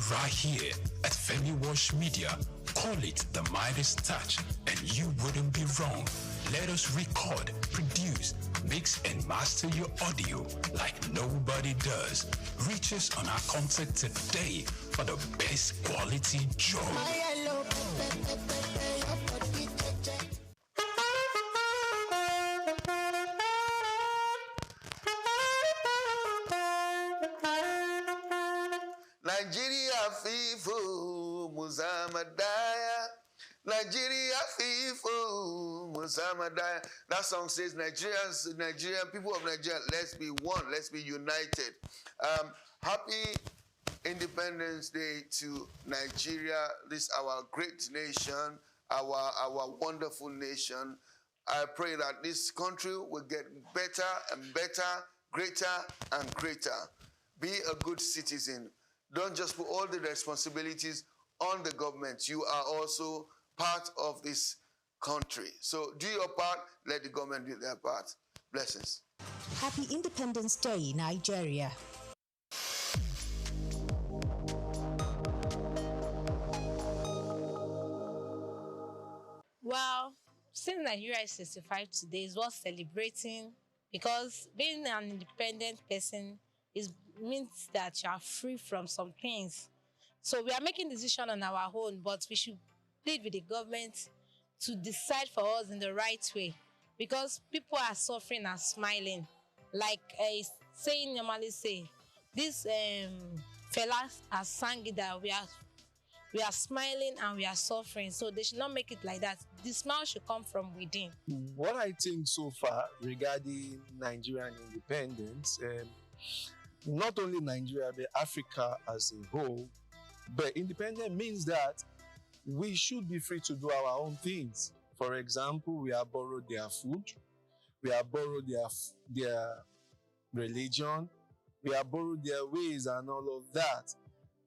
right here at Femi Wash Media. Call it the Midas touch and you wouldn't be wrong. Let us record, produce, mix and master your audio like nobody does. Reach us on our contact today for the best quality job. Nigeria FIFO Muzamadaya. Nigeria FIFO Muzamadaya. That song says Nigerian people of Nigeria, let's be one, let's be united. Happy Independence Day to Nigeria. This our great nation, our wonderful nation. I pray that this country will get better and better, greater and greater. Be a good citizen. Don't just put all the responsibilities on the government. You are also part of this country. So do your part, let the government do their part. Blessings. Happy Independence Day, Nigeria. Well, since Nigeria is 65 today is worth celebrating because being an independent person means that you are free from some things. So we are making decisions on our own, but we should plead with the government to decide for us in the right way because people are suffering and smiling. Like a saying normally say, this fella has sang it that we are smiling and we are suffering. So they should not make it like that. The smile should come from within. What I think so far regarding Nigerian independence, not only Nigeria, but Africa as a whole, but independence means that we should be free to do our own things. For example, we have borrowed their food, we have borrowed their religion, we have borrowed their ways and all of that.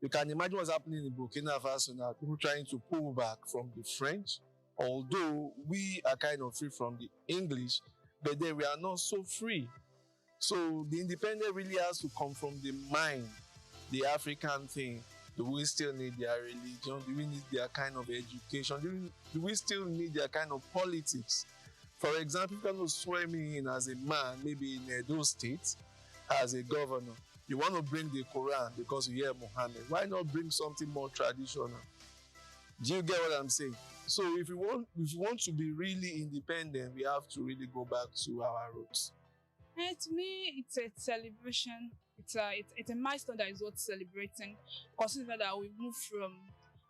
You can imagine what's happening in Burkina Faso now, people trying to pull back from the French, although we are kind of free from the English, but then we are not so free. So the independence really has to come from the mind, the African thing. Do we still need their religion? Do we need their kind of education? Do we still need their kind of politics? For example, if you want to swear me in as a man, maybe in Edo State, as a governor, you want to bring the Quran because you hear Muhammad. Why not bring something more traditional? Do you get what I'm saying? So if you want to be really independent, we have to really go back to our roots. To me, it's a celebration. It's a milestone that is worth celebrating, considering that we moved from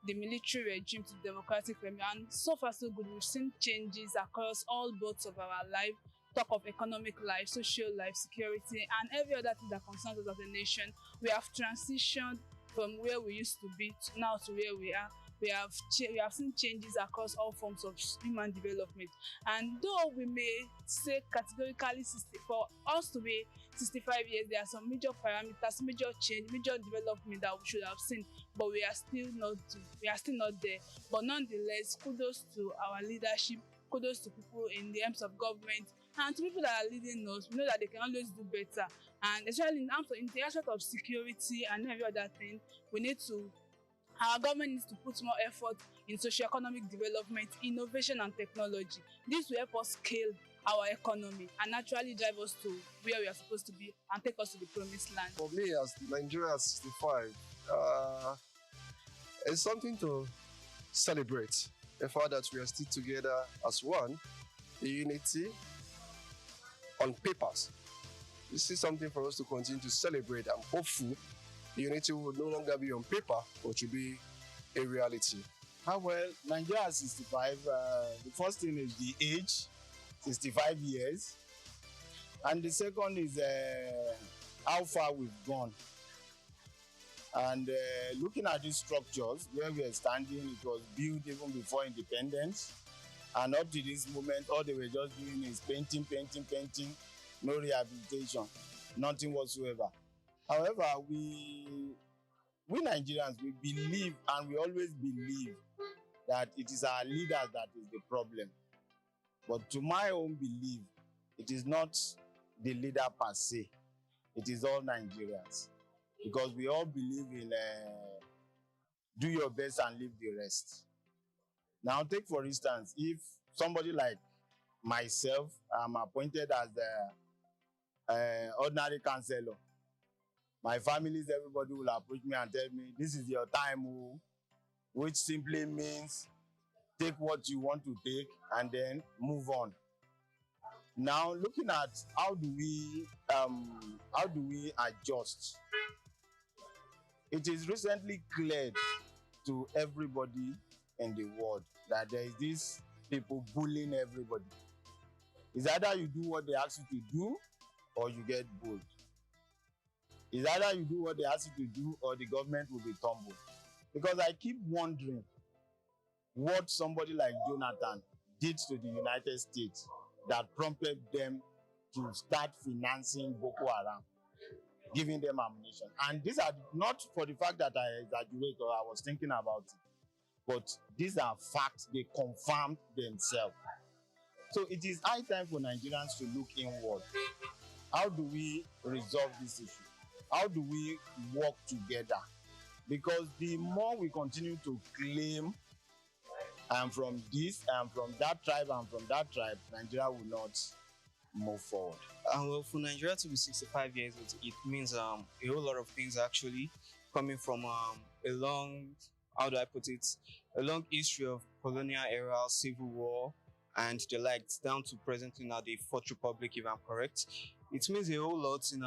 the military regime to democratic regime, and so far so good. We've seen changes across all boats of our life. Talk of economic life, social life, security, and every other thing that concerns us as a nation. We have transitioned from where we used to be to now to where we are. We have seen changes across all forms of human development. And though we may say categorically for us to be 65 years, there are some major parameters, major change, major development that we should have seen, but we are still not there. But nonetheless, kudos to our leadership, kudos to people in the arms of government, and to people that are leading us. We know that they can always do better. And especially in the aspect of security and every other thing, our government needs to put more effort in socio-economic development, innovation and technology. This will help us scale our economy and naturally drive us to where we are supposed to be and take us to the promised land. For me, as Nigeria 65, it's something to celebrate. The fact that we are still together as one, the unity on papers. This is something for us to continue to celebrate. I'm hopeful the unity will no longer be on paper, but will be a reality. Well, Nigeria 65, the first thing is the age, 65 years. And the second is how far we've gone. And looking at these structures, where we are standing, it was built even before independence. And up to this moment, all they were just doing is painting, no rehabilitation, nothing whatsoever. However, we Nigerians, we believe and we always believe that it is our leaders that is the problem. But to my own belief, it is not the leader per se. It is all Nigerians. Because we all believe in do your best and leave the rest. Now, take for instance, if somebody like myself, I'm appointed as the ordinary councillor, my families, everybody will approach me and tell me, this is your time, oh," which simply means take what you want to take and then move on. Now, looking at how do we adjust? It is recently cleared to everybody in the world that there is this people bullying everybody. It's either you do what they ask you to do or you get bullied. It's either you do what they ask you to do or the government will be tumbled. Because I keep wondering what somebody like Jonathan did to the United States that prompted them to start financing Boko Haram, giving them ammunition. And these are not for the fact that I exaggerate or I was thinking about it, but these are facts. They confirmed themselves. So it is high time for Nigerians to look inward. How do we resolve this issue? How do we work together? Because the more we continue to claim, I'm from this, I'm from that tribe, I'm from that tribe, Nigeria will not move forward. Well, for Nigeria to be 65 years old, it means a whole lot of things actually, coming from a long, how do I put it, a long history of colonial era, civil war, and the likes, down to presently now the Fourth Republic, if I'm correct. It means a whole lot in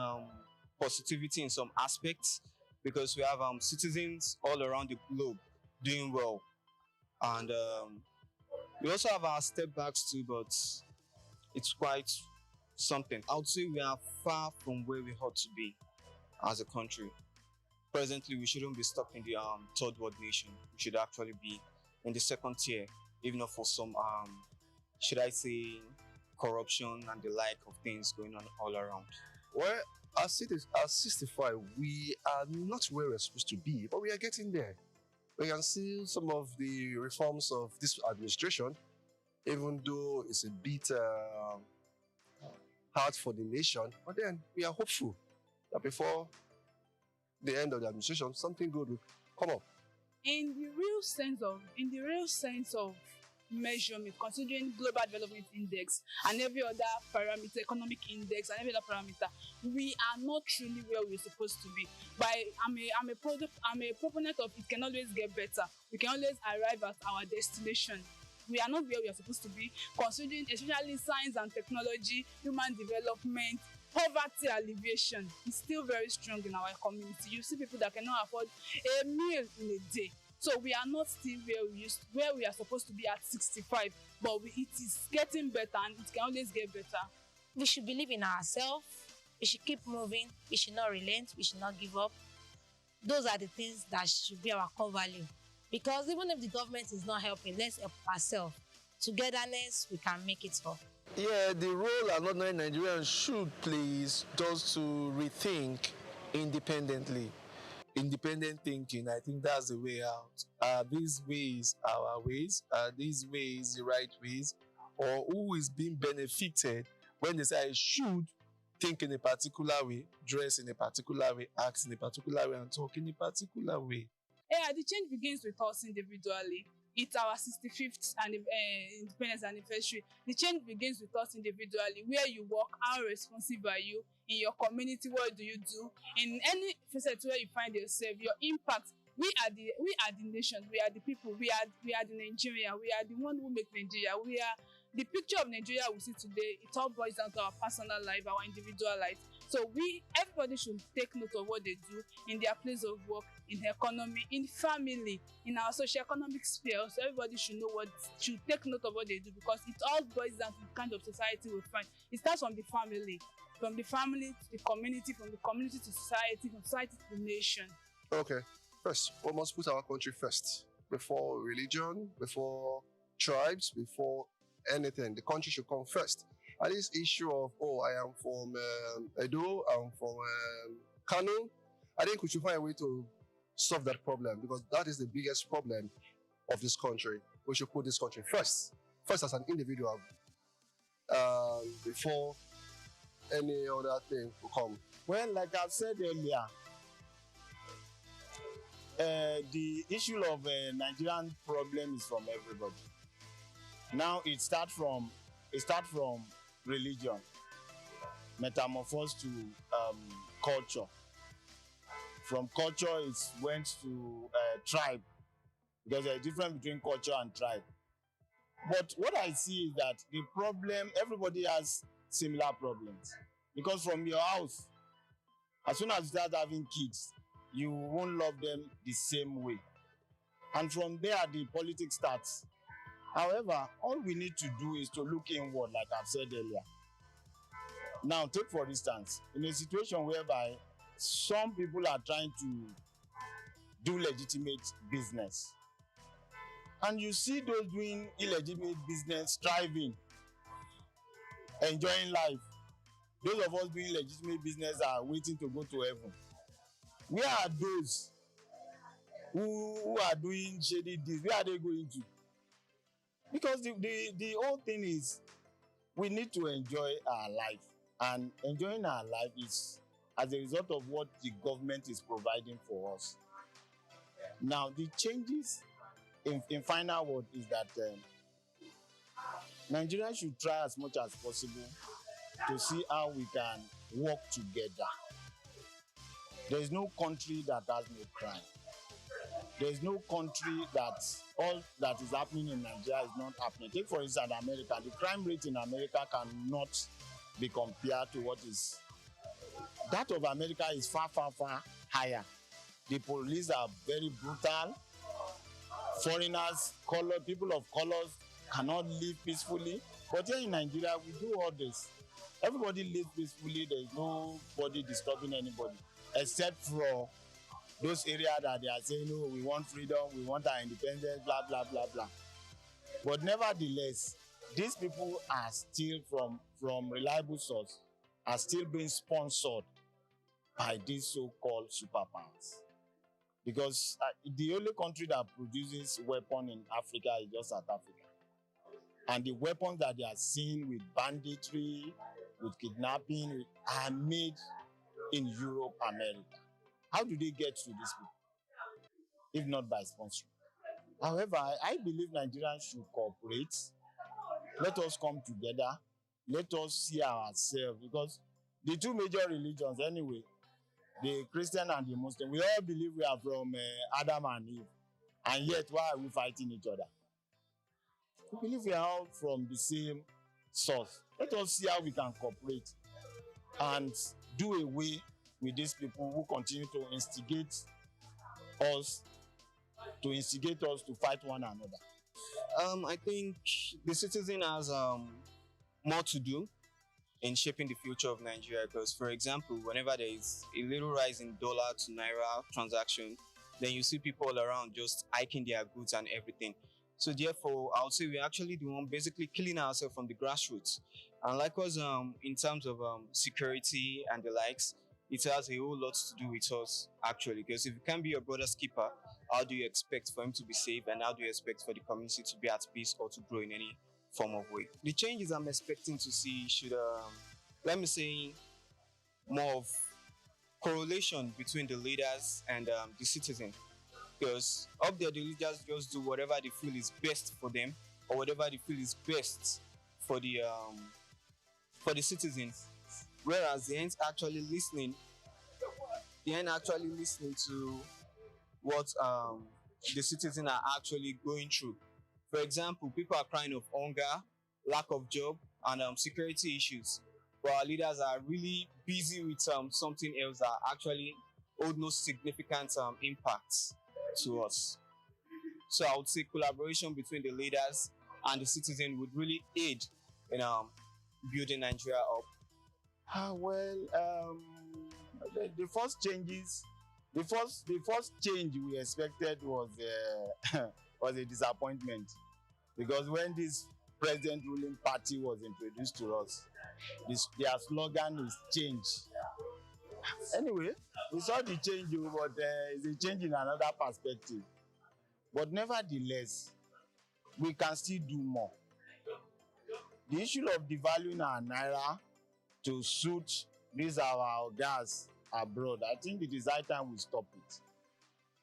positivity in some aspects, because we have citizens all around the globe doing well. And we also have our step backs too, but it's quite something. I would say we are far from where we ought to be as a country. Presently, we shouldn't be stuck in the third world nation. We should actually be in the second tier, if not for some, should I say, corruption and the like of things going on all around. Well, at 65, we are not where we're supposed to be, but we are getting there. We can see some of the reforms of this administration, even though it's a bit hard for the nation, but then we are hopeful that before the end of the administration, something good will come up. In the real sense of measurement, considering global development index and every other parameter, economic index and every other parameter, we are not truly where we're supposed to be. I'm a proponent of it can always get better. We can always arrive at our destination. We are not where we are supposed to be, considering especially science and technology, human development, poverty alleviation is still very strong in our community. You see people that cannot afford a meal in a day. So we are not still where we are supposed to be at 65, but it is getting better and it can always get better. We should believe in ourselves. We should keep moving. We should not relent. We should not give up. Those are the things that should be our core value. Because even if the government is not helping, let's help ourselves. Togetherness, we can make it up. Yeah, the role an ordinary Nigerian should play is just to rethink independently. Independent thinking, I think that's the way out. Are these ways our ways? Are these ways the right ways? Or who is being benefited when they say I should think in a particular way, dress in a particular way, act in a particular way, and talk in a particular way? Yeah, the change begins with us individually. It's our 65th independence anniversary. The change begins with us individually. Where you work, how responsive are you? In your community, what do you do? In any facet where you find yourself, your impact. We are the nation. We are the people. We are the Nigeria. We are the one who make Nigeria. We are the picture of Nigeria we see today. It all boils down to our personal life, our individual life. So everybody should take note of what they do in their place of work, in economy, in family, in our socio-economic sphere. So everybody should take note of what they do, because it all boils down to the kind of society we find. It starts from the family to the community, from the community to society, from society to the nation. Okay, first, we must put our country first. Before religion, before tribes, before anything, the country should come first. And this issue of, I am from Edo, I'm from Kano, I think we should find a way to solve that problem, because that is the biggest problem of this country. We should put this country first as an individual, before any other thing will come. Well, like I said earlier, the issue of Nigerian problem is from everybody. Now it start from religion, metamorphosed to culture. From culture, it went to tribe, because there's a difference between culture and tribe. But what I see is that the problem, everybody has similar problems. Because from your house, as soon as you start having kids, you won't love them the same way. And from there, the politics starts. However, all we need to do is to look inward, like I've said earlier. Now, take for instance, in a situation whereby some people are trying to do legitimate business, and you see those doing illegitimate business thriving, enjoying life. Those of us doing legitimate business are waiting to go to heaven. Where are those who are doing shady deeds? Where are they going to? Because the whole thing is, we need to enjoy our life. And enjoying our life is as a result of what the government is providing for us. Now, the changes in final word is that Nigeria should try as much as possible to see how we can work together. There is no country that has no crime. There is no country that all that is happening in Nigeria is not happening. Take for instance America. The crime rate in America cannot be compared to what is. That of America is far, far, far higher. The police are very brutal. Foreigners, people of colors cannot live peacefully. But here in Nigeria, we do all this. Everybody lives peacefully. There is nobody disturbing anybody, except for those areas that they are saying, no, we want freedom, we want our independence, blah, blah, blah, blah. But nevertheless, these people are still from reliable source, are still being sponsored by these so-called superpowers. Because the only country that produces weapons in Africa is just South Africa. And the weapons that they are seeing with banditry, with kidnapping, are made in Europe, America. How do they get to these people? If not by sponsoring. However, I believe Nigerians should cooperate. Let us come together. Let us see ourselves. Because the two major religions anyway, the Christian and the Muslim, we all believe we are from Adam and Eve. And yet, why are we fighting each other? We believe we are all from the same source. Let us see how we can cooperate and do away with these people who continue to instigate us to fight one another. I think the citizen has more to do in shaping the future of Nigeria, because, for example, whenever there is a little rise in dollar to naira transaction, then you see people all around just hiking their goods and everything. So therefore, I would say we're actually the one basically killing ourselves from the grassroots. And likewise, in terms of security and the likes, it has a whole lot to do with us, actually. Because if you can't be your brother's keeper, how do you expect for him to be safe, and how do you expect for the community to be at peace or to grow in any form of way? The changes I'm expecting to see should, let me say, more of correlation between the leaders and the citizen. Because up there, the leaders just do whatever they feel is best for them, or whatever they feel is best for the citizens. Whereas they ain't actually listening. They ain't actually listening to what the citizens are actually going through. For example, people are crying of hunger, lack of job, and security issues. But our leaders are really busy with something else that actually hold no significant impacts to us. So I would say collaboration between the leaders and the citizen would really aid in building Nigeria up. The first changes, the first change we expected was was a disappointment, because when this present ruling party was introduced to us, their slogan is change. Anyway, we saw the change, but it's a change in another perspective. But nevertheless, we can still do more. The issue of devaluing our naira to suit these our gas abroad, I think it is high time we stop it.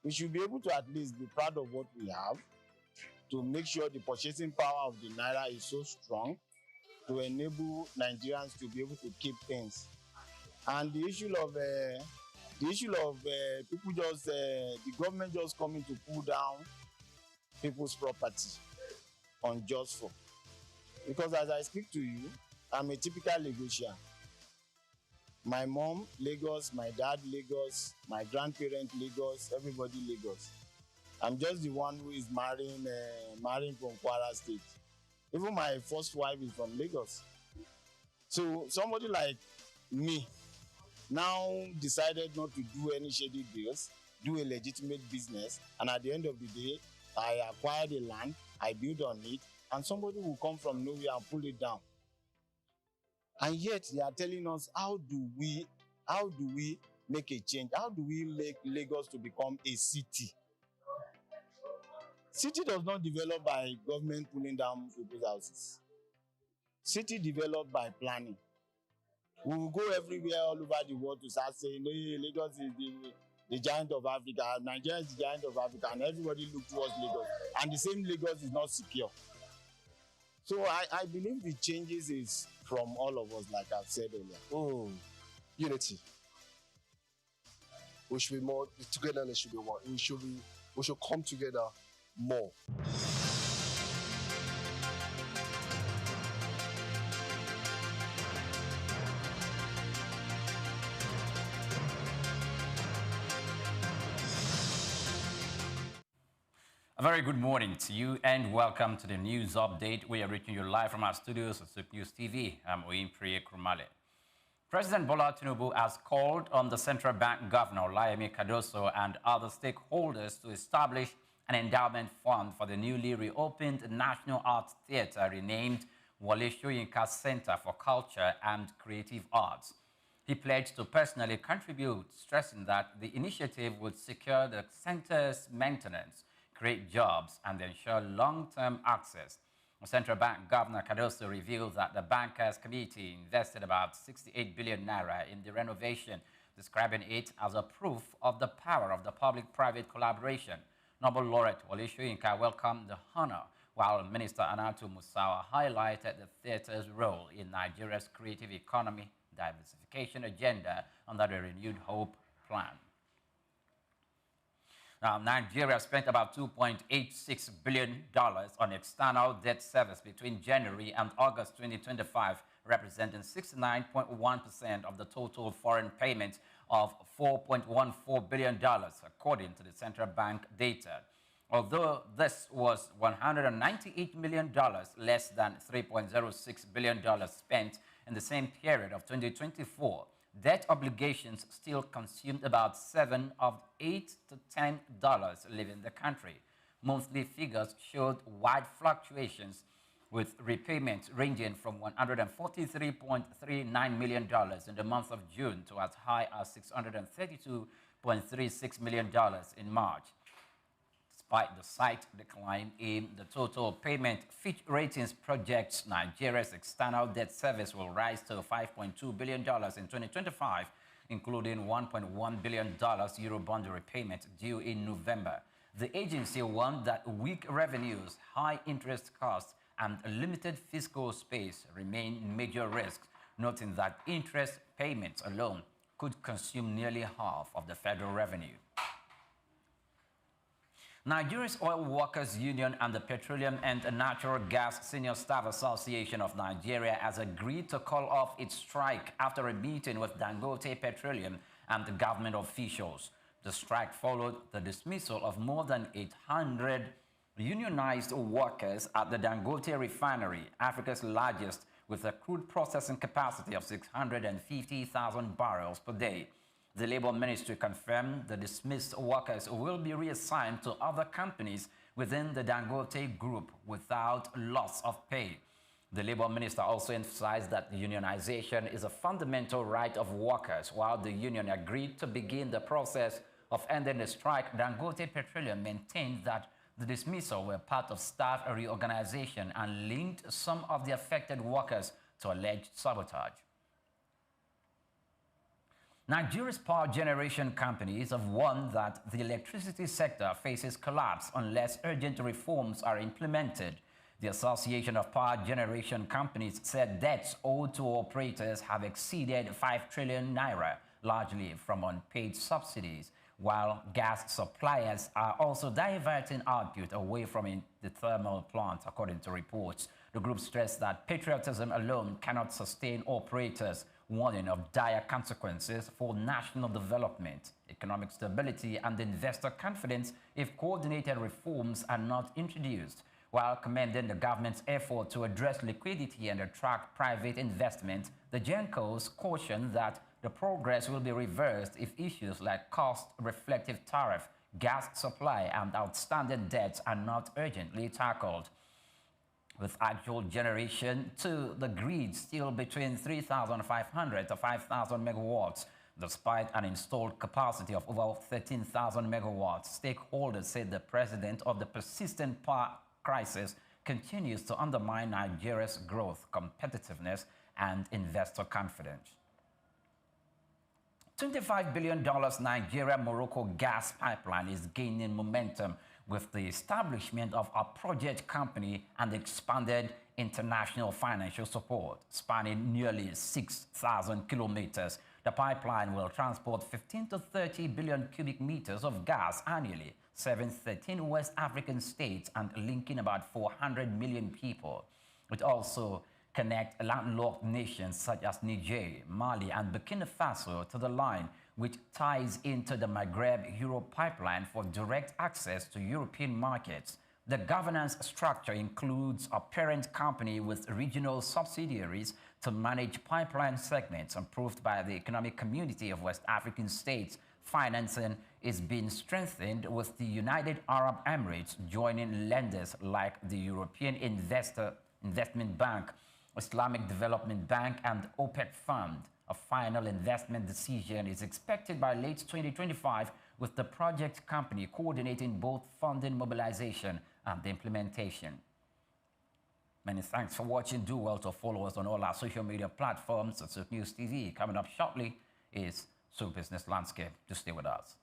we should be able to at least be proud of what we have, to make sure the purchasing power of the naira is so strong to enable Nigerians to be able to keep things. And the issue of people just the government just coming to pull down people's property unjust for. Because as I speak to you, I'm a typical Lagosian. My mom, Lagos, my dad, Lagos, my grandparent, Lagos, everybody Lagos. I'm just the one who is marrying from Kwara State. Even my first wife is from Lagos. So somebody like me now decided not to do any shady deals, do a legitimate business, and at the end of the day, I acquired the land, I build on it, and somebody will come from nowhere and pull it down. And yet they are telling us, how do we make a change? How do we make Lagos to become a city? City does not develop by government pulling down people's houses. City developed by planning. We will go everywhere all over the world to start saying, hey, Lagos is the giant of Africa, Nigeria is the giant of Africa, and everybody look towards Lagos. And the same Lagos is not secure. So I believe the changes is from all of us, like I've said earlier. Unity. We should be more togetherness. Should be one. We should come together more. A very good morning to you and welcome to the news update. We are reaching you live from our studios at Soup News TV. I'm Oimpriye Krumale. President Bola Tinubu has called on the Central Bank Governor Olayemi Cardoso and other stakeholders to establish an endowment fund for the newly reopened National Arts Theatre renamed Wole Soyinka Center for Culture and Creative Arts. He pledged to personally contribute, stressing that the initiative would secure the center's maintenance, create jobs, and ensure long-term access. Central Bank Governor Cardoso revealed that the Bankers Committee invested about 68 billion naira in the renovation, describing it as a proof of the power of the public-private collaboration. Nobel laureate Wole Soyinka welcomed the honor, while Minister Anatu Musawa highlighted the theater's role in Nigeria's creative economy diversification agenda under the Renewed Hope Plan. Now, Nigeria spent about $2.86 billion on external debt service between January and August 2025, representing 69.1% of the total foreign payments of $4.14 billion, according to the central bank data. Although this was $198 million less than $3.06 billion spent in the same period of 2024, debt obligations still consumed about $7 of $8 to $10 leaving the country. Monthly figures showed wide fluctuations, with repayments ranging from $143.39 million in the month of June to as high as $632.36 million in March. Despite the slight decline in the total payment, Fitch Ratings projects Nigeria's external debt service will rise to $5.2 billion in 2025, including $1.1 billion Eurobond repayment due in November. The agency warned that weak revenues, high interest costs, and limited fiscal space remain major risks, noting that interest payments alone could consume nearly half of the federal revenue. Nigeria's Oil Workers Union and the Petroleum and Natural Gas Senior Staff Association of Nigeria has agreed to call off its strike after a meeting with Dangote Petroleum and the government officials. The strike followed the dismissal of more than 800 unionized workers at the Dangote refinery, Africa's largest, with a crude processing capacity of 650,000 barrels per day. The Labour Ministry confirmed the dismissed workers will be reassigned to other companies within the Dangote group without loss of pay. The Labour Minister also emphasized that unionization is a fundamental right of workers. While the union agreed to begin the process of ending the strike, Dangote Petroleum maintained that the dismissal were part of staff reorganization and linked some of the affected workers to alleged sabotage. Nigeria's power generation companies have warned that the electricity sector faces collapse unless urgent reforms are implemented. The Association of Power Generation Companies said debts owed to operators have exceeded 5 trillion naira, largely from unpaid subsidies, while gas suppliers are also diverting output away from the thermal plants, according to reports. The group stressed that patriotism alone cannot sustain operators, warning of dire consequences for national development, economic stability, and investor confidence if coordinated reforms are not introduced. While commending the government's effort to address liquidity and attract private investment, the GENCOs cautioned that the progress will be reversed if issues like cost-reflective tariff, gas supply, and outstanding debts are not urgently tackled. With actual generation to the grid still between 3,500 to 5,000 megawatts, despite an installed capacity of over 13,000 megawatts, stakeholders said the president of the persistent power crisis continues to undermine Nigeria's growth, competitiveness, and investor confidence. $25 billion Nigeria-Morocco gas pipeline is gaining momentum with the establishment of a project company and expanded international financial support, spanning nearly 6,000 kilometers. The pipeline will transport 15 to 30 billion cubic meters of gas annually, serving 13 West African states and linking about 400 million people. It also connects landlocked nations such as Niger, Mali, and Burkina Faso to the line, which ties into the Maghreb-Europe pipeline for direct access to European markets. The governance structure includes a parent company with regional subsidiaries to manage pipeline segments approved by the Economic Community of West African States. Financing is being strengthened with the United Arab Emirates joining lenders like the European Investment Bank, Islamic Development Bank, and OPEC Fund. A final investment decision is expected by late 2025, with the project company coordinating both funding mobilization and the implementation. Many thanks for watching. Do well to follow us on all our social media platforms at Soap News TV. Coming up shortly is Soap Business Landscape. Just stay with us.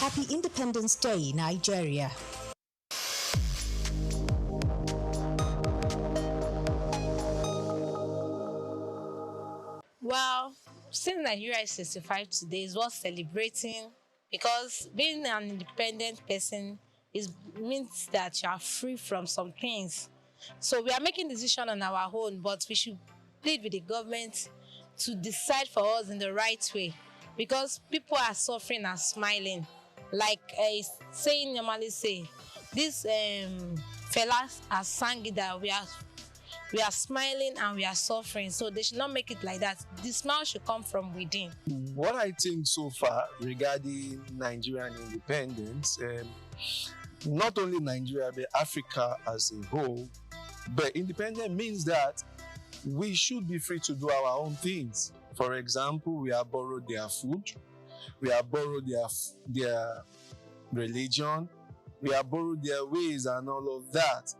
Happy Independence Day, Nigeria. Well, since Nigeria is 65 today is worth celebrating, because being an independent person means that you are free from some things. So we are making decision on our own, but we should plead with the government to decide for us in the right way, because people are suffering and smiling. Like a saying normally say, this fellas are sang it that we are smiling and we are suffering, so they should not make it like that. The smile should come from within. What I think so far regarding Nigerian independence, not only Nigeria but Africa as a whole, but independence means that we should be free to do our own things. For example, we have borrowed their food, we have borrowed their religion, we have borrowed their ways and all of that.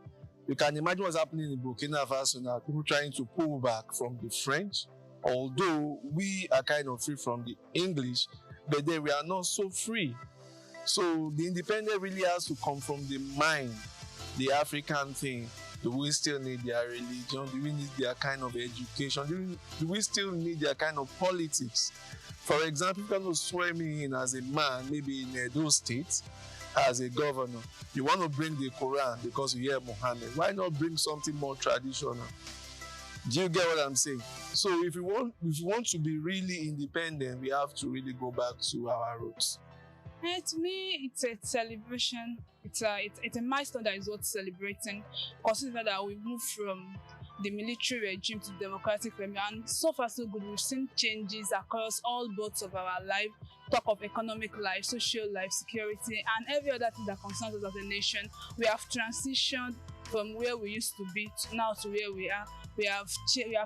You can imagine what's happening in Burkina Faso now, people trying to pull back from the French, Although we are kind of free from the English, but then we are not so free. So the independent really has to come from the mind, the African thing. Do we still need their religion? Do we need their kind of education? Do we still need their kind of politics? For example, if you want to swear me in as a man, maybe in Edo State, as a governor, you want to bring the Quran because you hear Muhammad. Why not bring something more traditional? Do you get what I'm saying? So if you want to be really independent, we have to really go back to our roots. To me, it's a celebration. It's a milestone that is worth celebrating, considering that we moved from the military regime to democratic regime, and so far so good. We've seen changes across all boats of our life. Talk of economic life, social life, security, and every other thing that concerns us as a nation. We have transitioned from where we used to be to now to where we are. We have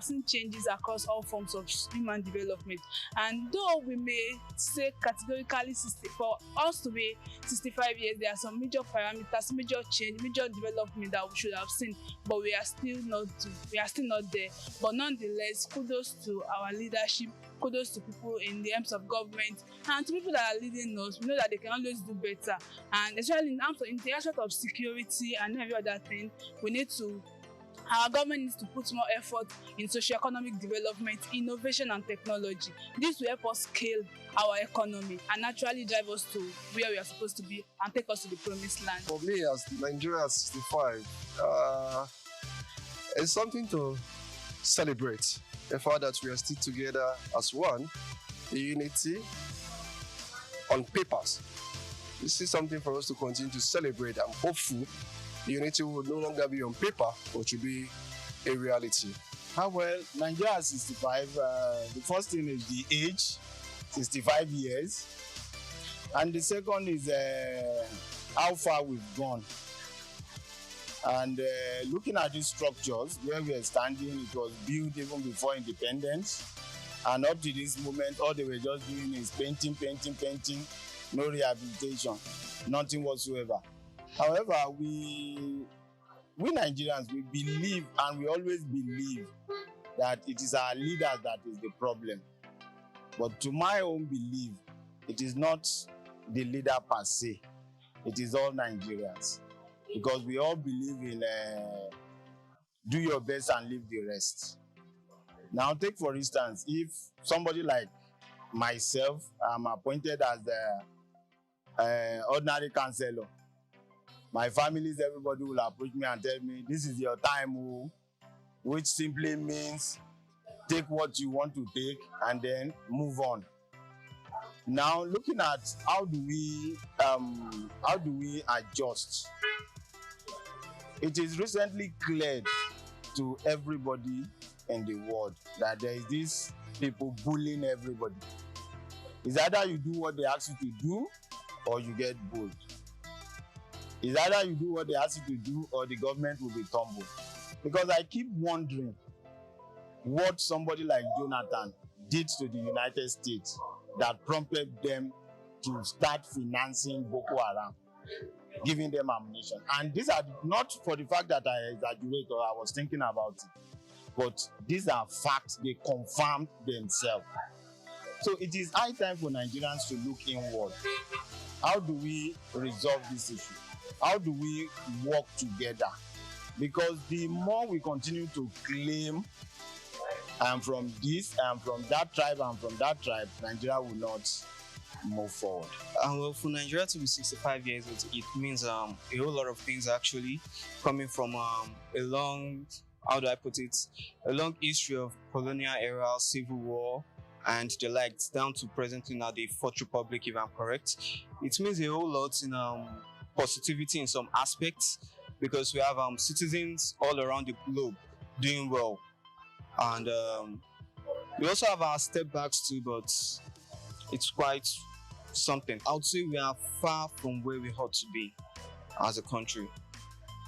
seen changes across all forms of human development. And though we may say categorically for us to be 65 years, there are some major parameters, major change, major development that we should have seen, but we are still not there. But nonetheless, kudos to our leadership, kudos to people in the arms of government, and to people that are leading us. We know that they can always do better, and especially in the aspect of security and every other thing, our government needs to put more effort in socio-economic development, innovation, and technology. This will help us scale our economy and actually drive us to where we are supposed to be and take us to the promised land. For me, as Nigeria 65, it's something to celebrate. The fact that we are still together as one, the unity on papers. This is something for us to continue to celebrate. I'm hopeful the unity will no longer be on paper, but will be a reality. Well, Nigeria 65, the first thing is the age, 65 years. And the second is how far we've gone. And looking at these structures, where we are standing, it was built even before independence. And up to this moment, all they were just doing is painting, no rehabilitation, nothing whatsoever. However, we Nigerians, we believe, and we always believe, that it is our leaders that is the problem. But to my own belief, it is not the leader per se. It is all Nigerians. Because we all believe in do your best and leave the rest. Now, take for instance, if somebody like myself, I'm appointed as the ordinary councillor, my families, everybody will approach me and tell me, this is your time, which simply means take what you want to take and then move on. Now, looking at how do we adjust? It is recently cleared to everybody in the world that there is these people bullying everybody. It's either you do what they ask you to do or you get bullied. It's either you do what they ask you to do or the government will be tumbled. Because I keep wondering what somebody like Jonathan did to the United States that prompted them to start financing Boko Haram, giving them ammunition. And these are not for the fact that I exaggerate or I was thinking about it, but these are facts. They confirm themselves. So it is high time for Nigerians to look inward. How do we resolve this issue? How do we work together? Because the more we continue to claim, I'm from this, I'm from that tribe, I'm from that tribe, Nigeria will not move forward. Well, for Nigeria to be 65 years old, it means a whole lot of things actually, coming from a long, how do I put it, a long history of colonial era, civil war, and the likes, down to presently now the Fourth Republic, if I'm correct. It means a whole lot in positivity in some aspects, because we have citizens all around the globe doing well. And we also have our step backs too, but it's quite something. I would say we are far from where we ought to be as a country.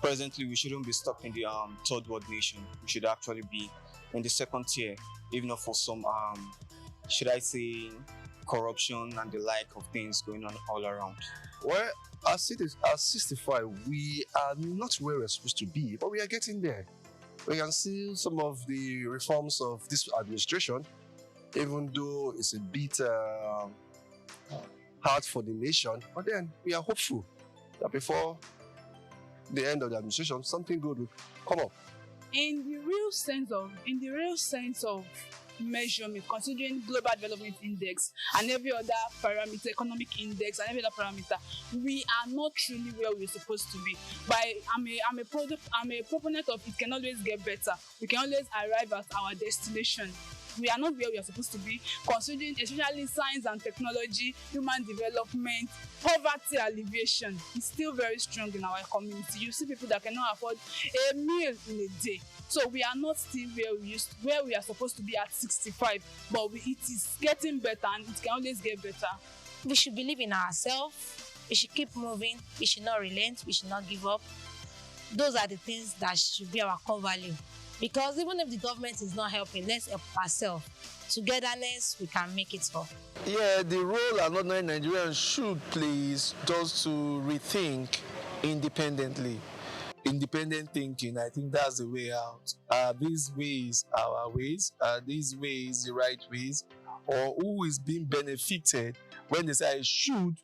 Presently, we shouldn't be stuck in the third world nation. We should actually be in the second tier, even for some, should I say, corruption and the like of things going on all around. Well, at 65, we are not where we're supposed to be, but we are getting there. We can see some of the reforms of this administration, even though it's a bit hard for the nation, but then we are hopeful that before the end of the administration, something good will come up. In the real sense of measurement, considering global development index and every other parameter, economic index and every other parameter, we are not truly where we're supposed to be. I'm a proponent of it can always get better. We can always arrive at our destination. We are not where we are supposed to be, considering especially science and technology, human development, poverty alleviation is still very strong in our community. You see people that cannot afford a meal in a day. So we are not still where we are supposed to be at 65, but it is getting better and it can always get better. We should believe in ourselves. We should keep moving. We should not relent. We should not give up. Those are the things that should be our core value. Because even if the government is not helping, let's help ourselves. Togetherness, we can make it all. Yeah, the role an ordinary Nigerian should play is just to rethink independently. Independent thinking, I think that's the way out. Are these ways our ways? Are these ways the right ways? Or who is being benefited when they say I should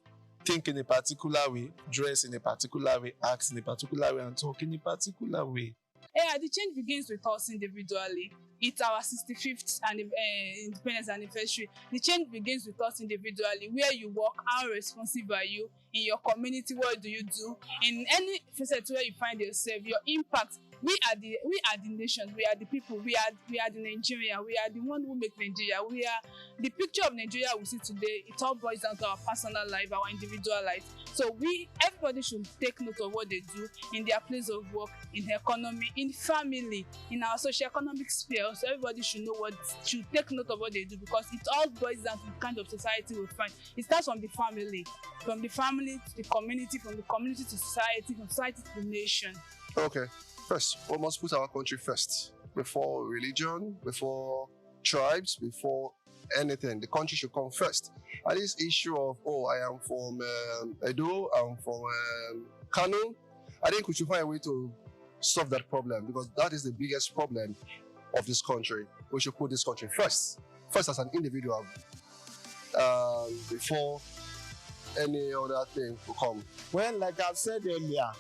think in a particular way, dress in a particular way, act in a particular way, and talk in a particular way? Yeah, the change begins with us individually. It's our 65th independence anniversary. The change begins with us individually. Where you work, how responsive are you? In your community, what do you do? In any facet where you find yourself, your impact. We are the nation. We are the people. We are the Nigeria. We are the one who make Nigeria. We are the picture of Nigeria we see today. It all boils down to our personal life, our individual life. So everybody should take note of what they do in their place of work, in economy, in family, in our socio-economic sphere. So everybody should take note of what they do, because it all boils down to the kind of society we find. It starts from the family to the community, from the community to society, from society to the nation. Okay. First, we must put our country first. Before religion, before tribes, before anything, the country should come first. And this issue of, I am from Edo, I'm from Kano, I think we should find a way to solve that problem, because that is the biggest problem of this country. We should put this country first as an individual, before any other thing will come. Well, like I've said earlier,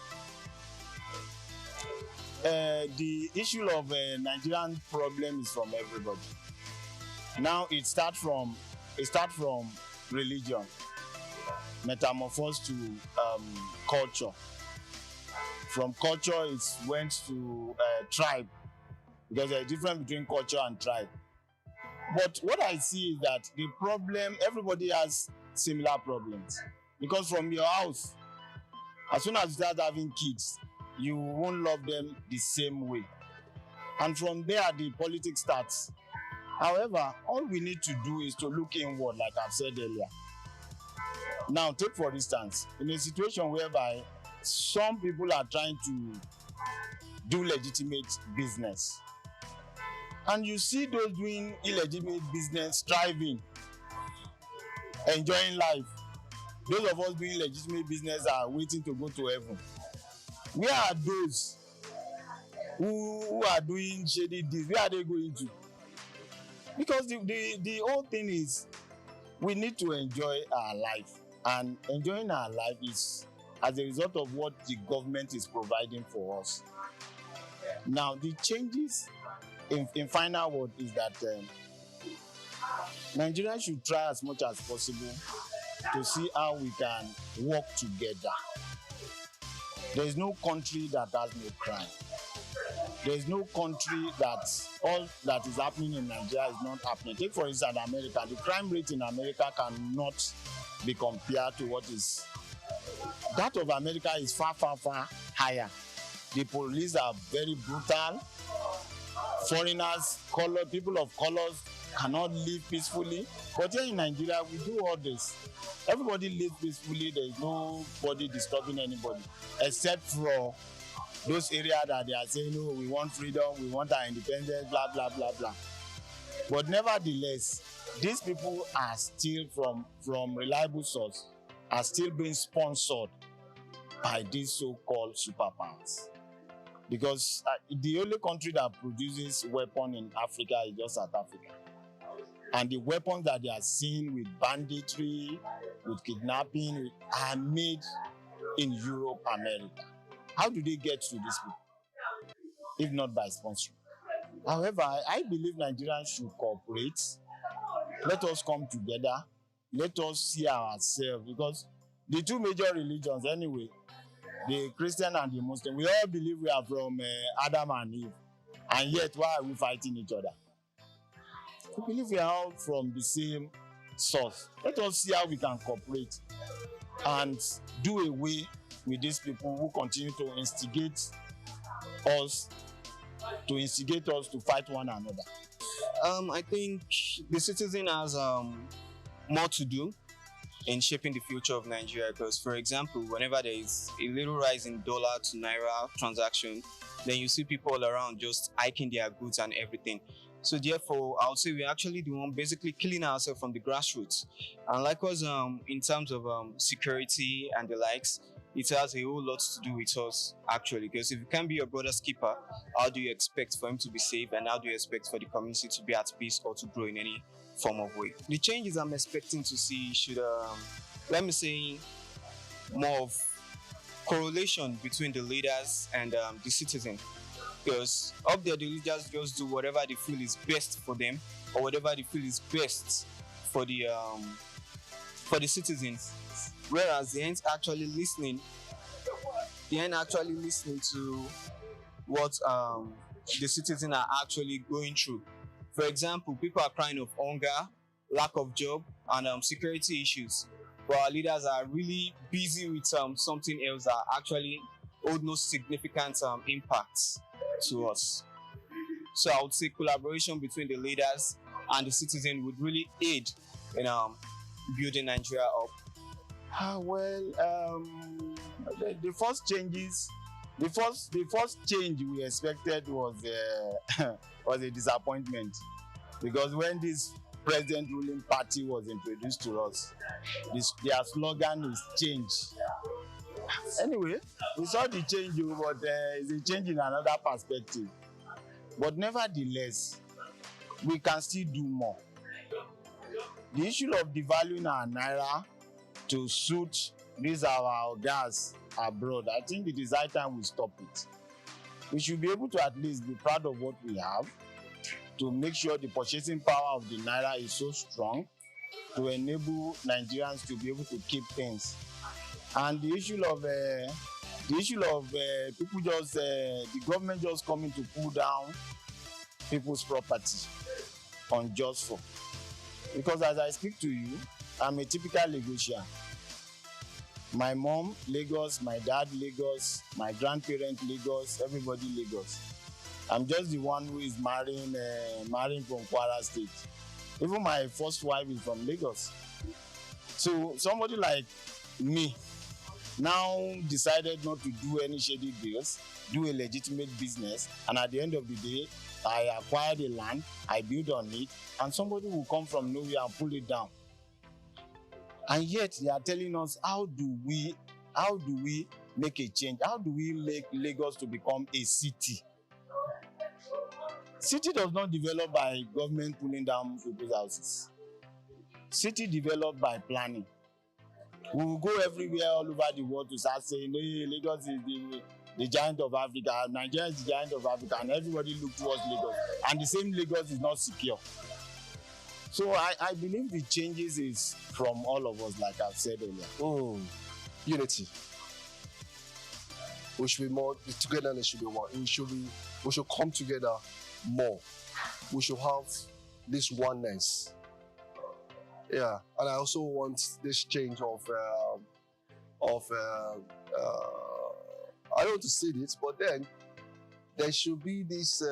the issue of Nigerian problem is from everybody. Now it starts from religion, metamorphosed to culture. From culture, it went to tribe, because there's a difference between culture and tribe. But what I see is that the problem, everybody has similar problems, because from your house, as soon as you start having kids, you won't love them the same way. And from there, the politics starts. However, all we need to do is to look inward, like I've said earlier. Now, take for instance, in a situation whereby some people are trying to do legitimate business, and you see those doing illegitimate business thriving, enjoying life. Those of us doing legitimate business are waiting to go to heaven. Where are those who are doing shady deeds? Where are they going to? Because the whole thing is, we need to enjoy our life, and enjoying our life is as a result of what the government is providing for us. Now, the changes in final word is that Nigeria should try as much as possible to see how we can work together. There is no country that has no crime. There is no country that all that is happening in Nigeria is not happening. Take for instance America. The crime rate in America cannot be compared to what is. That of America is far, far, far higher. The police are very brutal. Foreigners, people of colors cannot live peacefully. But here in Nigeria, we do all this. Everybody lives peacefully. There is nobody disturbing anybody, except for those areas that they are saying, no, we want freedom, we want our independence, blah, blah, blah, blah. But nevertheless, these people are still from reliable source, are still being sponsored by these so-called superpowers. because the only country that produces weapon in Africa is just South Africa. And the weapons that they are seeing with banditry, with kidnapping, are made in Europe, America. How do they get to these people, if not by sponsoring? However, I believe Nigerians should cooperate. Let us come together. Let us see ourselves, because the two major religions anyway, the Christian and the Muslim, we all believe we are from Adam and Eve. And yet, why are we fighting each other? We believe we are all from the same source. Let us see how we can cooperate and do away with these people who continue to instigate us to fight one another. I think the citizen has more to do in shaping the future of Nigeria, because, for example, whenever there is a little rise in dollar to naira transaction, then you see people all around just hiking their goods and everything. So therefore, I would say we're actually the one basically killing ourselves from the grassroots. And likewise, in terms of security and the likes, it has a whole lot to do with us, actually. Because if you can't be your brother's keeper, how do you expect for him to be safe, and how do you expect for the community to be at peace or to grow in any form of way? The changes I'm expecting to see should, let me say, more of correlation between the leaders and the citizen. Because up there, the leaders just do whatever they feel is best for them, or whatever they feel is best for the citizens. Whereas they ain't actually listening. They ain't actually listening to what the citizens are actually going through. For example, people are crying of hunger, lack of job, and security issues. But our leaders are really busy with something else that actually hold no significant impacts to us. So I would say collaboration between the leaders and the citizen would really aid in building Nigeria up. The first changes, the first change we expected was was a disappointment, because when this present ruling party was introduced to us, their slogan is change. Anyway, we saw the change, but it's a change in another perspective. But nevertheless, we can still do more. The issue of devaluing our naira to suit these our gas abroad, I think it is high time we stop it. We should be able to at least be proud of what we have, to make sure the purchasing power of the naira is so strong to enable Nigerians to be able to keep things. And the issue of people just the government just coming to pull down people's property unjust for. Because as I speak to you, I'm a typical Lagosian. My mom, Lagos, my dad, Lagos, my grandparents, Lagos, everybody Lagos. I'm just the one who is marrying from Kwara State. Even my first wife is from Lagos. So somebody like me now decided not to do any shady deals, do a legitimate business, and at the end of the day, I acquired the land, I build on it, and somebody will come from nowhere and pull it down. And yet they are telling us, how do we make a change? How do we make Lagos to become a city? City does not develop by government pulling down people's houses. City developed by planning. We will go everywhere all over the world to start saying, hey, Lagos is the giant of Africa, Nigeria is the giant of Africa, and everybody look towards Lagos. And the same Lagos is not secure. So I believe the changes is from all of us, like I've said earlier. Unity. We should be more, togetherness should be one. We should come together more. We should have this oneness. Yeah, and I also want this change of I don't want to say this, but then there should be this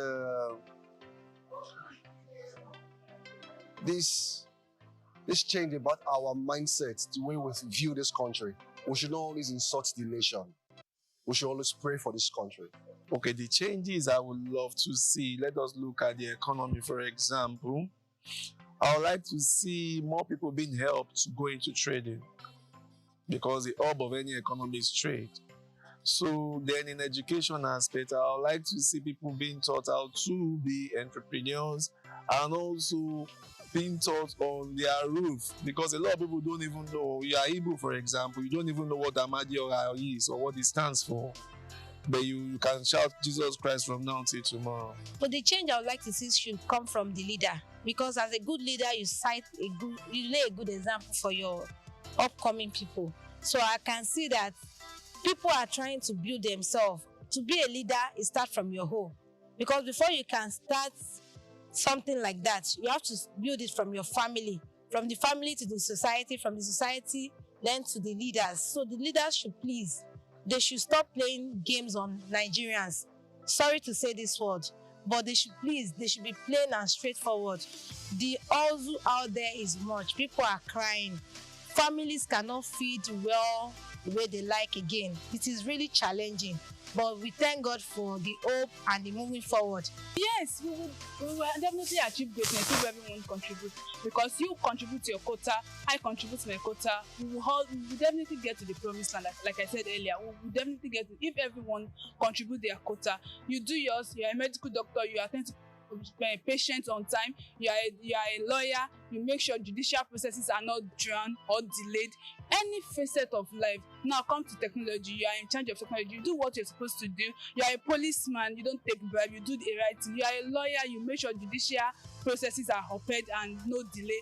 this change about our mindset, the way we view this country. We should not always insult the nation. We should always pray for this country. Okay, the changes I would love to see. Let us look at the economy, for example. I would like to see more people being helped to go into trading, because the hub of any economy is trade. So then in education aspect, I would like to see people being taught how to be entrepreneurs and also being taught on their roof, because a lot of people don't even know. You are Igbo, for example, you don't even know what Amadioha is or what it stands for. But you can shout Jesus Christ from now till tomorrow. But the change I would like to see should come from the leader, because as a good leader, you lay a good example for your upcoming people. So I can see that people are trying to build themselves. To be a leader, it starts from your home, because before you can start something like that, you have to build it from your family, from the family to the society, from the society then to the leaders. So the leaders should they should stop playing games on Nigerians. Sorry to say this word, but they should be plain and straightforward. The hustle out there is much. People are crying. Families cannot feed well the way they like again. It is really challenging, but we thank God for the hope and the moving forward. Yes, we will definitely achieve greatness if everyone contributes, because you contribute to your quota, I contribute to my quota. We will definitely get to the promised land. Like I said earlier, we will definitely get to, if everyone contribute their quota. You do yours. You are a medical doctor. You attend to patients on time. You are a lawyer. You make sure judicial processes are not drawn or delayed. Any facet of life. Now come to technology. You are in charge of technology. You do what you're supposed to do. You are a policeman. You don't take bribe. You do the right thing. You are a lawyer. You make sure judicial processes are upheld and no delay.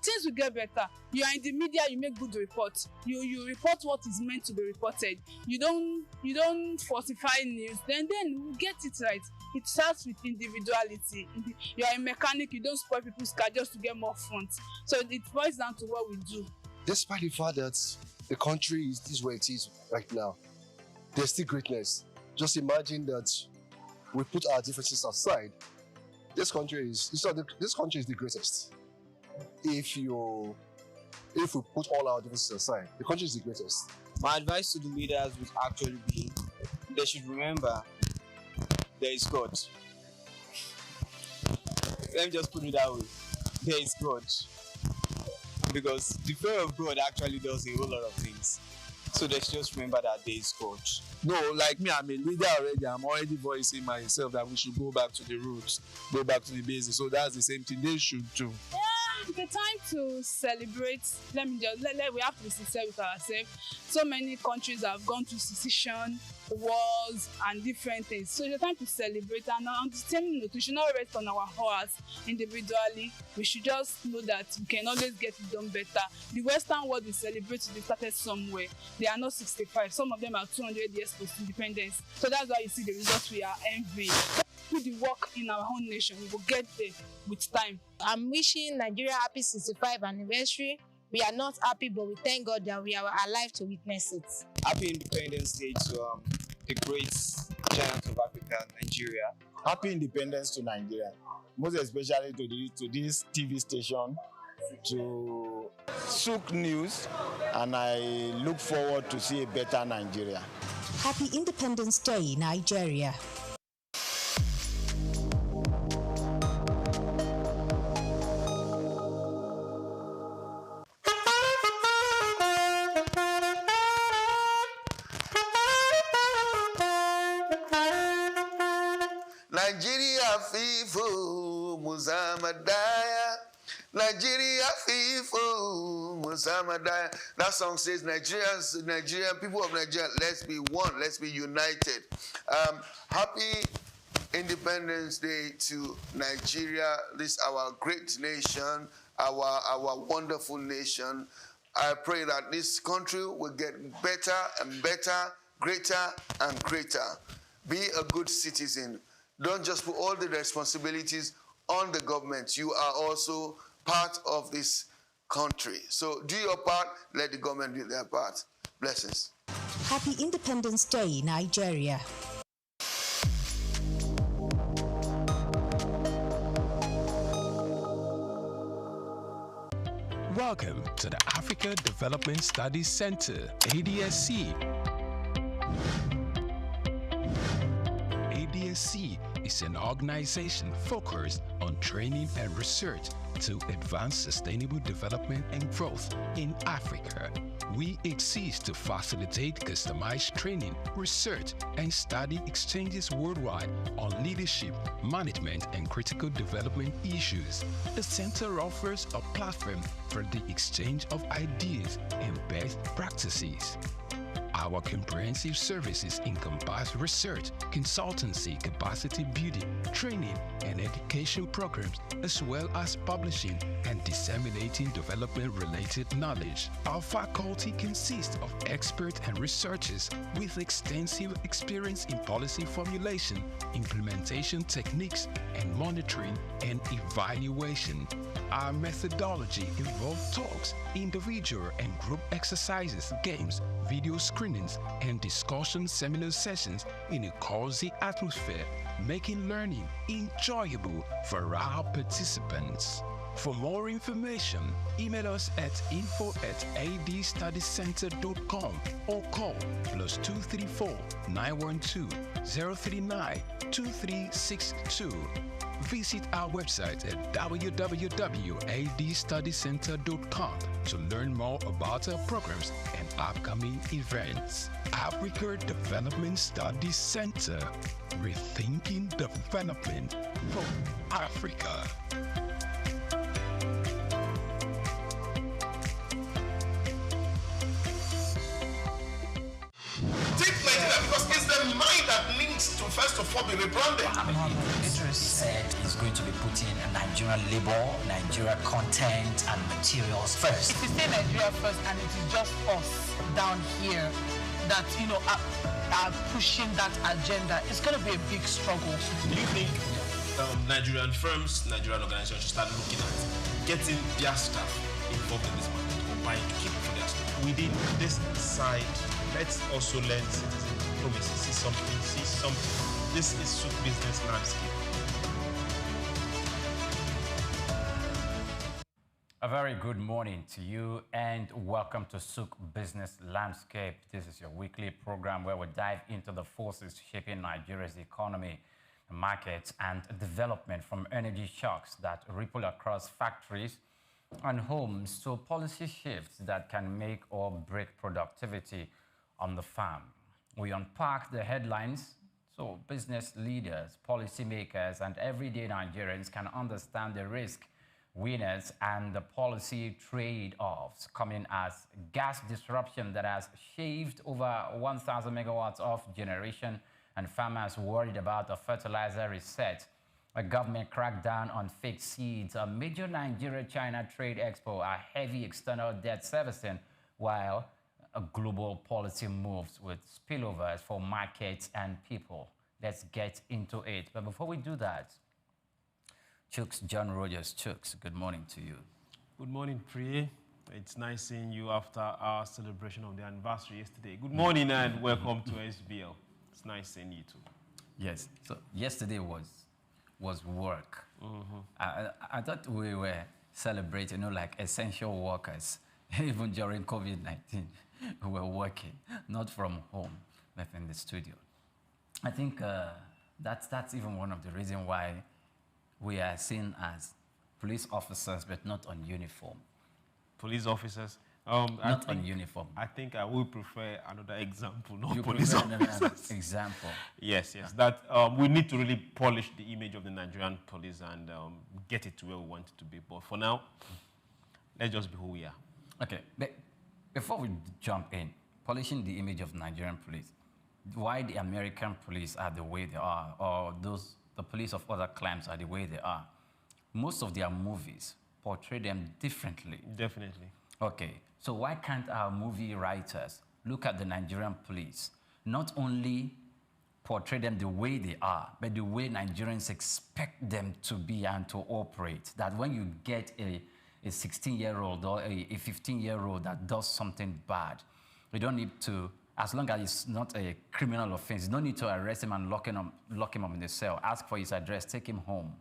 Things will get better. You are in the media. You make good reports. You report what is meant to be reported. You don't falsify news. Then we'll get it right. It starts with individuality. You are a mechanic. You don't spoil people's car just to get more funds. So it boils down to what we do. Despite the fact that the country is this way it is right now, there's still greatness. Just imagine that we put our differences aside. This country is the greatest. If we put all our differences aside, the country is the greatest. My advice to the leaders would actually be, they should remember there is God. Let me just put it that way. There is God. Because the fear of God actually does a whole lot of things. So they should just remember that there is God. No, like me, I'm a leader already. I'm already voicing myself that we should go back to the roots, go back to the basics. So that's the same thing they should do. Yeah, it's the time to celebrate. We have to be sincere with ourselves. So many countries have gone through secession, wars, and different things. So it's the time to celebrate. And on the same note, we should not rest on our horse individually. We should just know that we can always get it done better. The Western world we celebrate, they started somewhere. They are not 65. Some of them are 200 years post independence. So that's why you see the results we are envying. Put the work in our own nation. We will get there with time. I'm wishing Nigeria happy 65th anniversary. We are not happy, but we thank God that we are alive to witness it. Happy Independence Day to the great giant of Africa, Nigeria. Happy Independence to Nigeria, most especially to this TV station, to Souk News, and I look forward to see a better Nigeria. Happy Independence Day, Nigeria. Nigeria Fifu Muzamadaya. Nigeria Fifu Muzamadaya. That song says Nigerian people of Nigeria, let's be one, let's be united. Happy Independence Day to Nigeria, this our great nation, our wonderful nation. I pray that this country will get better and better, greater and greater. Be a good citizen. Don't just put all the responsibilities on the government. You are also part of this country. So do your part, let the government do their part. Blessings. Happy Independence Day, Nigeria. Welcome to the Africa Development Studies Center, ADSC. ADSC is an organization focused on training and research to advance sustainable development and growth in Africa. We exist to facilitate customized training, research, and study exchanges worldwide on leadership, management, and critical development issues. The center offers a platform for the exchange of ideas and best practices. Our comprehensive services encompass research, consultancy, capacity building, training, and education programs, as well as publishing and disseminating development-related knowledge. Our faculty consists of experts and researchers with extensive experience in policy formulation, implementation techniques, and monitoring and evaluation. Our methodology involves talks, individual and group exercises, games, video screenings, and discussion seminar sessions in a cozy atmosphere, making learning enjoyable for our participants. For more information, email us at info@adstudycenter.com or call +234 912 039 2362. Visit our website at www.adstudycenter.com to learn more about our programs and upcoming events. Africa Development Studies Center, rethinking development for Africa. First of all, be rebranded. Idris said he's going to be putting Nigerian labor, Nigeria content, and materials first. If you say Nigeria first and it is just us down here that, are pushing that agenda, it's going to be a big struggle. Do you think Nigerian firms, Nigerian organizations should start looking at getting their staff involved in this market or buying to keep for their staff? Within this side, let's also learn citizen diplomacy, see something. This is Souk business landscape. A very good morning to you and welcome to Souk Business Landscape. This is your weekly program where we dive into the forces shaping Nigeria's economy, markets, and development, from energy shocks that ripple across factories and homes to policy shifts that can make or break productivity on the farm. We unpack the headlines so business leaders, policymakers, and everyday Nigerians can understand the risk, winners, and the policy trade-offs coming as gas disruption that has shaved over 1,000 megawatts of generation, and farmers worried about a fertilizer reset, a government crackdown on fake seeds, a major Nigeria-China trade expo, a heavy external debt servicing, while a global policy moves with spillovers for markets and people. Let's get into it. But before we do that, Chooks, John Rogers. Chooks, good morning to you. Good morning, Priye. It's nice seeing you after our celebration of the anniversary yesterday. Good morning and welcome to SBL. It's nice seeing you too. Yes, so yesterday was work. I thought we were celebrating, like essential workers. Even during COVID-19, we were working, not from home, but in the studio. I think that's even one of the reasons why we are seen as police officers, but not on uniform. Police officers? Not on uniform. I think I would prefer another example, not you police officers. Example. Yes. That we need to really polish the image of the Nigerian police and get it to where we want it to be. But for now, let's just be who we are. Okay, but before we jump in, polishing the image of Nigerian police, why the American police are the way they are, or the police of other climes are the way they are, most of their movies portray them differently. Definitely. Okay, so why can't our movie writers look at the Nigerian police, not only portray them the way they are, but the way Nigerians expect them to be and to operate? That when you get a 16-year-old or a 15-year-old that does something bad, you don't need to, as long as it's not a criminal offense, you don't need to arrest him and lock him up in the cell, ask for his address, take him home.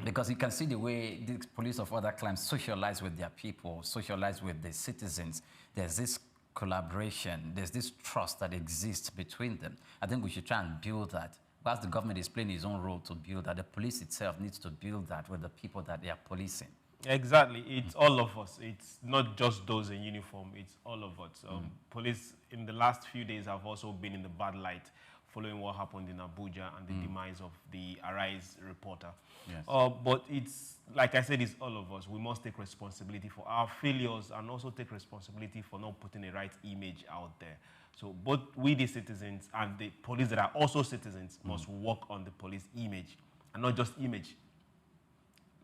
Because you can see the way the police of other crimes socialize with their people, socialize with the citizens. There's this collaboration, there's this trust that exists between them. I think we should try and build that. whilst the government is playing its own role to build that, the police itself needs to build that with the people that they are policing. Exactly. It's all of us. It's not just those in uniform. It's all of us. Police in the last few days have also been in the bad light following what happened in Abuja and the demise of the Arise reporter. Yes. But it's, like I said, it's all of us. We must take responsibility for our failures and also take responsibility for not putting the right image out there. So both we, the citizens, and the police that are also citizens must work on the police image, and not just image.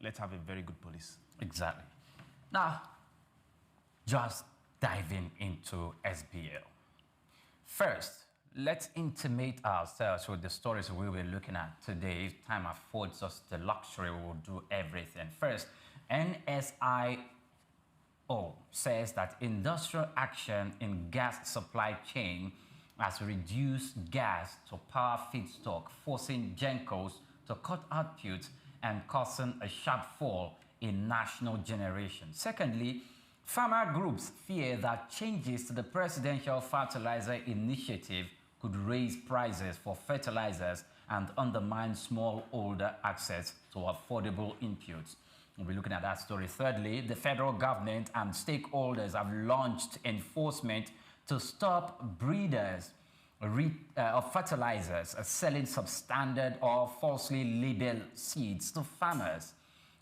Let's have a very good police. Exactly. Now, just diving into SBL. First, let's intimate ourselves with the stories we will be looking at today. If time affords us the luxury, we will do everything. First, NSIO says that industrial action in gas supply chain has reduced gas to power feedstock, forcing Gencos to cut output and causing a sharp fall in national generation. Secondly, farmer groups fear that changes to the presidential fertilizer initiative could raise prices for fertilizers and undermine smallholder access to affordable inputs. We'll be looking at that story. Thirdly, the federal government and stakeholders have launched enforcement to stop breeders of fertilizers selling substandard or falsely labeled seeds to farmers.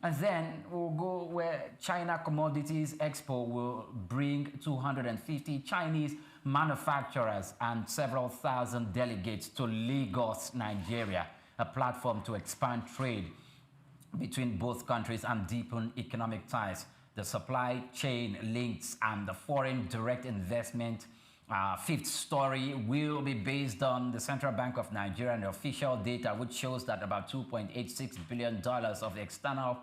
And then we'll go where China Commodities Expo will bring 250 Chinese manufacturers and several thousand delegates to Lagos, Nigeria, a platform to expand trade between both countries and deepen economic ties. The supply chain links and the foreign direct investment fifth story will be based on the Central Bank of Nigeria and the official data, which shows that about $2.86 billion of external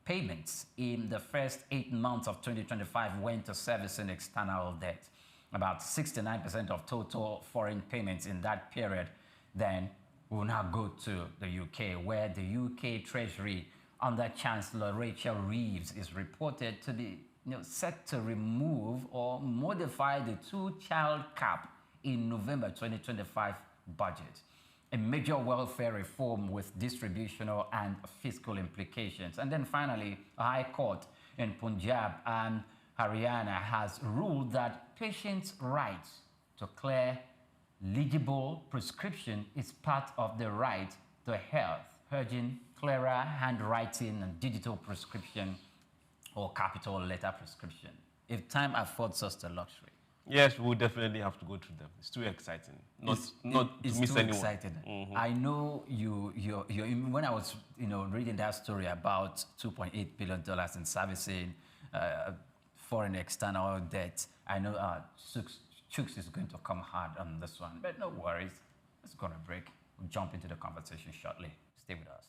payments in the first 8 months of 2025 went to servicing external debt. About 69% of total foreign payments in that period. Then we'll now go to the UK, where the UK Treasury under Chancellor Rachel Reeves is reported to be set to remove or modify the two-child cap in November 2025 budget. A major welfare reform with distributional and fiscal implications. And then finally, a High Court in Punjab and Haryana has ruled that patients' rights to clear legible prescription is part of the right to health, urging clearer handwriting and digital prescription or capital letter prescription, if time affords us the luxury. Yes, we'll definitely have to go through them. It's too exciting. Not it's to miss too anyone. Exciting. I know you when I was reading that story about $2.8 billion in servicing foreign external debt, I know Chooks is going to come hard on this one, but no worries. Let's go on a break. We'll jump into the conversation shortly. Stay with us.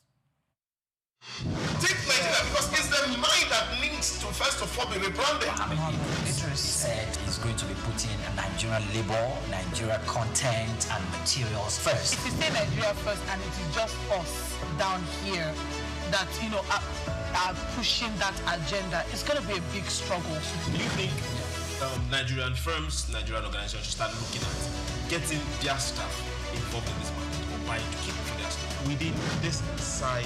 Take Nigeria because it's the mind that needs to first of all be rebranded. Idris said he's going to be putting Nigerian labor, Nigeria content and materials first. If you say Nigeria first and it is just us down here that are pushing that agenda, it's going to be a big struggle. Do you think Nigerian firms, Nigerian organizations should start looking at getting their staff involved in this market or buying to keep for their staff? Within this side,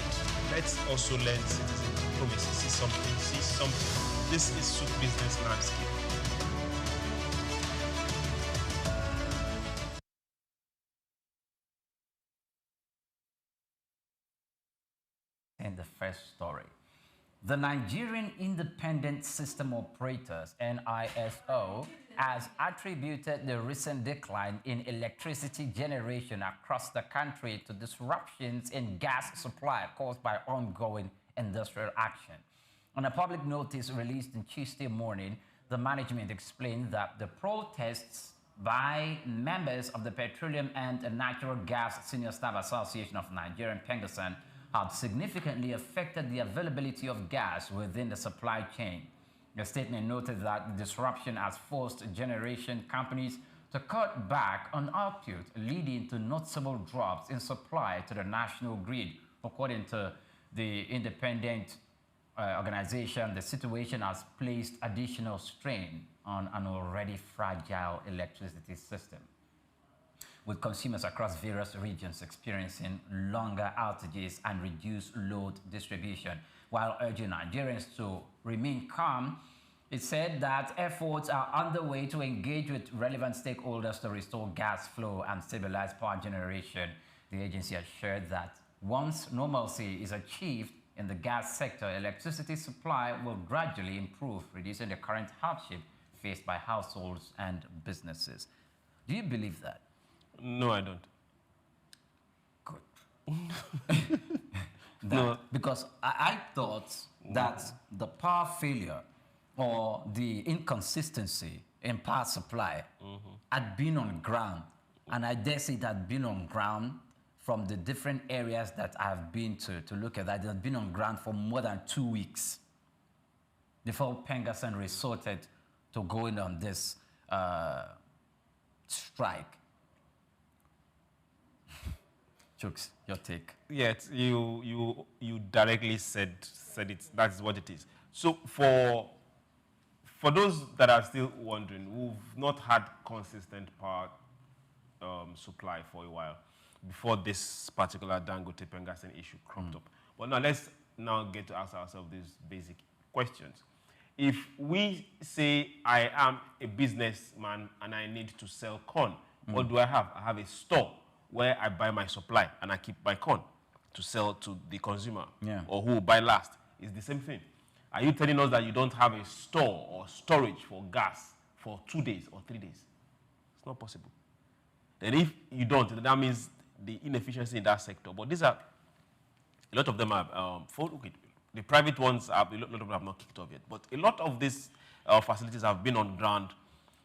let's also learn citizen diplomacy. See something. This is soup business landscape. In the first story, the Nigerian Independent System Operators, NISO, has attributed the recent decline in electricity generation across the country to disruptions in gas supply caused by ongoing industrial action. On a public notice released on Tuesday morning, the management explained that the protests by members of the Petroleum and Natural Gas Senior Staff Association of Nigeria, PENGASAN, had significantly affected the availability of gas within the supply chain. The statement noted that the disruption has forced generation companies to cut back on output, leading to noticeable drops in supply to the national grid. According to the independent organization, the situation has placed additional strain on an already fragile electricity system. with consumers across various regions experiencing longer outages and reduced load distribution. While urging Nigerians to remain calm, it said that efforts are underway to engage with relevant stakeholders to restore gas flow and stabilize power generation. The agency assured that once normalcy is achieved in the gas sector, electricity supply will gradually improve, reducing the current hardship faced by households and businesses. Do you believe that? No, I don't. Good. No. Because I thought that the power failure or the inconsistency in power supply had been on ground, and I dare say it had been on ground from the different areas that I've been to look at that. It had been on ground for more than 2 weeks before Pengassan resorted to going on this strike. Chooks, your take. Yes, you directly said it. That's what it is. So for those that are still wondering, who've not had consistent power supply for a while before this particular Dangote Pengassan issue cropped up. But now let's get to ask ourselves these basic questions. If we say I am a businessman and I need to sell corn, what do I have? I have a store where I buy my supply and I keep my corn to sell to the consumer or who will buy last. It's the same thing. Are you telling us that you don't have a store or storage for gas for 2 days or 3 days? It's not possible. And if you don't, then that means the inefficiency in that sector. But these are, a lot of them are, the private ones, a lot of them have not kicked off yet. But a lot of these facilities have been on ground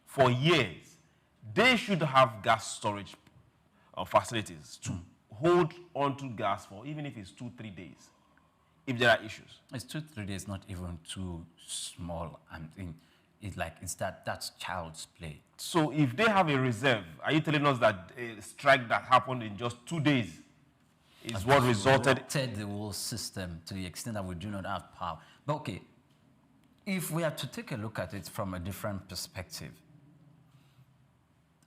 for years. They should have gas storage facilities to hold on to gas for, even if it's 2-3 days, if there are issues. It's 2-3 days, not even too small. I mean, that's child's play. So if they have a reserve, are you telling us that a strike that happened in just 2 days is what resulted the whole system to the extent that we do not have power? But okay, if we are to take a look at it from a different perspective,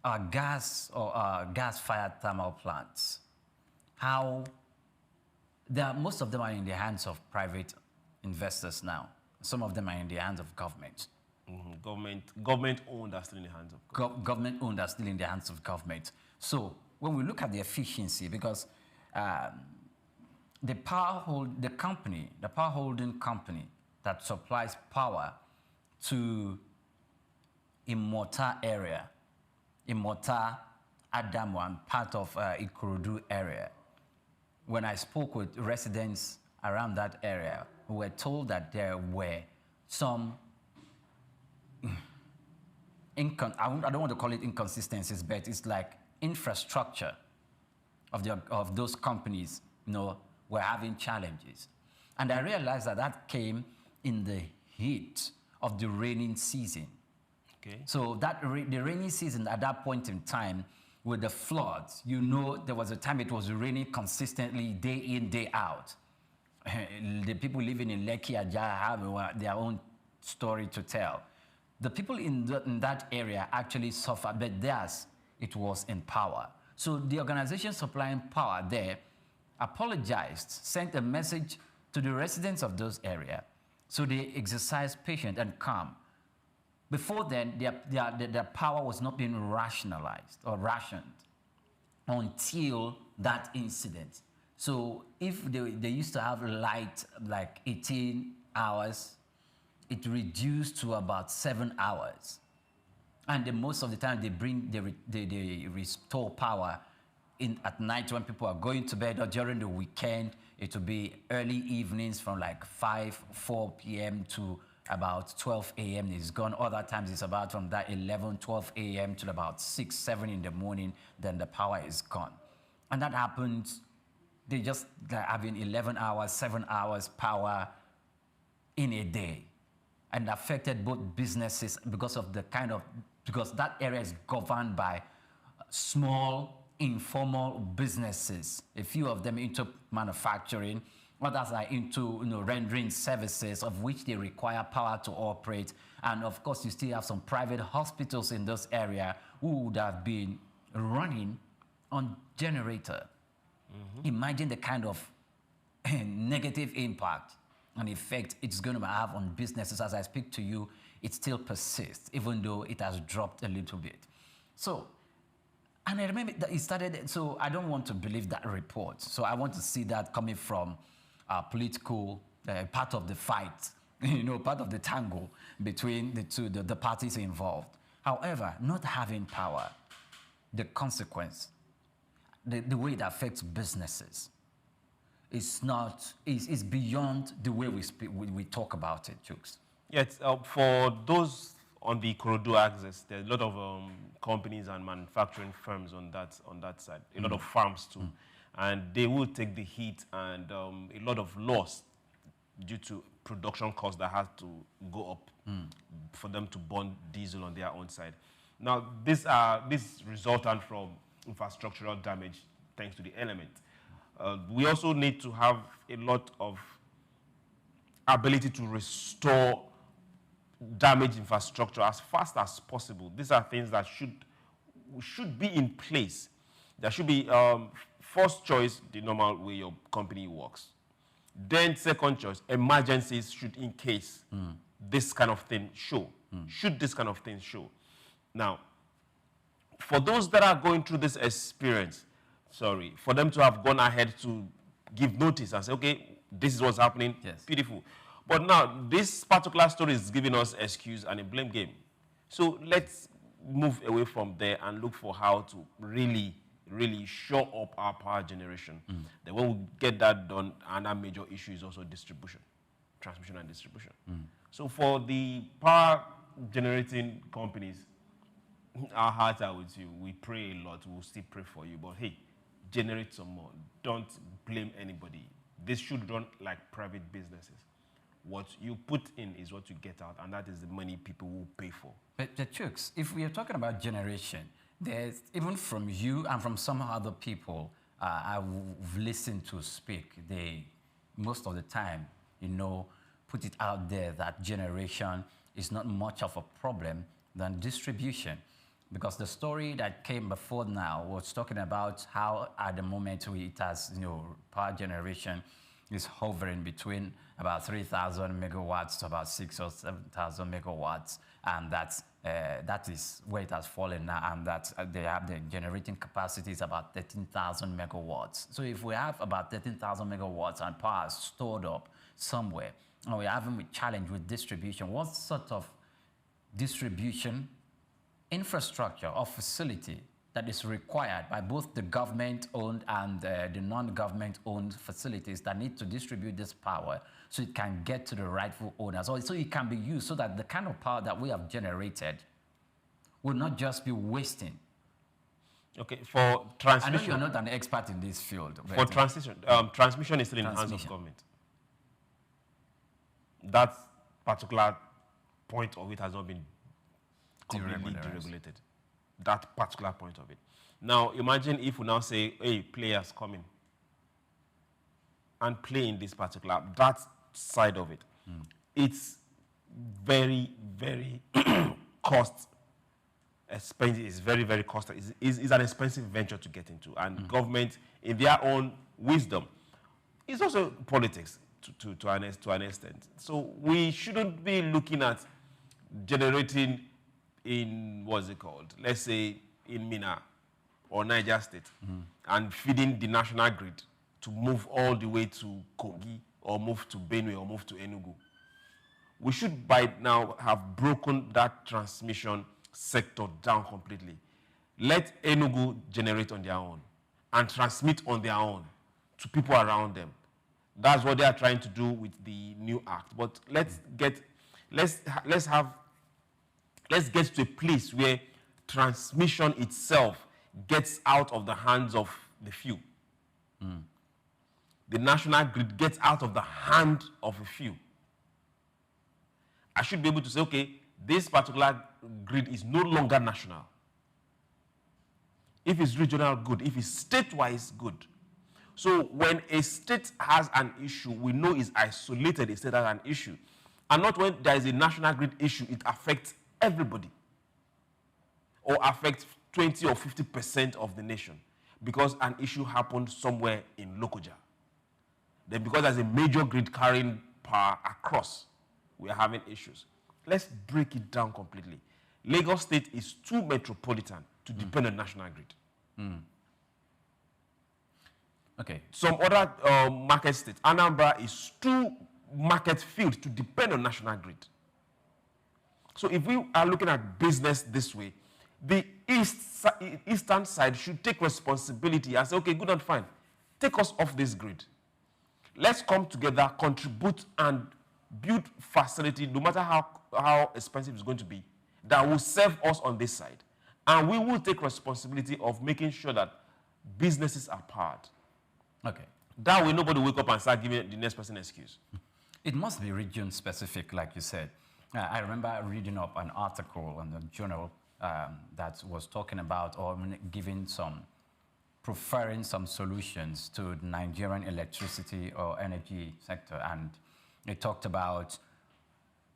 our gas or our gas-fired thermal plants, most of them are in the hands of private investors now. Some of them are in the hands of government. Government-owned are still in the hands of government. Government-owned are still in the hands of government. So when we look at the efficiency, because the power holding company that supplies power to Imota area, Imota, Adamu, and part of Ikorodu area, when I spoke with residents around that area, we were told that there were some I don't want to call it inconsistencies, but it's like infrastructure of those companies, were having challenges. And I realized that came in the heat of the raining season. Okay. So the rainy season at that point in time, with the floods, there was a time it was raining consistently, day in, day out. The people living in Lekki Ajah have their own story to tell. The people in that area actually suffered, but theirs, it was in power. So the organization supplying power there apologized, sent a message to the residents of those areas. So they exercised patience and calm. Before then, their power was not being rationalized or rationed until that incident. So if they used to have light like 18 hours, it reduced to about 7 hours. And most of the time they restore power at night when people are going to bed, or during the weekend. It will be early evenings from like 4 p.m. to about 12 a.m. is gone. Other times it's about from that 11, 12 a.m. to about 6, 7 in the morning, then the power is gone. And that happens, they just having 11 hours, 7 hours power in a day, and affected both businesses because that area is governed by small, informal businesses. A few of them into manufacturing, others are into rendering services of which they require power to operate. And of course, you still have some private hospitals in those areas who would have been running on generator, imagine the kind of negative impact and effect it's going to have on businesses. As I speak to you, it still persists, even though it has dropped a little bit. So, and I remember that it started, so I don't want to believe that report. So I want to see that coming from political, part of the fight, part of the tango between the parties involved. However, not having power, the consequence, the way it affects businesses, is beyond the way we talk about it, Chooks. Yes, for those on the Ikorodu axis, there's a lot of companies and manufacturing firms on that side, a lot of farms too, and they will take the heat and a lot of loss due to production costs that have to go up for them to burn diesel on their own side. Now, this resultant from infrastructural damage thanks to the element. We also need to have a lot of ability to restore damaged infrastructure as fast as possible. These are things that should be in place. There should be first choice, the normal way your company works. Then second choice, emergencies should, in case this kind of thing show. Should this kind of thing show. Now, for those that are going through this experience, for them to have gone ahead to give notice and say, okay, this is what's happening, beautiful. But now, this particular story is giving us excuse and a blame game. So let's move away from there and look for how to really shore up our power generation. Then when we get that done, another major issue is also distribution, transmission and distribution. So for the power generating companies, our hearts are with you. We pray a lot. We'll still pray for you. But hey, generate some more. Don't blame anybody. This should run like private businesses. What you put in is what you get out, and that is the money people will pay for. But Chooks, if we are talking about generation, there's, even from you and from some other people I've listened to speak, they, most of the time, put it out there that generation is not much of a problem than distribution. Because the story that came before now was talking about how at the moment it has, power generation is hovering between about 3,000 megawatts to about 6,000 or 7,000 megawatts, and that is where it has fallen now, and that they have the generating capacity is about 13,000 megawatts. So if we have about 13,000 megawatts and power stored up somewhere, and we're having a challenge with distribution, what sort of distribution infrastructure or facility that is required by both the government-owned and the non-government-owned facilities that need to distribute this power so it can get to the rightful owners, or so it can be used so that the kind of power that we have generated will not just be wasting. Okay, for transmission... I know you're not an expert in this field. For transmission is still in the hands of government. That particular point of it has not been completely deregulated. That particular point of it. Now, imagine if we now say, hey, players come in and play in this particular, that side of it. It's very, very cost expensive. It's very, very costly. It's an expensive venture to get into. And government, in their own wisdom, it's also politics to an extent. So we shouldn't be looking at generating in, what's it called? Let's say in Mina or Niger State, and feeding the national grid to move all the way to Kogi or move to Benue or move to Enugu. We should by now have broken that transmission sector down completely. Let Enugu generate on their own and transmit on their own to people around them. That's what they are trying to do with the new act. But let's get to a place where transmission itself gets out of the hands of the few. The national grid gets out of the hand of a few. I should be able to say, okay, this particular grid is no longer national. If it's regional, good. If it's state-wise, good. So when a state has an issue, we know it's isolated, a state has an issue. And not when there is a national grid issue, it affects everybody or affects 20 or 50% of the nation. because an issue happened somewhere in Lokoja. Then because there's a major grid carrying power across, we are having issues. Let's break it down completely. Lagos State is too metropolitan to depend on national grid. Okay. Some other market states, Anambra is too market field to depend on national grid. So if we are looking at business this way, the eastern side should take responsibility and say, okay, good and fine, take us off this grid. Let's come together, contribute, and build facility, no matter how expensive it's going to be, that will serve us on this side. And we will take responsibility of making sure that businesses are powered. Okay. That way, nobody will wake up and start giving the next person an excuse. It must be region specific, like you said. I remember reading up an article in the journal that was talking about or preferring some solutions to the Nigerian electricity or energy sector. And it talked about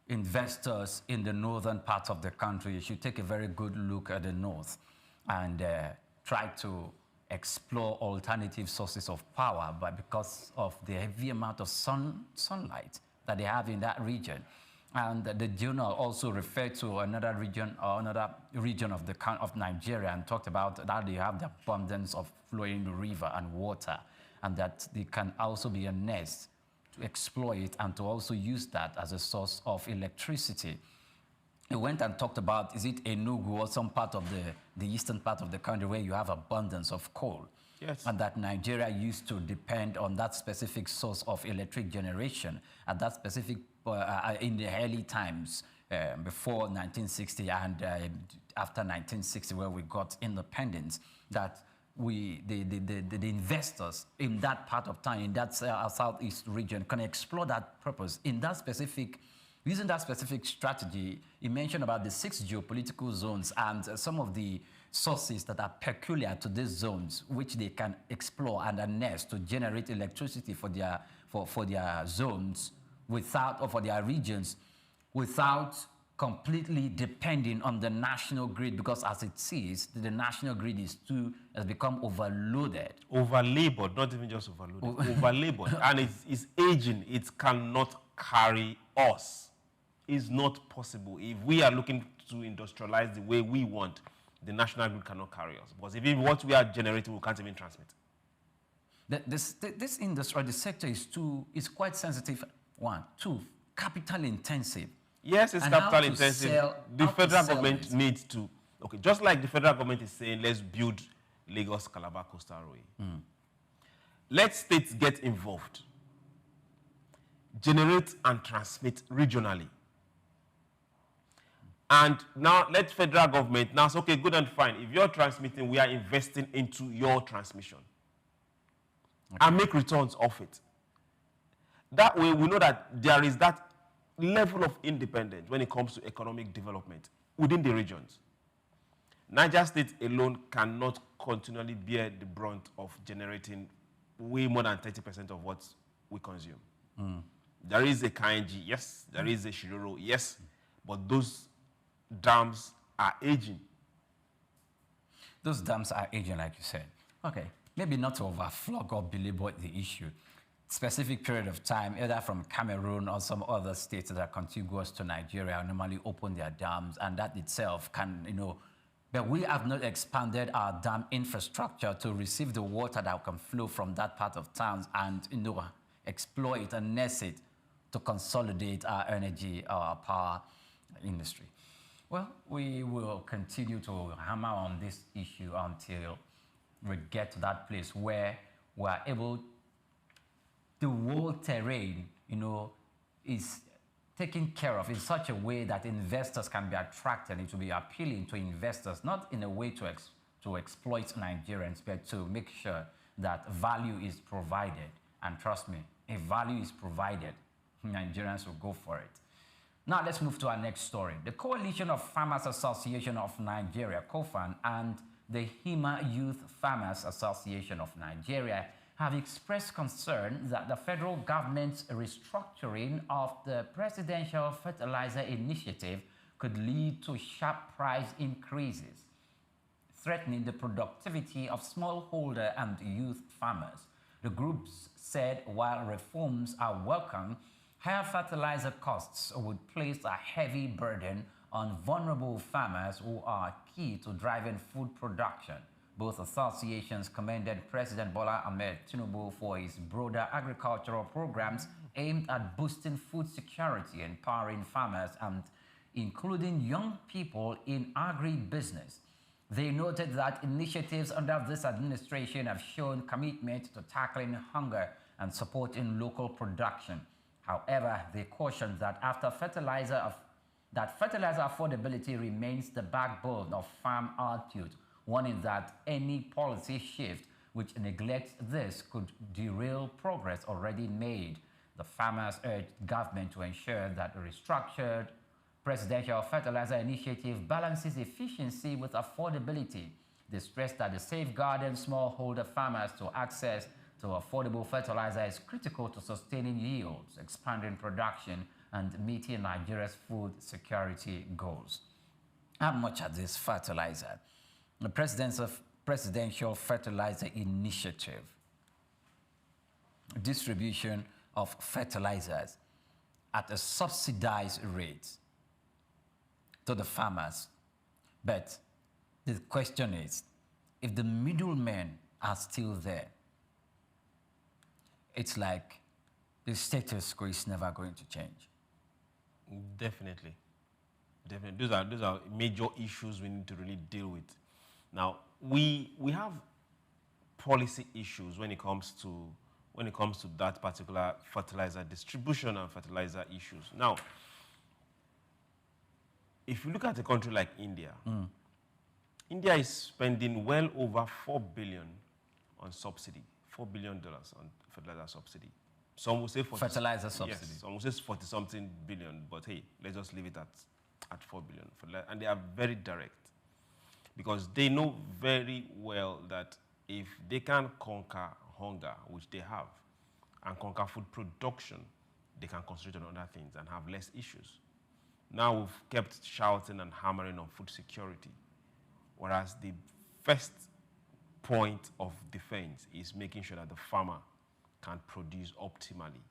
investors in the northern part of the country should take a very good look at the north and try to explore alternative sources of power, but because of the heavy amount of sunlight that they have in that region. And the journal also referred to another region of Nigeria and talked about that they have the abundance of flowing river and water, and that they can also be a nest to exploit and to also use that as a source of electricity. He went and talked about, is it Enugu or some part of the eastern part of the country where you have abundance of coal? Yes. And that Nigeria used to depend on that specific source of electric generation at that specific, in the early times before 1960 and after 1960 where we got independence, that the investors in that part of town, in that southeast region, can explore that purpose in that specific. Using that specific strategy, he mentioned about the 6 geopolitical zones and some of the sources that are peculiar to these zones, which they can explore and harness to generate electricity for their zones or for their regions without completely depending on the national grid, because as it sees, the national grid has become overloaded. Overlabored, not even just overloaded, overlabored. And it's aging. It cannot carry us. It's not possible. If we are looking to industrialize the way we want, the national grid cannot carry us. Because if what we are generating, we can't even transmit. This industry, the sector is quite sensitive. 1, 2, capital intensive. Yes, it's capital intensive. The federal government needs to, just like the federal government is saying, let's build Lagos-Calabar Coastal Railway. Let states get involved. Generate and transmit regionally. And now let federal government now say, okay, good and fine. If you're transmitting, we are investing into your transmission. And make returns of it. That way, we know that there is that level of independence when it comes to economic development within the regions. Niger State alone cannot continually bear the brunt of generating way more than 30% of what we consume. There is a Kainji, yes. There is a Shiroro, yes. But those dams are aging. Those dams are aging, like you said. Okay, maybe not to overflog or belabor the issue. Specific period of time, either from Cameroon or some other states that are contiguous to Nigeria, normally open their dams, and that itself can, but we have not expanded our dam infrastructure to receive the water that can flow from that part of towns and, exploit and nest it to consolidate our energy, our power industry. Well, we will continue to hammer on this issue until we get to that place where we are able, the whole terrain, is taken care of in such a way that investors can be attracted. It will be appealing to investors, not in a way to exploit Nigerians, but to make sure that value is provided. And trust me, if value is provided, Nigerians will go for it. Now let's move to our next story. The Coalition of Farmers Association of Nigeria, COFAN, and the HIMA Youth Farmers Association of Nigeria have expressed concern that the federal government's restructuring of the Presidential Fertilizer Initiative could lead to sharp price increases. threatening the productivity of smallholder and youth farmers. The groups said while reforms are welcome, higher fertilizer costs would place a heavy burden on vulnerable farmers who are key to driving food production. Both associations commended President Bola Ahmed Tinubu for his broader agricultural programs aimed at boosting food security, empowering farmers, and including young people in agribusiness. They noted that initiatives under this administration have shown commitment to tackling hunger and supporting local production. However, they cautioned that fertilizer affordability remains the backbone of farm output, warning that any policy shift which neglects this could derail progress already made. The farmers urged government to ensure that the restructured presidential fertilizer initiative balances efficiency with affordability. They stressed that the safeguarding smallholder farmers to access to affordable fertilizer is critical to sustaining yields, expanding production, and meeting Nigeria's food security goals. How much are this fertilizer? The presidential fertilizer initiative, distribution of fertilizers at a subsidized rate to the farmers. But the question is, if the middlemen are still there, it's like the status quo is never going to change. Definitely. Definitely. Those are major issues we need to really deal with. Now, we have policy issues when it comes to that particular fertilizer distribution and fertilizer issues. Now, if you look at a country like India, India is spending well over $4 billion on subsidy, $4 billion on fertilizer subsidy. Some will say fertilizer subsidy. Yes, some will say 40-something billion, but hey, let's just leave it at 4 billion. And they are very direct because they know very well that if they can conquer hunger, which they have, and conquer food production, they can concentrate on other things and have less issues. Now we've kept shouting and hammering on food security, whereas the first point of defense is making sure that the farmer can produce optimally.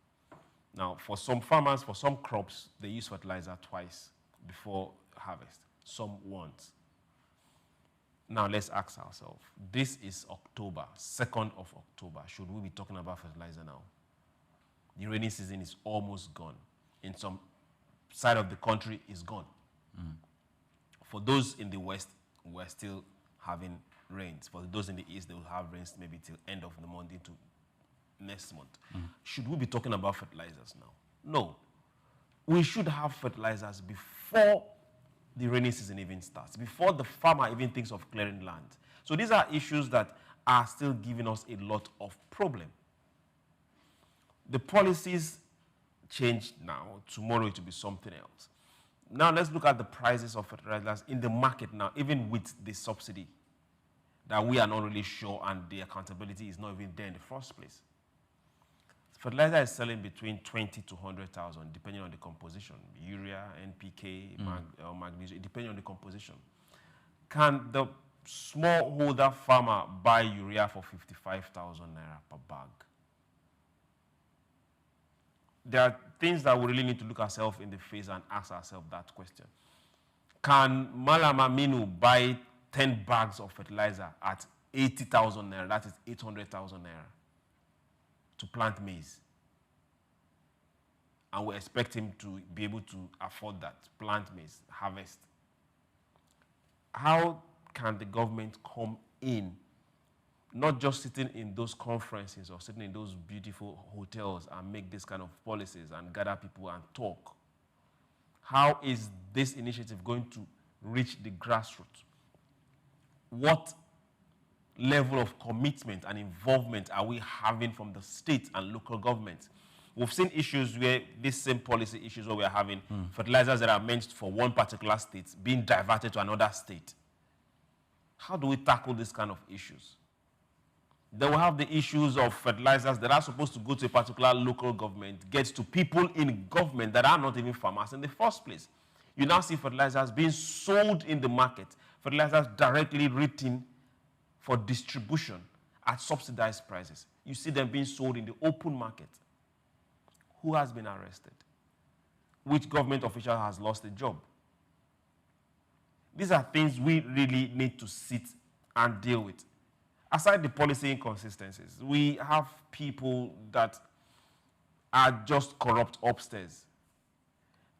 Now, for some farmers, for some crops, they use fertilizer twice before harvest, some once. Now, let's ask ourselves, this is October, 2nd of October. Should we be talking about fertilizer now? The rainy season is almost gone. In some side of the country, it's gone. For those in the west, we're still having rains. For those in the east, they will have rains maybe till end of the month into next month. Should we be talking about fertilizers now? No. We should have fertilizers before the rainy season even starts, before the farmer even thinks of clearing land. So these are issues that are still giving us a lot of problem. The policies changed now. Tomorrow it will be something else. Now let's look at the prices of fertilizers in the market now, even with the subsidy that we are not really sure and the accountability is not even there in the first place. Fertilizer is selling between 20 to 100,000, depending on the composition. Urea, NPK, magnesium, depending on the composition. Can the smallholder farmer buy urea for 55,000 naira per bag? There are things that we really need to look ourselves in the face and ask ourselves that question. Can Malam Aminu buy 10 bags of fertilizer at 80,000 naira, that is 800,000 naira, to plant maize? And we expect him to be able to afford that, plant maize, harvest. How can the government come in, not just sitting in those conferences or sitting in those beautiful hotels and make this kind of policies and gather people and talk? How is this initiative going to reach the grassroots? What level of commitment and involvement are we having from the state and local governments? We've seen issues where these same policy issues where we're having fertilizers that are meant for one particular state being diverted to another state. How do we tackle this kind of issues? Then we have the issues of fertilizers that are supposed to go to a particular local government, get to people in government that are not even farmers in the first place. You now see fertilizers being sold in the market, fertilizers directly written for distribution at subsidized prices. You see them being sold in the open market. Who has been arrested? Which government official has lost a job? These are things we really need to sit and deal with. Aside the policy inconsistencies, we have people that are just corrupt upstairs.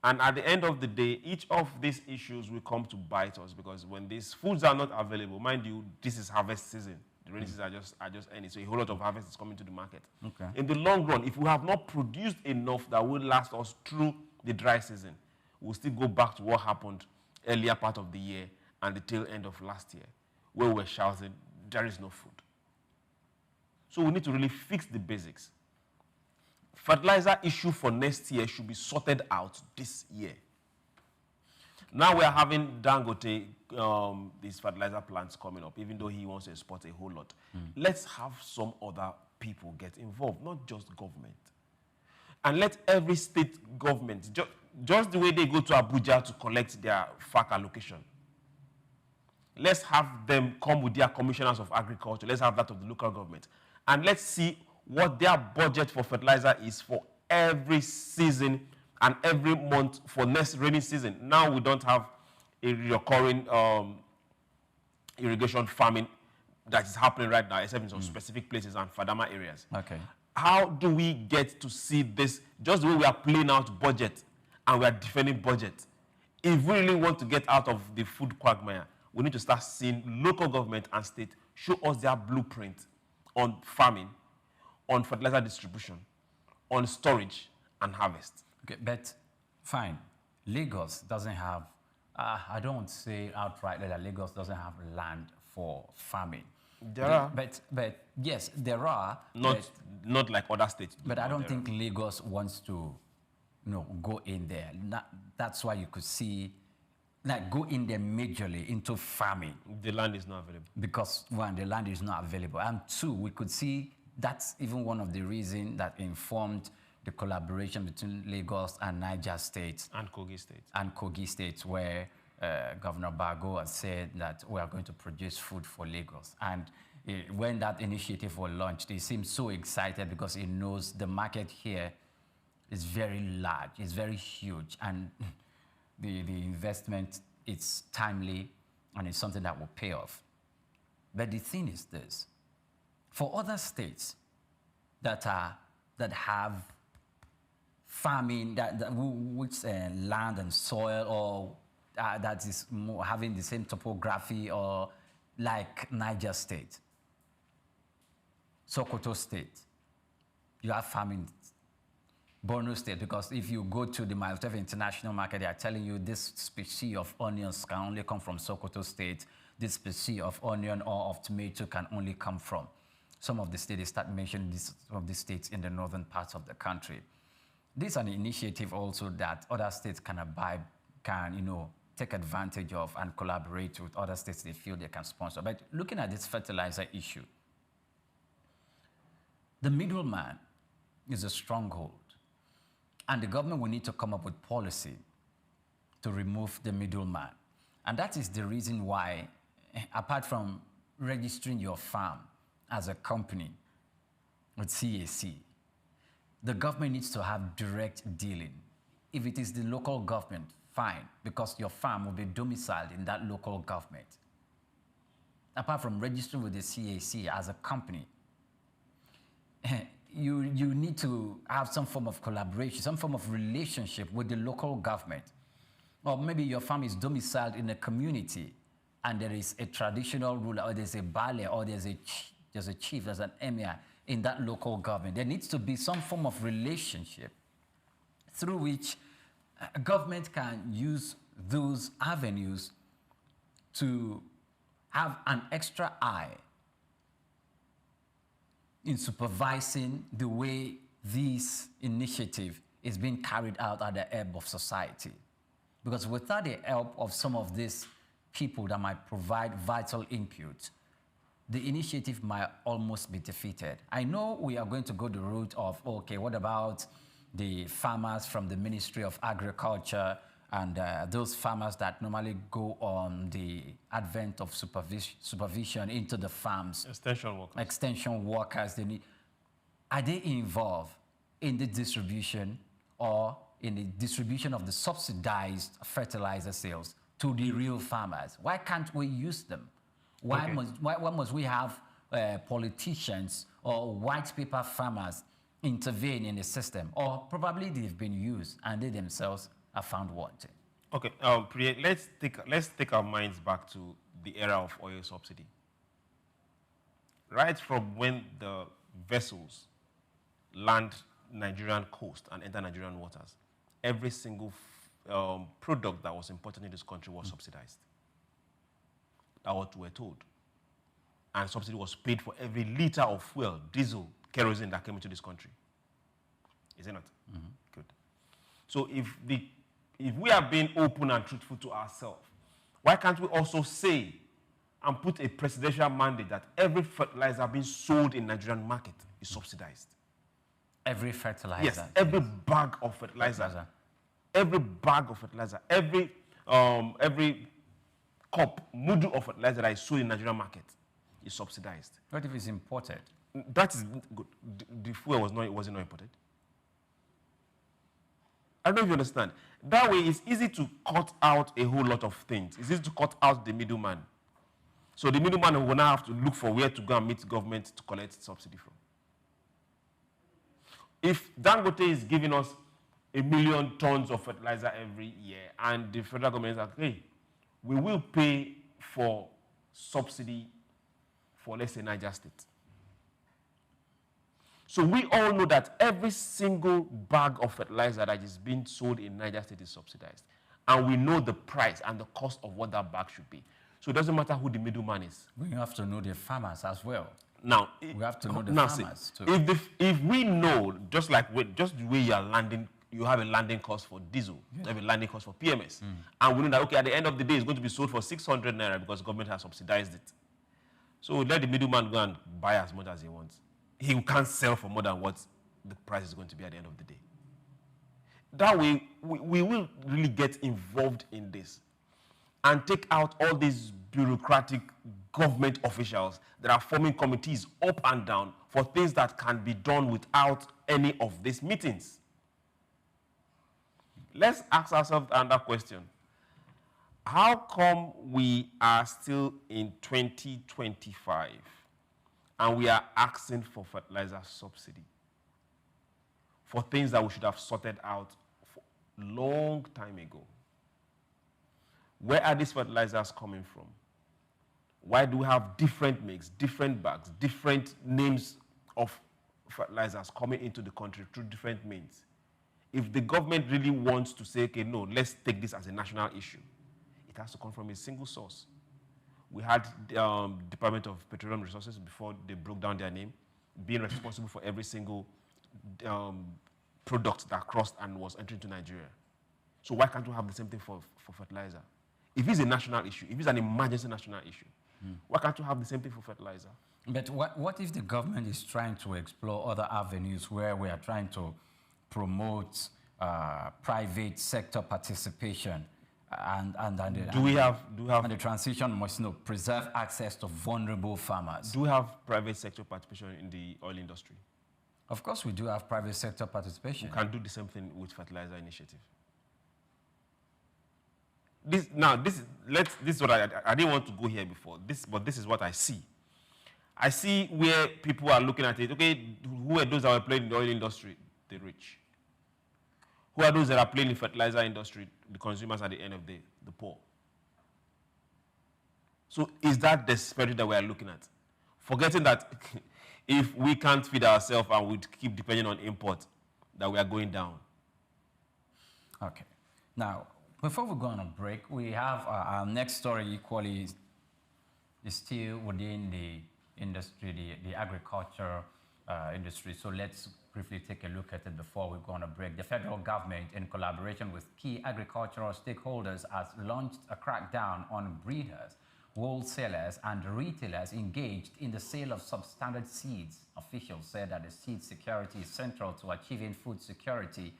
And at the end of the day, each of these issues will come to bite us, because when these foods are not available, mind you, this is harvest season. The rainy season are just ending, so a whole lot of harvest is coming to the market. Okay. In the long run, if we have not produced enough that will last us through the dry season, we'll still go back to what happened earlier part of the year and the tail end of last year, where we were shouting, there is no food. So we need to really fix the basics. Fertilizer issue for next year should be sorted out this year. Now we are having Dangote, these fertilizer plants coming up, even though he wants to export a whole lot. Let's have some other people get involved, not just government. And let every state government, just the way they go to Abuja to collect their FAC allocation, let's have them come with their commissioners of agriculture. Let's have that of the local government. And let's see what their budget for fertilizer is for every season and every month for next rainy season. Now we don't have a recurring irrigation farming that is happening right now, except in some specific places and Fadama areas. Okay. How do we get to see this, just the way we are playing out budget and we are defending budget? If we really want to get out of the food quagmire, we need to start seeing local government and state show us their blueprint on farming, on fertilizer distribution, on storage and harvest. Okay, but fine. Lagos doesn't have, I don't say outright that Lagos doesn't have land for farming. There are. But yes, there are. Not like other states. But I don't think Lagos wants to, go in there. That's why you could see, go in there majorly into farming. The land is not available. Because one, the land is not available. And two, we could see that's even one of the reasons that informed the collaboration between Lagos and Niger State. And Kogi State. And Kogi State, where Governor Bago has said that we are going to produce food for Lagos. And when that initiative was launched, he seemed so excited because he knows the market here is very large, it's very huge, and the investment is timely and it's something that will pay off. But the thing is this, for other states that have farming, which land and soil, or that is more having the same topography, or like Niger State, Sokoto State, you have farming. Borno State, because if you go to the Mile 12 International Market, they are telling you this species of onions can only come from Sokoto State. This species of onion or of tomato can only come from some of the states. They start mentioning some of the states in the northern parts of the country. This is an initiative also that other states can take advantage of and collaborate with other states they feel they can sponsor. But looking at this fertilizer issue, the middleman is a stronghold. And the government will need to come up with policy to remove the middleman. And that is the reason why, apart from registering your farm as a company with CAC, the government needs to have direct dealing. If it is the local government, fine, because your farm will be domiciled in that local government. Apart from registering with the CAC as a company, you need to have some form of collaboration, some form of relationship with the local government. Or maybe your farm is domiciled in a community and there is a traditional ruler, or there's a bale, or there's a chief, there's an emir in that local government. There needs to be some form of relationship through which government can use those avenues to have an extra eye in supervising the way this initiative is being carried out at the ebb of society. Because without the help of some of these people that might provide vital input, the initiative might almost be defeated. I know we are going to go the route of, okay, what about the farmers from the Ministry of Agriculture and those farmers that normally go on the advent of supervision into the farms. Extension workers, they need, are they involved in the distribution or in the distribution of the subsidized fertilizer sales to the real farmers? Why can't we use them? Why must we have politicians or white paper farmers intervene in the system? Or probably they've been used and they themselves are found wanting. Okay, Priya, let's take our minds back to the era of oil subsidy. Right from when the vessels land Nigerian coast and enter Nigerian waters, every single product that was imported in this country was subsidized. That's what we're told. And subsidy was paid for every liter of fuel, diesel, kerosene that came into this country. Is it not? Good. So if we are being open and truthful to ourselves, why can't we also say and put a presidential mandate that every fertilizer being sold in Nigerian market is subsidized? Every fertilizer? Yes, every bag of fertilizer. Every bag of fertilizer, every cup, mudu of fertilizer that is sold in Nigerian market is subsidized. What if it's imported? That is good. The fuel wasn't not imported. I don't know if you understand. That way, it's easy to cut out a whole lot of things. It's easy to cut out the middleman. So the middleman will now have to look for where to go and meet government to collect subsidy from. If Dangote is giving us 1 million tons of fertilizer every year, and the federal government is like, hey, we will pay for subsidy for, let's say, Niger State. So we all know that every single bag of fertilizer that is being sold in Niger State is subsidized. And we know the price and the cost of what that bag should be. So it doesn't matter who the middleman is. We have to know the farmers as well. Now, we have to know the farmers too. If we know, just the way you are landing, you have a landing cost for diesel, you have a landing cost for PMS. And we know that, okay, at the end of the day, it's going to be sold for 600 naira because the government has subsidized it. So let the middleman go and buy as much as he wants. He can't sell for more than what the price is going to be at the end of the day. That way, we will really get involved in this and take out all these bureaucratic government officials that are forming committees up and down for things that can be done without any of these meetings. Let's ask ourselves another question. How come we are still in 2025 and we are asking for fertilizer subsidy for things that we should have sorted out for a long time ago? Where are these fertilizers coming from? Why do we have different mix, different bags, different names of fertilizers coming into the country through different means? If the government really wants to say, okay, no, let's take this as a national issue, it has to come from a single source. We had the Department of Petroleum Resources, before they broke down their name, being responsible for every single product that crossed and was entering to Nigeria. So why can't we have the same thing for fertilizer? If it's a national issue, if it's an emergency national issue, why can't we have the same thing for fertilizer? But what if the government is trying to explore other avenues where we are trying to promote private sector participation and the transition must preserve access to vulnerable farmers? Do we have private sector participation in the oil industry? Of course we do have private sector participation. We can do the same thing with fertilizer initiative. This is what I didn't want to go here before. But this is what I see. I see where people are looking at it. Okay, who are those that are playing in the oil industry? The rich. Who are those that are playing in the fertilizer industry? The consumers at the end of the day, the poor. So is that the spirit that we are looking at? Forgetting that if we can't feed ourselves and we keep depending on import, that we are going down. Okay. Now, before we go on a break, we have our next story equally is still within the industry, the agriculture industry. So let's briefly take a look at it before we go on a break. The federal government, in collaboration with key agricultural stakeholders, has launched a crackdown on breeders, wholesalers, and retailers engaged in the sale of substandard seeds. Officials said that the seed security is central to achieving food security,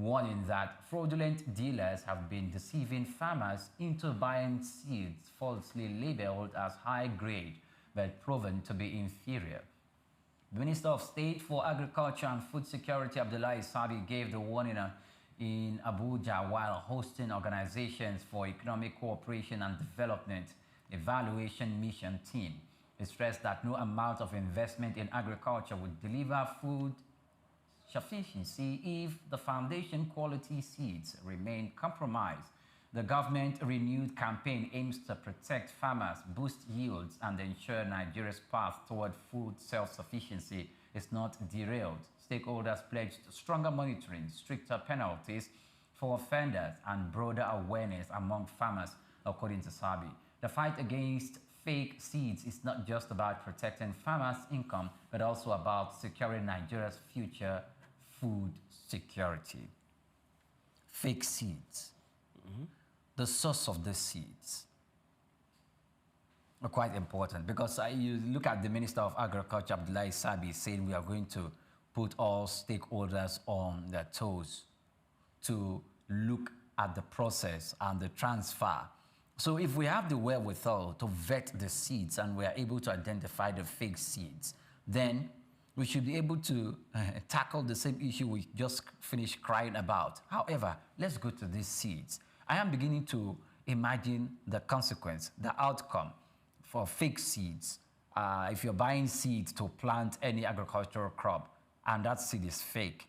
warning that fraudulent dealers have been deceiving farmers into buying seeds falsely labeled as high grade but proven to be inferior. The Minister of State for Agriculture and Food Security, Abdullahi Sabi, gave the warning in Abuja while hosting Organizations for Economic Cooperation and Development Evaluation Mission Team. He stressed that no amount of investment in agriculture would deliver food sufficiency if the foundation quality seeds remain compromised. The government renewed campaign aims to protect farmers, boost yields, and ensure Nigeria's path toward food self-sufficiency is not derailed. Stakeholders pledged stronger monitoring, stricter penalties for offenders, and broader awareness among farmers, according to Sabi. The fight against fake seeds is not just about protecting farmers' income, but also about securing Nigeria's future food security. Fake seeds. The source of the seeds are quite important because you look at the Minister of Agriculture, Abdullahi Sabi, saying we are going to put all stakeholders on their toes to look at the process and the transfer. So if we have the wherewithal to vet the seeds and we are able to identify the fake seeds, then we should be able to tackle the same issue we just finished crying about. However, let's go to these seeds. I am beginning to imagine the consequence, the outcome for fake seeds. If you're buying seeds to plant any agricultural crop and that seed is fake,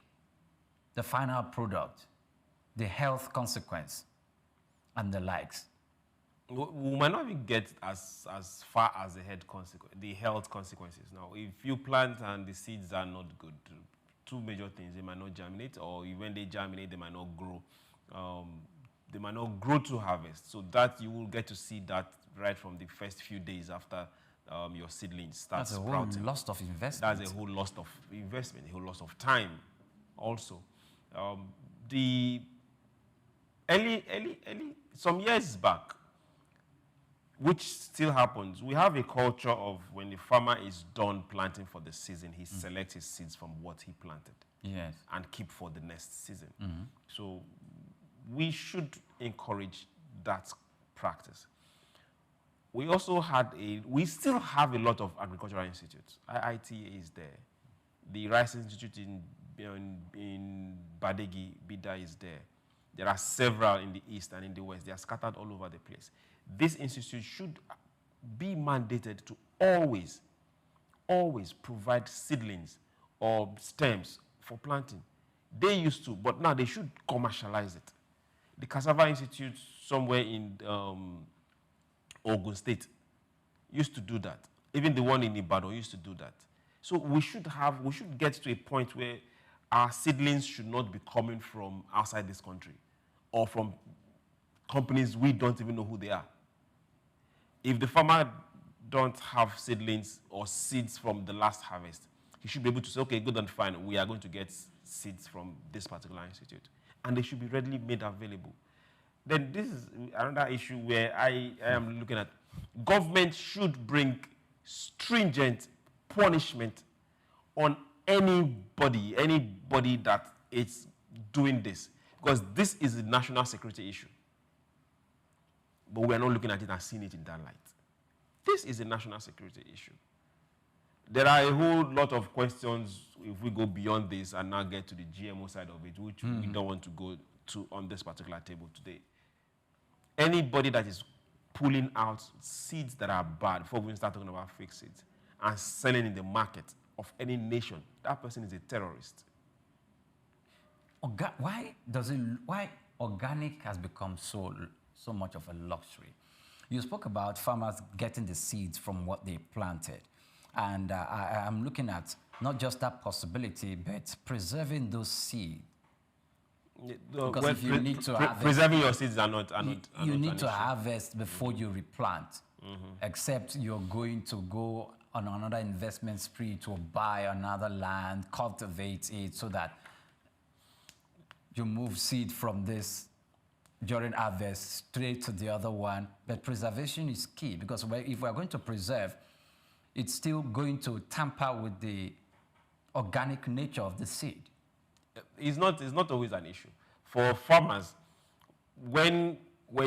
the final product, the health consequence, and the likes. We might not even get as far as the health consequences. Now, if you plant and the seeds are not good, two major things: they might not germinate, or when they germinate, they might not grow. They might not grow to harvest. So that you will get to see that right from the first few days after your seedlings start sprouting. That's a whole loss of investment. That's a whole loss of investment, a whole loss of time also. The some years back, which still happens, we have a culture of when the farmer is done planting for the season, he selects his seeds from what he planted. Yes. And keep for the next season. So we should encourage that practice. We still have a lot of agricultural institutes. IITA is there. The Rice Institute in Badegi, Bida is there. There are several in the east and in the west. They are scattered all over the place. This institute should be mandated to always provide seedlings or stems for planting. They used to, but now they should commercialize it. The Cassava Institute somewhere in Ogun State used to do that. Even the one in Ibadan used to do that. So we should get to a point where our seedlings should not be coming from outside this country or from companies we don't even know who they are. If the farmer don't have seedlings or seeds from the last harvest, he should be able to say, okay, good and fine, we are going to get seeds from this particular institute. And they should be readily made available. Then this is another issue where I am looking at. Government should bring stringent punishment on anybody that is doing this. Because this is a national security issue. But we are not looking at it and seeing it in that light. This is a national security issue. There are a whole lot of questions if we go beyond this and now get to the GMO side of it, which we don't want to go to on this particular table today. Anybody that is pulling out seeds that are bad, before we start talking about fake seeds, and selling in the market of any nation, that person is a terrorist. Why organic has become so much of a luxury? You spoke about farmers getting the seeds from what they planted. And I'm looking at not just that possibility, but preserving those seeds. Because if you need to harvest, preserving your seeds are not you need to harvest before you replant. Except you're going to go on another investment spree to buy another land, cultivate it so that you move seed from this during harvest straight to the other one. But preservation is key because if we're going to preserve, it's still going to tamper with the organic nature of the seed. It's not always an issue. For farmers, when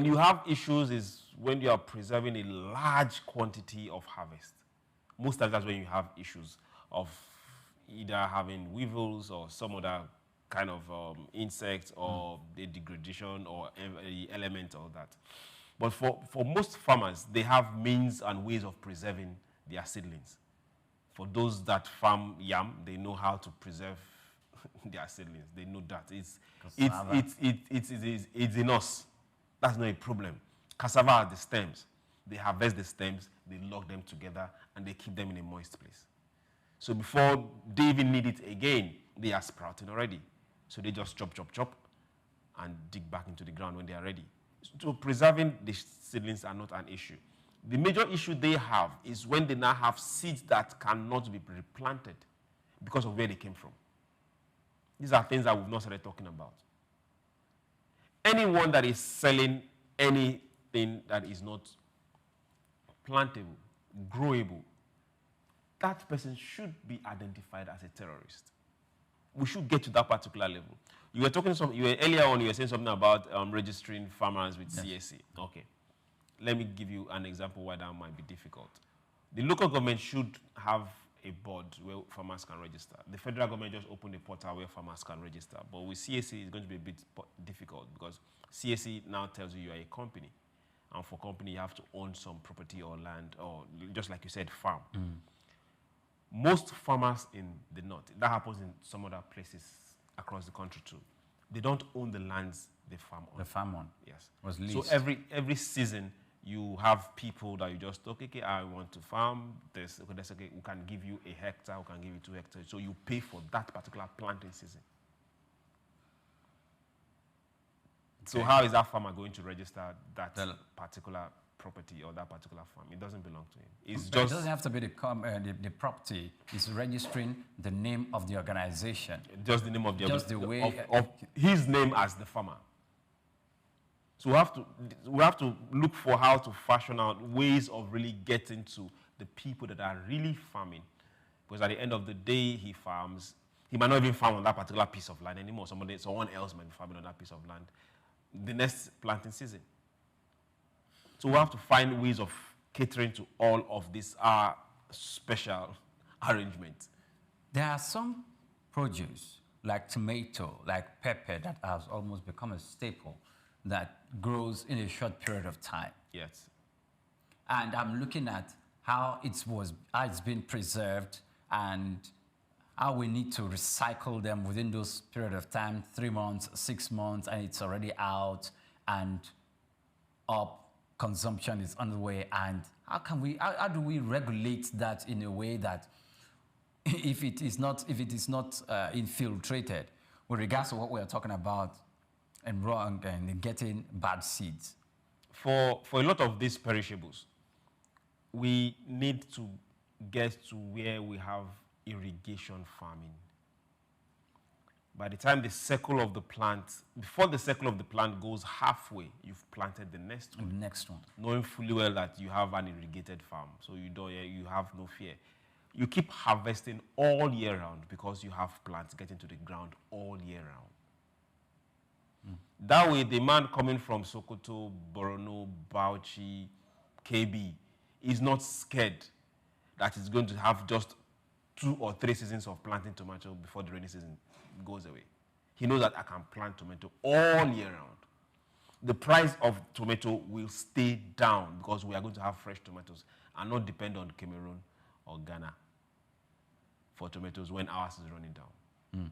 you have issues is when you are preserving a large quantity of harvest. Most times that's when you have issues of either having weevils or some other kind of insect or the degradation or the element or that. But for most farmers, they have means and ways of preserving their seedlings. For those that farm yam, they know how to preserve their seedlings. They know that. It's in us. That's not a problem. Cassava are the stems. They harvest the stems, they lock them together, and they keep them in a moist place. So before they even need it again, they are sprouting already. So they just chop, and dig back into the ground when they are ready. So preserving the seedlings are not an issue. The major issue they have is when they now have seeds that cannot be replanted because of where they came from. These are things that we've not started talking about. Anyone that is selling anything that is not plantable, growable, that person should be identified as a terrorist. We should get to that particular level. You were talking earlier on, you were saying something about registering farmers with CSC. Okay. Let me give you an example why that might be difficult. The local government should have a board where farmers can register. The federal government just opened a portal where farmers can register. But with CSC, it's going to be a bit difficult because CSC now tells you are a company. And for company, you have to own some property or land, or just like you said, farm. Most farmers in the north, that happens in some other places across the country too, they don't own the lands they farm on. The farm on? Yes. Was leased. So every season, you have people that you just, okay, I want to farm this. Okay, that's okay. We can give you a hectare, we can give you 2 hectares. So you pay for that particular planting season. Okay. So how is that farmer going to register that particular property or that particular farm? It doesn't belong to him. It's But it doesn't have to be the property. It's registering the name of the organization. Just the name of the Just the way of his name as the farmer. So we have to look for how to fashion out ways of really getting to the people that are really farming. Because at the end of the day, he farms. He might not even farm on that particular piece of land anymore. Someone else might be farming on that piece of land the next planting season. So we have to find ways of catering to all of these special arrangements. There are some produce, like tomato, like pepper, that has almost become a staple that grows in a short period of time. Yes. And I'm looking at how it's been preserved and how we need to recycle them within those period of time, 3 months, 6 months, and it's already out and up. Consumption is underway, and how do we regulate that in a way that if it is not infiltrated with regards to what we are talking about and getting bad seeds? For a lot of these perishables, we need to get to where we have irrigation farming. By the time before the circle of the plant goes halfway, you've planted the next one. The next one. Knowing fully well that you have an irrigated farm, so you have no fear. You keep harvesting all year round because you have plants getting to the ground all year round. That way, the man coming from Sokoto, Borno, Bauchi, KB is not scared that he's going to have just 2 or 3 seasons of planting tomato before the rainy season goes away. He knows that I can plant tomato all year round. The price of tomato will stay down because we are going to have fresh tomatoes and not depend on Cameroon or Ghana for tomatoes when ours is running down.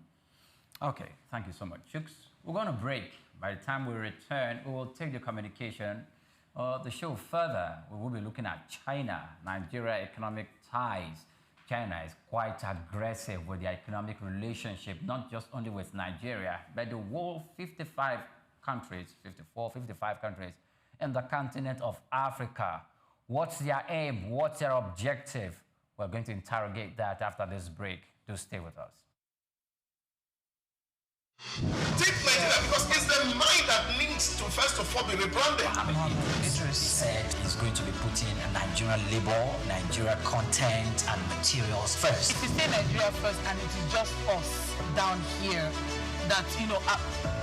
Okay, thank you so much. Chooks, we're going to break. By the time we return, we will take the communication the show further. We will be looking at China-Nigeria economic ties. China is quite aggressive with their economic relationship, not just only with Nigeria, but the whole 55 countries in the continent of Africa. What's their aim? What's their objective? We're going to interrogate that after this break. Do stay with us. Take Nigeria because it's the mind that needs to first of all be rebranded. He said he's going to be putting Nigerian labor, Nigeria content and materials first. If you say Nigeria first and it is just us down here that,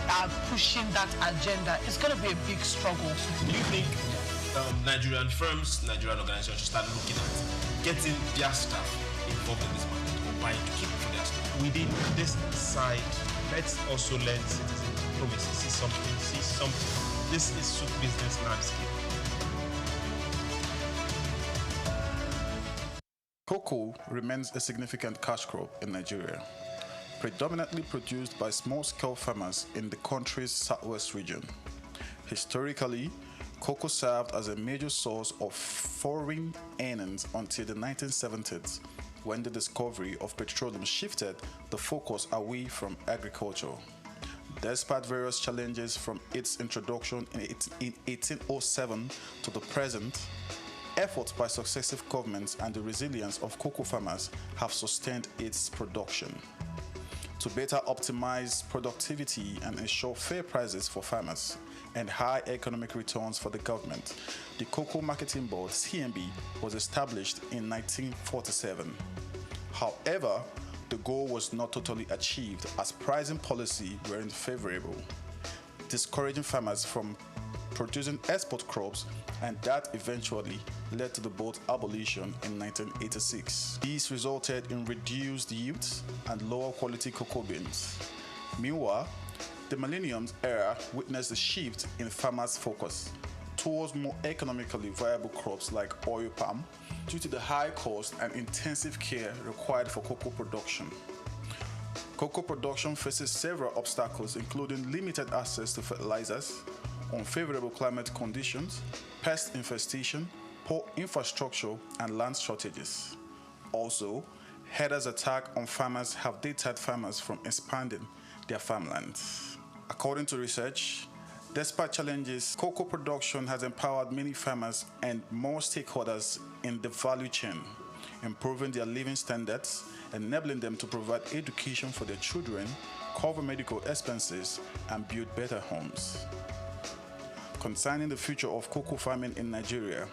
are pushing that agenda, it's going to be a big struggle. Do you think Nigerian firms, Nigerian organizations should start looking at getting their staff involved in this market or buying to keep for their staff? Within this side, let's also learn citizen diplomacy. See something. This is suit business landscape. Cocoa remains a significant cash crop in Nigeria, predominantly produced by small-scale farmers in the country's southwest region. Historically, cocoa served as a major source of foreign earnings until the 1970s, when the discovery of petroleum shifted the focus away from agriculture. Despite various challenges from its introduction in 1807 to the present, efforts by successive governments and the resilience of cocoa farmers have sustained its production. To better optimize productivity and ensure fair prices for farmers and high economic returns for the government, the Cocoa Marketing Board, CMB, was established in 1947. However, the goal was not totally achieved as pricing policy weren't favorable, discouraging farmers from producing export crops, and that eventually led to the board's abolition in 1986. These resulted in reduced yields and lower quality cocoa beans. Meanwhile, the millennium era witnessed a shift in farmers' focus towards more economically viable crops like oil palm due to the high cost and intensive care required for cocoa production. Cocoa production faces several obstacles, including limited access to fertilizers, unfavorable climate conditions, pest infestation, poor infrastructure, and land shortages. Also, herders' attacks on farmers have deterred farmers from expanding their farmlands. According to research, despite challenges, cocoa production has empowered many farmers and more stakeholders in the value chain, improving their living standards, enabling them to provide education for their children, cover medical expenses, and build better homes. Concerning the future of cocoa farming in Nigeria,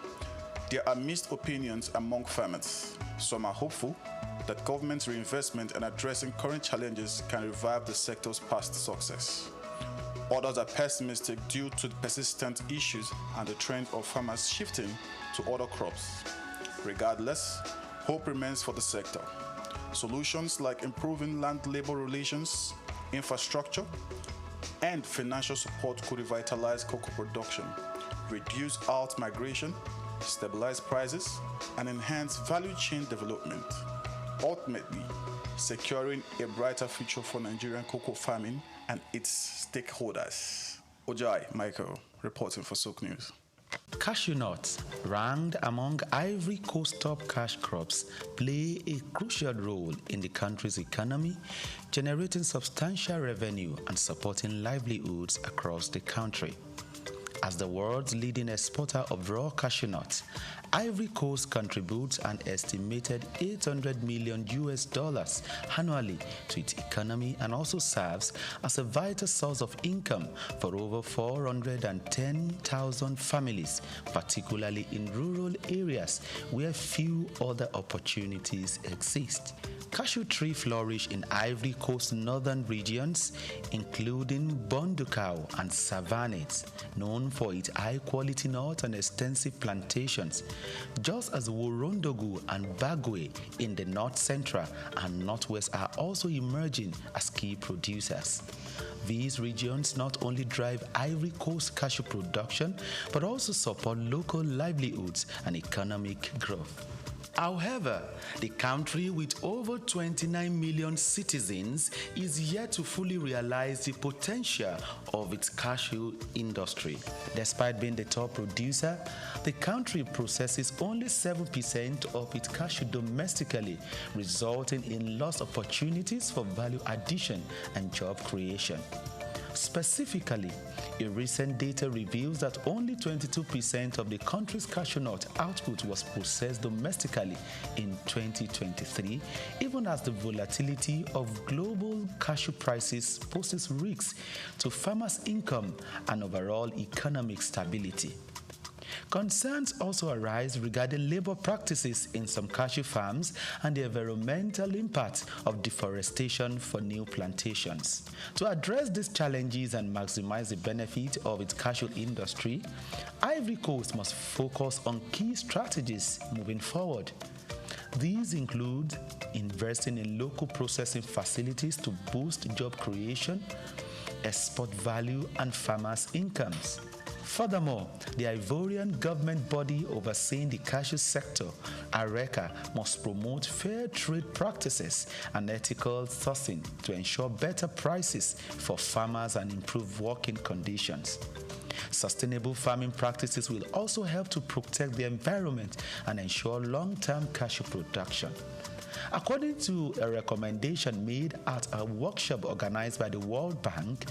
there are mixed opinions among farmers. Some are hopeful that government reinvestment and addressing current challenges can revive the sector's past success. Others are pessimistic due to the persistent issues and the trend of farmers shifting to other crops. Regardless, hope remains for the sector. Solutions like improving land-labor relations, infrastructure, and financial support could revitalize cocoa production, reduce out-migration, stabilize prices, and enhance value chain development, ultimately securing a brighter future for Nigerian cocoa farming and its stakeholders. Ojai Michael, reporting for Soak News. Cashew nuts, ranked among Ivory Coast top cash crops, play a crucial role in the country's economy, generating substantial revenue and supporting livelihoods across the country. As the world's leading exporter of raw cashew nuts, Ivory Coast contributes an estimated $800 million annually to its economy and also serves as a vital source of income for over 410,000 families, particularly in rural areas where few other opportunities exist. Cashew trees flourish in Ivory Coast northern regions, including Bondukau and Savannah, known for its high-quality nuts and extensive plantations, just as Worondogu and Bagwe in the north central and northwest are also emerging as key producers. These regions not only drive Ivory Coast cashew production, but also support local livelihoods and economic growth. However, the country with over 29 million citizens is yet to fully realize the potential of its cashew industry. Despite being the top producer, the country processes only 7% of its cashew domestically, resulting in lost opportunities for value addition and job creation. Specifically, a recent data reveals that only 22% of the country's cashew nut output was processed domestically in 2023, even as the volatility of global cashew prices poses risks to farmers' income and overall economic stability. Concerns also arise regarding labor practices in some cashew farms and the environmental impact of deforestation for new plantations. To address these challenges and maximize the benefit of its cashew industry, Ivory Coast must focus on key strategies moving forward. These include investing in local processing facilities to boost job creation, export value, and farmers' incomes. Furthermore, the Ivorian government body overseeing the cashew sector, ARECA, must promote fair trade practices and ethical sourcing to ensure better prices for farmers and improve working conditions. Sustainable farming practices will also help to protect the environment and ensure long-term cashew production. According to a recommendation made at a workshop organized by the World Bank,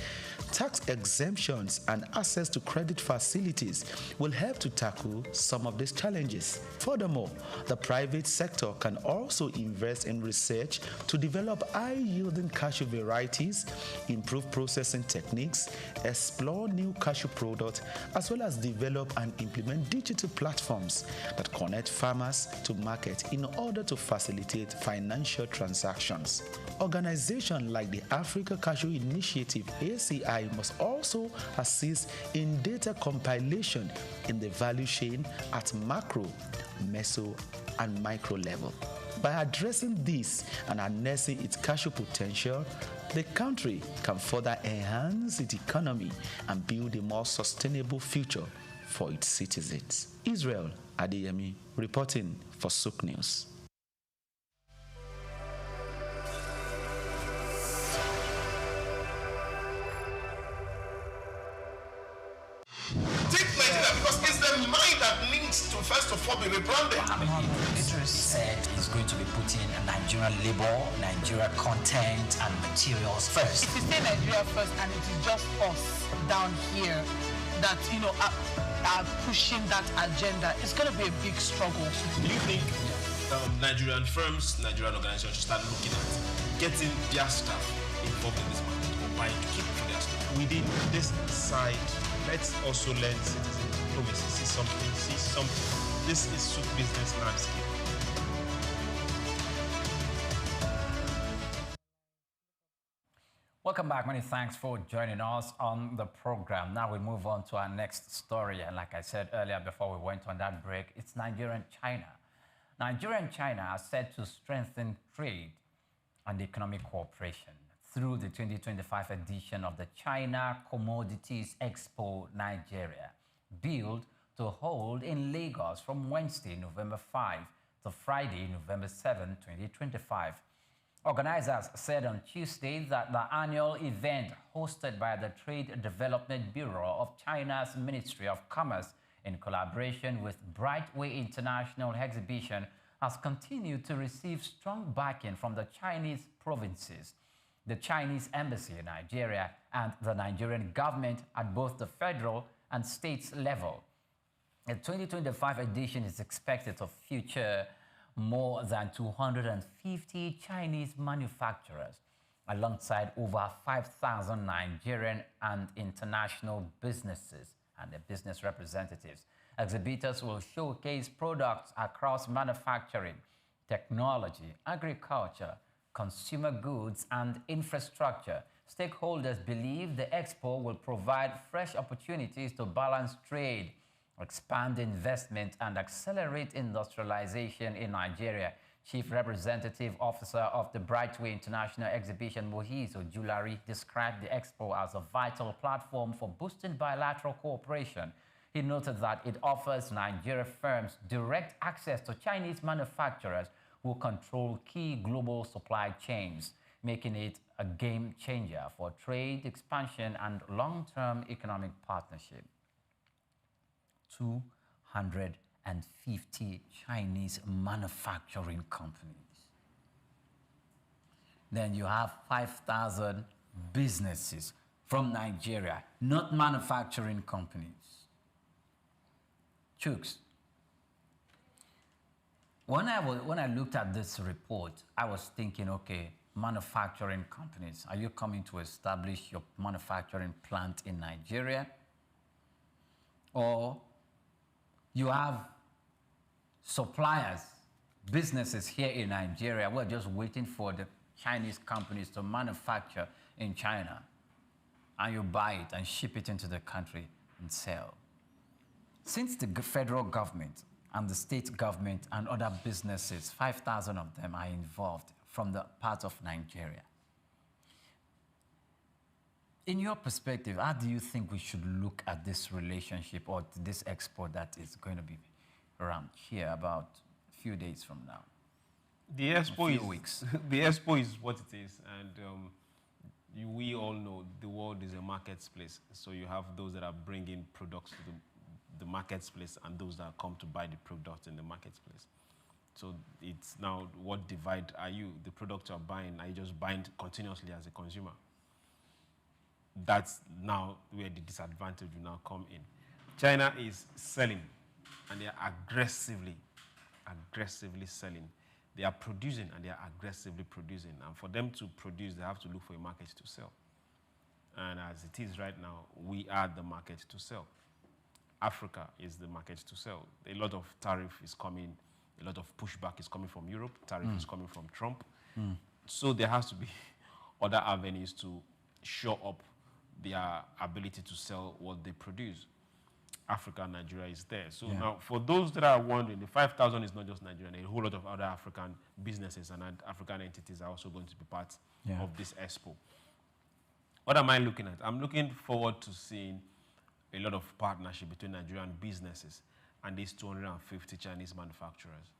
tax exemptions and access to credit facilities will help to tackle some of these challenges. Furthermore, the private sector can also invest in research to develop high-yielding cashew varieties, improve processing techniques, explore new cashew products, as well as develop and implement digital platforms that connect farmers to market in order to facilitate financial transactions. Organizations like the Africa Cashew Initiative (ACI) must also assist in data compilation in the value chain at macro, meso, and micro level. By addressing this and harnessing its cashew potential, the country can further enhance its economy and build a more sustainable future for its citizens. Israel Adeyemi reporting for Souk News. First of all, be rebranded. Idris said he's going to be putting Nigerian labor, Nigeria content and materials first. If you say Nigeria first and it is just us down here that, are pushing that agenda, it's going to be a big struggle. Do you think Nigerian firms, Nigerian organizations should start looking at getting their staff involved in this market or buying to keep for their staff? Within this side, let's also learn citizens. See something. This is Souk business landscape. Welcome back. Many thanks for joining us on the program. Now we move on to our next story. And like I said earlier before we went on that break, it's Nigeria and China. Nigeria and China are set to strengthen trade and economic cooperation through the 2025 edition of the China Commodities Expo Nigeria, billed to hold in Lagos from Wednesday, November 5 to Friday, November 7, 2025. Organizers said on Tuesday that the annual event hosted by the Trade Development Bureau of China's Ministry of Commerce in collaboration with Brightway International Exhibition has continued to receive strong backing from the Chinese provinces, the Chinese embassy in Nigeria, and the Nigerian government at both the federal and states level. The 2025 edition is expected to feature more than 250 Chinese manufacturers, alongside over 5,000 Nigerian and international businesses and their business representatives. Exhibitors will showcase products across manufacturing, technology, agriculture, consumer goods, and infrastructure. Stakeholders believe the expo will provide fresh opportunities to balance trade, expand investment, and accelerate industrialization in Nigeria. Chief Representative Officer of the Brightway International Exhibition, Mohiz Ojulari, described the expo as a vital platform for boosting bilateral cooperation. He noted that it offers Nigeria firms direct access to Chinese manufacturers who control key global supply chains, making it a game changer for trade expansion and long-term economic partnership. 250 Chinese manufacturing companies. Then you have 5,000 businesses from Nigeria, not manufacturing companies. Chooks, when I looked at this report, I was thinking, okay, manufacturing companies, are you coming to establish your manufacturing plant in Nigeria? Or You have suppliers, businesses here in Nigeria. We're just waiting for the Chinese companies to manufacture in China. And you buy it and ship it into the country and sell. Since the federal government and the state government and other businesses, 5,000 of them are involved from the part of Nigeria. In your perspective, how do you think we should look at this relationship or this expo that is going to be around here about a few days from now? The expo is weeks. The expo is what it is, and we all know the world is a marketplace. So you have those that are bringing products to the marketplace and those that come to buy the product in the marketplace. So it's now, what divide are you? The product you're buying, are you just buying continuously as a consumer? That's now where the disadvantage will now come in. China is selling, and they are aggressively selling. They are producing, and they are aggressively producing. And for them to produce, they have to look for a market to sell. And as it is right now, we are the market to sell. Africa is the market to sell. A lot of tariff is coming, a lot of pushback is coming from Europe, tariff is coming from Trump. So there has to be other avenues to show up their ability to sell what they produce. Africa and Nigeria is there. So now, for those that are wondering, the 5,000 is not just Nigeria. A whole lot of other African businesses and African entities are also going to be part of this expo. What am I looking at? I'm looking forward to seeing a lot of partnership between Nigerian businesses and these 250 Chinese manufacturers.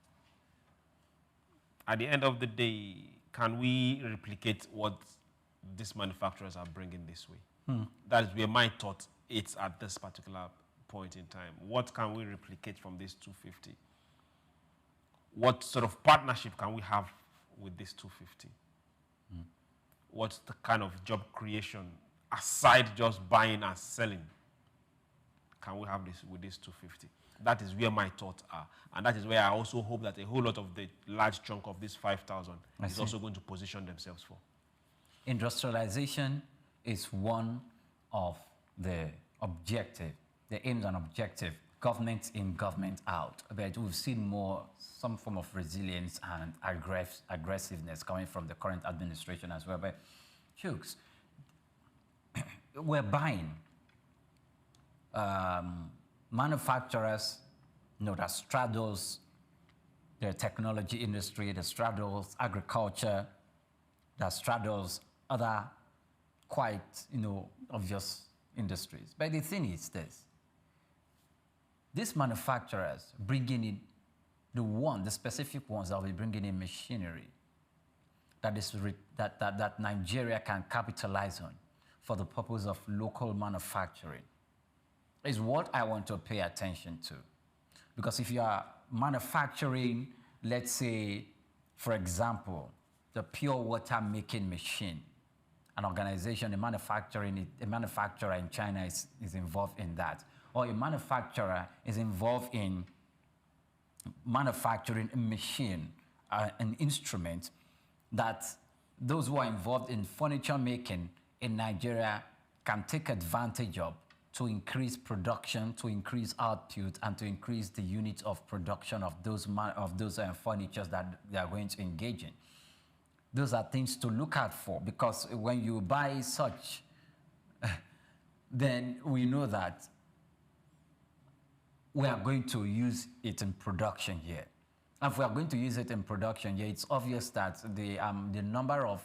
At the end of the day, can we replicate what these manufacturers are bringing this way? That is where my thought is at this particular point in time. What can we replicate from these 250? What sort of partnership can we have with these 250? What's the kind of job creation, aside just buying and selling, can we have this with these 250? That is where my thoughts are. And that is where I also hope that a whole lot of the large chunk of this 5,000 is also going to position themselves for. Industrialization is one of the objective, the aims and objective, government in, government out. But we've seen some form of resilience and aggressiveness coming from the current administration as well. But, Chooks, we're buying manufacturers, that straddles the technology industry, that straddles agriculture, that straddles other quite, obvious industries. But the thing is this: these manufacturers bringing in the specific ones that will be bringing in machinery that Nigeria can capitalize on for the purpose of local manufacturing is what I want to pay attention to. Because if you are manufacturing, let's say, for example, the pure water making machine, an organization, a manufacturer in China is involved in that. Or a manufacturer is involved in manufacturing a machine, an instrument that those who are involved in furniture making in Nigeria can take advantage of to increase production, to increase output, and to increase the units of production of those furnitures that they are going to engage in. Those are things to look out for, because when you buy such, then we know that we are going to use it in production here. And if we are going to use it in production here, it's obvious that the number of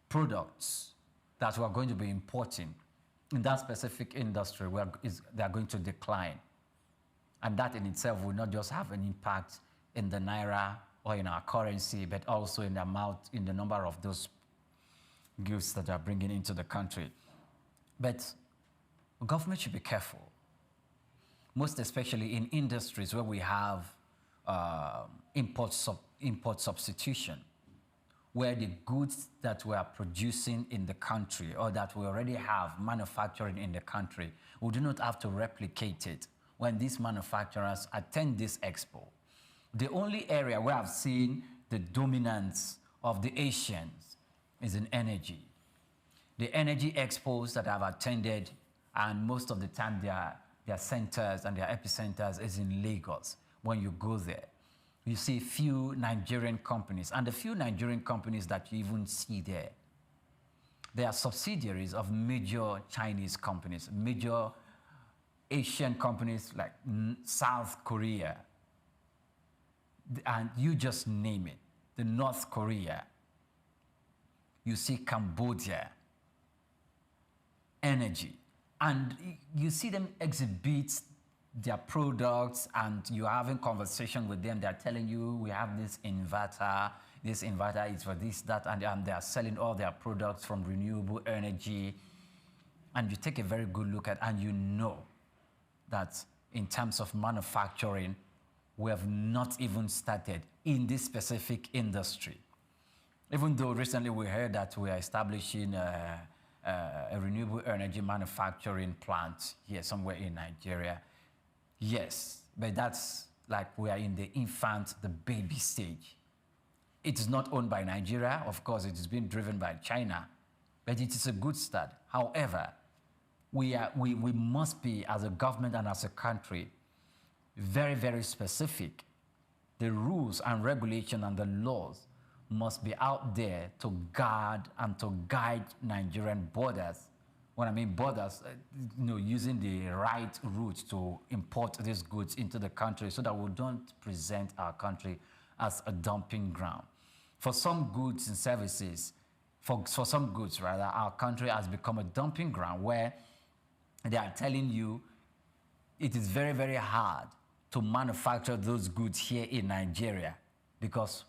products that we are going to be importing in that specific industry they are going to decline. And that in itself will not just have an impact in the naira or in our currency, but also in the number of those goods that are bringing into the country. But government should be careful, most especially in industries where we have import substitution, where the goods that we are producing in the country or that we already have manufacturing in the country, we do not have to replicate it when these manufacturers attend this expo. The only area where I've seen the dominance of the Asians is in energy. The energy expos that I've attended, and most of the time they are their centers and their epicenters is in Lagos. When you go there, you see few Nigerian companies, and the few Nigerian companies that you even see there, they are subsidiaries of major Chinese companies, major Asian companies like South Korea, and you just name it, the North Korea. You see Cambodia, energy, and you see them exhibit their products, and you're having conversation with them. They're telling you, we have this inverter is for this, that, and they are selling all their products from renewable energy. And you take a very good look at, and you know that in terms of manufacturing, we have not even started in this specific industry. Even though recently we heard that we are establishing a renewable energy manufacturing plant here somewhere in Nigeria. Yes, but that's like we are in the infant, the baby stage. It is not owned by Nigeria. Of course, it is being driven by China, but it is a good start. However, we must be, as a government and as a country, very, very specific. The rules and regulation and the laws must be out there to guard and to guide Nigerian borders. When I mean borders, using the right route to import these goods into the country so that we don't present our country as a dumping ground. For some goods and services, for some goods rather, our country has become a dumping ground where they are telling you it is very, very hard to manufacture those goods here in Nigeria because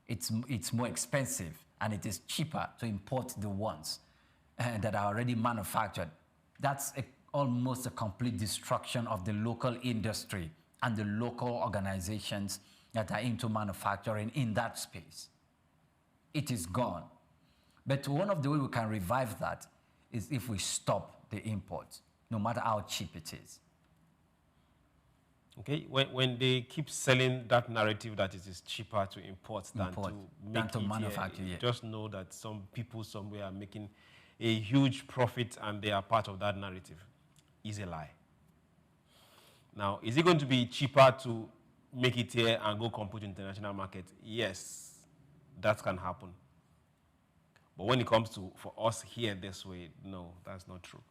it's more expensive and it is cheaper to import the ones that are already manufactured. That's almost a complete destruction of the local industry and the local organizations that are into manufacturing in that space. It is gone. But one of the ways we can revive that is if we stop the imports, no matter how cheap it is. Okay, when they keep selling that narrative that it is cheaper to import than to manufacture, just know that some people somewhere are making a huge profit and they are part of that narrative. Is a lie. Now, is it going to be cheaper to make it here and go compete in the international market? Yes, that can happen. But when it comes to for us here this way, no, that's not true.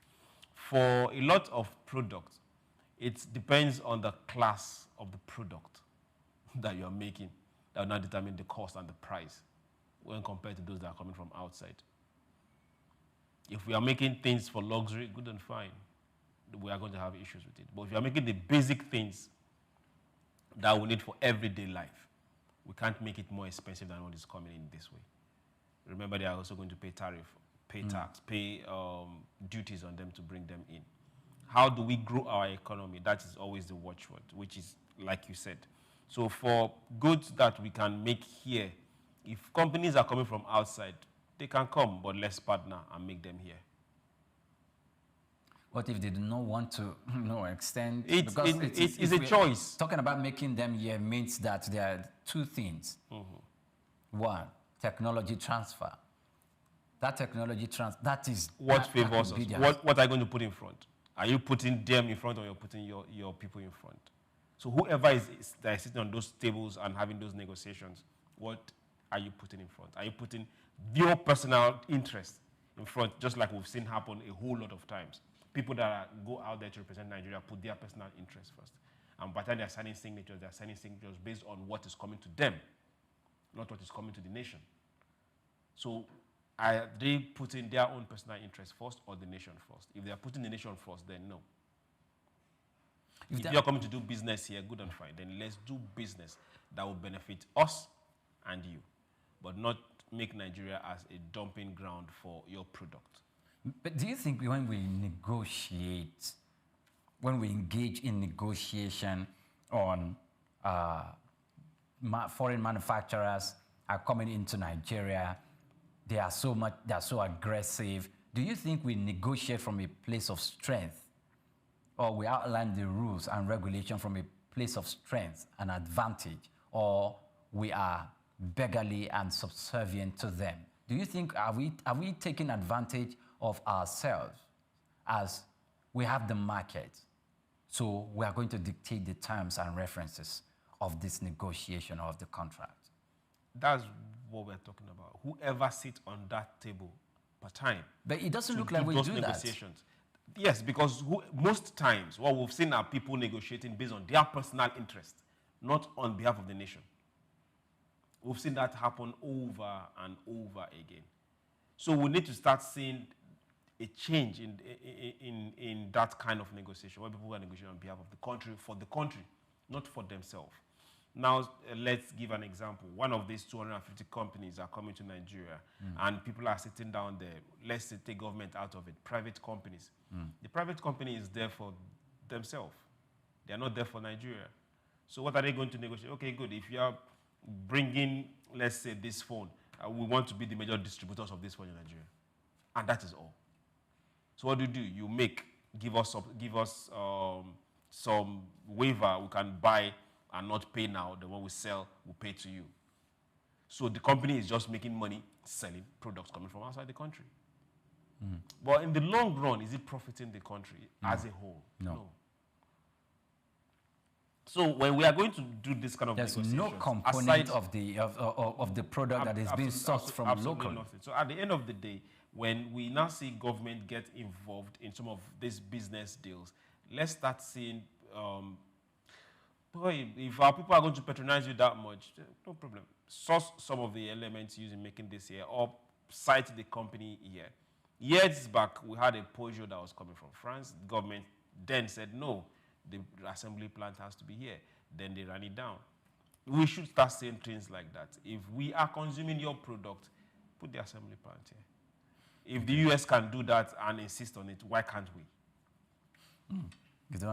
For a lot of products, it depends on the class of the product that you're making that will now determine the cost and the price when compared to those that are coming from outside. If we are making things for luxury, good and fine, we are going to have issues with it. But if you are making the basic things that we need for everyday life, we can't make it more expensive than what is coming in this way. Remember, they are also going to pay tariff, pay tax, pay duties on them to bring them in. How do we grow our economy? That is always the watchword, which is, like you said. So for goods that we can make here, if companies are coming from outside, they can come, but let's partner and make them here. What if they do not want to extend? It's a choice. Talking about making them here means that there are two things. One, technology transfer. That technology transfer, that is... What favors us? What are you going to put in front? Are you putting them in front or you're putting your people in front? So whoever is sitting on those tables and having those negotiations, what are you putting in front? Are you putting your personal interest in front, just like we've seen happen a whole lot of times? People that go out there to represent Nigeria put their personal interest first. And by the time they're signing signatures based on what is coming to them, not what is coming to the nation. So are they putting their own personal interest first or the nation first? If they are putting the nation first, then no. If you're coming to do business here, good and fine, then let's do business that will benefit us and you, but not make Nigeria as a dumping ground for your product. But do you think when we negotiate, when we engage in negotiation on foreign manufacturers are coming into Nigeria, they are so aggressive. Do you think we negotiate from a place of strength, or we outline the rules and regulation from a place of strength and advantage, or we are beggarly and subservient to them? Do you think are we taking advantage of ourselves as we have the market, So we are going to dictate the terms and references of this negotiation of the contract. That's what we're talking about. Whoever sits on that table per time. But it doesn't look like we do negotiations. Yes, because most times what we've seen are people negotiating based on their personal interest, not on behalf of the nation. We've seen that happen over and over again. So we need to start seeing a change in that kind of negotiation, where people are negotiating on behalf of the country, for the country, not for themselves. Now, let's give an example. One of these 250 companies are coming to Nigeria, and people are sitting down there. Let's say, take government out of it, private companies. The private company is there for themselves. They are not there for Nigeria. So what are they going to negotiate? Okay, good. If you are bringing, let's say, this phone, we want to be the major distributors of this phone in Nigeria. And that is all. So what do? You give us some waiver we can buy and not pay now. The one we sell, we pay to you. So the company is just making money selling products coming from outside the country. But in the long run, is it profiting the country as a whole? No. So when we are going to do this kind of negotiations, no component of the product that is being sourced from locally. Nothing. So at the end of the day, when we now see government get involved in some of these business deals, let's start seeing, if our people are going to patronize you that much, no problem. Source some of the elements used in making this here, or cite the company here. Years back, we had a Peugeot that was coming from France. The government then said, no, the assembly plant has to be here. Then they ran it down. We should start saying things like that. If we are consuming your product, put the assembly plant here. If the US can do that and insist on it, why can't we? Do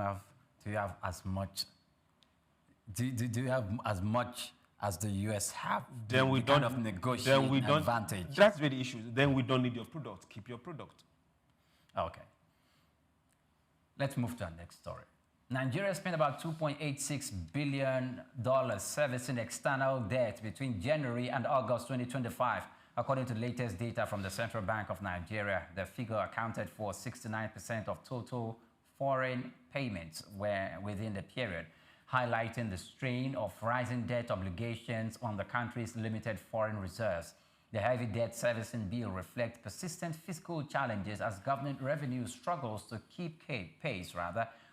you have as much? Do you have as much as the US have? Then we don't kind of negotiate advantage. That's where the issue is. Then we don't need your product. Keep your product. Okay. Let's move to our next story. Nigeria spent about $2.86 billion servicing external debt between January and August 2025. According to the latest data from the Central Bank of Nigeria, the figure accounted for 69% of total foreign payments within the period, highlighting the strain of rising debt obligations on the country's limited foreign reserves. The heavy debt servicing bill reflects persistent fiscal challenges as government revenue struggles to keep pace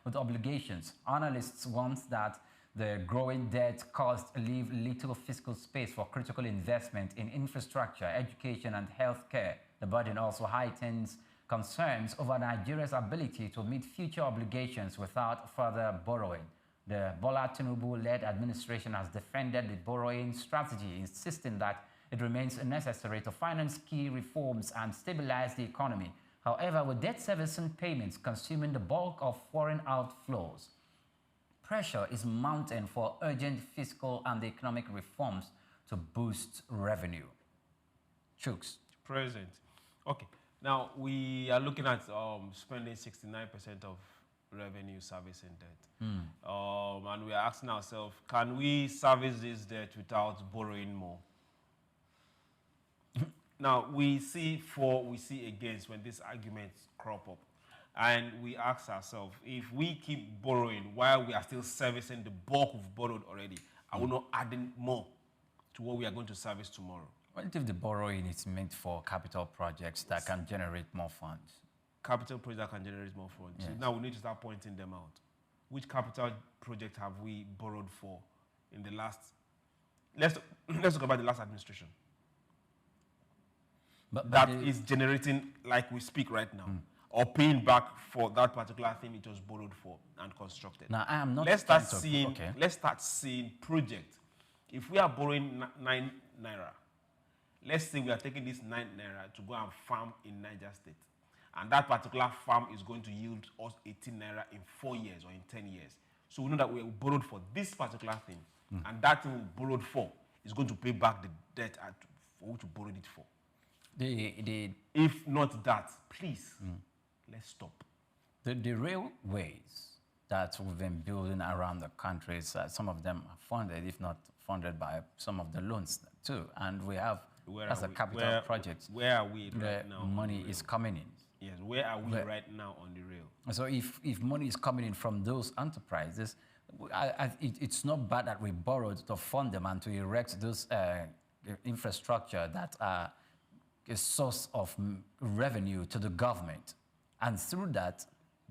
with obligations. Analysts warn that the growing debt costs leave little fiscal space for critical investment in infrastructure, education, and healthcare. The burden also heightens concerns over Nigeria's ability to meet future obligations without further borrowing. The Bola Tinubu-led administration has defended the borrowing strategy, insisting that it remains necessary to finance key reforms and stabilize the economy. However, with debt servicing payments consuming the bulk of foreign outflows, pressure is mounting for urgent fiscal and economic reforms to boost revenue. Chooks. Present. Okay. Now, we are looking at spending 69% of revenue servicing debt. And we are asking ourselves, can we service this debt without borrowing more? Now, we see against when these arguments crop up. And we ask ourselves, if we keep borrowing while we are still servicing the bulk we've borrowed already, are we not adding more to what we are going to service tomorrow? What if the borrowing is meant for capital projects that can generate more funds? Capital projects can generate more funds. Yes. So now we need to start pointing them out. Which capital project have we borrowed for in the last... Let's talk about the last administration. That is generating, like we speak right now, or paying back for that particular thing it was borrowed for and constructed. Now, I am not... Let's start seeing projects. If we are borrowing 9 naira, let's say we are taking this 9 naira to go and farm in Niger State. And that particular farm is going to yield us 18 naira in 4 years or in 10 years. So we know that we borrowed for this particular thing. And that thing we borrowed for is going to pay back the debt for which we borrowed it for. If not that, please, let's stop. The railways that we've been building around the country, some of them are funded, if not funded by some of the loans too. And we have, as a capital project, where are we right now? Money is coming in. Yes, where are we right now on the rail? So if money is coming in from those enterprises, it's not bad that we borrowed to fund them and to erect those infrastructure that are a source of revenue to the government. And through that...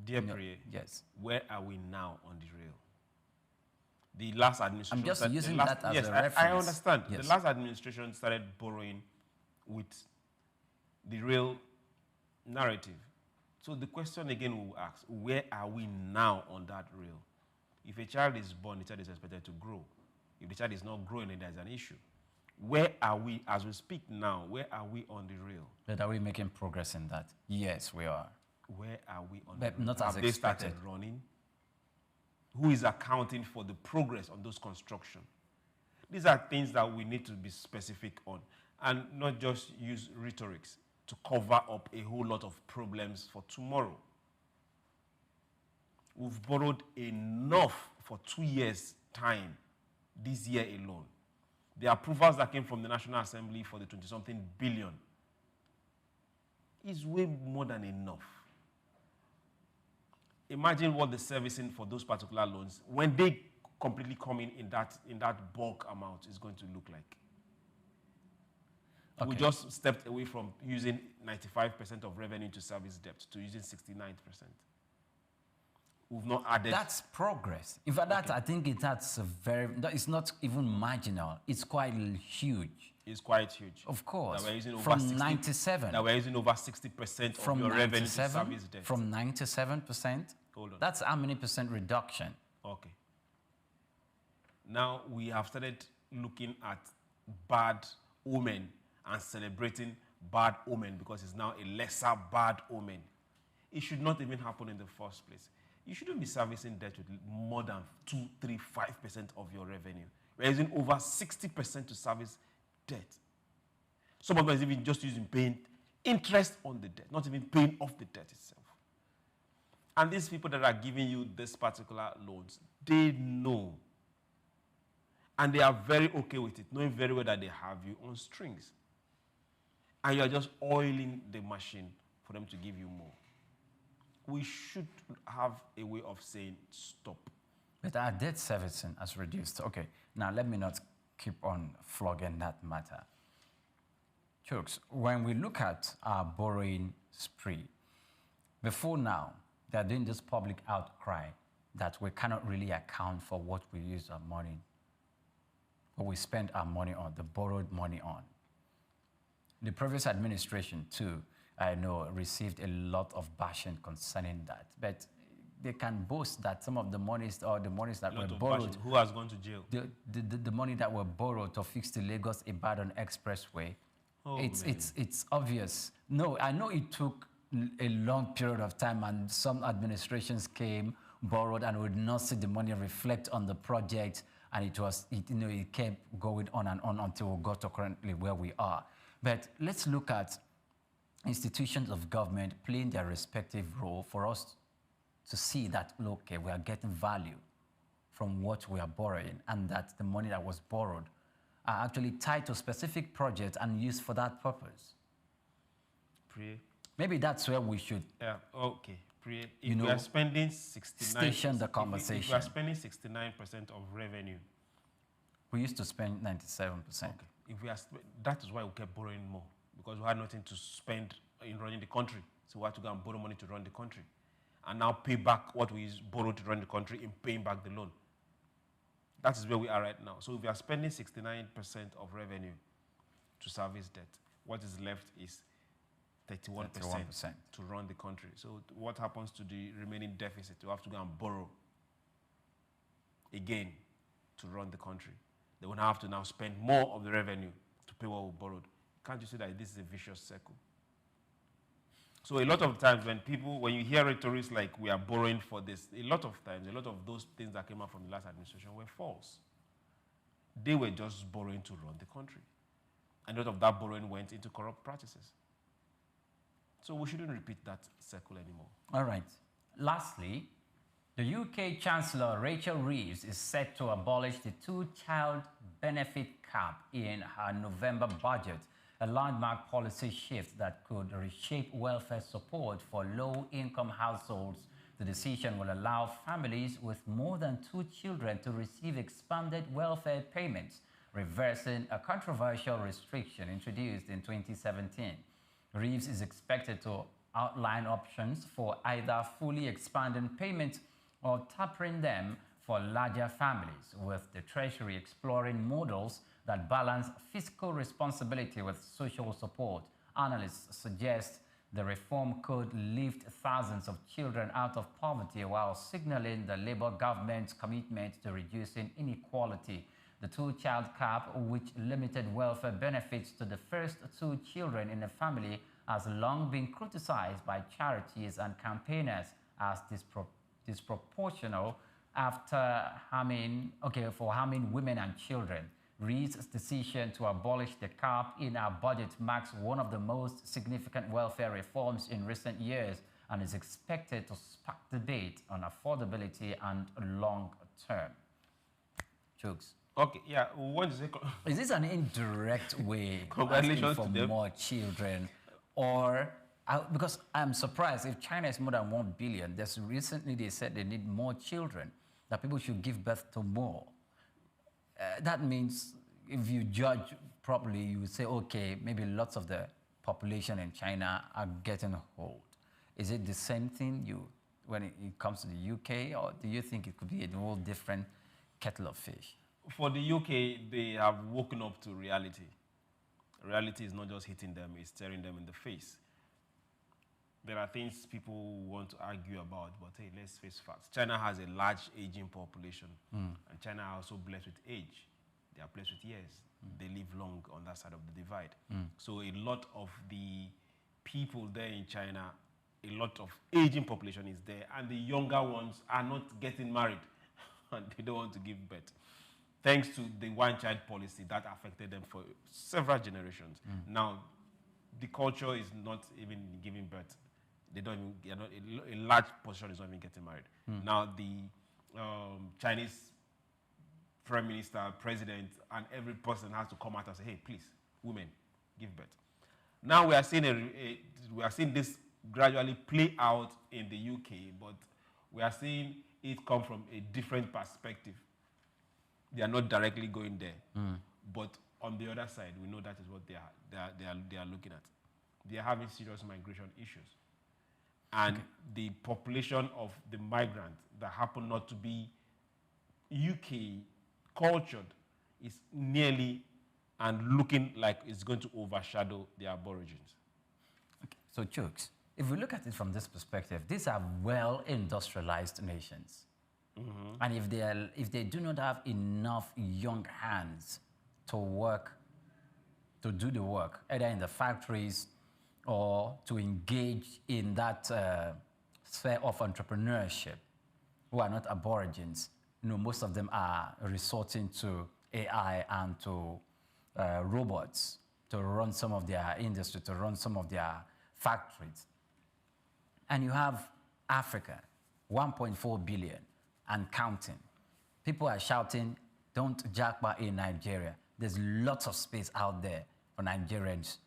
Dear Priye, yes. Where are we now on the rail? The last administration... I'm just using that as a reference. I understand. Yes. The last administration started borrowing with the rail narrative. So the question again we will ask, where are we now on that rail? If a child is born, the child is expected to grow. If the child is not growing, then there's an issue. Where are we, as we speak now, where are we on the rail? But are we making progress in that? Yes, we are. Where are we on but the rail? Not Have as they expected. started running? Who is accounting for the progress on those construction? These are things that we need to be specific on and not just use rhetorics to cover up a whole lot of problems for tomorrow. We've borrowed enough for 2 years' time this year alone. The approvals that came from the National Assembly for the 20-something billion is way more than enough. Imagine what the servicing for those particular loans, when they completely come in that bulk amount, is going to look like. Okay. We just stepped away from using 95% of revenue to service debt to using 69%. We've not added... That's progress. In fact, that I think it's not even marginal. It's quite huge. It's quite huge. Of course. That we're using over from 60, 97. That we're using over 60% of your revenue to service debt. From 97%? Hold on. That's how many percent reduction? Okay. Now we have started looking at bad omen and celebrating bad omen because it's now a lesser bad omen. It should not even happen in the first place. You shouldn't be servicing debt with more than 2, 3, 5% of your revenue. We're using over 60% to service debt. Some of them is even just using paying interest on the debt, not even paying off the debt itself. And these people that are giving you this particular loans, they know. And they are very okay with it, knowing very well that they have you on strings. And you are just oiling the machine for them to give you more. We should have a way of saying stop. But our debt servicing has reduced. Okay, now let me not keep on flogging that matter. Chooks, when we look at our borrowing spree, before now, they're doing this public outcry that we cannot really account for what we use our money, what we spend our money on, the borrowed money on. The previous administration, too, I know, received a lot of bashing concerning that. But they can boast that some of the monies or the monies that were borrowed... Who has gone to jail? The money that were borrowed to fix the Lagos-Ibadan Expressway, it's obvious. No, I know it took a long period of time and some administrations came, borrowed, and would not see the money reflect on the project, and it kept going on and on until we got to currently where we are. But let's look at institutions of government playing their respective role for us to see that, okay, we are getting value from what we are borrowing, and that the money that was borrowed are actually tied to specific projects and used for that purpose. Maybe that's where we should... Yeah, okay. If we are spending 69... Station the conversation. If we are spending 69% of revenue... We used to spend 97%. Okay. If we are, that is why we kept borrowing more, because we had nothing to spend in running the country. So we had to go and borrow money to run the country. And now pay back what we borrowed to run the country in paying back the loan. That is where we are right now. So if we are spending 69% of revenue to service debt, what is left is 31% to run the country. So what happens to the remaining deficit? You have to go and borrow again to run the country. They will have to now spend more of the revenue to pay what we borrowed. Can't you see that this is a vicious circle? So a lot of times when you hear rhetorics like we are borrowing for this, a lot of times, a lot of those things that came out from the last administration were false. They were just borrowing to run the country. And a lot of that borrowing went into corrupt practices. So we shouldn't repeat that circle anymore. All right. Lastly, the UK Chancellor Rachel Reeves is set to abolish the 2-child benefit cap in her November budget. a landmark policy shift that could reshape welfare support for low-income households. The decision will allow families with more than 2 children to receive expanded welfare payments, reversing a controversial restriction introduced in 2017. Reeves is expected to outline options for either fully expanding payments or tapering them for larger families, with the Treasury exploring models that balance fiscal responsibility with social support. Analysts suggest the reform could lift thousands of children out of poverty while signaling the Labour government's commitment to reducing inequality. The 2-child cap, which limited welfare benefits to the first 2 children in a family, has long been criticized by charities and campaigners as disproportional for harming women and children. Reed's decision to abolish the cap in our budget marks one of the most significant welfare reforms in recent years and is expected to spark debate on affordability and long-term. Chooks. Okay, yeah, what is it? Is this an indirect way Congratulations for to them. more children? Or, because I'm surprised if China is more than 1 billion, recently they said they need more children, that people should give birth to more. That means if you judge properly, you would say, okay, maybe lots of the population in China are getting old. Is it the same thing when it comes to the UK, or do you think it could be a whole different kettle of fish? For the UK, they have woken up to reality. Reality is not just hitting them, it's staring them in the face. There are things people want to argue about, but hey, let's face facts. China has a large aging population, and China are also blessed with age. They are blessed with years. They live long on that side of the divide. So a lot of the people there in China, a lot of aging population is there, and the younger ones are not getting married, and they don't want to give birth. Thanks to the one-child policy that affected them for several generations. Now, the culture is not even giving birth. They don't even, a large portion is not even getting married. Now, the Chinese prime minister, president, and every person has to come out and say, hey, please, women, give birth. Now, we are seeing this gradually play out in the UK, but we are seeing it come from a different perspective. They are not directly going there, but on the other side, we know that is what they are looking at. They are having serious migration issues, and the population of the migrants that happen not to be UK cultured is nearly and looking like it's going to overshadow the Aborigines. Okay. So, Chooks, if we look at it from this perspective, these are well-industrialized nations. And if they do not have enough young hands to do the work, either in the factories or to engage in that sphere of entrepreneurship, who are not Aborigines, most of them are resorting to AI and to robots to run some of their industry, to run some of their factories. And you have Africa, 1.4 billion. And counting. People are shouting, don't jackpot in Nigeria. There's lots of space out there for Nigerians.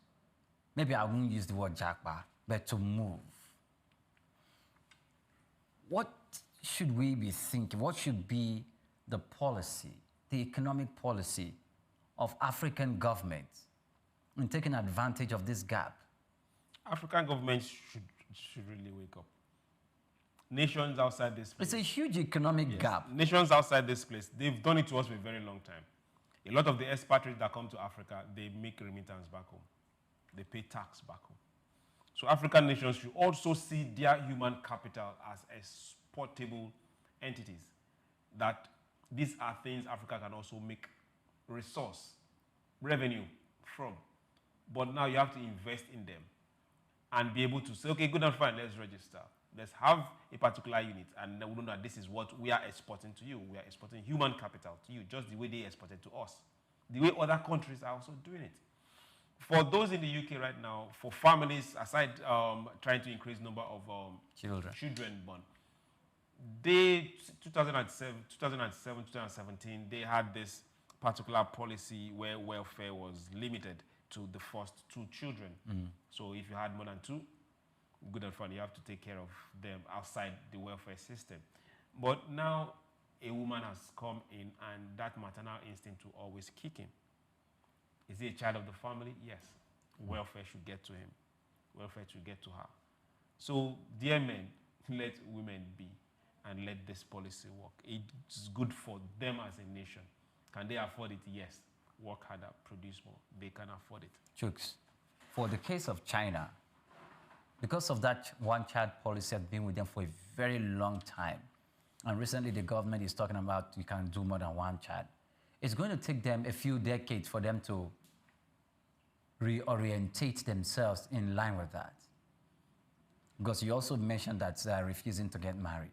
Maybe I won't use the word jackpot, but to move. What should we be thinking? What should be the policy, the economic policy of African governments in taking advantage of this gap? African governments should really wake up. Nations outside this place. It's a huge economic gap. Nations outside this place, they've done it to us for a very long time. A lot of the expatriates that come to Africa, they make remittance back home. They pay tax back home. So African nations should also see their human capital as exportable entities. That these are things Africa can also make revenue from. But now you have to invest in them and be able to say, okay, good and fine, let's register. Let's have a particular unit, and we know that this is what we are exporting to you. We are exporting human capital to you, just the way they exported to us. The way other countries are also doing it. For those in the UK right now, for families, aside trying to increase number of children born, 2007, 2017, they had this particular policy where welfare was limited to the first 2 children. So if you had more than 2, good and fine, you have to take care of them outside the welfare system. But now a woman has come in and that maternal instinct will always kick in. Is he a child of the family? Yes. Welfare should get to him. Welfare should get to her. So, dear men, let women be and let this policy work. It's good for them as a nation. Can they afford it? Yes. Work harder, produce more. They can afford it. Chooks, for the case of China, because of that one-child policy has been with them for a very long time, and recently the government is talking about you can do more than 1 child. It's going to take them a few decades for them to reorientate themselves in line with that. Because you also mentioned that they are refusing to get married.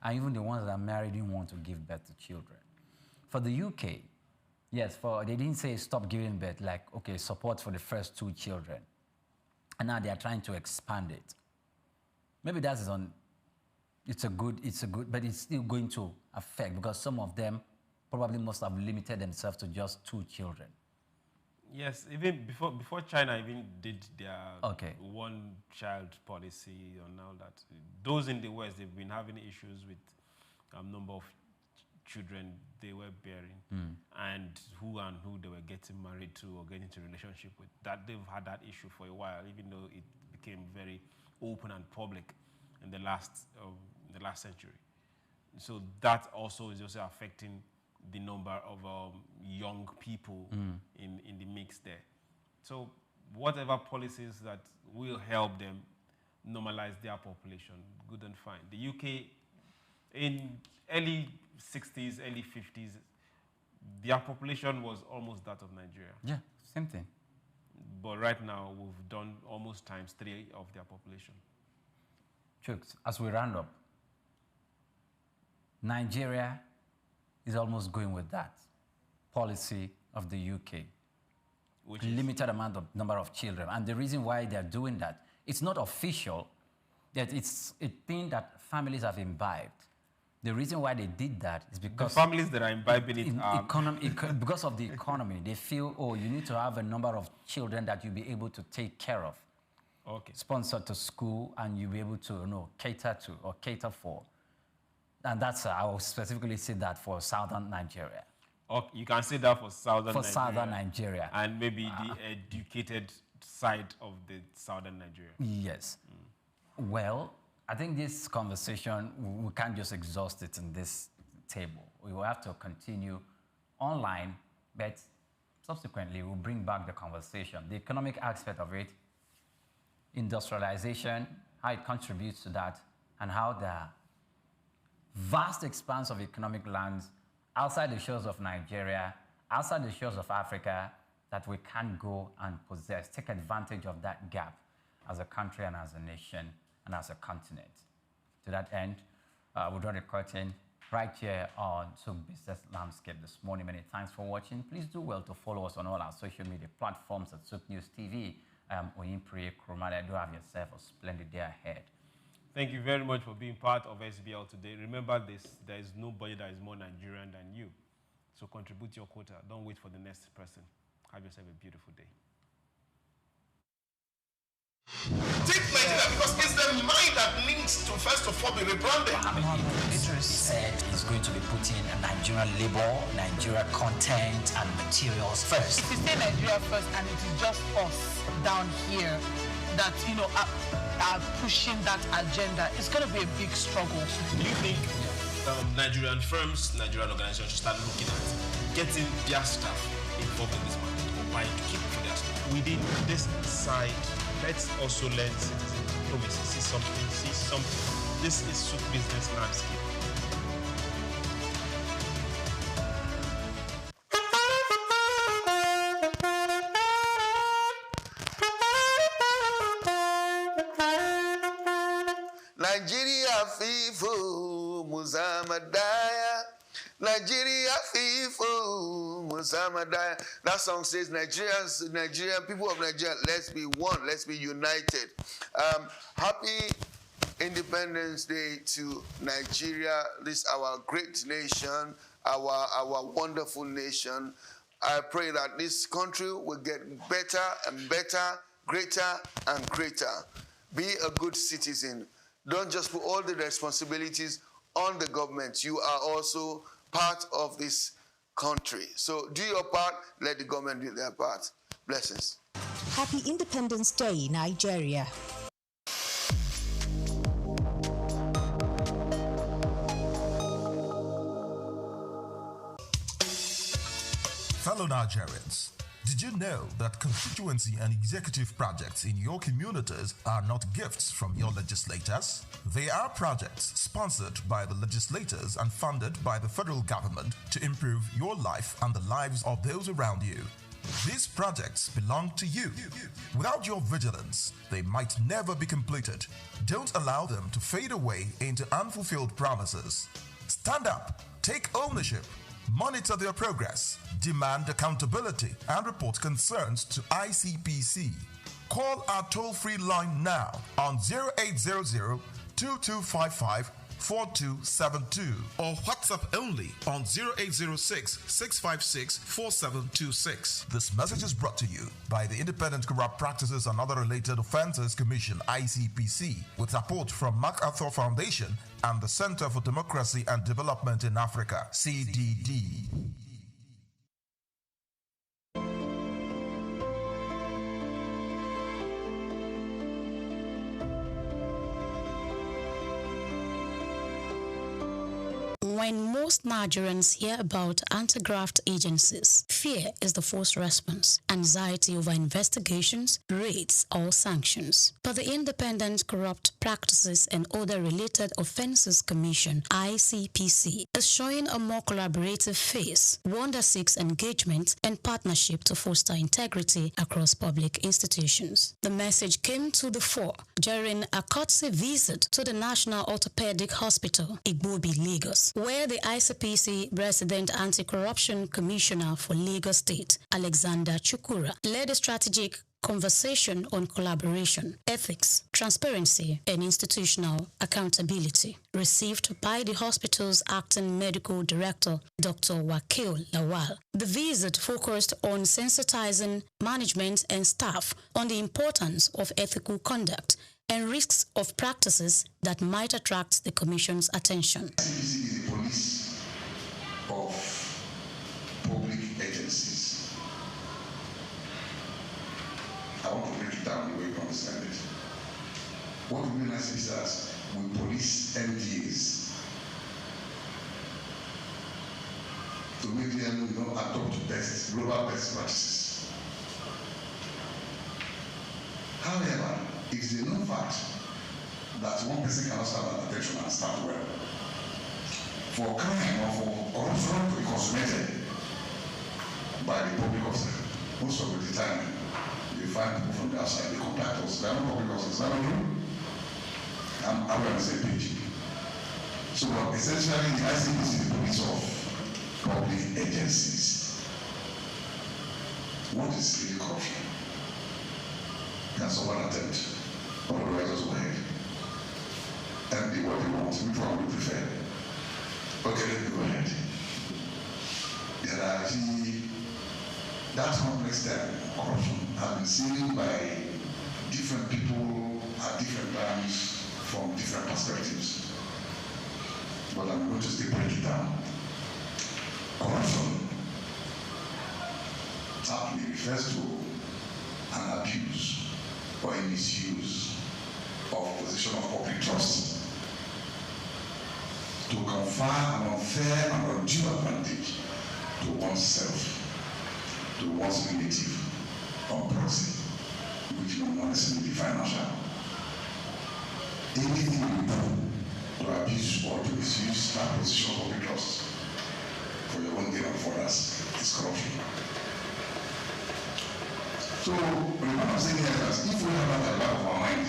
And even the ones that are married didn't want to give birth to children. For the UK, yes, they didn't say stop giving birth, like, okay, support for the first 2 children. And now they are trying to expand it. Maybe that is it's a good, but it's still going to affect because some of them probably must have limited themselves to just 2 children. Yes, even before China even did their one-child policy and all that, those in the West, they've been having issues with number of children they were bearing and who they were getting married to or getting into a relationship with. That they've had that issue for a while, even though it became very open and public in the last century. So that also is also affecting the number of young people in the mix there. So whatever policies that will help them normalize their population, good and fine. The UK, in early 60s, early 50s, their population was almost that of Nigeria. Yeah, same thing. But right now, we've done almost times 3 of their population. Chooks, as we round up, Nigeria is almost going with that policy of the UK. Which limited number of children. And the reason why they're doing that, it's not official, that it's a thing that families have imbibed. The reason why they did that is because... The families that are imbibing it because of the economy. They feel, oh, you need to have a number of children that you'll be able to take care of. Okay. Sponsor to school, and you'll be able to cater to or cater for. And that's, I will specifically say that for southern Nigeria. Okay, you can say that for southern Nigeria. For southern Nigeria. And maybe the educated side of the southern Nigeria. Yes. Well, I think this conversation, we can't just exhaust it in this table. We will have to continue online, but subsequently we'll bring back the conversation. The economic aspect of it, industrialization, how it contributes to that, and how the vast expanse of economic lands outside the shores of Nigeria, outside the shores of Africa, that we can go and possess, take advantage of that gap as a country and as a nation and as a continent. To that end, we'll draw the curtain right here on Souk Business Landscape this morning. Many thanks for watching. Please do well to follow us on all our social media platforms at Souk News TV. I am Oyimprie Kromale. Do have yourself a splendid day ahead. Thank you very much for being part of SBL today. Remember this, there is nobody that is more Nigerian than you. So contribute your quota. Don't wait for the next person. Have yourself a beautiful day. Take Nigeria because it's the mind that needs to first of all be rebranded. He said he's going to be putting Nigerian labor, Nigeria content and materials first. If you say Nigeria first and it is just us down here that, are pushing that agenda, it's going to be a big struggle. Do you think Nigerian firms, Nigerian organizations should start looking at getting their staff involved in this market or buying to keep for their staff? Within this side, let's also learn citizen diplomacy. See something. This is Souk Business Landscape. Nigeria FIFO Muzamadaya. Nigeria FIFO Muzamadaya. That song says Nigerian people of Nigeria, let's be one, let's be united. Happy Independence Day to Nigeria. This our great nation, our wonderful nation. I pray that this country will get better and better, greater and greater. Be a good citizen. Don't just put all the responsibilities on the government. You are also part of this country. So do your part, let the government do their part. Blessings. Happy Independence Day, Nigeria. Fellow Nigerians, did you know that constituency and executive projects in your communities are not gifts from your legislators? They are projects sponsored by the legislators and funded by the federal government to improve your life and the lives of those around you. These projects belong to you. Without your vigilance, they might never be completed. Don't allow them to fade away into unfulfilled promises. Stand up, take ownership, monitor their progress, demand accountability, and report concerns to ICPC. Call our toll-free line now on 0800-2255-4272 or WhatsApp only on 0806-656-4726. This message is brought to you by the Independent Corrupt Practices and Other Related Offences Commission, ICPC, with support from MacArthur Foundation and the Center for Democracy and Development in Africa, CDD. When most Nigerians hear about anti-graft agencies, fear is the first response, anxiety over investigations, raids, or sanctions. But the Independent Corrupt Practices and Other Related Offences Commission, ICPC, is showing a more collaborative face, one that seeks engagement and partnership to foster integrity across public institutions. The message came to the fore during a courtesy visit to the National Orthopedic Hospital, Igbobi, Lagos, where the ICPC Resident Anti-Corruption Commissioner for Lagos State, Alexander Chukura, led a strategic conversation on collaboration, ethics, transparency, and institutional accountability, received by the hospital's acting medical director, Dr. Wakil Lawal. The visit focused on sensitizing management and staff on the importance of ethical conduct and risks of practices that might attract the Commission's attention. ICPC is the police of public agencies. I want to break it down the way you understand it. What we mean as is that we police MDAs to make them adopt global best practices. However, it is a known fact that one person cannot serve an attention and start well. For crime or for corruption to be consummated by the public officer, most of the time you find people from the outside, they contact us. They are not public officers, is that not true? I'm on the same page. So essentially, the ICPC is the police of public agencies. What is really corruption? Can someone attempt? Otherwise, just go ahead. And do what they want. Which one would you prefer? Okay, let me go ahead. There are that complex term, corruption, has been seen by different people at different times from different perspectives. But I'm going to still break it down. Corruption aptly refers to an abuse or a misuse of position of public trust to confer an unfair and undue advantage to oneself, to one's relative, or proxy, which no one necessarily financial. Anything you do to abuse or to misuse that position of public trust for your own gain and for others is corruption. So, what I'm saying here is that if we have that at the back of our mind,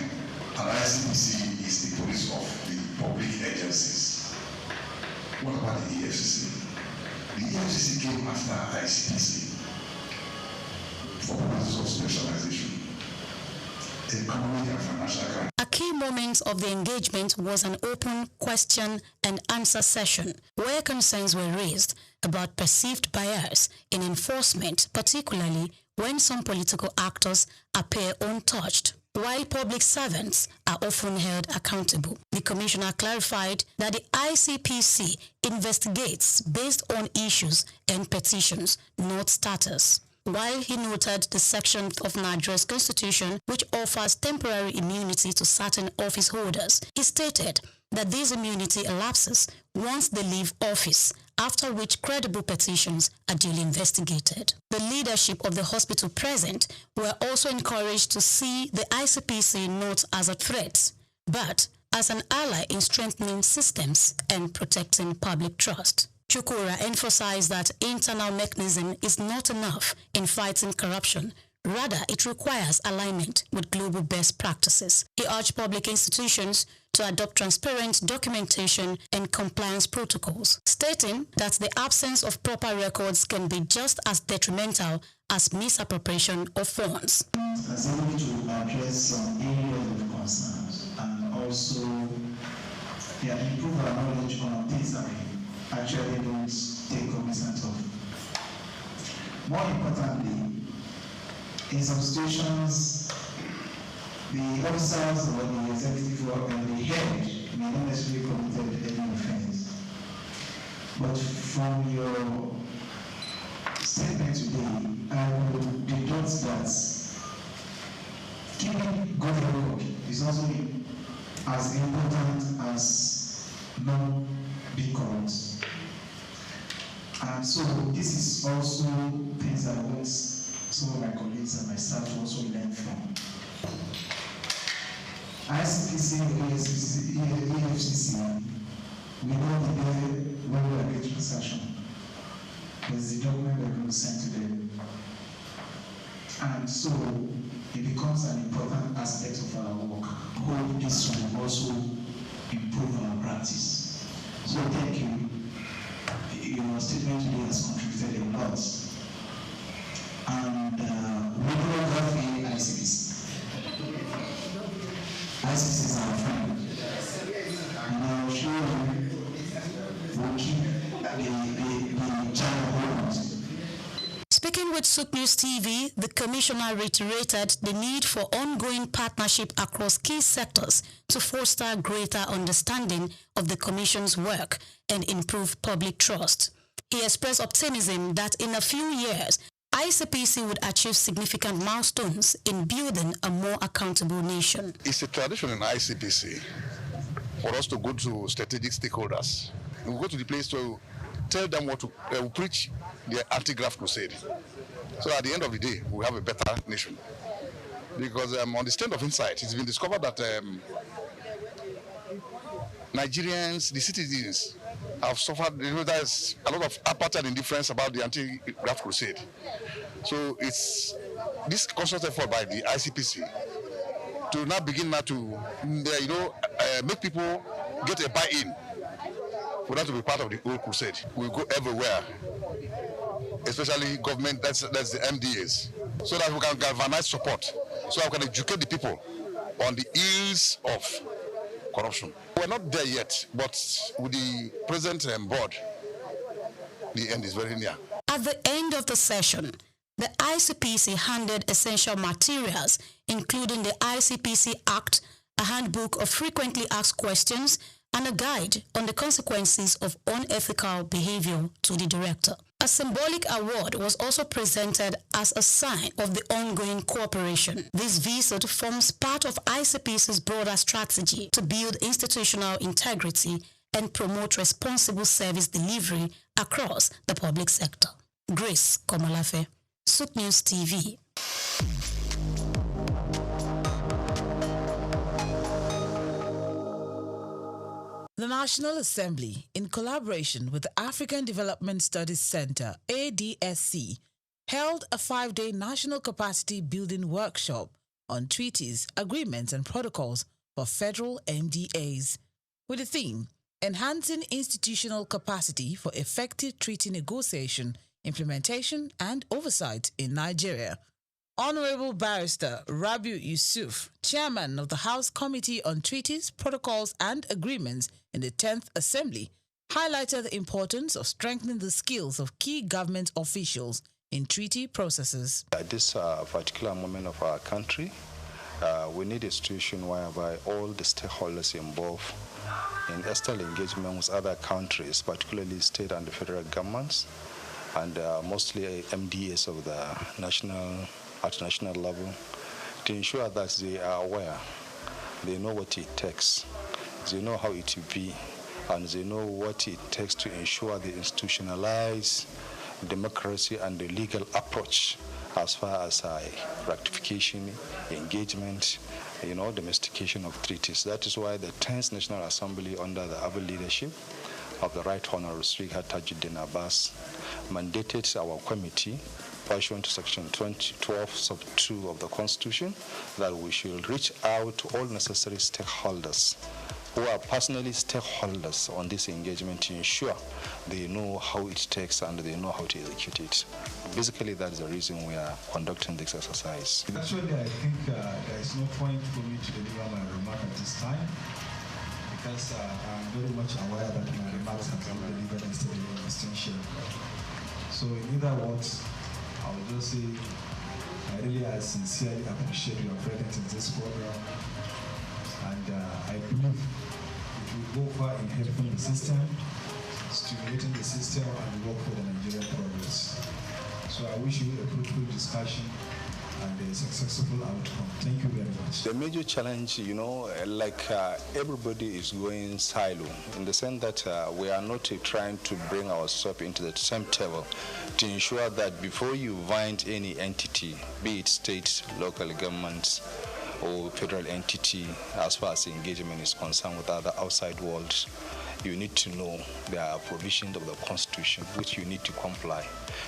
and ICPC is the police of the public agencies, what about the EFCC? The EFCC came after ICPC for purposes of specialization, economic and financial crime. A key moment of the engagement was an open question and answer session where concerns were raised about perceived bias in enforcement, particularly when some political actors appear untouched, while public servants are often held accountable. The Commissioner clarified that the ICPC investigates based on issues and petitions, not status. While he noted the section of Nigeria's constitution which offers temporary immunity to certain office holders, he stated that this immunity elapses once they leave office, after which credible petitions are duly investigated. The leadership of the hospital present were also encouraged to see the ICPC not as a threat, but as an ally in strengthening systems and protecting public trust. Chukura emphasized that internal mechanism is not enough in fighting corruption. Rather, it requires alignment with global best practices. He urged public institutions to adopt transparent documentation and compliance protocols, stating that the absence of proper records can be just as detrimental as misappropriation of funds. As able to address some areas of concerns and also improve our knowledge on things that we actually don't take cognizance of. More importantly, in some situations, the officers or the executive or the head may not necessarily committed any offense. But from your statement today, I will deduct that keeping good record is also as important as not being corrupt. And so this is also things I want some of my colleagues and my staff to also learn from. ICPC, EFCC, we know the day when we are getting transaction. There's the document we're going to send to them. And so it becomes an important aspect of our work. Hope this will also improve our practice. So thank you. Your statement today has contributed a lot. And we don't have the ICPC. ICPC is our friend. And I'm sure we'll keep the channel hold. Speaking with Sook News TV, the Commissioner reiterated the need for ongoing partnership across key sectors to foster greater understanding of the Commission's work and improve public trust. He expressed optimism that in a few years, ICPC would achieve significant milestones in building a more accountable nation. It's a tradition in ICPC for us to go to strategic stakeholders. We go to the place to tell them what to preach the anti-graft crusade. So at the end of the day, we have a better nation. Because on the stand of insight, it's been discovered that Nigerians, the citizens, have suffered. There's a lot of apartheid indifference about the anti-graft crusade. So it's this conscious effort by the ICPC to now begin to, make people get a buy-in for that to be part of the whole crusade. We go everywhere, especially government. That's the MDAs, so that we can galvanize support, so that we can educate the people on the ills of corruption. We're not there yet, but with the present board, the end is very near. At the end of the session, the ICPC handed essential materials, including the ICPC Act, a handbook of frequently asked questions, and a guide on the consequences of unethical behavior to the director. A symbolic award was also presented as a sign of the ongoing cooperation. This visit forms part of ICPC's broader strategy to build institutional integrity and promote responsible service delivery across the public sector. Grace Komalafe, Sook News TV. The National Assembly, in collaboration with the African Development Studies Center, ADSC, held a 5-day national capacity building workshop on treaties, agreements, and protocols for federal MDAs, with the theme, Enhancing Institutional Capacity for Effective Treaty Negotiation, Implementation, and Oversight in Nigeria. Honorable Barrister Rabiu Yusuf, Chairman of the House Committee on Treaties, Protocols, and Agreements in the 10th Assembly, highlighted the importance of strengthening the skills of key government officials in treaty processes. At this particular moment of our country, we need a situation whereby all the stakeholders involved in external engagement with other countries, particularly state and the federal governments, and mostly MDAs of the at national level, to ensure that they are aware, they know what it takes, they know how it will be, and they know what it takes to ensure the institutionalized democracy and the legal approach as far as ratification, engagement, domestication of treaties. That is why the 10th National Assembly, under the able leadership of the Right Honorable Speaker Tajuddin Abbas, mandated our committee, pursuant to Section 12 sub 2 of the Constitution, that we should reach out to all necessary stakeholders who are personally stakeholders on this engagement to ensure they know how it takes and they know how to execute it. Basically, that's the reason we are conducting this exercise. Actually, I think there is no point for me to deliver my remark at this time, because I'm very much aware that my remarks have been delivered instead of distinction. So in other words, I will just say I sincerely appreciate your presence in this program, and I believe it will go far in helping the system, stimulating the system, and work for the Nigerian progress. So I wish you a fruitful discussion and a successful outcome. Thank you very much. The major challenge, everybody is going silo, in the sense that we are not trying to bring ourselves into the same table to ensure that before you find any entity, be it state, local governments, or federal entity, as far as engagement is concerned with other outside worlds, you need to know there are provisions of the Constitution which you need to comply.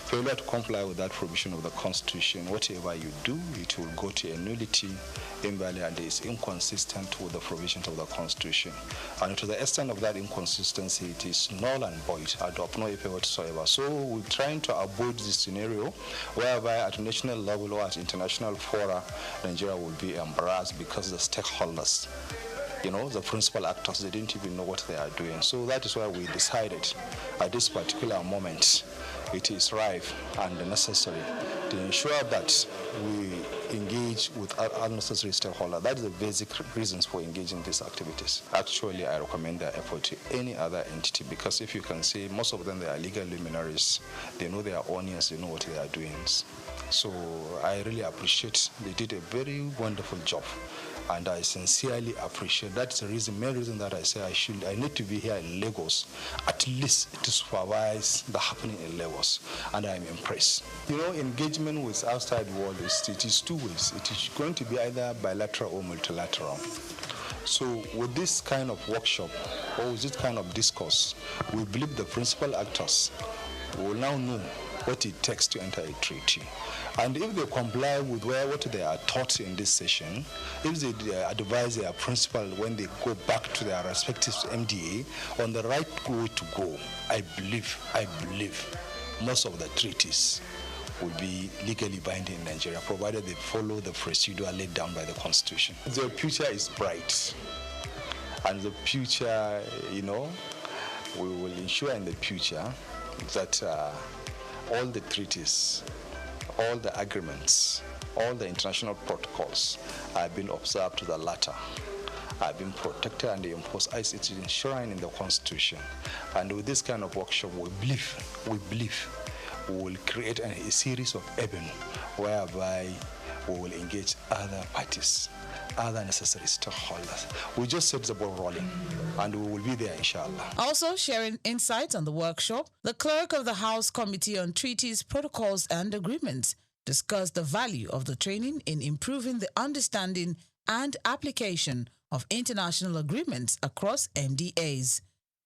Failure to comply with that provision of the Constitution, whatever you do, it will go to a nullity, invalid, and is inconsistent with the provisions of the Constitution. And to the extent of that inconsistency, it is null and void, and of no effect whatsoever. So we're trying to avoid this scenario whereby at national level or at international fora, Nigeria will be embarrassed because the stakeholders, the principal actors, they didn't even know what they are doing. So that is why we decided at this particular moment it is ripe and necessary to ensure that we engage with unnecessary stakeholders. That is the basic reasons for engaging these activities. Actually, I recommend their effort to any other entity, because if you can see, most of them, they are legal luminaries. They know their audience, they know what they are doing. So I really appreciate, they did a very wonderful job. And I sincerely appreciate. That's the main reason that I say I need to be here in Lagos, at least to supervise the happening in Lagos. And I'm impressed. Engagement with outside world, it is two ways. It is going to be either bilateral or multilateral. So with this kind of workshop, or with this kind of discourse, we believe the principal actors will now know what it takes to enter a treaty. And if they comply with what they are taught in this session, if they advise their principal when they go back to their respective MDA on the right way to go, I believe most of the treaties will be legally binding in Nigeria, provided they follow the procedure laid down by the Constitution. The future is bright. And the future, we will ensure in the future that all the treaties, all the agreements, all the international protocols have been observed to the letter, have been protected and enforced as it is enshrined in the Constitution. And with this kind of workshop, we believe we will create a series of avenues whereby we will engage other parties, other necessary stakeholders. We just set the ball rolling, and we will be there, inshallah. Also sharing insights on the workshop, the clerk of the House Committee on Treaties, Protocols and Agreements discussed the value of the training in improving the understanding and application of international agreements across MDAs.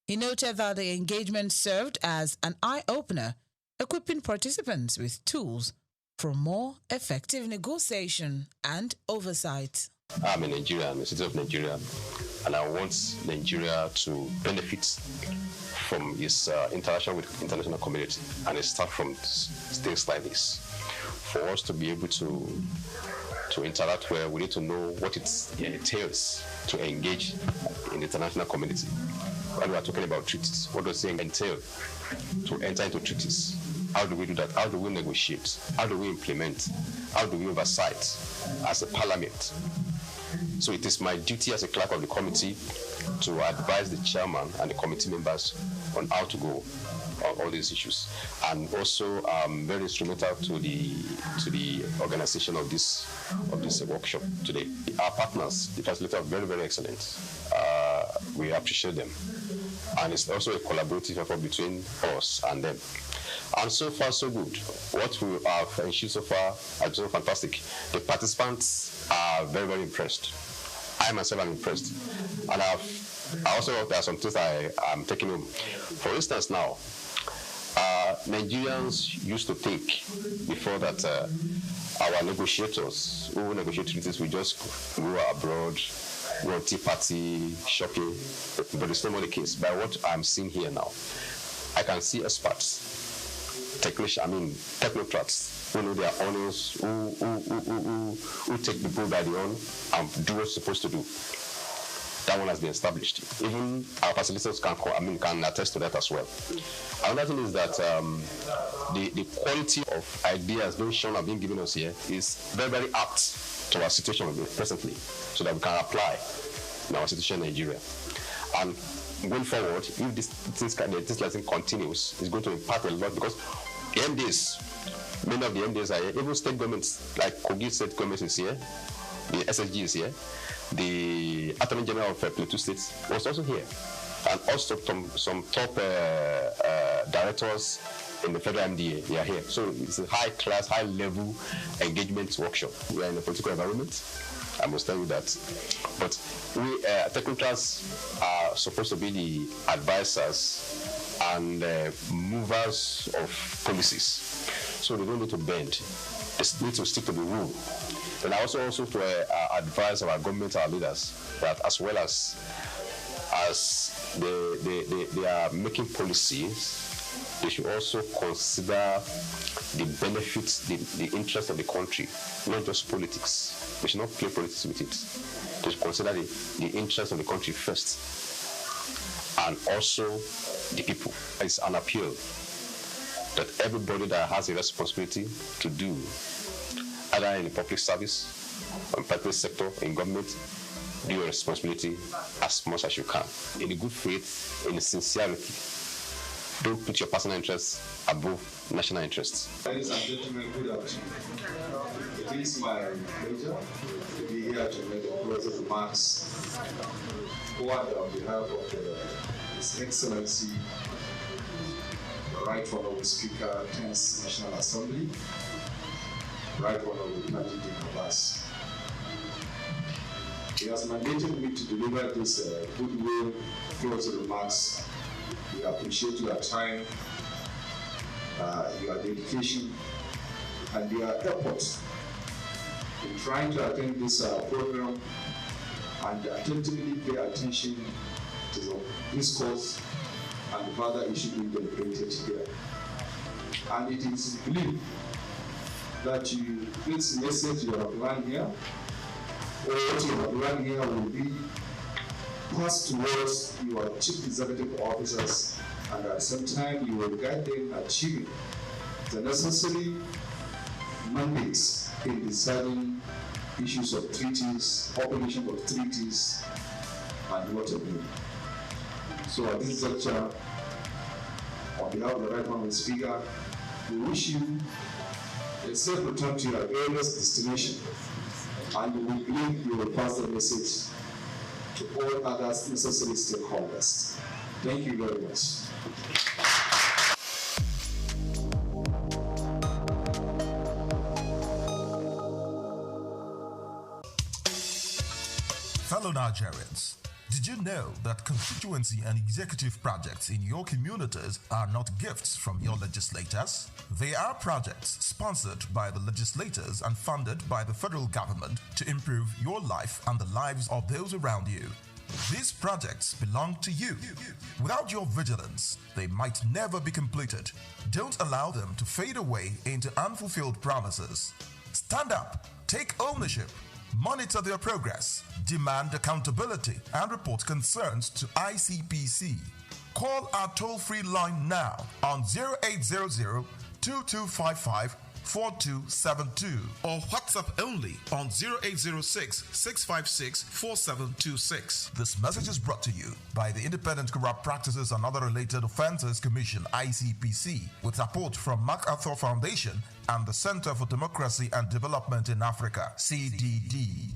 He noted that the engagement served as an eye-opener, equipping participants with tools for more effective negotiation and oversight. I'm a Nigerian, a citizen of Nigeria, and I want Nigeria to benefit from its interaction with the international community, and it starts from things like this. For us to be able to interact well, we need to know what it entails to engage in the international community. when we are talking about treaties, what does it entail to enter into treaties? How do we do that? How do we negotiate? How do we implement? How do we oversight as a parliament? So it is my duty as a clerk of the committee to advise the chairman and the committee members on how to go on all these issues, and also very instrumental to the organization of this workshop today. Our partners, the facilitators, are very, very excellent. We appreciate them, and it's also a collaborative effort between us and them. And so far, so good. What we have ensured so far has been fantastic. The participants are very, very impressed. I myself am impressed, and I also there are some things I'm taking home. For instance, now. Nigerians used to think before that our negotiators who negotiate treaties will just go abroad, go on tea party, shopping, but it's not more the case. By what I'm seeing here now, I can see experts, technocrats who know their honors, who take the bull by the horn and do what's supposed to do. That one has been established. Even our facilitators can attest to that as well. Another thing is that the quality of ideas being shown and being given us here is very, very apt to our situation presently, so that we can apply in our situation in Nigeria. And going forward, if this lesson continues, it's going to impact a lot, because the MDs, many of the MDs are here, even state governments, like Kogi State Government is here, the SSG is here, the Attorney General of Plateau State was also here, and also some top directors in the federal MDA, they are here. So it's a high-class, high-level engagement workshop. We are in a political environment, I must tell you that. But we, technocrats, are supposed to be the advisors and movers of policies. So they don't need to bend. They need to stick to the rule. And I also to advise our government, our leaders, that as well as they are making policies, they should also consider the benefits, the interest of the country, not just politics. They should not play politics with it. They should consider the interest of the country first, and also the people. It's an appeal that everybody that has a responsibility to do, either in the public service, or in private sector, in government, do your responsibility as much as you can. In a good faith, in a sincerity. Don't put your personal interests above national interests. Ladies and gentlemen, good afternoon. It is my pleasure to be here to make a closing remarks forward on behalf of His Excellency, the Right Honorable Speaker, 10th National Assembly, Right Honorable Kaji Abbas. He has mandated me to deliver this goodwill closing remarks. We appreciate your time, your dedication, and your effort in trying to attend this program and attentively pay attention to the discourse and the further issue being deliberated here. And it is believed that this message you have learned here, or what you have learned here, will be passed towards your chief executive officers, and at the same time you will guide them achieving the necessary mandates in deciding issues of treaties, operation of treaties, and what have you. So at this juncture, on behalf of the Right Honourable Speaker, we wish you a safe return to your earliest destination, and we believe you will pass the message to all other necessary stakeholders. Thank you very much. Fellow Nigerians, did you know that constituency and executive projects in your communities are not gifts from your legislators? They are projects sponsored by the legislators and funded by the federal government to improve your life and the lives of those around you. These projects belong to you. Without your vigilance, they might never be completed. Don't allow them to fade away into unfulfilled promises. Stand up, take ownership, Monitor their progress, demand accountability, and report concerns to ICPC. Call our toll-free line now on 0800-2255-4272 or WhatsApp only on 0806-656-4726. This message is brought to you by the Independent Corrupt Practices and Other Related Offences Commission, ICPC, with support from MacArthur Foundation and the Center for Democracy and Development in Africa, CDD.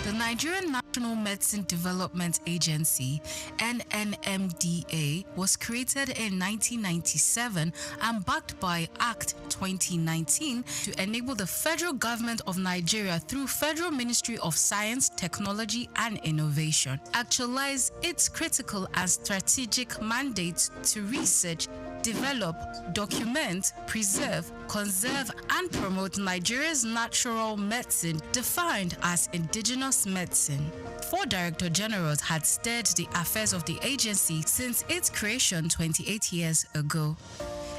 The Nigerian National Medicine Development Agency, NNMDA, was created in 1997 and backed by Act 2019 to enable the federal government of Nigeria through Federal Ministry of Science, Technology and Innovation actualize its critical and strategic mandates to research, develop, document, preserve, conserve, and promote Nigeria's natural medicine defined as indigenous medicine. 4 Director Generals had steered the affairs of the agency since its creation 28 years ago.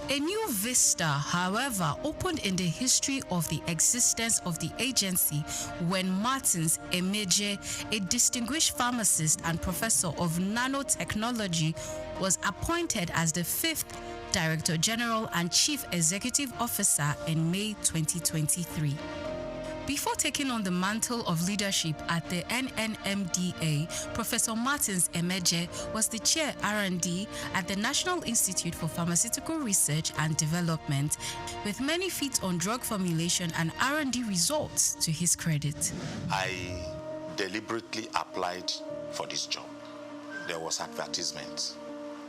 A new vista, however, opened in the history of the existence of the agency when Martins Emeje, a distinguished pharmacist and professor of nanotechnology, was appointed as the 5th Director General and Chief Executive Officer in May 2023. Before taking on the mantle of leadership at the NNMDA, Professor Martins Emeje was the Chair R&D at the National Institute for Pharmaceutical Research and Development, with many feats on drug formulation and R&D results to his credit. I deliberately applied for this job. There was advertisement.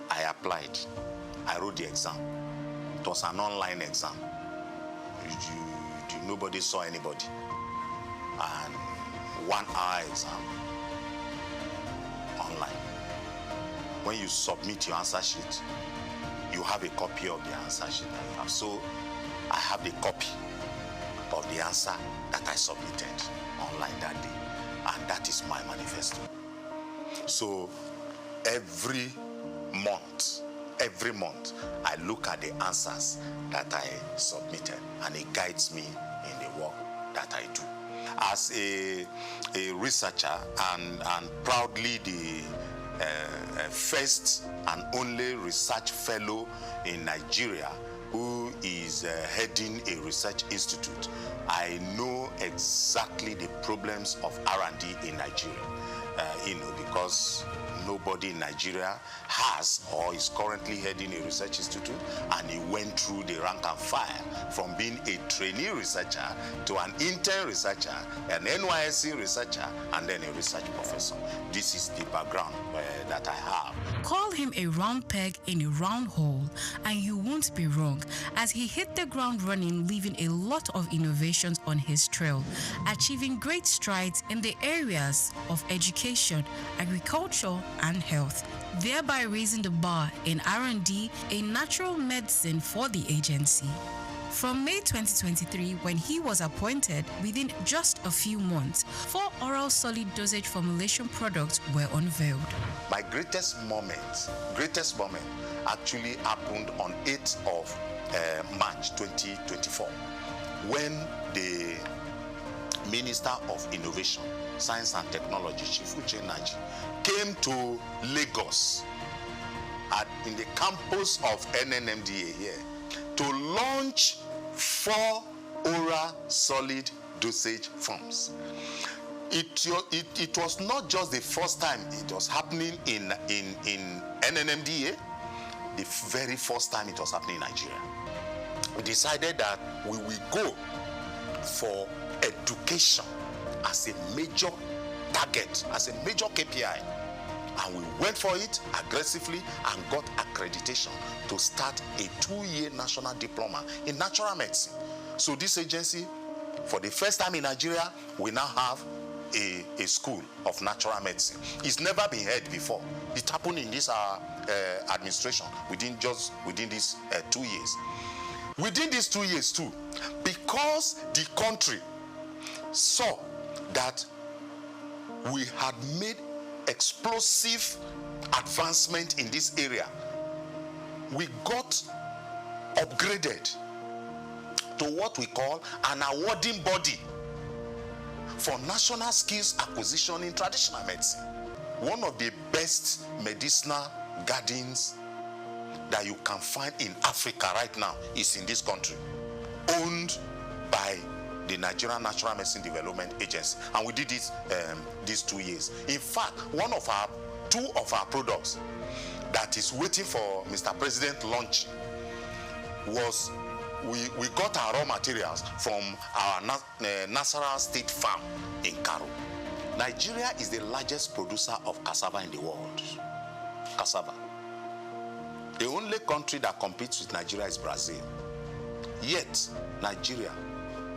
I applied. I wrote the exam. It was an online exam. Nobody saw anybody. And 1 hour exam online. When you submit your answer sheet, you have a copy of the answer sheet. So I have the copy of the answer that I submitted online that day. And that is my manifesto. So every month, I look at the answers that I submitted, and it guides me in the work that I do. As a researcher and proudly the first and only research fellow in Nigeria who is heading a research institute, I know exactly the problems of R&D in Nigeria, because nobody in Nigeria has or is currently heading a research institute, and he went through the rank and file from being a trainee researcher to an intern researcher, an NYSC researcher, and then a research professor. This is the background that I have. Call him a round peg in a round hole, and you won't be wrong, as he hit the ground running, leaving a lot of innovations on his trail, achieving great strides in the areas of education, agriculture, and health, thereby raising the bar in R&D in natural medicine for the agency. From May 2023, when he was appointed, within just a few months, 4 oral solid dosage formulation products were unveiled. My greatest moment actually happened on 8th of March 2024, when the Minister of Innovation, Science and Technology, Chief Uche Naji, came to Lagos in the campus of NNMDA here to launch 4 oral solid dosage forms. It was not just the first time it was happening in NNMDA, the very first time it was happening in Nigeria. We decided that we will go for education as a major target, as a major KPI. And we went for it aggressively and got accreditation to start a 2-year national diploma in natural medicine. So this agency, for the first time in Nigeria, we now have a school of natural medicine. It's never been heard before. It happened in this administration within these 2 years. Within these 2 years too, because the country saw that we had made explosive advancement in this area, we got upgraded to what we call an awarding body for national skills acquisition in traditional medicine. One of the best medicinal gardens that you can find in Africa right now is in this country, owned by the Nigerian Natural Medicine Development Agency, and we did it these 2 years. In fact, two of our products that is waiting for Mr. President launch was we got our raw materials from our Nasarawa State Farm in Karo. Nigeria is the largest producer of cassava in the world. Cassava. The only country that competes with Nigeria is Brazil. Yet, Nigeria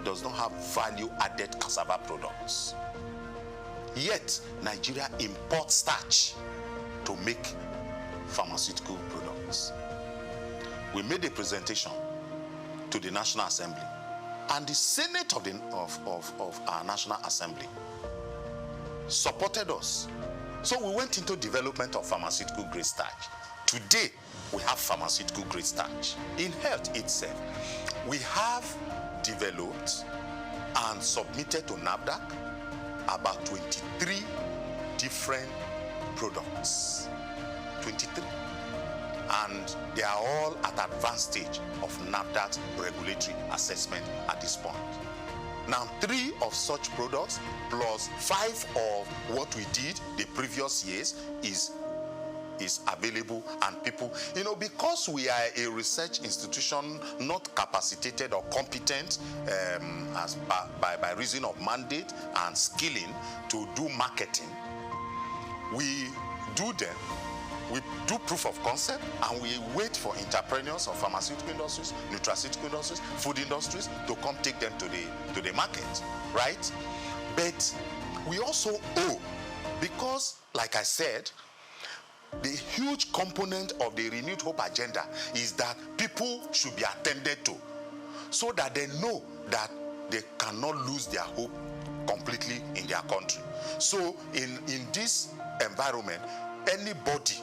does not have value-added cassava products. Yet, Nigeria imports starch to make pharmaceutical products. We made a presentation to the National Assembly, and the Senate of our National Assembly supported us. So we went into development of pharmaceutical grade starch. Today, we have pharmaceutical grade starch. In health itself, we have developed and submitted to NAFDAC about 23 different products. 23. And they are all at advanced stage of NAFDAC's regulatory assessment at this point. Now, 3 of such products plus 5 of what we did the previous years is available, and people, because we are a research institution not capacitated or competent by reason of mandate and skilling to do marketing, we do them. We do proof of concept, and we wait for entrepreneurs of pharmaceutical industries, nutraceutical industries, food industries to come take them to the market, right? But we also owe, because, like I said, the huge component of the Renewed Hope agenda is that people should be attended to, so that they know that they cannot lose their hope completely in their country. So in this environment, anybody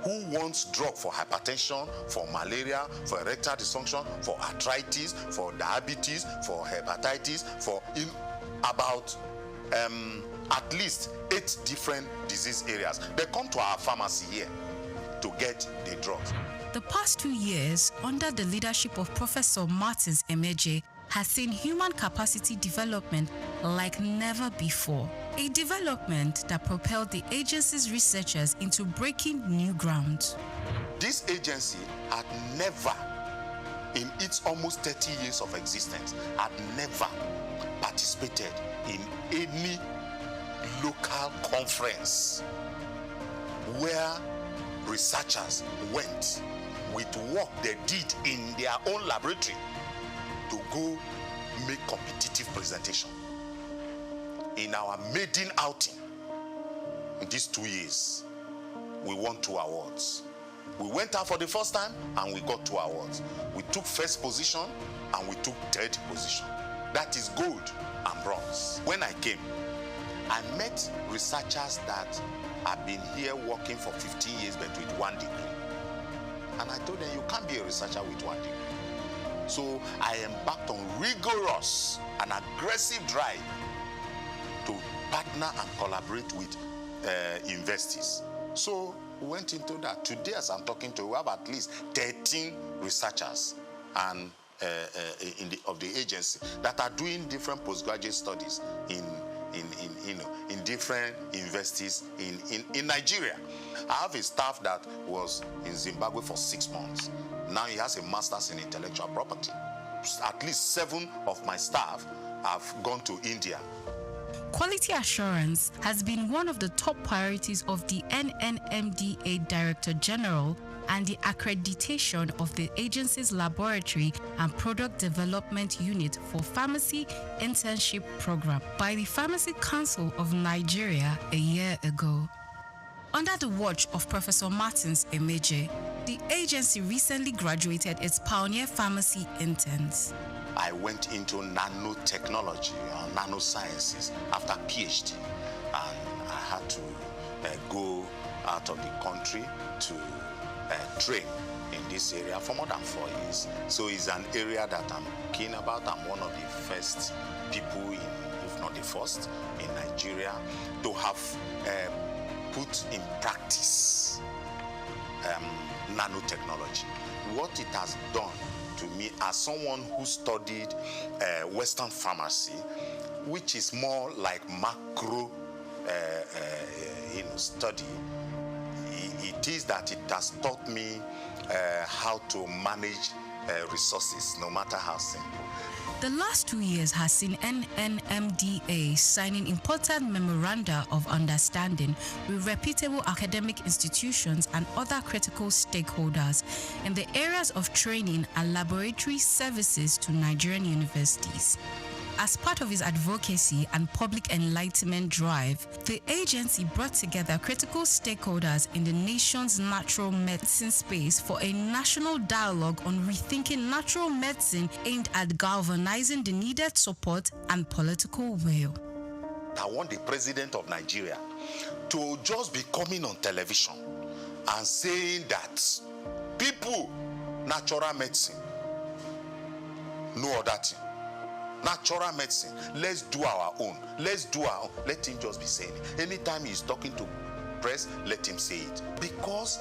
who wants drug for hypertension, for malaria, for erectile dysfunction, for arthritis, for diabetes, for hepatitis, for about at least 8 different disease areas, they come to our pharmacy here to get the drugs. The past 2 years, under the leadership of Professor Martins Emeje, has seen human capacity development like never before. A development that propelled the agency's researchers into breaking new ground. This agency had never, in its almost 30 years of existence, had never participated in any local conference where researchers went with work they did in their own laboratory to go make competitive presentation. In our maiden outing, in these 2 years, we won 2 awards. We went out for the first time and we got 2 awards. We took first position and we took third position. That is gold and bronze. When I came, I met researchers that have been here working for 15 years but with 1 degree. And I told them, you can't be a researcher with 1 degree. So I embarked on rigorous and aggressive drive to partner and collaborate with investors. So we went into that. Today, as I'm talking to you, we have at least 13 researchers and of the agency that are doing different postgraduate studies in different universities in Nigeria. I have a staff that was in Zimbabwe for 6 months. Now he has a master's in intellectual property. At least 7 of my staff have gone to India. Quality assurance has been one of the top priorities of the NNMDA Director General, and the accreditation of the agency's laboratory and product development unit for pharmacy internship program by the Pharmacy Council of Nigeria a year ago. Under the watch of Professor Martins Emeje, the agency recently graduated its pioneer pharmacy interns. I went into nanotechnology or nanosciences after PhD, and I had to go out of the country to train in this area for more than 4 years. So it's an area that I'm keen about. I'm one of the first people, if not the first, in Nigeria to have put in practice nanotechnology. What it has done to me as someone who studied Western pharmacy, which is more like macro study, it is that it has taught me how to manage resources, no matter how simple. The last 2 years has seen NNMDA signing important memoranda of understanding with reputable academic institutions and other critical stakeholders in the areas of training and laboratory services to Nigerian universities. As part of its advocacy and public enlightenment drive, the agency brought together critical stakeholders in the nation's natural medicine space for a national dialogue on rethinking natural medicine aimed at galvanizing the needed support and political will. I want the president of Nigeria to just be coming on television and saying that people, natural medicine, no other thing. Natural medicine, let's do our own. Let's do our own. Let him just be saying it. Anytime he's talking to press, let him say it. Because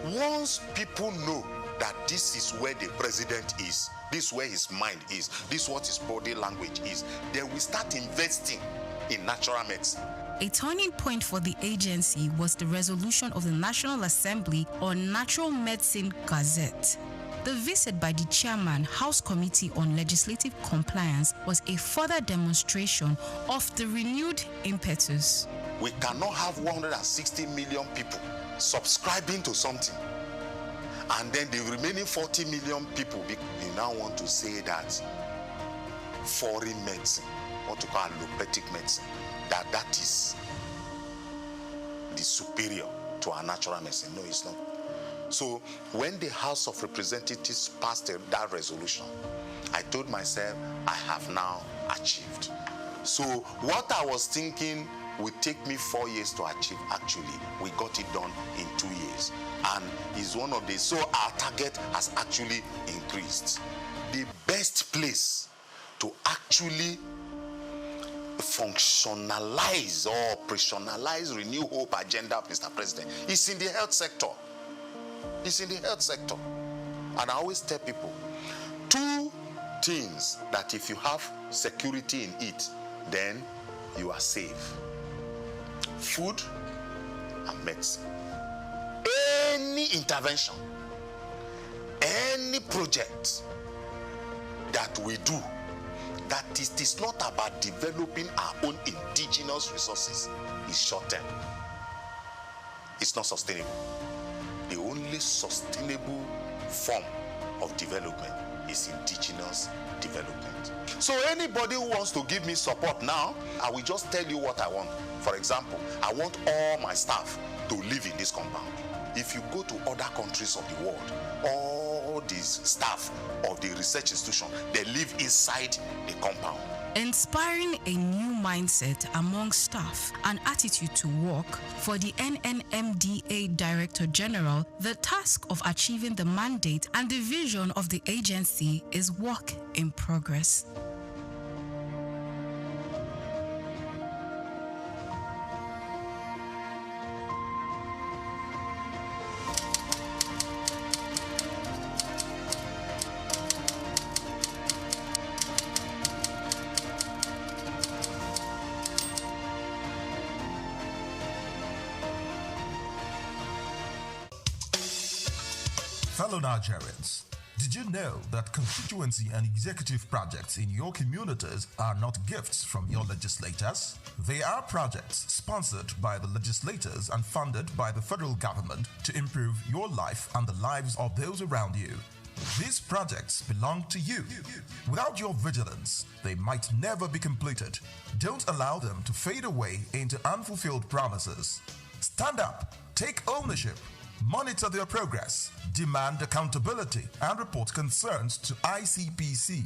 once people know that this is where the president is, this is where his mind is, this is what his body language is, they will start investing in natural medicine. A turning point for the agency was the resolution of the National Assembly on Natural Medicine Gazette. The visit by the chairman, House Committee on Legislative Compliance, was a further demonstration of the renewed impetus. We cannot have 160 million people subscribing to something, and then the remaining 40 million people, you now want to say that foreign medicine, what you call allopathic medicine, that is the superior to our natural medicine. No, it's not. So when the House of Representatives passed that resolution, I told myself, I have now achieved. So what I was thinking would take me 4 years to achieve, actually, we got it done in 2 years. And it's one of the, so our target has actually increased. The best place to actually functionalize or operationalize Renew Hope agenda, Mr. President, is in the health sector. It's in the health sector. And I always tell people, 2 things that if you have security in it, then you are safe. Food and medicine. Any intervention, any project that we do, that it is not about developing our own indigenous resources, is short term. It's not sustainable. the only sustainable form of development is indigenous development. So anybody who wants to give me support now, I will just tell you what I want. For example, I want all my staff to live in this compound. If you go to other countries of the world, all these staff of the research institution, they live inside the compound. Inspiring a new mindset among staff and attitude to work for the NNMDA Director General, the task of achieving the mandate and the vision of the agency is work in progress. Fellow Nigerians, did you know that constituency and executive projects in your communities are not gifts from your legislators? They are projects sponsored by the legislators and funded by the federal government to improve your life and the lives of those around you. These projects belong to you. Without your vigilance, they might never be completed. Don't allow them to fade away into unfulfilled promises. Stand up, take ownership, monitor their progress, demand accountability, and report concerns to ICPC.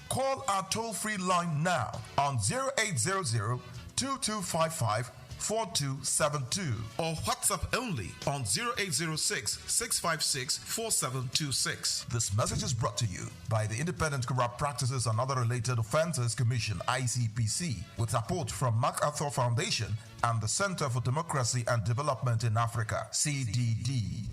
Call our toll-free line now on 0800-2255-4272 or WhatsApp only on 0806-656-4726. This message is brought to you by the Independent Corrupt Practices and Other Related Offences Commission, ICPC, with support from MacArthur Foundation and the Center for Democracy and Development in Africa, CDD.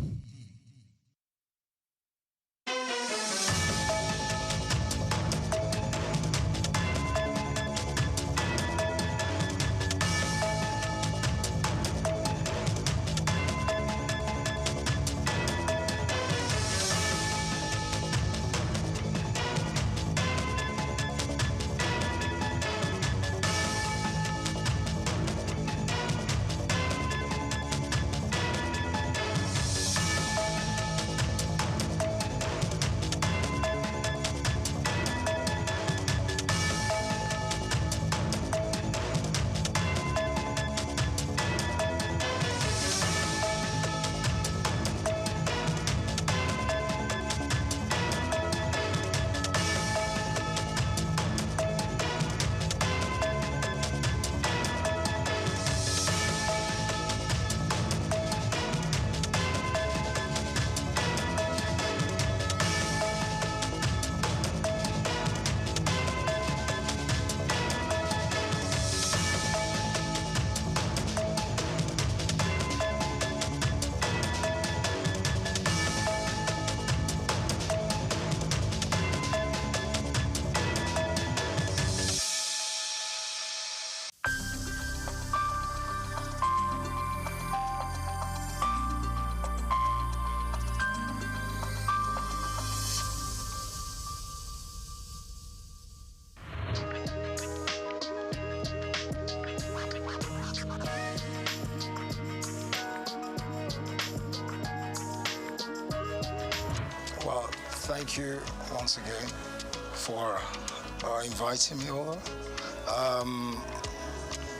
Well, thank you once again for inviting me over.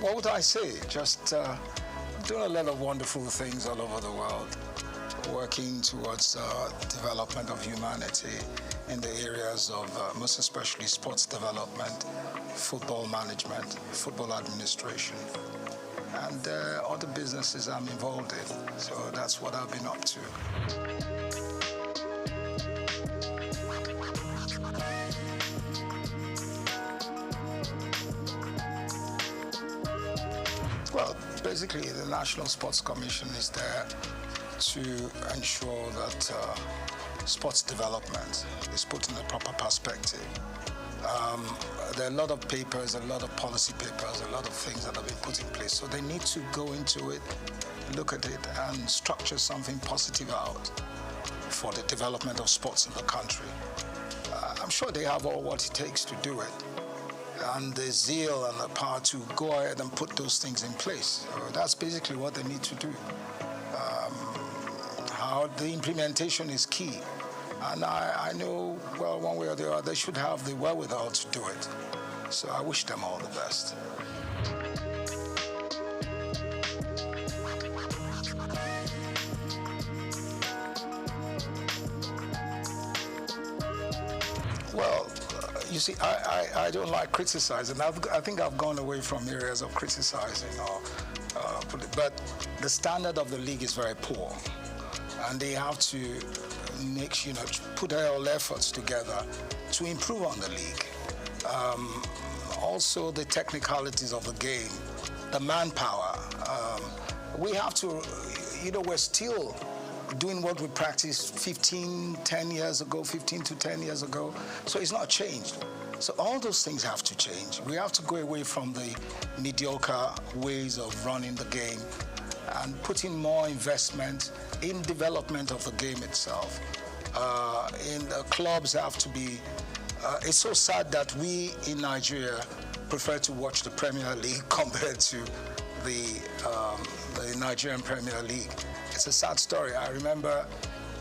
What would I say? Just doing a lot of wonderful things all over the world, working towards development of humanity in the areas of most especially sports development, football management, football administration, and other businesses I'm involved in. So that's what I've been up to. Well, basically, the National Sports Commission is there to ensure that sports development is put in a proper perspective. There are a lot of papers, a lot of policy papers, a lot of things that have been put in place. So they need to go into it, look at it, and structure something positive out for the development of sports in the country. I'm sure they have all what it takes to do it, and the zeal and the power to go ahead and put those things in place. So that's basically what they need to do. how the implementation is key. And I know, well, one way or the other, they should have the wherewithal to do it. So I wish them all the best. Well, you see, I don't like criticizing. I think I've gone away from areas of criticizing, but the standard of the league is very poor, and they have to put all efforts together to improve on the league. Also, the technicalities of the game, the manpower. We have to, we're still doing what we practiced 15 to 10 years ago, so it's not changed. So all those things have to change. We have to go away from the mediocre ways of running the game and putting more investment in development of the game itself. In the clubs have to be, it's so sad that we in Nigeria prefer to watch the Premier League compared to the Nigerian Premier League. It's a sad story. I remember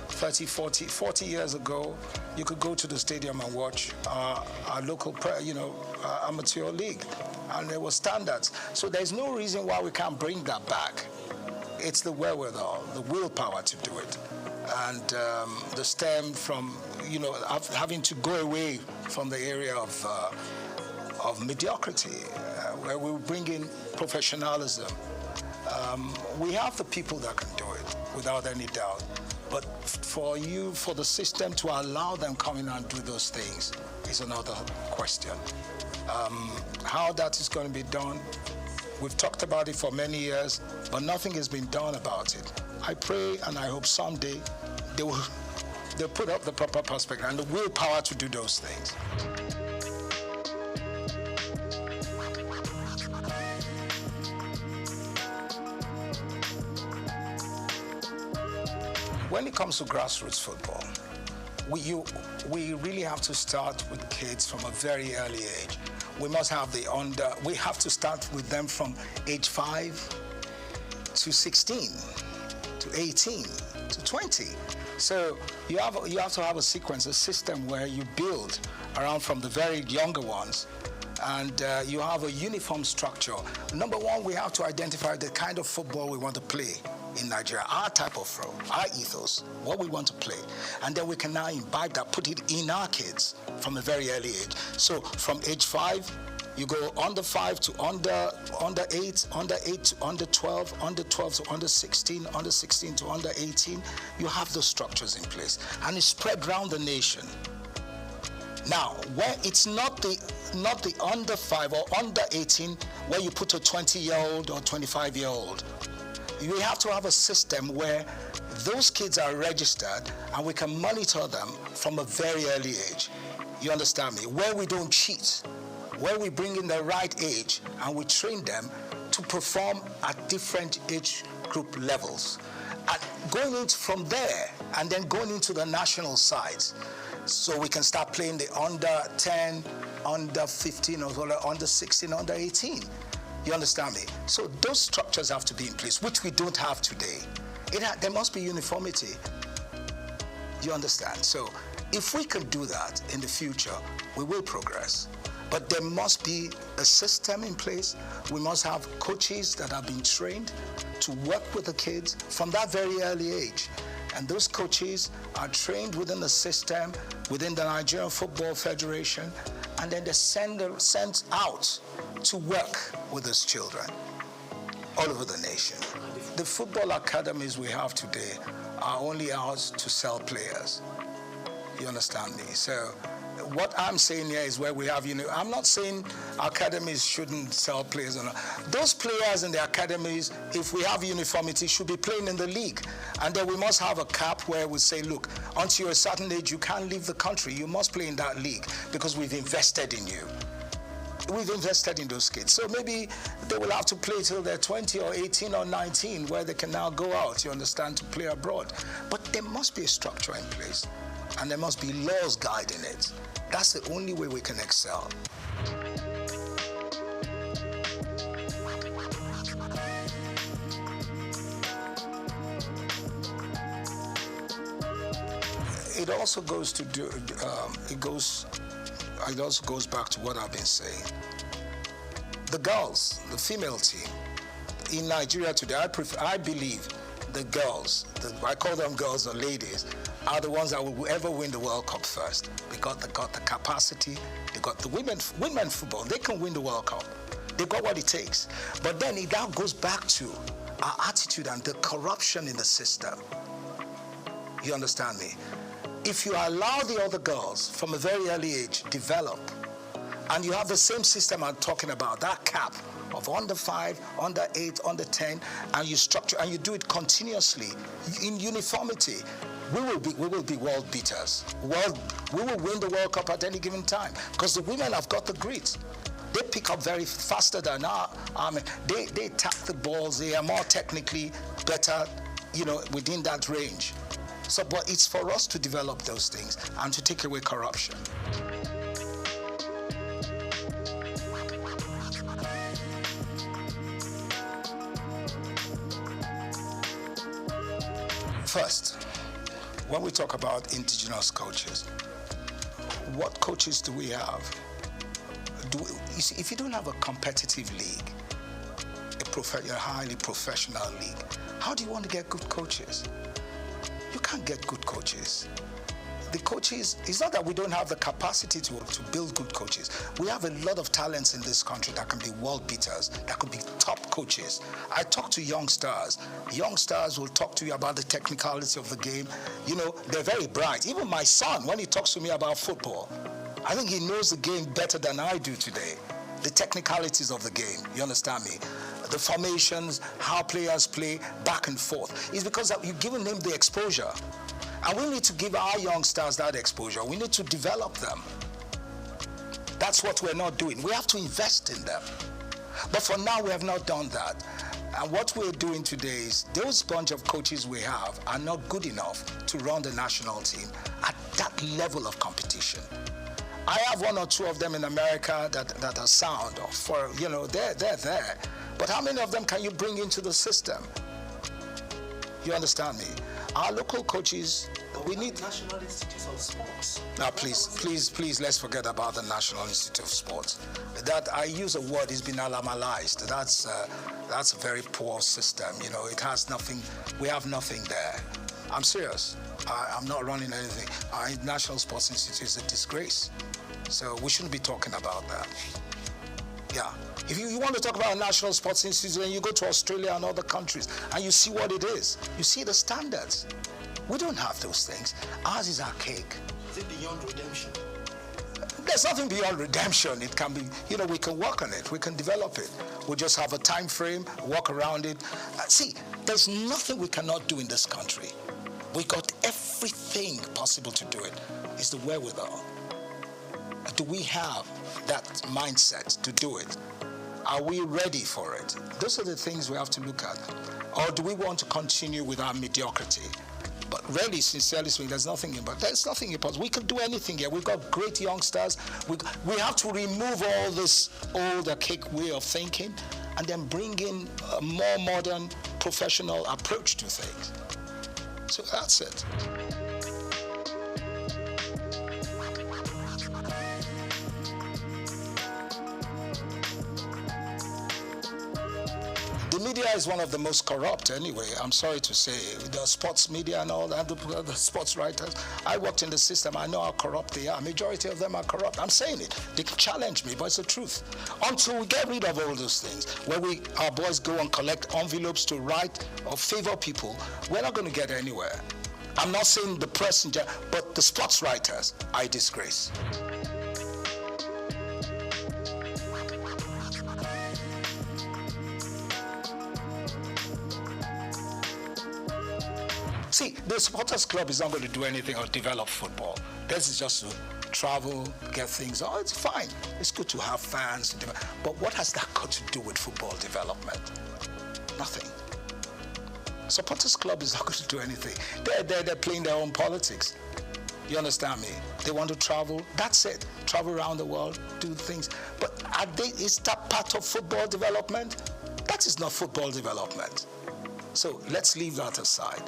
40 years ago, you could go to the stadium and watch our local, amateur league, and there were standards. So there's no reason why we can't bring that back. It's the wherewithal, the willpower to do it, and the stem from, having to go away from the area of mediocrity, where we bring in professionalism. We have the people that can do it, without any doubt. But for the system to allow them come in and do those things is another question. How that is going to be done, we've talked about it for many years, but nothing has been done about it. I pray and I hope someday they'll put up the proper perspective and the willpower to do those things. When it comes to grassroots football, we really have to start with kids from a very early age. We must have we have to start with them from age 5 to 16, to 18, to 20. So you have to have a sequence, a system where you build around from the very younger ones, and you have a uniform structure. Number one, we have to identify the kind of football we want to play in Nigeria, our type of flow, our ethos, what we want to play. And then we can now imbibe that, put it in our kids from a very early age. So from age 5, you go under 5 to under 8, under 8 to under 12, under 12 to under 16, under 16 to under 18. You have those structures in place, and it's spread around the nation. Now, where it's not the under 5 or under 18 where you put a 20-year-old or 25-year-old. We have to have a system where those kids are registered and we can monitor them from a very early age. You understand me? Where we don't cheat, where we bring in the right age and we train them to perform at different age group levels. And going into from there and then going into the national sides, so we can start playing the under 10, under 15, or under 16, under 18. You understand me? So those structures have to be in place, which we don't have today. There must be uniformity. You understand? So if we can do that in the future, we will progress. But there must be a system in place. We must have coaches that have been trained to work with the kids from that very early age. And those coaches are trained within the system, within the Nigerian Football Federation, and then they're sent out to work with those children all over the nation. The football academies we have today are only out to sell players. You understand me? So what I'm saying here is where we have, I'm not saying academies shouldn't sell players or not. Those players in the academies, if we have uniformity, should be playing in the league. And then we must have a cap where we say, look, until you're a certain age, you can't leave the country. You must play in that league because we've invested in you. We've invested in those kids. So maybe they will have to play till they're 20 or 18 or 19, where they can now go out, you understand, to play abroad. But there must be a structure in place, and there must be laws guiding it. That's the only way we can excel. it also goes to do. It also goes back to what I've been saying. The girls, the female team in Nigeria today, I believe the girls, I call them girls or ladies, are the ones that will ever win the World Cup first. They got the capacity. They got the women football. They can win the World Cup. They've got what it takes. But then it now goes back to our attitude and the corruption in the system. You understand me? If you allow the other girls from a very early age develop, and you have the same system I'm talking about, that cap of under 5, under 8, under 10, and you structure and you do it continuously in uniformity, we will be world beaters. We will win the World Cup at any given time because the women have got the grit. They pick up very faster than our army. They tap the balls. They are more technically better, within that range. So, but it's for us to develop those things and to take away corruption. First, when we talk about indigenous coaches, what coaches do we have? You see, if you don't have a competitive league, a highly professional league, how do you want to get good coaches? You can't get good coaches. The coaches, it's not that we don't have the capacity to build good coaches. We have a lot of talents in this country that can be world beaters, that could be top coaches. I talk to young stars. Young stars will talk to you about the technicality of the game. They're very bright. Even my son, when he talks to me about football, I think he knows the game better than I do today. The technicalities of the game, you understand me? The formations, how players play back and forth. It's because you've given them the exposure. And we need to give our young stars that exposure. We need to develop them. That's what we're not doing. We have to invest in them. But for now, we have not done that. And what we're doing today is those bunch of coaches we have are not good enough to run the national team at that level of competition. I have one or two of them in America that are sound, they're there. But how many of them can you bring into the system? You understand me? Our local coaches, we need National Institute of Sports. Now, please, let's forget about the National Institute of Sports. That I use a word, it's been alamalized. That's a very poor system. It has nothing. We have nothing there. I'm serious. I'm not running anything. Our National Sports Institute is a disgrace. So we shouldn't be talking about that. Yeah. If you want to talk about a National Sports Institute, then you go to Australia and other countries and you see what it is. You see the standards. We don't have those things. Ours is archaic. Is it beyond redemption? There's nothing beyond redemption. It can be, we can work on it. We can develop it. We just have a time frame, work around it. See, there's nothing we cannot do in this country. We got everything possible to do it. It's the wherewithal. Do we have that mindset to do it? Are we ready for it? Those are the things we have to look at. Or do we want to continue with our mediocrity? But really, sincerely speaking, there's nothing impossible. We can do anything here. We've got great youngsters. We have to remove all this old, archaic way of thinking and then bring in a more modern, professional approach to things. So that's it. The media is one of the most corrupt anyway, I'm sorry to say. The sports media and all that, the sports writers. I worked in the system, I know how corrupt they are. Majority of them are corrupt. I'm saying it. They can challenge me, but it's the truth. Until we get rid of all those things, where our boys go and collect envelopes to write or favor people, we're not going to get anywhere. I'm not saying the press, but the sports writers are a disgrace. See, the supporters club is not going to do anything or develop football. This is just to travel, get things. Oh, it's fine. It's good to have fans. But what has that got to do with football development? Nothing. Supporters club is not going to do anything. They're playing their own politics. You understand me? They want to travel. That's it. Travel around the world, do things. But is that part of football development? That is not football development. So let's leave that aside.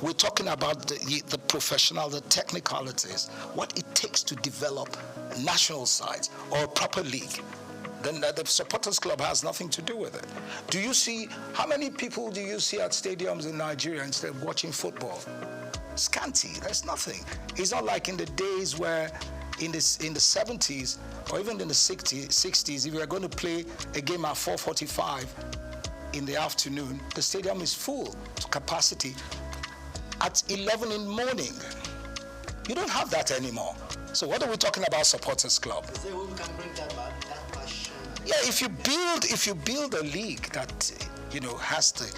We're talking about the professional, the technicalities, what it takes to develop national sides or a proper league. Then the supporters club has nothing to do with it. Do you see, how many people do you see at stadiums in Nigeria instead of watching football? Scanty, there's nothing. It's not like in the days where in the 70s or even in the 60s, if you are going to play a game at 4:45 in the afternoon, the stadium is full to capacity at 11 in the morning. You don't have that anymore. So what are we talking about, supporters club? Yeah, if you build a league that has the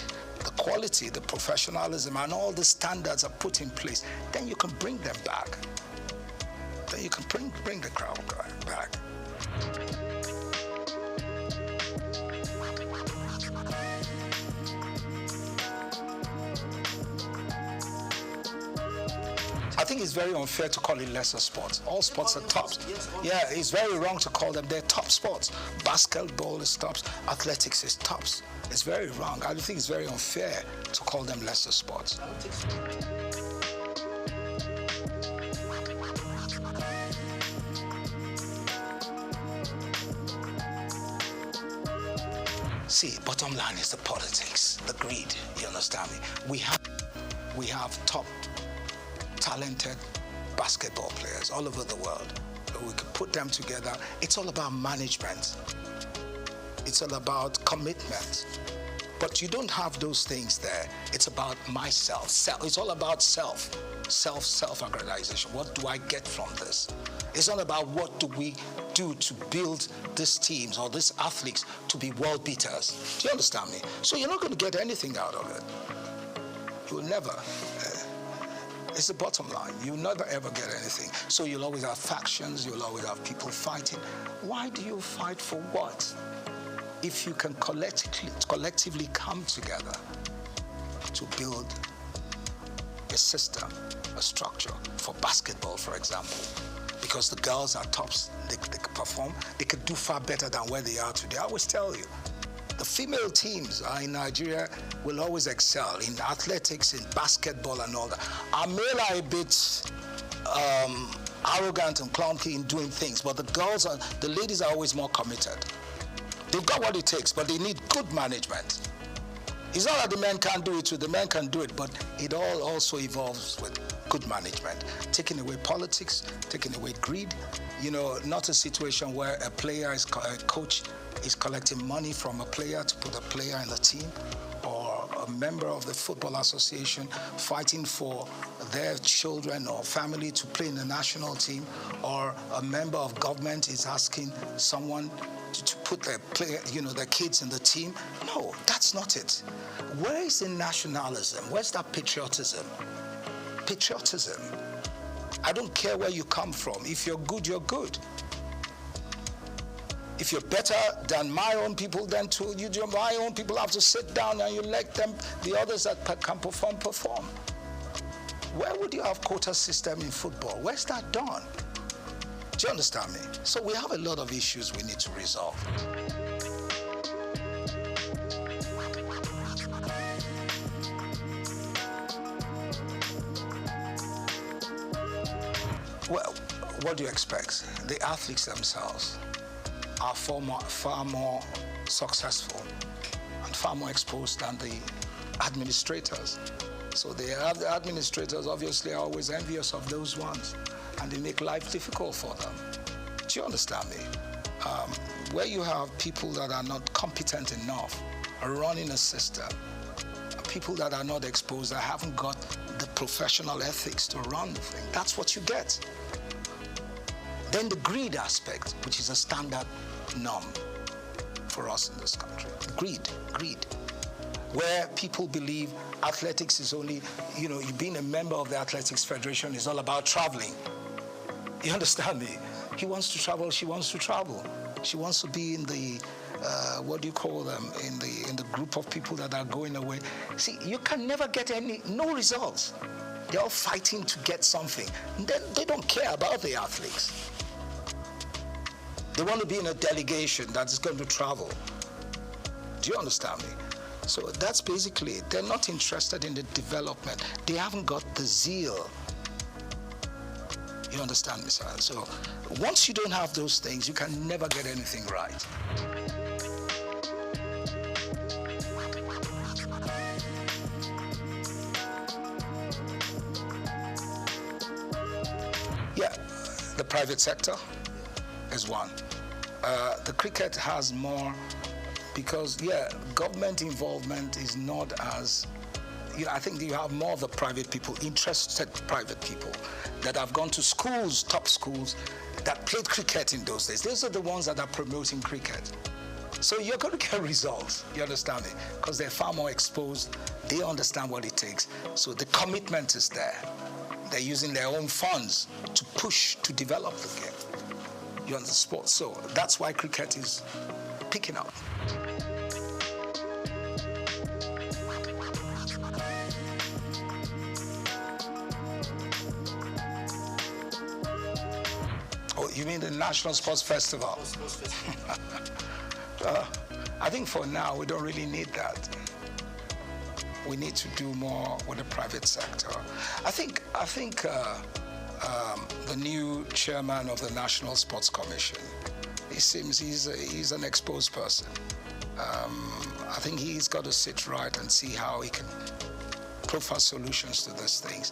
quality, the professionalism, and all the standards are put in place, then you can bring them back. Then you can bring the crowd back. I think it's very unfair to call it lesser sports. All sports are tops. Yeah, it's very wrong to call them. They're top sports. Basketball is tops. Athletics is tops. It's very wrong. I think it's very unfair to call them lesser sports. See, bottom line is the politics, the greed. You understand me? We have top talented basketball players all over the world. We could put them together. It's all about management. It's all about commitment. But you don't have those things there. It's about myself. It's all about self-aggrandization. What do I get from this? It's not about what do we do to build these teams or these athletes to be world beaters. Do you understand me? So you're not going to get anything out of it. You will never. It's the bottom line. You'll never ever get anything. So you'll always have factions. You'll always have people fighting. Why do you fight for what? If you can collectively come together to build a system, a structure for basketball, for example, because the girls are tops, they can perform, they could do far better than where they are today. I always tell you, the female teams in Nigeria will always excel in athletics, in basketball and all that. Our male are a bit arrogant and clunky in doing things, but the ladies are always more committed. They've got what it takes, but they need good management. It's not that the men can't do it too, the men can do it, but it all also evolves with good management. Taking away politics, taking away greed, not a situation where a coach is collecting money from a player to put a player in the team, or a member of the football association fighting for their children or family to play in the national team, or a member of government is asking someone to put their kids in the team. No, that's not it. Where is the nationalism? Where's that patriotism? Patriotism. I don't care where you come from. If you're good, you're good. If you're better than my own people, then my own people have to sit down and you let them, the others that can perform. Where would you have quota system in football? Where's that done? Do you understand me? So we have a lot of issues we need to resolve. Well, what do you expect? The athletes themselves are far more successful and far more exposed than the administrators. So the administrators obviously are always envious of those ones, and they make life difficult for them. Do you understand me? Where you have people that are not competent enough running a system, people that are not exposed, that haven't got the professional ethics to run the thing, that's what you get. Then the greed aspect, which is a standard norm for us in this country. Greed. Where people believe athletics is only, being a member of the Athletics Federation is all about traveling. You understand me? He wants to travel, she wants to travel. She wants to be in the, what do you call them, in the group of people that are going away. See, you can never get no results. They're all fighting to get something. And then they don't care about the athletes. They want to be in a delegation that is going to travel. Do you understand me? So that's basically it. They're not interested in the development. They haven't got the zeal. You understand me, sir? So once you don't have those things, you can never get anything right. Yeah, the private sector is one. The cricket has more because, government involvement is not as, I think you have more of the private people, interested private people that have gone to schools, top schools, that played cricket in those days. Those are the ones that are promoting cricket. So you're going to get results, you understand me? Because they're far more exposed, they understand what it takes. So the commitment is there. They're using their own funds to push, to develop the game. You understand sports. So that's why cricket is picking up. Oh, you mean the National Sports Festival? I think for now we don't really need that. We need to do more with the private sector. I think the new chairman of the National Sports Commission, he seems he's an exposed person. I think he's got to sit right and see how he can profile solutions to these things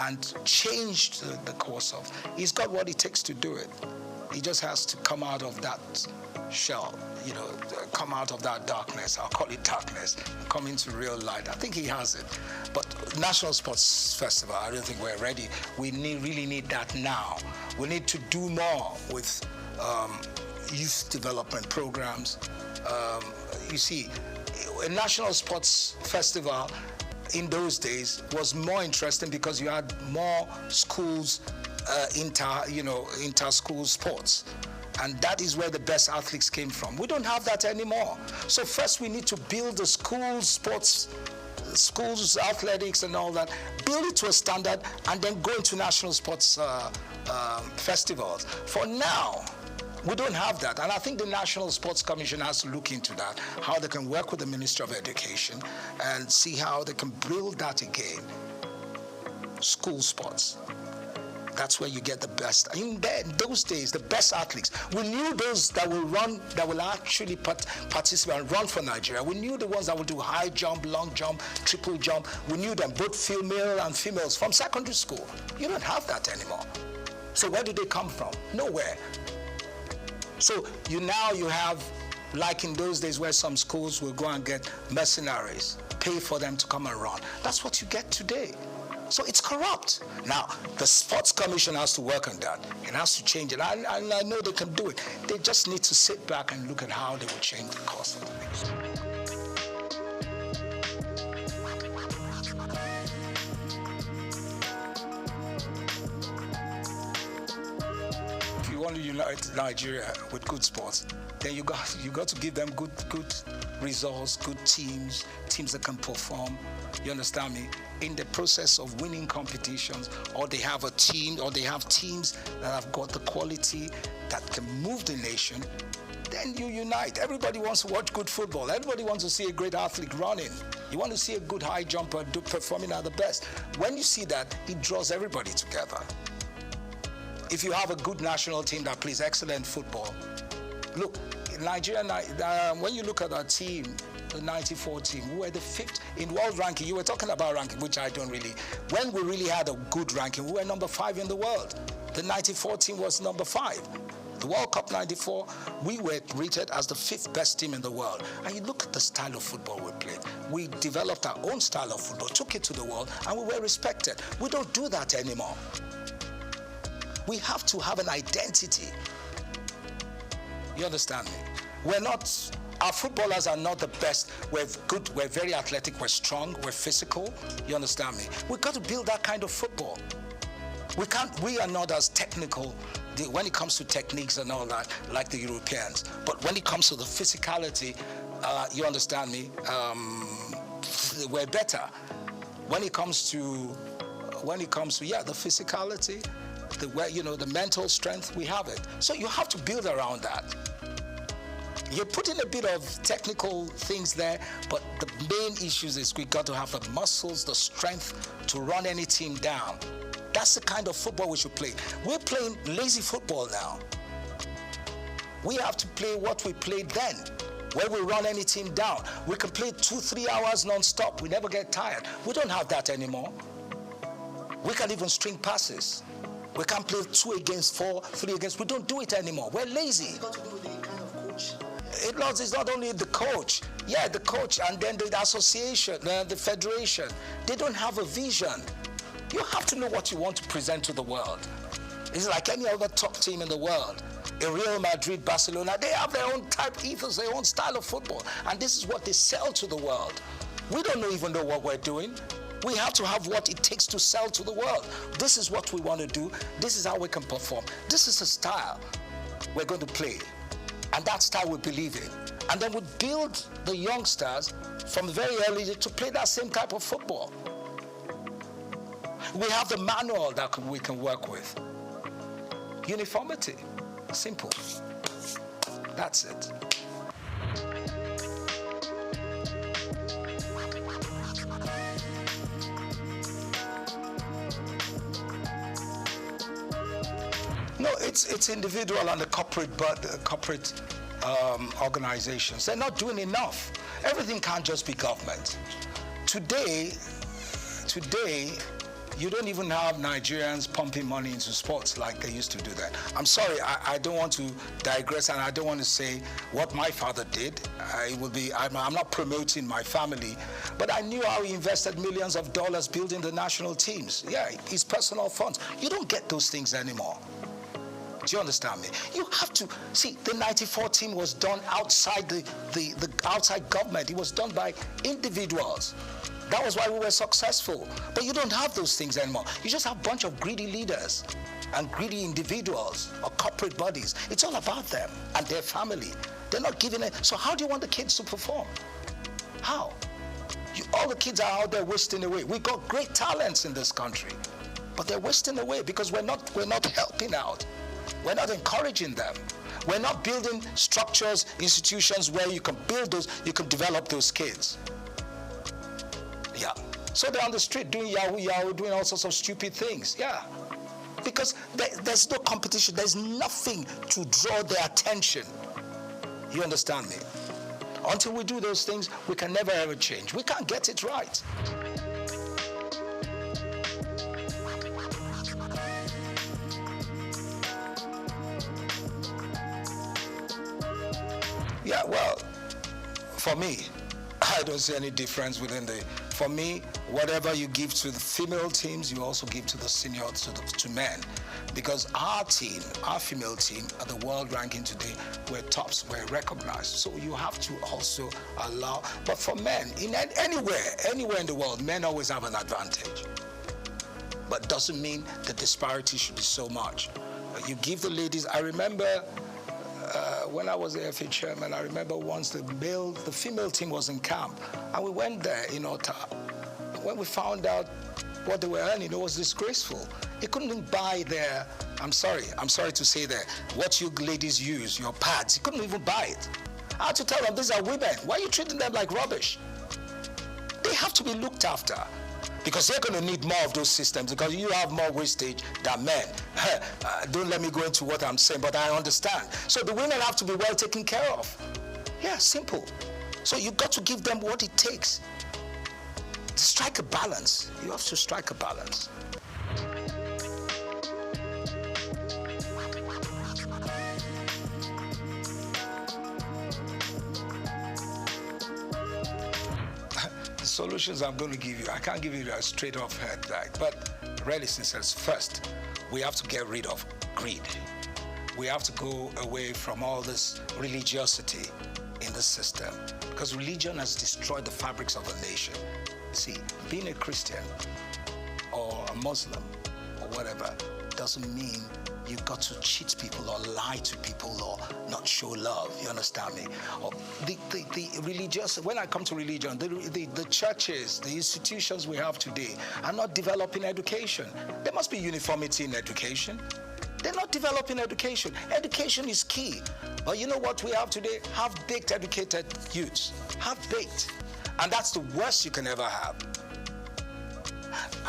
and change the course of. He's got what it takes to do it. He just has to come out of that shell, come out of that darkness. I'll call it darkness, come into real light. I think he has it. But National Sports Festival, I don't think we're ready. We really need that now. We need to do more with youth development programs. You see, a National Sports Festival in those days was more interesting because you had more schools, inter-school sports. And that is where the best athletes came from. We don't have that anymore. So first we need to build the school sports, schools, athletics and all that, build it to a standard and then go into national sports festivals. For now, we don't have that. And I think the National Sports Commission has to look into that, how they can work with the Ministry of Education and see how they can build that again. School sports. That's where you get the best. In those days, the best athletes. We knew those that will run, that will actually participate and run for Nigeria. We knew the ones that will do high jump, long jump, triple jump. We knew them, both female and females, from secondary school. You don't have that anymore. So where do they come from? Nowhere. So you have, like in those days where some schools will go and get mercenaries, pay for them to come and run. That's what you get today. So it's corrupt. Now, the Sports Commission has to work on that. It has to change it. And I know they can do it. They just need to sit back and look at how they will change the course of things. If you want to unite Nigeria with good sports, then you got to give them good results, good teams that can perform. You understand me? In the process of winning competitions, or they have a team, or they have teams that have got the quality that can move the nation, then you unite. Everybody wants to watch good football. Everybody wants to see a great athlete running. You want to see a good high jumper performing at the best. When you see that, it draws everybody together. If you have a good national team that plays excellent football, look, in Nigeria, when you look at our team, the 94 team, we were the 5th in world ranking. You were talking about ranking, which I don't really. When we really had a good ranking, we were number 5 in the world. The 94 team was number 5. The World Cup 94, we were rated as the 5th best team in the world. And you look at the style of football we played. We developed our own style of football, took it to the world, and we were respected. We don't do that anymore. We have to have an identity. You understand me? Our footballers are not the best. We're good, we're very athletic, we're strong, we're physical. You understand me? We've got to build that kind of football. We are not as technical when it comes to techniques and all that, like the Europeans. But when it comes to the physicality, you understand me, we're better. When it comes to the physicality, the mental strength, we have it. So you have to build around that. You put in a bit of technical things there, but the main issues is we got to have the muscles, the strength to run any team down. That's the kind of football we should play. We're playing lazy football now. We have to play what we played then, where we run any team down. We can play 2-3 hours non-stop. We never get tired. We don't have that anymore. We can even string passes. We can't play 2 against 4, 3 against. We don't do it anymore. We're lazy. It's got to do with the kind of coach. It's not only the coach. Yeah, the coach and then the association, the federation. They don't have a vision. You have to know what you want to present to the world. It's like any other top team in the world. In Real Madrid, Barcelona, they have their own type ethos, their own style of football. And this is what they sell to the world. We don't even know what we're doing. We have to have what it takes to sell to the world. This is what we want to do. This is how we can perform. This is a style we're going to play. And that style we believe in. And then we build the youngsters from very early to play that same type of football. We have the manual that we can work with. Uniformity. Simple. That's it. No, it's individual and the corporate, but corporate organizations. They're not doing enough. Everything can't just be government. Today, you don't even have Nigerians pumping money into sports like they used to do that. I'm sorry, I don't want to digress, and I don't want to say what my father did. I'm not promoting my family, but I knew how he invested millions of dollars building the national teams. Yeah, his personal funds. You don't get those things anymore. Do you understand me? You have to see the '94 team was done outside the outside government. It was done by individuals. That was why we were successful. But you don't have those things anymore. You just have a bunch of greedy leaders and greedy individuals or corporate bodies. It's all about them and their family. They're not giving it. So how do you want the kids to perform? How? All the kids are out there wasting away. We've got great talents in this country, but they're wasting away because we're not helping out. We're not encouraging them. We're not building structures, institutions where you can build those, you can develop those kids. Yeah. So they're on the street doing yahoo, doing all sorts of stupid things. Yeah. Because there's no competition. There's nothing to draw their attention. You understand me? Until we do those things, we can never ever change. We can't get it right. Yeah, well, for me, I don't see any difference within for me, whatever you give to the female teams, you also give to the senior, to men. Because our team, our female team, at the world ranking today, we're tops, we're recognized. So you have to also allow, but for men, anywhere in the world, men always have an advantage. But doesn't mean the disparity should be so much. You give the ladies, I remember, when I was the FA chairman, I remember once the female team was in camp, and we went there in Ota. When we found out what they were earning, it was disgraceful. They couldn't even buy their, I'm sorry to say that, what you ladies use, your pads, you couldn't even buy it. I had to tell them, these are women. Why are you treating them like rubbish? They have to be looked after. Because they're going to need more of those systems because you have more wastage than men. Don't let me go into what I'm saying, but I understand. So the women have to be well taken care of. Yeah, simple. So you've got to give them what it takes. Strike a balance. You have to strike a balance. Solutions I'm going to give you, I can't give you a straight off head, right? But really, since first, we have to get rid of greed. We have to go away from all this religiosity in the system because religion has destroyed the fabrics of a nation. See, being a Christian or a Muslim or whatever doesn't mean you've got to cheat people or lie to people or not show love, you understand me? Or the religious, when I come to religion, the churches, the institutions we have today are not developing education. There must be uniformity in education. They're not developing education. Education is key. But you know what we have today? Half-baked educated youths. Half-baked. And that's the worst you can ever have.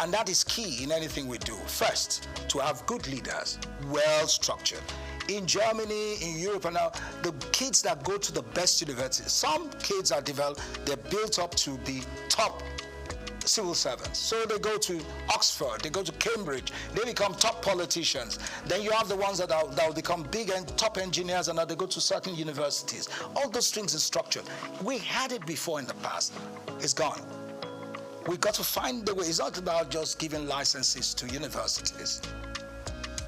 And that is key in anything we do. First, to have good leaders, well-structured. In Germany, in Europe, and now, the kids that go to the best universities, some kids are developed, they're built up to be top civil servants. So they go to Oxford, they go to Cambridge, they become top politicians. Then you have the ones that will become big and top engineers, and now they go to certain universities. All those things are structured. We had it before in the past. It's gone. We've got to find the way. It's not about just giving licenses to universities.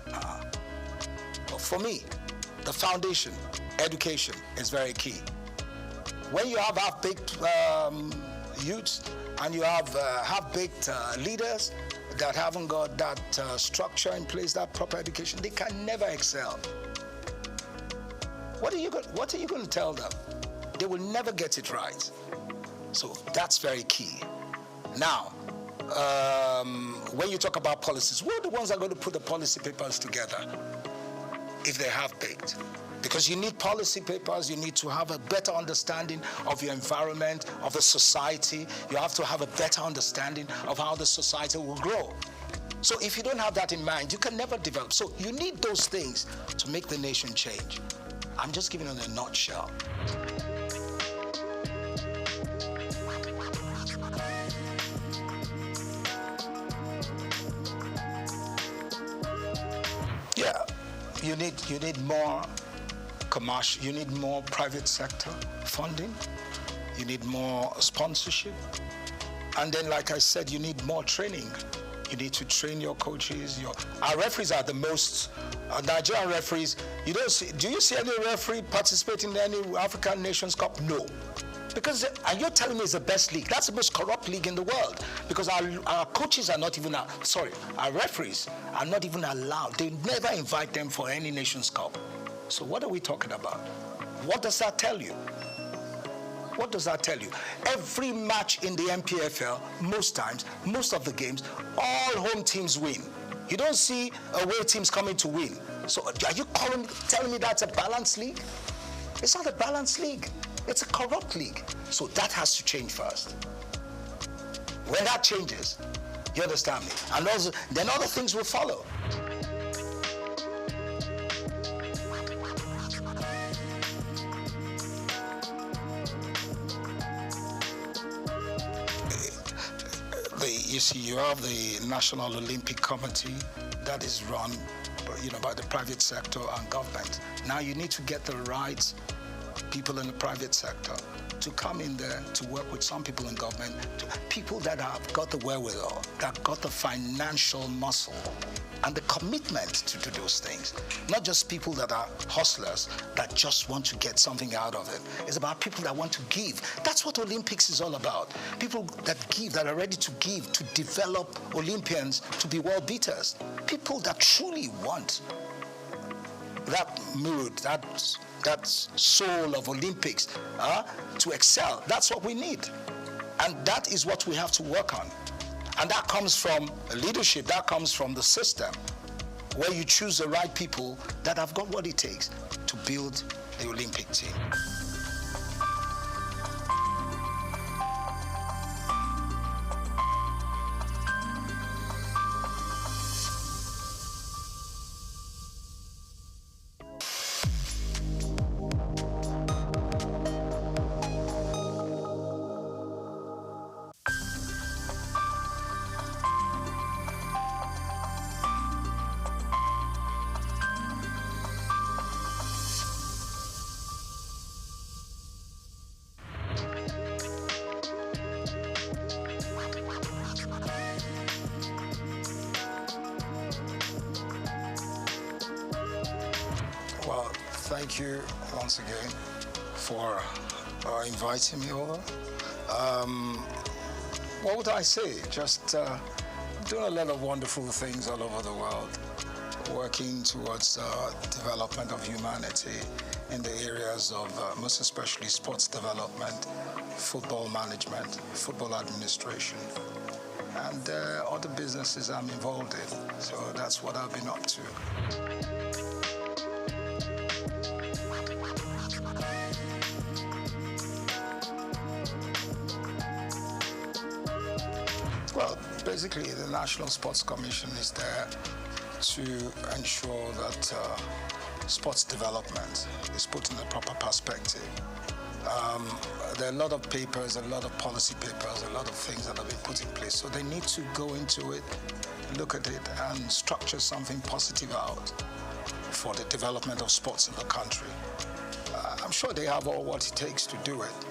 But for me, the foundation, education, is very key. When you have half-baked youths and you have half-baked leaders that haven't got that structure in place, that proper education, they can never excel. What are you going to tell them? They will never get it right. So that's very key. Now, when you talk about policies, who are the ones that are going to put the policy papers together if they're half-baked? Because you need policy papers, you need to have a better understanding of your environment, of the society. You have to have a better understanding of how the society will grow. So if you don't have that in mind, you can never develop. So you need those things to make the nation change. I'm just giving it in a nutshell. Yeah, you need more commercial, you need more private sector funding, you need more sponsorship, and then, like I said, you need more training. You need to train your coaches. Our referees are the most Nigerian referees. You don't see. Do you see any referee participate in any African Nations Cup? No. Because, and you're telling me it's the best league. That's the most corrupt league in the world. Because our coaches are not even, our referees are not even allowed. They never invite them for any Nations Cup. So what are we talking about? What does that tell you? What does that tell you? Every match in the MPFL, most times, most of the games, all home teams win. You don't see away teams coming to win. So are you telling me that's a balanced league? It's not a balanced league. It's a corrupt league. So that has to change first. When that changes, you understand me? And also, then other things will follow. You see, you have the National Olympic Committee that is run, by the private sector and government. Now you need to get the right people in the private sector to come in there to work with some people in government, people that have got the wherewithal, that got the financial muscle and the commitment to do those things. Not just people that are hustlers that just want to get something out of it. It's about people that want to give. That's what Olympics is all about. People that give, that are ready to give, to develop Olympians to be world beaters. People that truly want that mood, that soul of Olympics to excel. That's what we need. And that is what we have to work on. And that comes from leadership, that comes from the system, where you choose the right people that have got what it takes to build the Olympic team. Well, thank you once again for inviting me over. What would I say? Just doing a lot of wonderful things all over the world, working towards development of humanity in the areas of most especially sports development, football management, football administration. and other businesses I'm involved in. So that's what I've been up to. Well, basically, the National Sports Commission is there to ensure that sports development is put in the proper perspective. There are a lot of papers, a lot of policy papers, a lot of things that have been put in place. So they need to go into it, look at it, and structure something positive out for the development of sports in the country. I'm sure they have all what it takes to do it,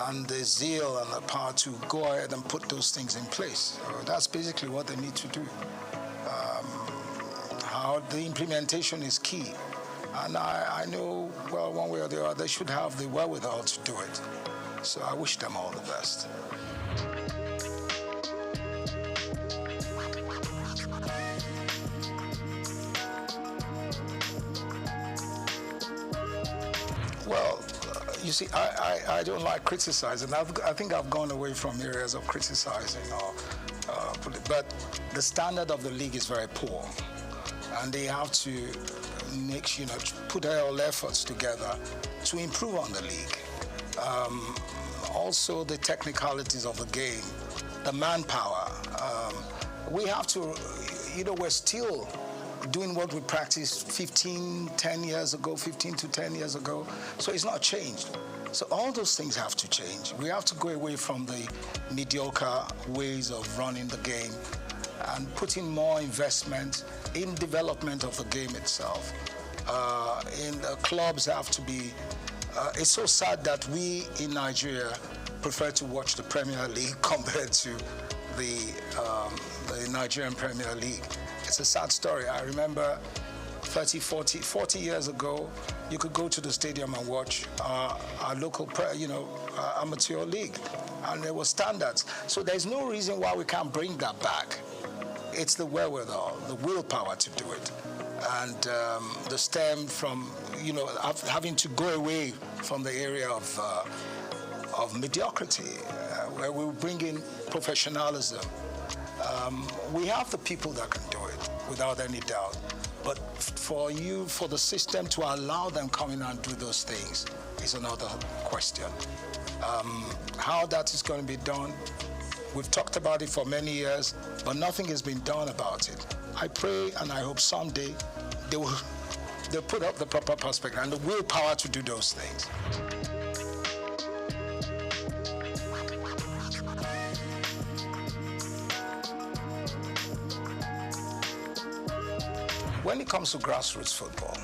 and the zeal and the power to go ahead and put those things in place. So that's basically what they need to do. How the implementation is key. And I know, well, one way or the other, they should have the wherewithal to do it. So I wish them all the best. Well, you see, I don't like criticizing. I think I've gone away from areas of criticizing, but the standard of the league is very poor. And they have to put all efforts together to improve on the league. Also, the technicalities of the game, the manpower. We have to, we're still doing what we practiced 15 to 10 years ago. So it's not changed. So all those things have to change. We have to go away from the mediocre ways of running the game and putting more investment in development of the game itself. Clubs have to be, it's so sad that we in Nigeria prefer to watch the Premier League compared to the Nigerian Premier League. It's a sad story. I remember 40 years ago, you could go to the stadium and watch our local, amateur league, and there were standards. So there's no reason why we can't bring that back. It's the wherewithal, the willpower to do it, and the stem from, having to go away from the area of mediocrity, where we bring in professionalism. We have the people that can do it, without any doubt. But for the system to allow them come in and do those things is another question. How that is going to be done, we've talked about it for many years, but nothing has been done about it. I pray and I hope someday they'll put up the proper perspective and the willpower to do those things. When it comes to grassroots football,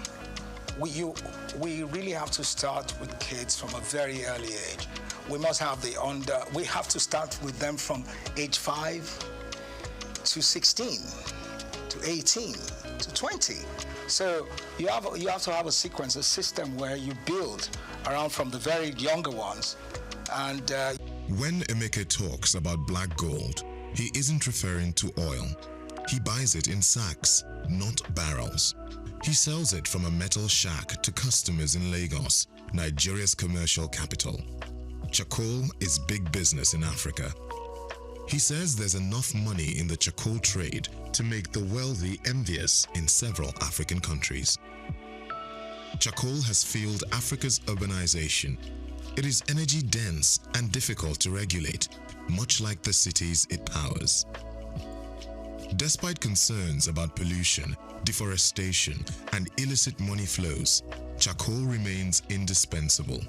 we really have to start with kids from a very early age. We must have we have to start with them from age 5 to 16, to 18, to 20. So you have to have a sequence, a system where you build around from the very younger ones. And when Emeka talks about black gold, he isn't referring to oil. He buys it in sacks, not barrels. He sells it from a metal shack to customers in Lagos, Nigeria's commercial capital. Charcoal is big business in Africa. He says there's enough money in the charcoal trade to make the wealthy envious in several African countries. Charcoal has fueled Africa's urbanization. It is energy dense and difficult to regulate, much like the cities it powers. Despite concerns about pollution, deforestation, and illicit money flows, charcoal remains indispensable.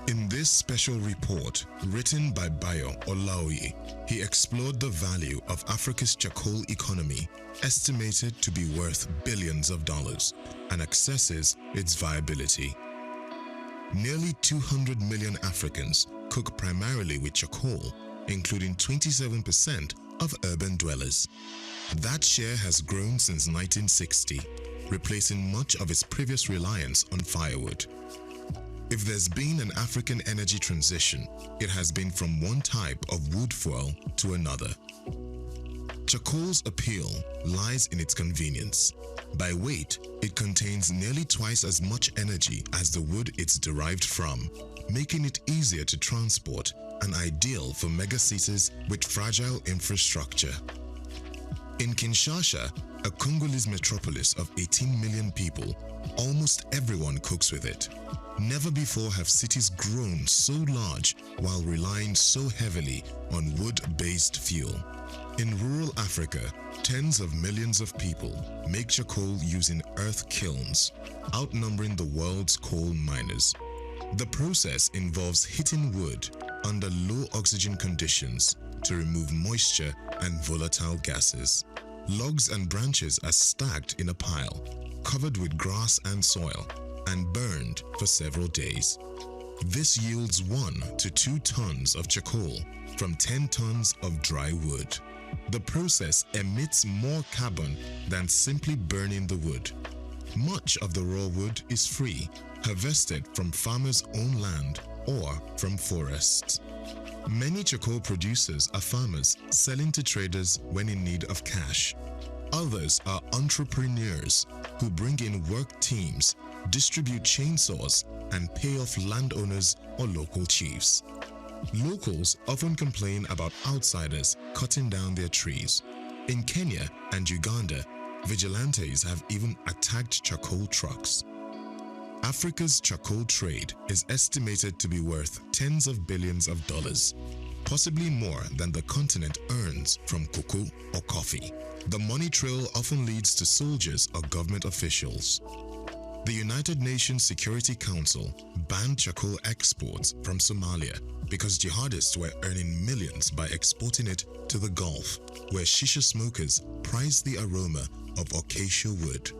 In this special report, written by Bayo Olaoye, he explored the value of Africa's charcoal economy, estimated to be worth billions of dollars, and assesses its viability. Nearly 200 million Africans cook primarily with charcoal, including 27% of urban dwellers. That share has grown since 1960, replacing much of its previous reliance on firewood. If there's been an African energy transition, it has been from one type of wood fuel to another. Charcoal's appeal lies in its convenience. By weight, it contains nearly twice as much energy as the wood it's derived from, making it easier to transport and ideal for megacities with fragile infrastructure. In Kinshasa, a Congolese metropolis of 18 million people, almost everyone cooks with it. Never before have cities grown so large while relying so heavily on wood-based fuel. In rural Africa, tens of millions of people make charcoal using earth kilns, outnumbering the world's coal miners. The process involves heating wood under low oxygen conditions to remove moisture and volatile gases. Logs and branches are stacked in a pile, covered with grass and soil, and burned for several days. This yields 1 to 2 tons of charcoal from 10 tons of dry wood. The process emits more carbon than simply burning the wood. Much of the raw wood is free, harvested from farmers' own land or from forests. Many charcoal producers are farmers selling to traders when in need of cash. Others are entrepreneurs who bring in work teams, distribute chainsaws, and pay off landowners or local chiefs. Locals often complain about outsiders cutting down their trees. In Kenya and Uganda, vigilantes have even attacked charcoal trucks. Africa's charcoal trade is estimated to be worth tens of billions of dollars, possibly more than the continent earns from cocoa or coffee. The money trail often leads to soldiers or government officials. The United Nations Security Council banned charcoal exports from Somalia because jihadists were earning millions by exporting it to the Gulf, where shisha smokers prize the aroma of acacia wood.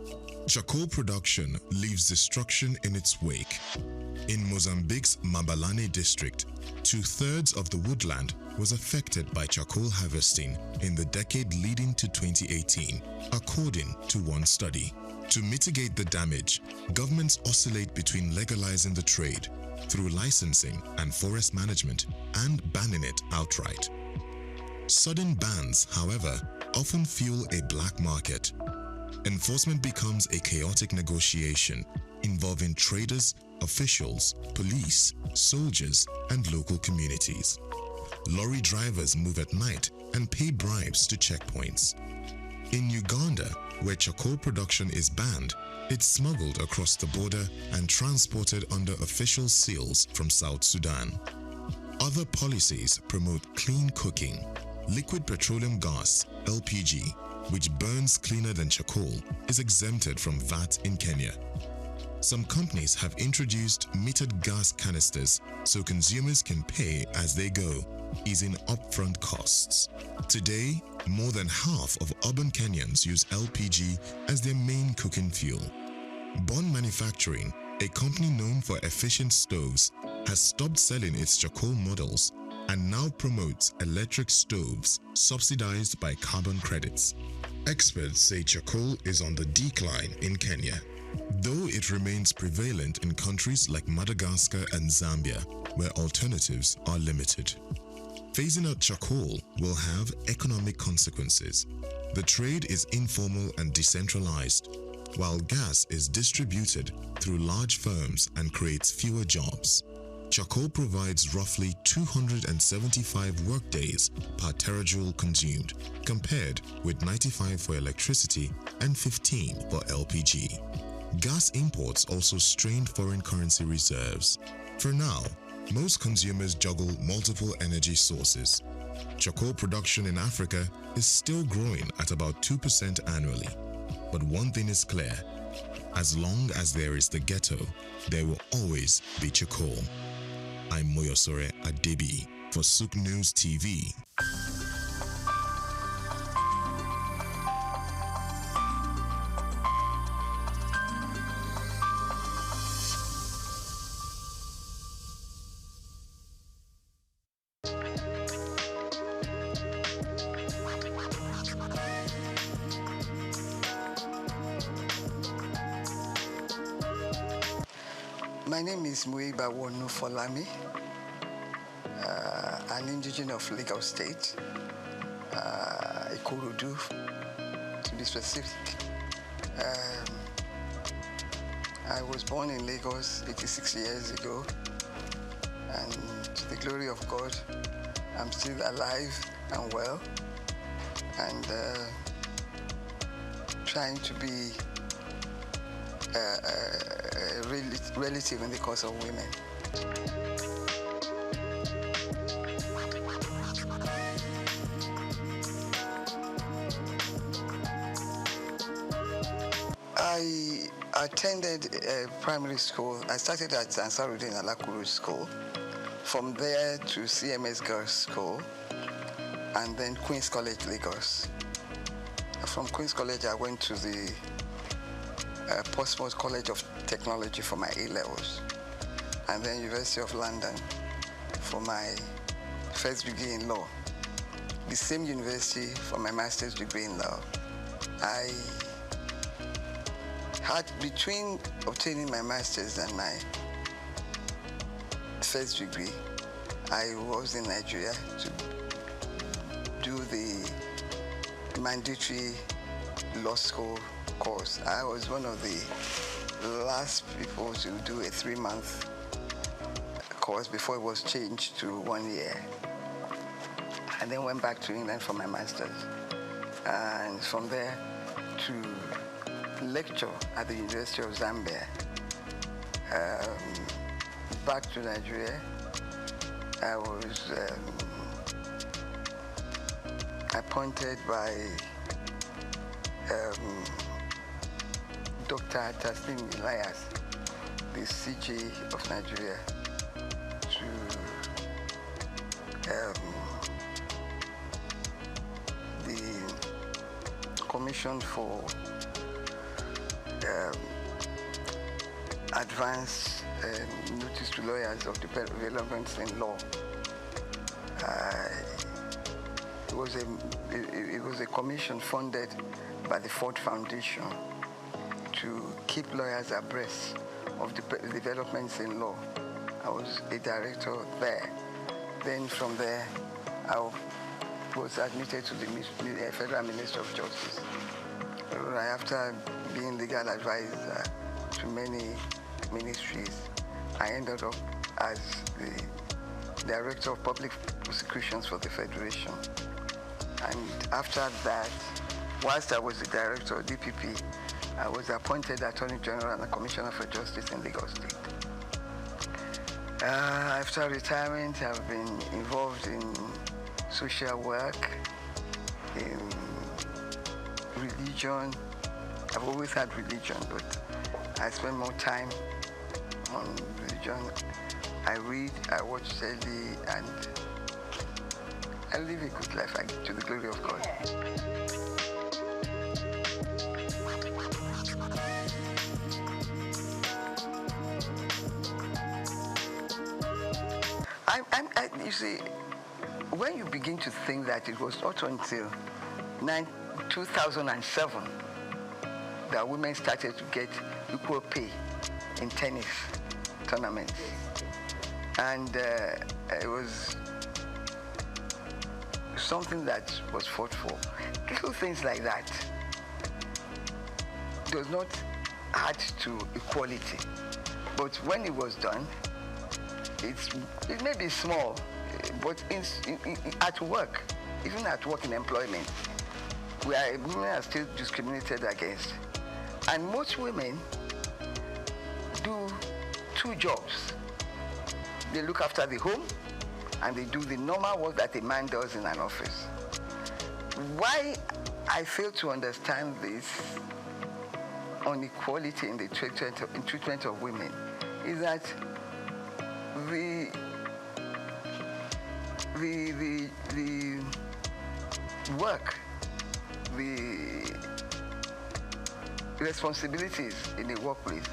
Charcoal production leaves destruction in its wake. In Mozambique's Mabalane district, 2/3 of the woodland was affected by charcoal harvesting in the decade leading to 2018, according to one study. To mitigate the damage, governments oscillate between legalizing the trade through licensing and forest management and banning it outright. Sudden bans, however, often fuel a black market. Enforcement becomes a chaotic negotiation involving traders, officials, police, soldiers, and local communities. Lorry drivers move at night and pay bribes to checkpoints. In Uganda, where charcoal production is banned, it's smuggled across the border and transported under official seals from South Sudan. Other policies promote clean cooking. Liquid petroleum gas, LPG, which burns cleaner than charcoal, is exempted from VAT in Kenya. Some companies have introduced metered gas canisters so consumers can pay as they go, easing upfront costs. Today, more than half of urban Kenyans use LPG as their main cooking fuel. Bond Manufacturing, a company known for efficient stoves, has stopped selling its charcoal models and now promotes electric stoves subsidized by carbon credits. Experts say charcoal is on the decline in Kenya, though it remains prevalent in countries like Madagascar and Zambia, where alternatives are limited. Phasing out charcoal will have economic consequences. The trade is informal and decentralized, while gas is distributed through large firms and creates fewer jobs. Charcoal provides roughly 275 workdays per terajoule consumed, compared with 95 for electricity and 15 for LPG. Gas imports also strained foreign currency reserves. For now, most consumers juggle multiple energy sources. Charcoal production in Africa is still growing at about 2% annually. But one thing is clear: as long as there is the ghetto, there will always be charcoal. I'm Moyosore Adebi for Souk News TV. My name is Muiba Wonu Folami, an indigenous of Lagos State, Ikorodu, to be specific. I was born in Lagos 86 years ago. And to the glory of God, I'm still alive and well, and trying to be a relative in the cause of women. I attended primary school. I started at Ansarudin Alakuru School. From there to CMS Girls School, and then Queen's College, Lagos. From Queen's College, I went to the Portsmouth College of Technology for my A-levels, and then University of London for my first degree in law. The same university for my master's degree in law. I had, between obtaining my master's and my first degree, I was in Nigeria to do the mandatory law school course. I was one of the last people to do a 3-month course before it was changed to 1 year. And then went back to England for my master's. And from there to lecture at the University of Zambia. Back to Nigeria, I was appointed by Dr. Taslim Elias, the CJ of Nigeria, to the Commission for Advanced Notice to Lawyers of Developments in Law. It was a commission funded by the Ford Foundation to keep lawyers abreast of the developments in law. I was a director there. Then from there, I was admitted to the Federal Ministry of Justice. After being legal advisor to many ministries, I ended up as the Director of Public Prosecutions for the Federation. And after that, whilst I was the Director of DPP, I was appointed Attorney General and Commissioner for Justice in Lagos State. After retirement, I've been involved in social work, in religion. I've always had religion, but I spend more time on religion. I read, I watch telly, and I live a good life, to the glory of God. You see, when you begin to think that it was not until 2007 that women started to get equal pay in tennis tournaments. And it was something that was fought for. Little things like that does not add to equality. But when it was done, it may be small, but at work, even at work in employment, women are still discriminated against. And most women do 2 jobs. They look after the home, and they do the normal work that a man does in an office. Why I fail to understand this inequality in the treatment of women is that the work, the responsibilities in the workplace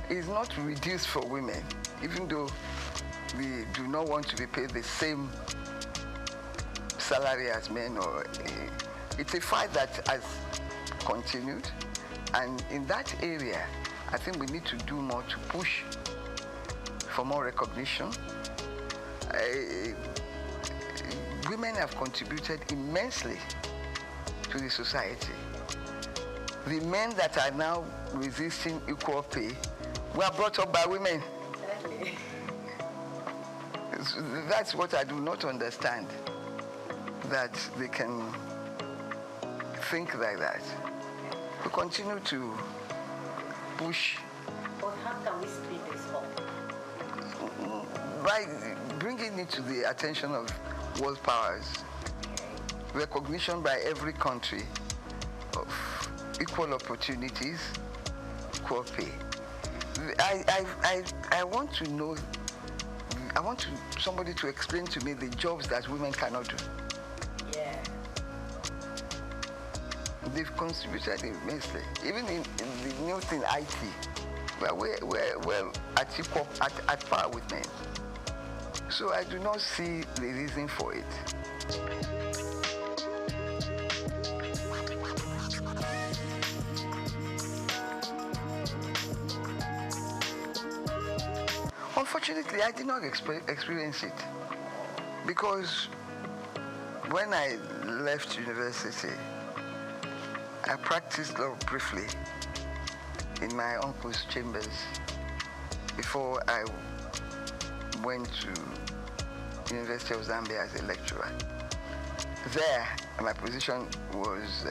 is not reduced for women, even though we do not want to be paid the same salary as men. It's a fight that has continued, and in that area, I think we need to do more to push for more recognition. Women have contributed immensely to the society. The men that are now resisting equal pay were brought up by women. That's what I do not understand, that they can think like that. We continue to push. But how can we speed this up? By bringing it to the attention of world powers, recognition by every country of equal opportunities, equal pay. I want to know, I want somebody to explain to me the jobs that women cannot do. Yeah. They've contributed immensely. Even in the new thing, IT, we're at par with men. So I do not see the reason for it. Unfortunately, I did not experience it, because when I left university, I practiced law briefly in my uncle's chambers before I went to University of Zambia as a lecturer. There, my position was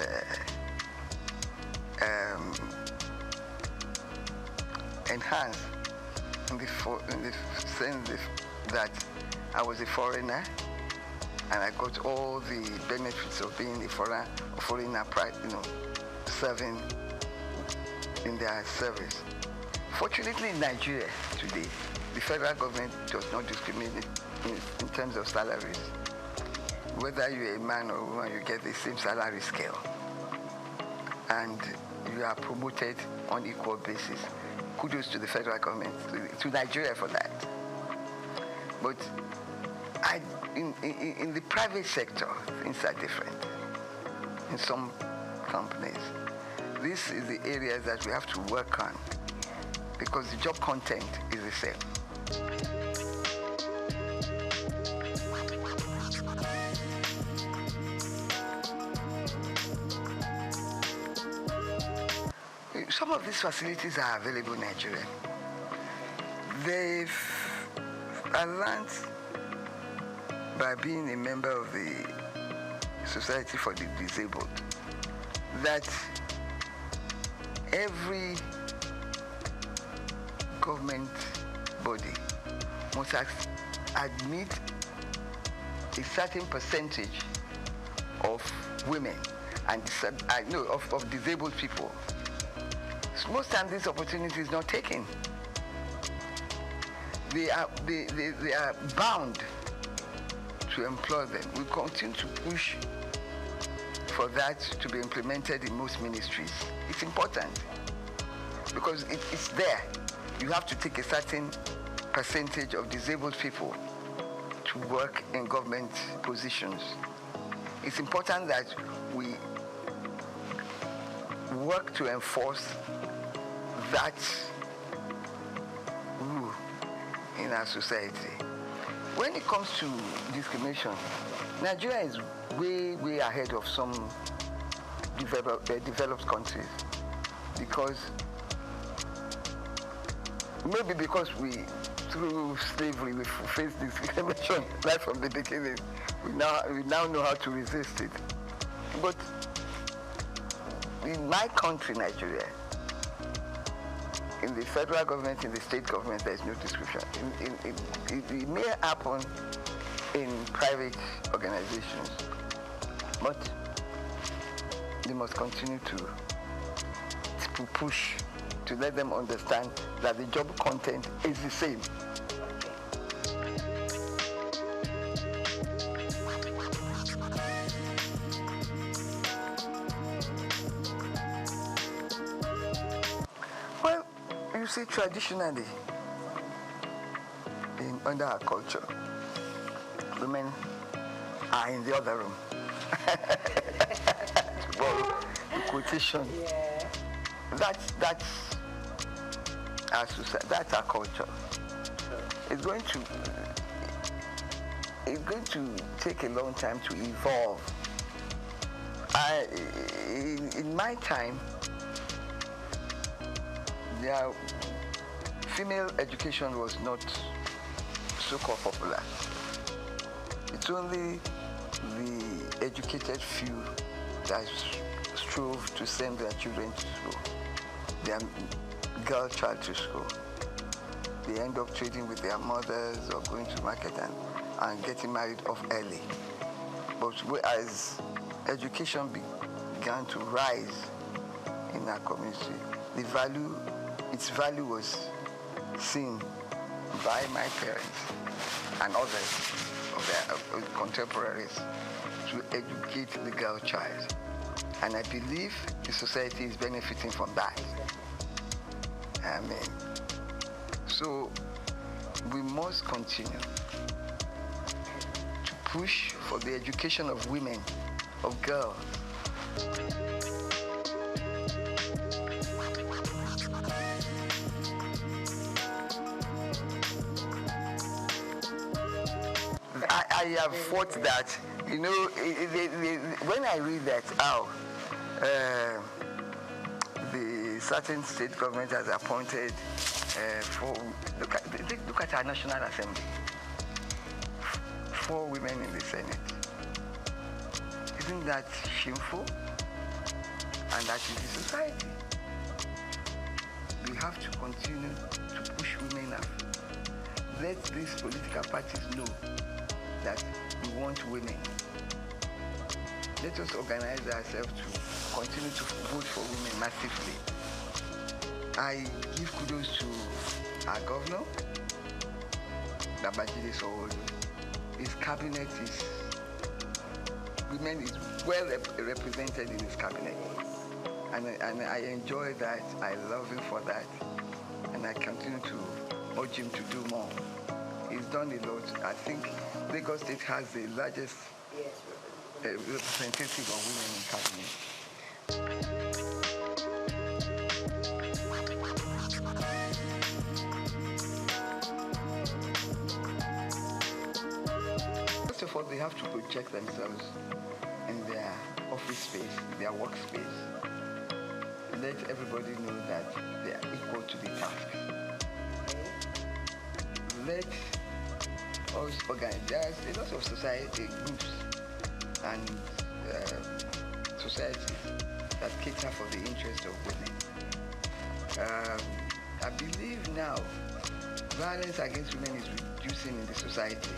enhanced in the sense that I was a foreigner, and I got all the benefits of being a foreigner, serving in their service. Fortunately, in Nigeria today, the federal government does not discriminate in terms of salaries. Whether you're a man or a woman, you get the same salary scale, and you are promoted on equal basis. Kudos to the federal government, to Nigeria for that. But in the private sector, things are different. In some companies, this is the area that we have to work on, because the job content is the same. Some of these facilities are available in Nigeria. I learned by being a member of the Society for the Disabled that every government body must admit a certain percentage of women and of disabled people. Most times this opportunity is not taken. They are bound to employ them. We continue to push for that to be implemented in most ministries. It's important because it's there. You have to take a certain percentage of disabled people to work in government positions. It's important that we work to enforce that rule in our society. When it comes to discrimination, Nigeria is way ahead of some developed countries, because maybe because through slavery we faced discrimination right from the beginning. We now know how to resist it. But in my country, Nigeria, in the federal government, in the state government, there is no discrimination. It may happen in private organizations, but they must continue to push to let them understand that the job content is the same. Well, you see, traditionally, under our culture, women are in the other room. Well, quotation. Yeah. That's our society. That's our culture. It's going to take a long time to evolve. In my time, female education was not so-called popular. It's only the educated few that strove to send their children to school, their girl child to school. They end up trading with their mothers or going to market and getting married off early. But as education began to rise in our community, its value was seen by my parents and others of their contemporaries to educate the girl child. And I believe the society is benefiting from that. So we must continue to push for the education of women, of girls. I have thought that, when I read that, the certain state government has appointed look at our National Assembly, 4 women in the Senate. Isn't that shameful? And that is the society. We have to continue to push women up. Let these political parties know that we want women. Let us organize ourselves to continue to vote for women massively. I give kudos to our governor, Babajide Sanwo-Olu. His cabinet women is well represented in his cabinet. And I enjoy that, I love him for that. And I continue to urge him to do more. He's done a lot. I think Lagos State has the largest representative of women in cabinet. First of all, they have to project themselves in their office space, their workspace. Let everybody know that they are equal to the task. Let us organize. There's a lot of society groups and societies that cater for the interest of women. I believe now violence against women is reducing in the society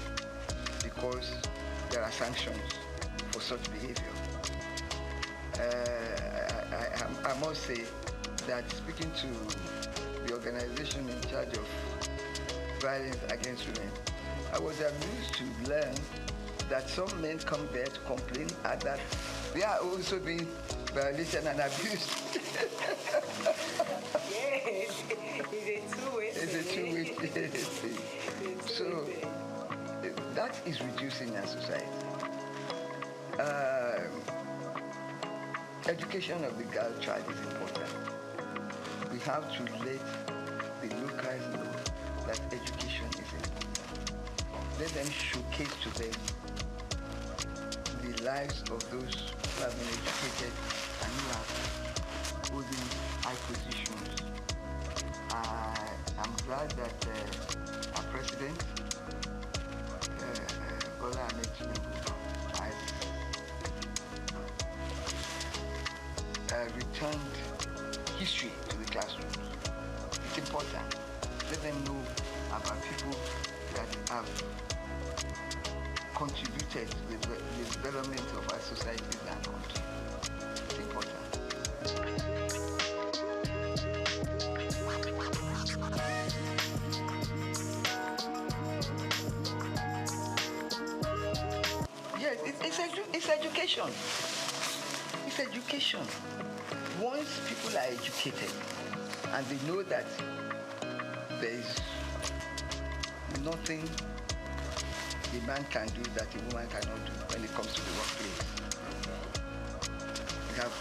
because there are sanctions for such behavior. I must say that speaking to the organization in charge of violence against women, I was amused to learn that some men come there to complain that they are also being violated and abused. Yes, it's a two-way thing. It's a two-way thing. So that is reducing our society. Education of the girl child is important. We have to let the locals know that education is important. Let them showcase to them the lives of those who have been educated and who are holding high positions. I'm glad that our president, Bola Ahmed Tinubu, has returned history to the classrooms. It's important. Let them know about people that have contributed to the development of our societies and country. It's important. Yes, it's education. It's education. Once people are educated and they know that there is nothing a man can do that a woman cannot do when it comes to the workplace. We have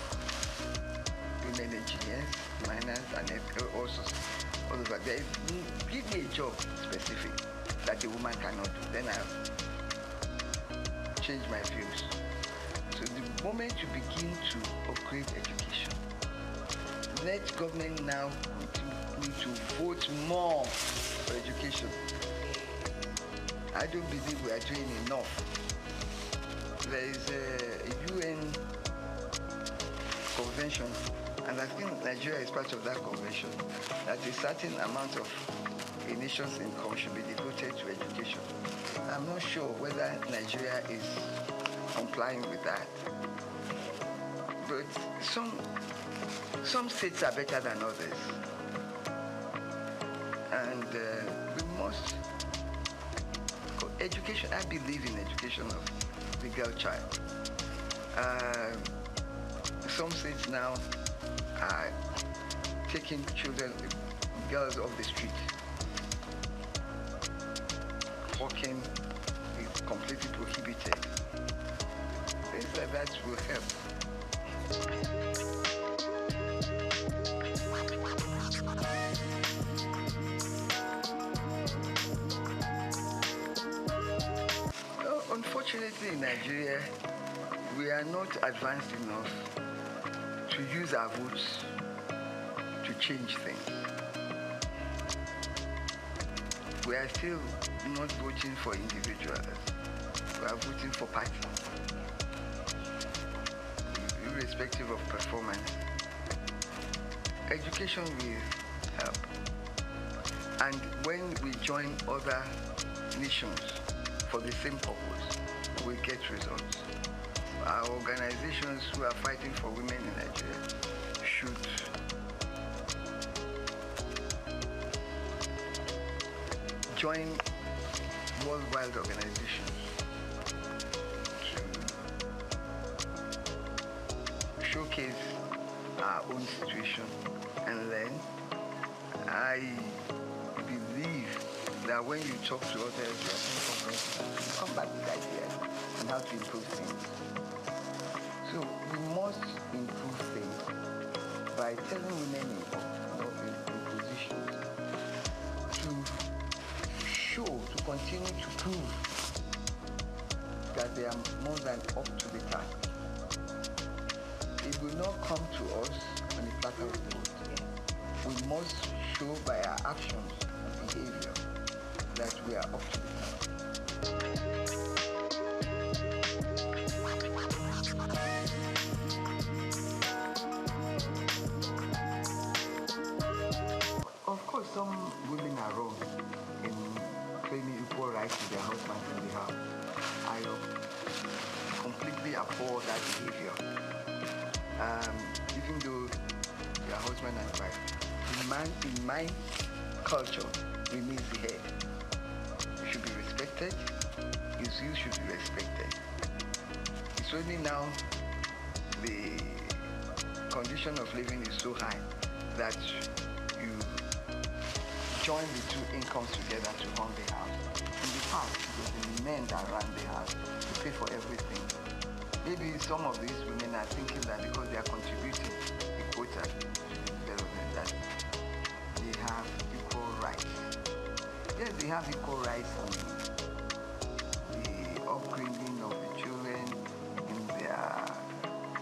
women engineers, miners, and also all of that. Give me a job specific that a woman cannot do, then I'll change my views. So the moment you begin to upgrade education, let government now continue to vote more for education. I don't believe we are doing enough. There is a UN convention, and I think Nigeria is part of that convention, that a certain amount of a nation's income should be devoted to education. I'm not sure whether Nigeria is complying with that. But some states are better than others. And we must, education, I believe in education of the girl child. Some states now are taking children, girls off the street. Walking is completely prohibited. Things like that will help. Unfortunately, in Nigeria, we are not advanced enough to use our votes to change things. We are still not voting for individuals. We are voting for parties, irrespective of performance. Education will help. And when we join other nations for the same purpose, we get results. Our organizations who are fighting for women in Nigeria should join worldwide organizations to showcase our own situation and learn. I believe that when you talk to others, you come back with ideas on how to improve things. So we must improve things by telling women in positions to continue to prove that they are more than up to the task. It will not come to us on a platter of gold. We must show by our actions and behavior that we are up to the task. Of course, some women are wrong in claiming equal rights to their husbands in the house. I completely abhor that behavior. Even though they are husband and wife, the man in my culture remains the head. He should be respected. His views should be respected. It's only now the condition of living is so high that you join the two incomes together to run the house. In the past, it was the men that ran the house to pay for everything. Maybe some of these women are thinking that because they are contributing a quota to the development, that they have equal rights. Yes, they have equal rights in the upbringing of the children, in their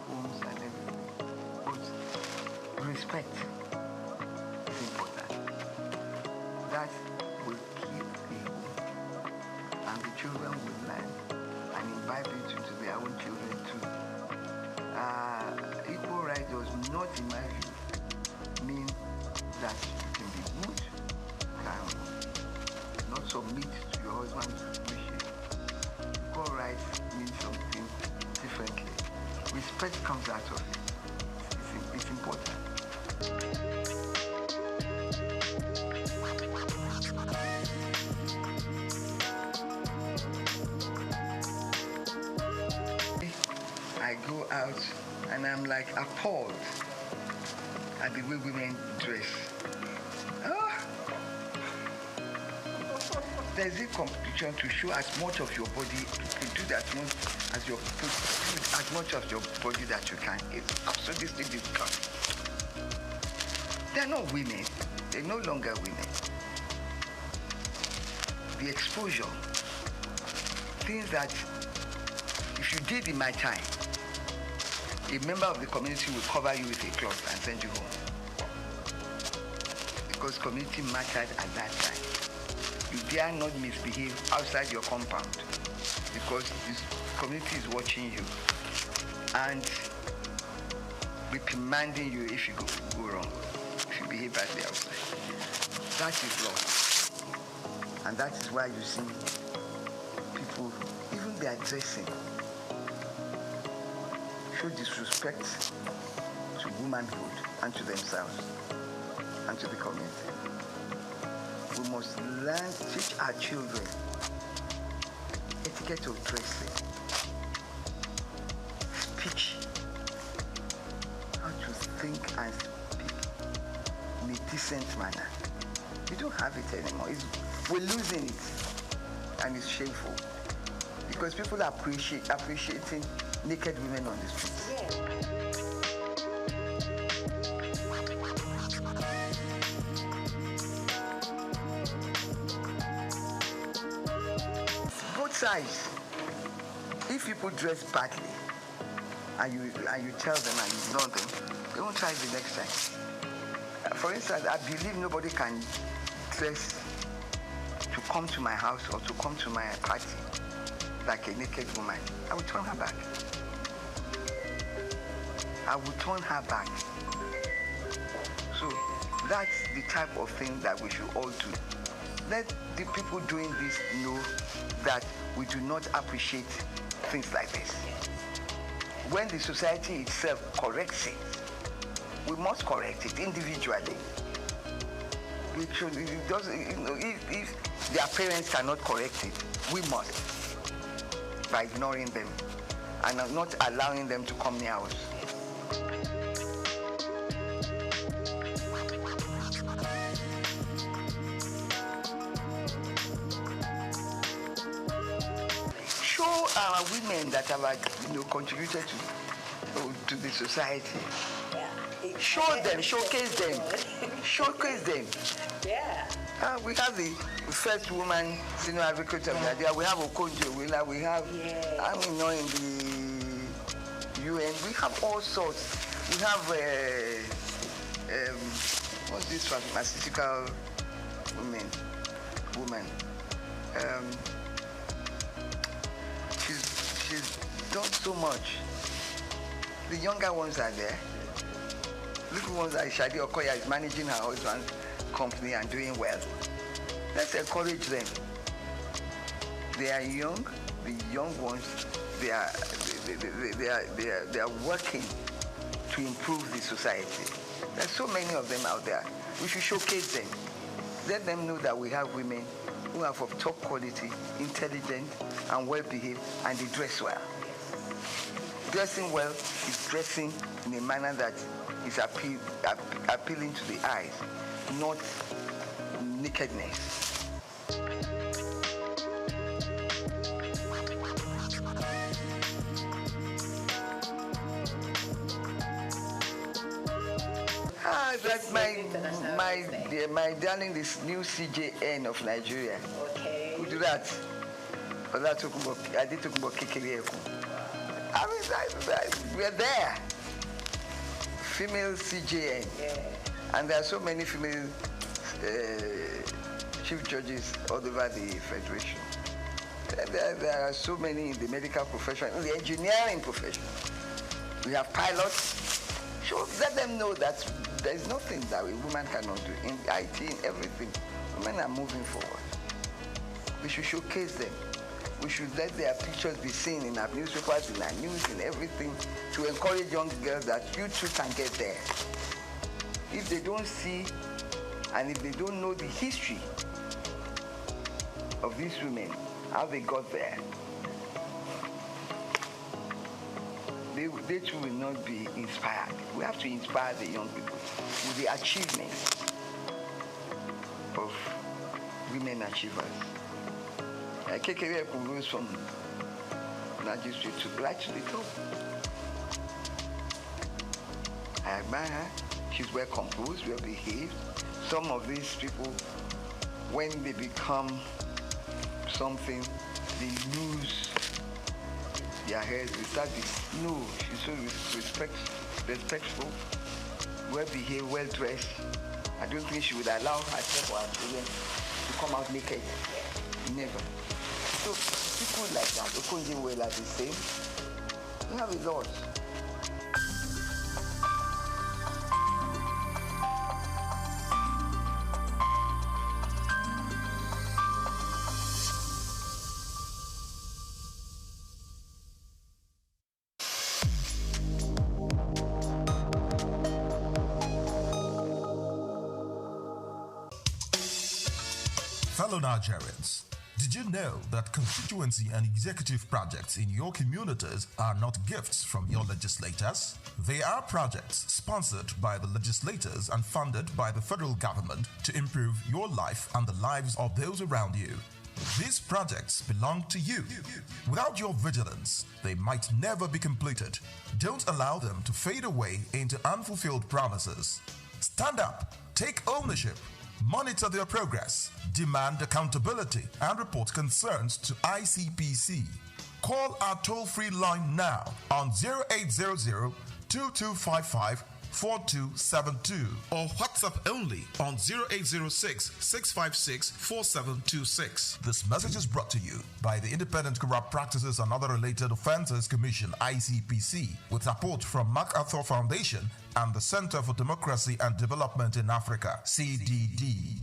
homes and everything. But respect is important. That will keep the home, and the children will learn and imbibe it into their own children too. Equal right does not, in my view, mean that you can be good, can not submit to your husband's wishes. Equal right means something differently. Respect comes out of it. It's important. I go out and I'm like appalled at the way women dress. There's a competition to show as much of your body, to do that much as your as much of your body that you can. It's absolutely difficult. They're not women. They're no longer women. The exposure, things that if you did in my time, a member of the community will cover you with a cloth and send you home. Because community mattered at that time. You dare not misbehave outside your compound because this community is watching you and reprimanding you if you go wrong, if you behave badly outside. That is law. And that is why you see people, even their dressing, show disrespect to womanhood and to themselves and to the community. We must learn, teach our children etiquette of dressing, speech, how to think and speak in a decent manner. We don't have it anymore. We're losing it, and it's shameful because people are appreciating naked women on the streets. Yeah. Size. If people dress badly and you tell them and you ignore them, they won't try the next time. For instance, I believe nobody can dress to come to my house or to come to my party like a naked woman. I will turn her back. I will turn her back. So that's the type of thing that we should all do. Let the people doing this know that we do not appreciate things like this. When the society itself corrects it, we must correct it individually. We should, if their parents cannot correct it, we must, by ignoring them and not allowing them to come near us. Our women that have contributed to the society. Yeah. Show them, showcase them, showcase them. Yeah. We have the first woman senior advocate of Nigeria. We have Okonjo. We have in the UN. We have all sorts. We have what's this pharmaceutical woman. She's done so much. The younger ones are there. Little ones like Shadi Okoya is managing her husband's company and doing well. Let's encourage them. They are young. The young ones, they are working to improve the society. There's so many of them out there. We should showcase them. Let them know that we have women who are of top quality, intelligent, and well-behaved, and they dress well. Dressing well is dressing in a manner that is appealing to the eyes, not nakedness. That's my darling, this new CJN of Nigeria. Okay. Who do that? I did talk about Kekere. I mean, we're there. Female CJN. Yeah. And there are so many female chief judges all over the federation. There are so many in the medical profession, in the engineering profession. We have pilots. So let them know that there is nothing that a woman cannot do. In IT, in everything, women are moving forward. We should showcase them. We should let their pictures be seen in our newspapers, in our news, in everything, to encourage young girls that you too can get there. If they don't see, and if they don't know the history of these women, how they got there, they too will not be inspired. We have to inspire the young people with the achievements of women achievers. Kekere goes from magistrate to right to the top. I admire her. She's well composed, well behaved. Some of these people, when they become something, they lose their heads. They start this. No, she's so respectful, well behaved, well dressed. I don't think she would allow herself or her children to come out naked. Never. So people like that, Okonjo Iweala the same. We have a lot. Fellow Nigerians, did you know that constituency and executive projects in your communities are not gifts from your legislators? They are projects sponsored by the legislators and funded by the federal government to improve your life and the lives of those around you. These projects belong to you. Without your vigilance, they might never be completed. Don't allow them to fade away into unfulfilled promises. Stand up, take ownership, monitor their progress, demand accountability, and report concerns to ICPC. Call our toll-free line now on 0800-2255-4272 or WhatsApp only on 0806-656-4726. This message is brought to you by the Independent Corrupt Practices and Other Related Offences Commission, ICPC, with support from MacArthur Foundation and the Center for Democracy and Development in Africa, CDD.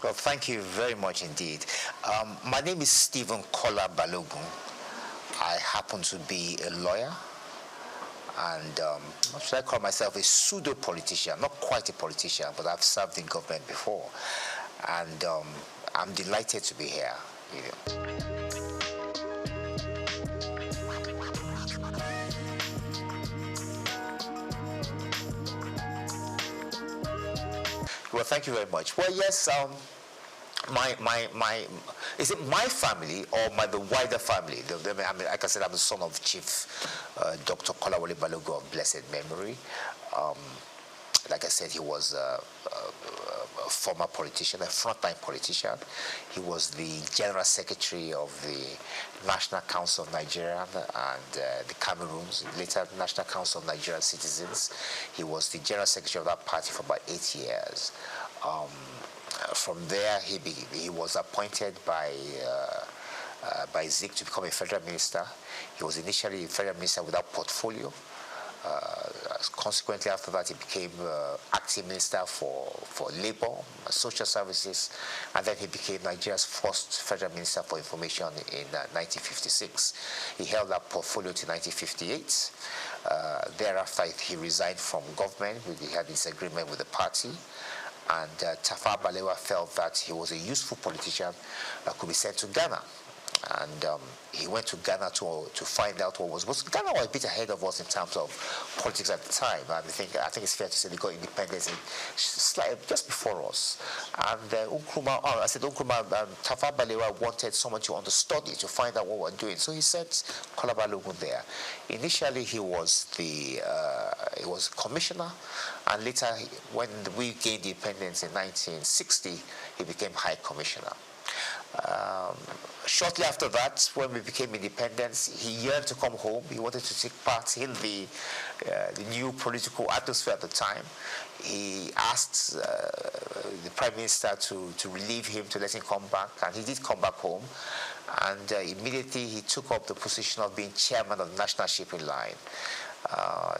Well, thank you very much indeed. My name is Stephen Kola Balogun. I happen to be a lawyer, and should I call myself a pseudo-politician? Not quite a politician, but I've served in government before, and I'm delighted to be here. Well, thank you very much. Well, yes, is it my family or the wider family? I mean, like I said, I'm the son of Chief Dr. Kolawole Balogun of blessed memory. Like I said, he was a former politician, a frontline politician. He was the General Secretary of the National Council of Nigeria and the Cameroons, later National Council of Nigerian Citizens. He was the General Secretary of that party for about 8 years. From there, he was appointed by Zik to become a federal minister. He was initially a federal minister without portfolio. Consequently, after that, he became acting minister for labor, social services, and then he became Nigeria's first federal minister for information in 1956. He held that portfolio to 1958. Thereafter, he resigned from government. He had disagreement with the party. And Tafawa Balewa felt that he was a useful politician that could be sent to Ghana. And he went to Ghana to find out what was. Ghana was a bit ahead of us in terms of politics at the time. I think it's fair to say they got independence just before us. And Tafawa Balewa wanted someone to understudy to find out what we're doing. So he sent Kola Balogun there. Initially, he was commissioner, and later, when we gained independence in 1960, he became high commissioner. Shortly after that, when we became independent, he yearned to come home. He wanted to take part in the new political atmosphere at the time. He asked the Prime Minister to relieve him, to let him come back, and he did come back home. And immediately he took up the position of being chairman of the National Shipping Line.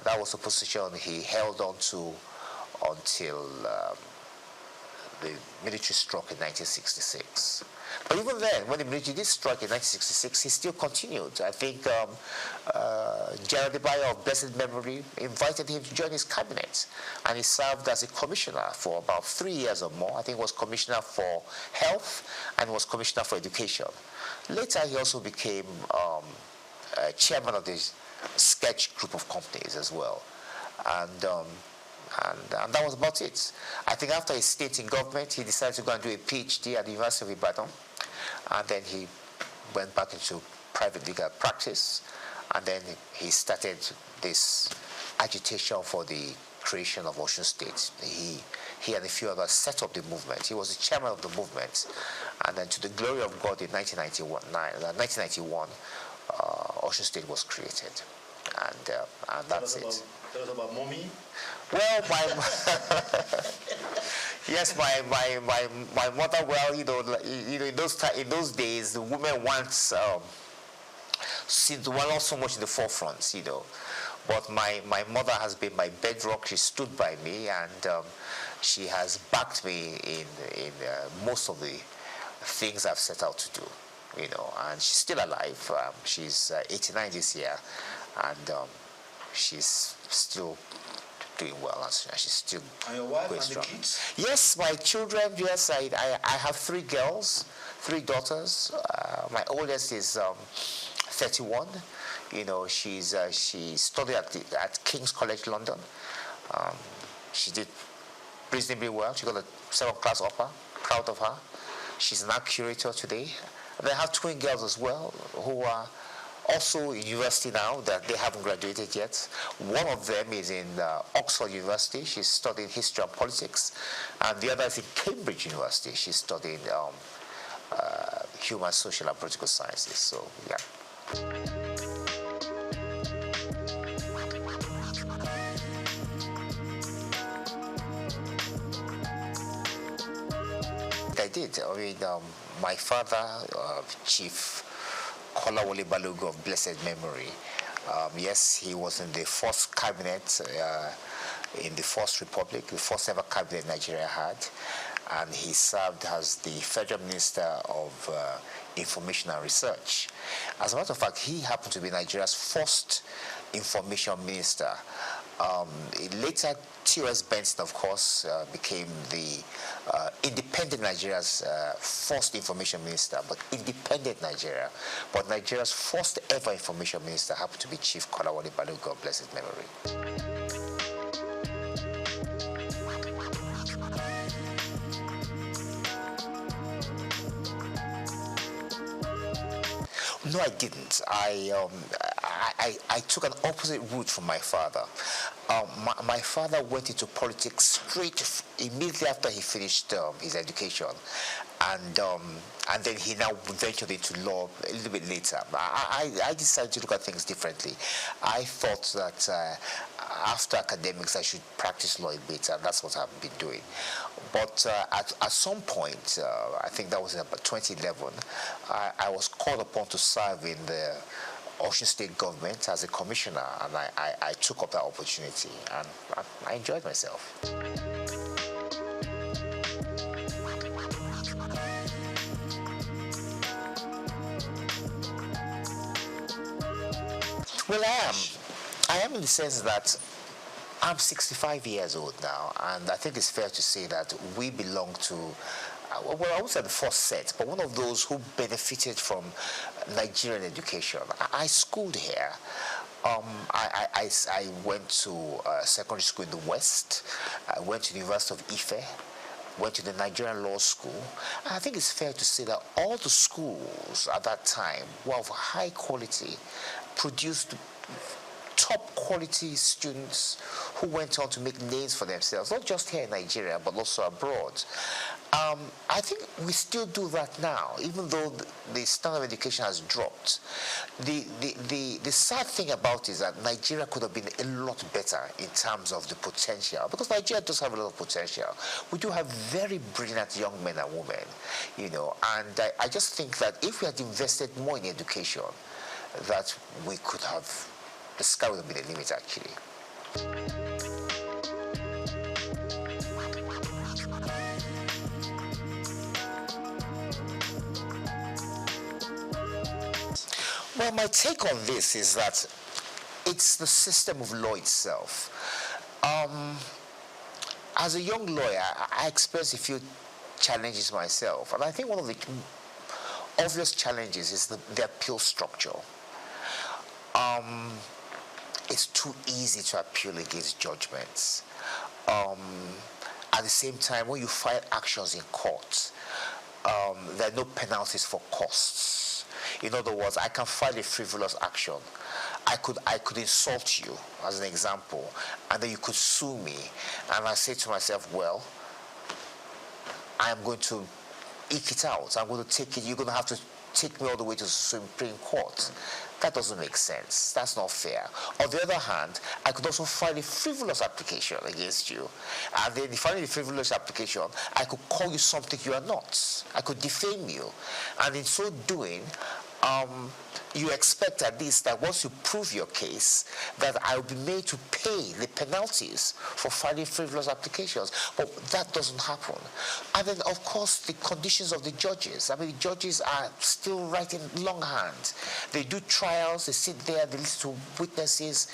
That was a position he held on to until the military struck in 1966. But even then, when the military did strike in 1966, he still continued. I think General Debayo of blessed memory invited him to join his cabinet, and he served as a commissioner for about 3 years or more. I think he was commissioner for health and was commissioner for education. Later, he also became chairman of the Sketch group of companies as well. And that was about it. I think after his stint in government, he decided to go and do a PhD at the University of Ibadan. And then he went back into private legal practice, and then he started this agitation for the creation of Osun State. He and a few others set up the movement. He was the chairman of the movement, and then to the glory of God in 1991, Osun State was created, and that's it. Tell us about mommy. Well, yes, my mother. Well, in those days, the women once were not so much in the forefront, But my mother has been my bedrock. She stood by me, and she has backed me in most of the things I've set out to do, And she's still alive. She's 89 this year, and she's still doing well, and she's still and your wife going and strong. The kids? Yes, my children. Yes, I have 3 girls, 3 daughters. My oldest is 31. She studied at King's College London. She did reasonably well. She got a 7th class upper. Proud of her. She's an art curator today. And I have twin girls as well who are also in university now, that they haven't graduated yet. One of them is in Oxford University. She's studying history and politics. And the other is in Cambridge University. She's studying human, social, and political sciences. So, yeah. I did. I mean, my father, Chief Kolawole Balogun of blessed memory. Yes, he was in the first cabinet in the First Republic, the first ever cabinet Nigeria had, and he served as the Federal Minister of Information and Research. As a matter of fact, he happened to be Nigeria's first information minister. Later, T.O.S. Benson, of course, became the independent Nigeria's first information minister, but independent Nigeria. But Nigeria's first ever information minister happened to be Chief Kolawole Balogun of blessed memory. No, I didn't. I took an opposite route from my father. My father went into politics immediately after he finished his education, and then he now ventured into law a little bit later. I decided to look at things differently. I thought that after academics I should practice law a bit, and that's what I've been doing. But at some point, I think that was in about 2011, I was called upon to serve in the Osun State government as a commissioner, and I took up that opportunity, and I enjoyed myself. Well, I am in the sense that I'm 65 years old now, and I think it's fair to say that we belong to, well, I won't say the first set, but one of those who benefited from Nigerian education. I schooled here. I went to secondary school in the West. I went to the University of Ife. Went to the Nigerian Law School. I think it's fair to say that all the schools at that time were of high quality, produced top quality students who went on to make names for themselves, not just here in Nigeria, but also abroad. I think we still do that now, even though the standard of education has dropped. The sad thing about it is that Nigeria could have been a lot better in terms of the potential, because Nigeria does have a lot of potential. We do have very brilliant young men and women, and I just think that if we had invested more in education, that we could have, the sky would have been the limit, actually. Well, my take on this is that it's the system of law itself. As a young lawyer, I experienced a few challenges myself, and I think one of the obvious challenges is the appeal structure. It's too easy to appeal against judgments. At the same time, when you file actions in court, there are no penalties for costs. In other words, I can file a frivolous action. I could insult you, as an example, and then you could sue me. And I say to myself, well, I am going to eke it out. I'm going to take it. You're going to have to take me all the way to the Supreme Court. That doesn't make sense. That's not fair. On the other hand, I could also file a frivolous application against you. And then filing a frivolous application, I could call you something you are not. I could defame you. And in so doing, you expect at least that once you prove your case, that I will be made to pay the penalties for filing frivolous applications. But that doesn't happen. And then, of course, the conditions of the judges. I mean, the judges are still writing longhand. They do trials, they sit there, they listen to witnesses,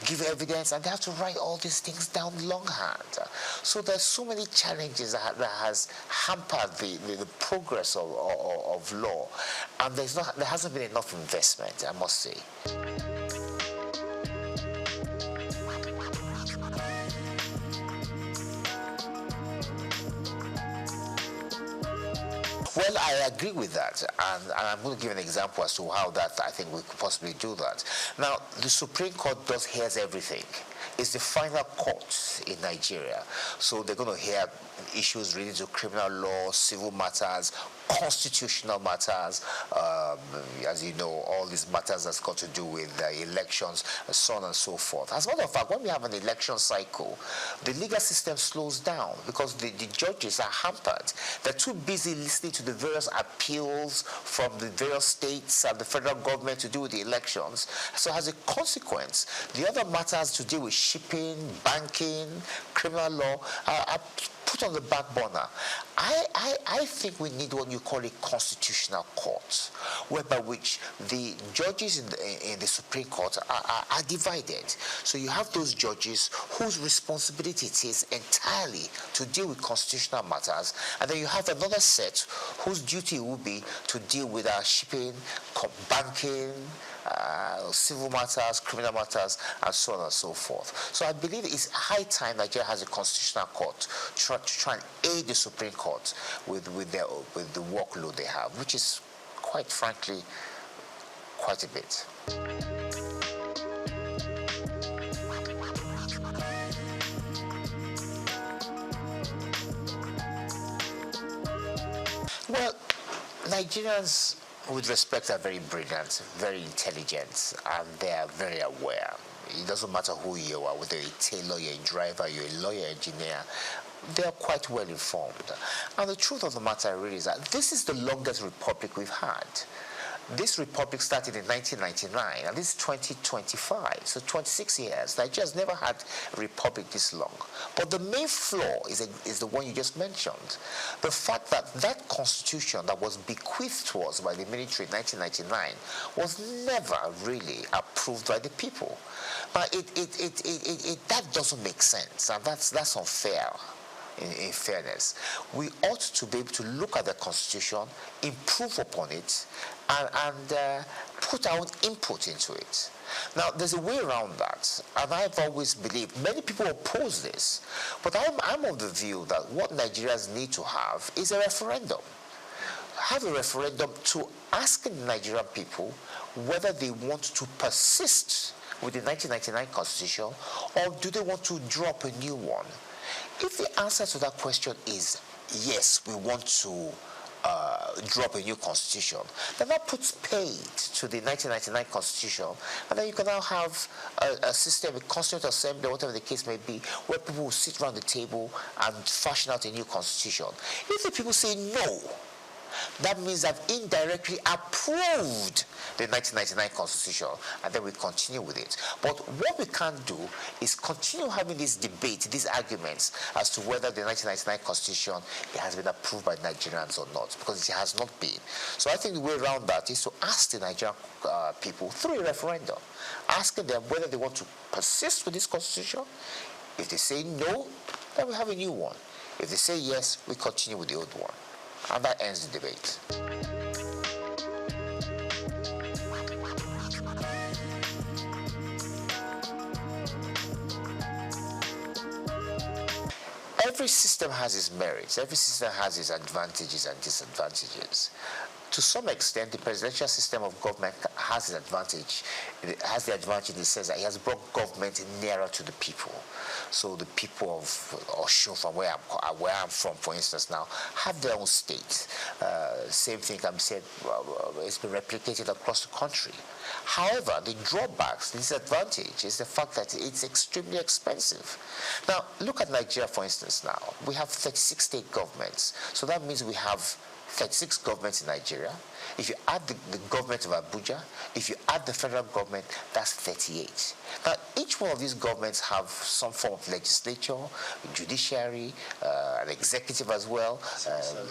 give evidence, and they have to write all these things down longhand. So there's so many challenges that has hampered the progress of law. And there hasn't been enough investment, I must say. Well, I agree with that, and I'm going to give an example as to how that I think we could possibly do that. Now, the Supreme Court hears everything. It's the final court in Nigeria, so they're going to hear issues related to criminal law, civil matters, constitutional matters, as you know, all these matters that's got to do with elections, and so on and so forth. As a matter of fact, when we have an election cycle, the legal system slows down because the judges are hampered. They're too busy listening to the various appeals from the various states and the federal government to do with the elections. So as a consequence, the other matters to deal with shipping, banking, criminal law are put on the back burner. I think we need what you call a constitutional court, whereby which the judges in the Supreme Court are divided. So you have those judges whose responsibility it is entirely to deal with constitutional matters, and then you have another set whose duty will be to deal with shipping, banking, civil matters, criminal matters, and so on and so forth. So I believe it's high time Nigeria has a constitutional court to try and aid the Supreme Court with the workload they have, which is, quite frankly, quite a bit. Well, Nigerians, with respect, are very brilliant, very intelligent, and they are very aware. It doesn't matter who you are, whether you're a tailor, you're a driver, you're a lawyer, engineer, they are quite well informed. And the truth of the matter really is that this is the longest republic we've had. This republic started in 1999, and this is 2025, so 26 years. Nigeria's never had a republic this long. But the main flaw is the one you just mentioned. The fact that that constitution that was bequeathed to us by the military in 1999 was never really approved by the people. Now, that doesn't make sense, and that's unfair. In fairness, we ought to be able to look at the Constitution, improve upon it, and put our own input into it. Now, there's a way around that, and I've always believed, many people oppose this, but I'm of the view that what Nigerians need to have is a referendum. Have a referendum to ask the Nigerian people whether they want to persist with the 1999 Constitution, or do they want to drop a new one. If the answer to that question is yes, we want to drop a new constitution, then that puts paid to the 1999 constitution, and then you can now have a system, a constituent assembly, whatever the case may be, where people will sit around the table and fashion out a new constitution. If the people say no, that means they've indirectly approved the 1999 Constitution, and then we continue with it. But what we can't do is continue having this debate, these arguments, as to whether the 1999 Constitution has been approved by Nigerians or not, because it has not been. So I think the way around that is to ask the Nigerian people through a referendum, asking them whether they want to persist with this Constitution. If they say no, then we have a new one. If they say yes, we continue with the old one. And that ends the debate. Every system has its merits. Every system has its advantages and disadvantages. To some extent, the presidential system of government has an advantage. It has the advantage in the sense that it has brought government nearer to the people. So the people of Osun, from where I'm from, for instance, now, have their own state. Same thing can be said, it's been replicated across the country. However, the drawbacks, the disadvantage is the fact that it's extremely expensive. Now, look at Nigeria, for instance, now. We have 36 state governments. So that means we have 36 governments in Nigeria. If you add the government of Abuja, if you add the federal government, that's 38. Now, each one of these governments have some form of legislature, judiciary, an executive as well,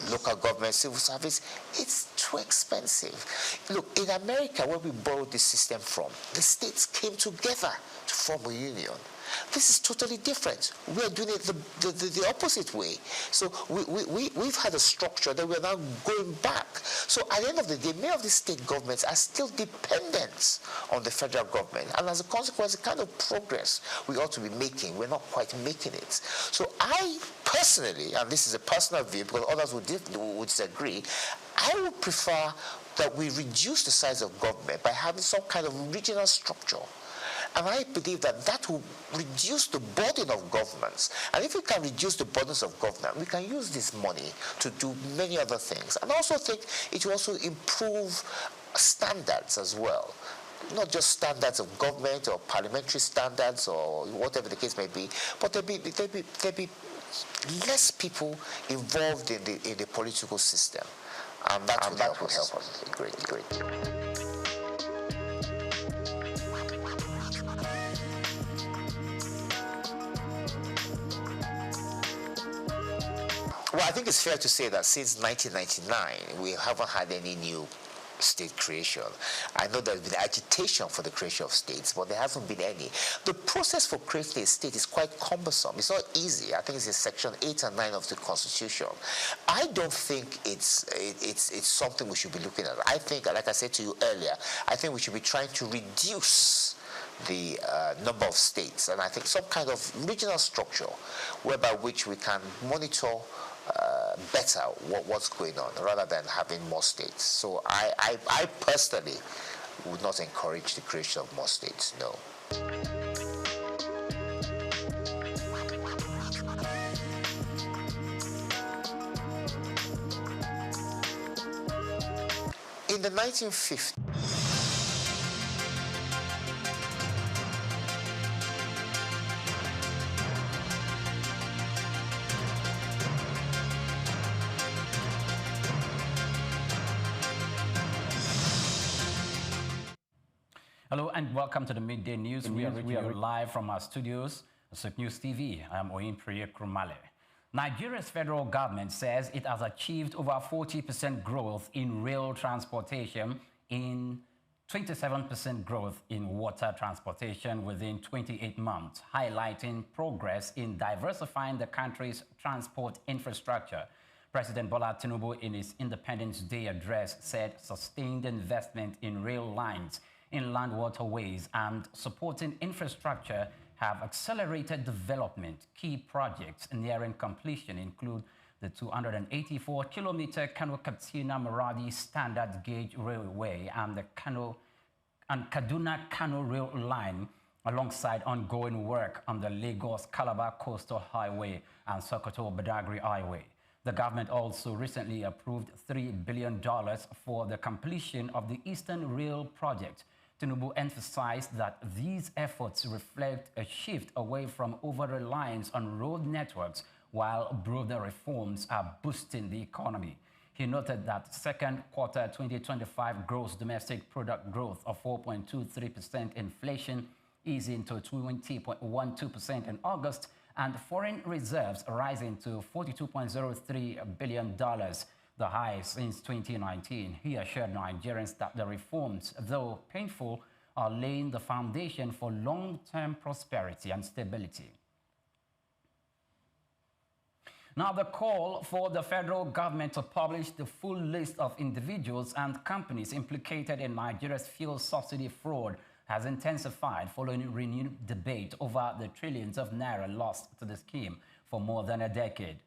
local government, civil service. It's too expensive. Look, in America, where we borrowed this system from, the states came together to form a union. This is totally different. We are doing it the opposite way. So we've had a structure that we're now going back. So at the end of the day, many of the state governments are still dependent on the federal government. And as a consequence, the kind of progress we ought to be making, we're not quite making it. So I personally, and this is a personal view because others would disagree, I would prefer that we reduce the size of government by having some kind of regional structure. And I believe that that will reduce the burden of governments. And if we can reduce the burdens of government, we can use this money to do many other things. And I also think it will also improve standards as well. Not just standards of government or parliamentary standards or whatever the case may be, but there'll be less people involved in the political system. And that would help us greatly. Well, I think it's fair to say that since 1999, we haven't had any new state creation. I know there's been agitation for the creation of states, but there hasn't been any. The process for creating a state is quite cumbersome. It's not easy. I think it's in Section 8 and 9 of the Constitution. I don't think it's something we should be looking at. I think, like I said to you earlier, I think we should be trying to reduce the number of states, and I think some kind of regional structure whereby which we can monitor better what's going on rather than having more states. So I personally would not encourage the creation of more states, no. In the 1950s, Hello and welcome to the Midday News. We are reaching you live from our studios, SUP News TV. I am Oyin Priye Krumale. Nigeria's federal government says it has achieved over 40% growth in rail transportation, in 27% growth in water transportation within 28 months, highlighting progress in diversifying the country's transport infrastructure. President Bola Tinubu, in his Independence Day address, said sustained investment in rail lines, inland waterways, and supporting infrastructure have accelerated development. Key projects nearing completion include the 284-kilometer Kano-Katsina-Maradi standard gauge railway and the Kaduna-Kano rail line, alongside ongoing work on the Lagos-Calabar Coastal Highway and Sokoto-Badagry Highway. The government also recently approved $3 billion for the completion of the Eastern Rail Project. Tinubu emphasized that these efforts reflect a shift away from over-reliance on road networks, while broader reforms are boosting the economy. He noted that second quarter 2025 gross domestic product growth of 4.23%, inflation easing to 20.12% in August, and foreign reserves rising to $42.03 billion, the highest since 2019. He assured Nigerians that the reforms, though painful, are laying the foundation for long-term prosperity and stability. Now, the call for the federal government to publish the full list of individuals and companies implicated in Nigeria's fuel subsidy fraud has intensified following renewed debate over the trillions of naira lost to the scheme for more than a decade.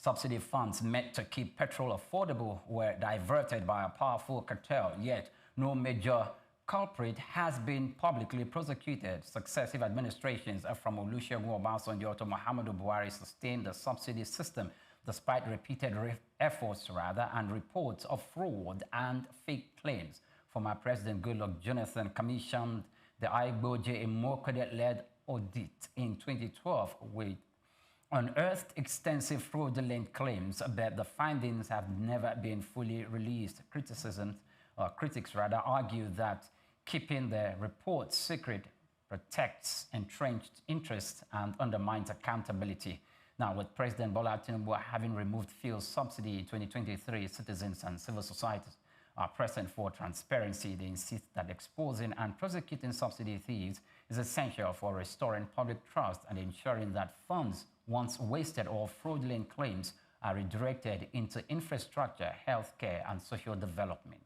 Subsidy funds meant to keep petrol affordable were diverted by a powerful cartel, yet no major culprit has been publicly prosecuted. Successive administrations from Olusegun Obasanjo to Muhammadu Buhari sustained the subsidy system despite repeated efforts and reports of fraud and fake claims. Former President Goodluck Jonathan commissioned the Igboje Imokode-led audit in 2012 with unearthed extensive fraudulent claims, but the findings have never been fully released. Critics argue that keeping the reports secret protects entrenched interests and undermines accountability. Now, with President Bola Tinubu having removed fuel subsidy in 2023, citizens and civil society are pressing for transparency. They insist that exposing and prosecuting subsidy thieves is essential for restoring public trust and ensuring that funds once wasted or fraudulent claims are redirected into infrastructure, healthcare, and social development.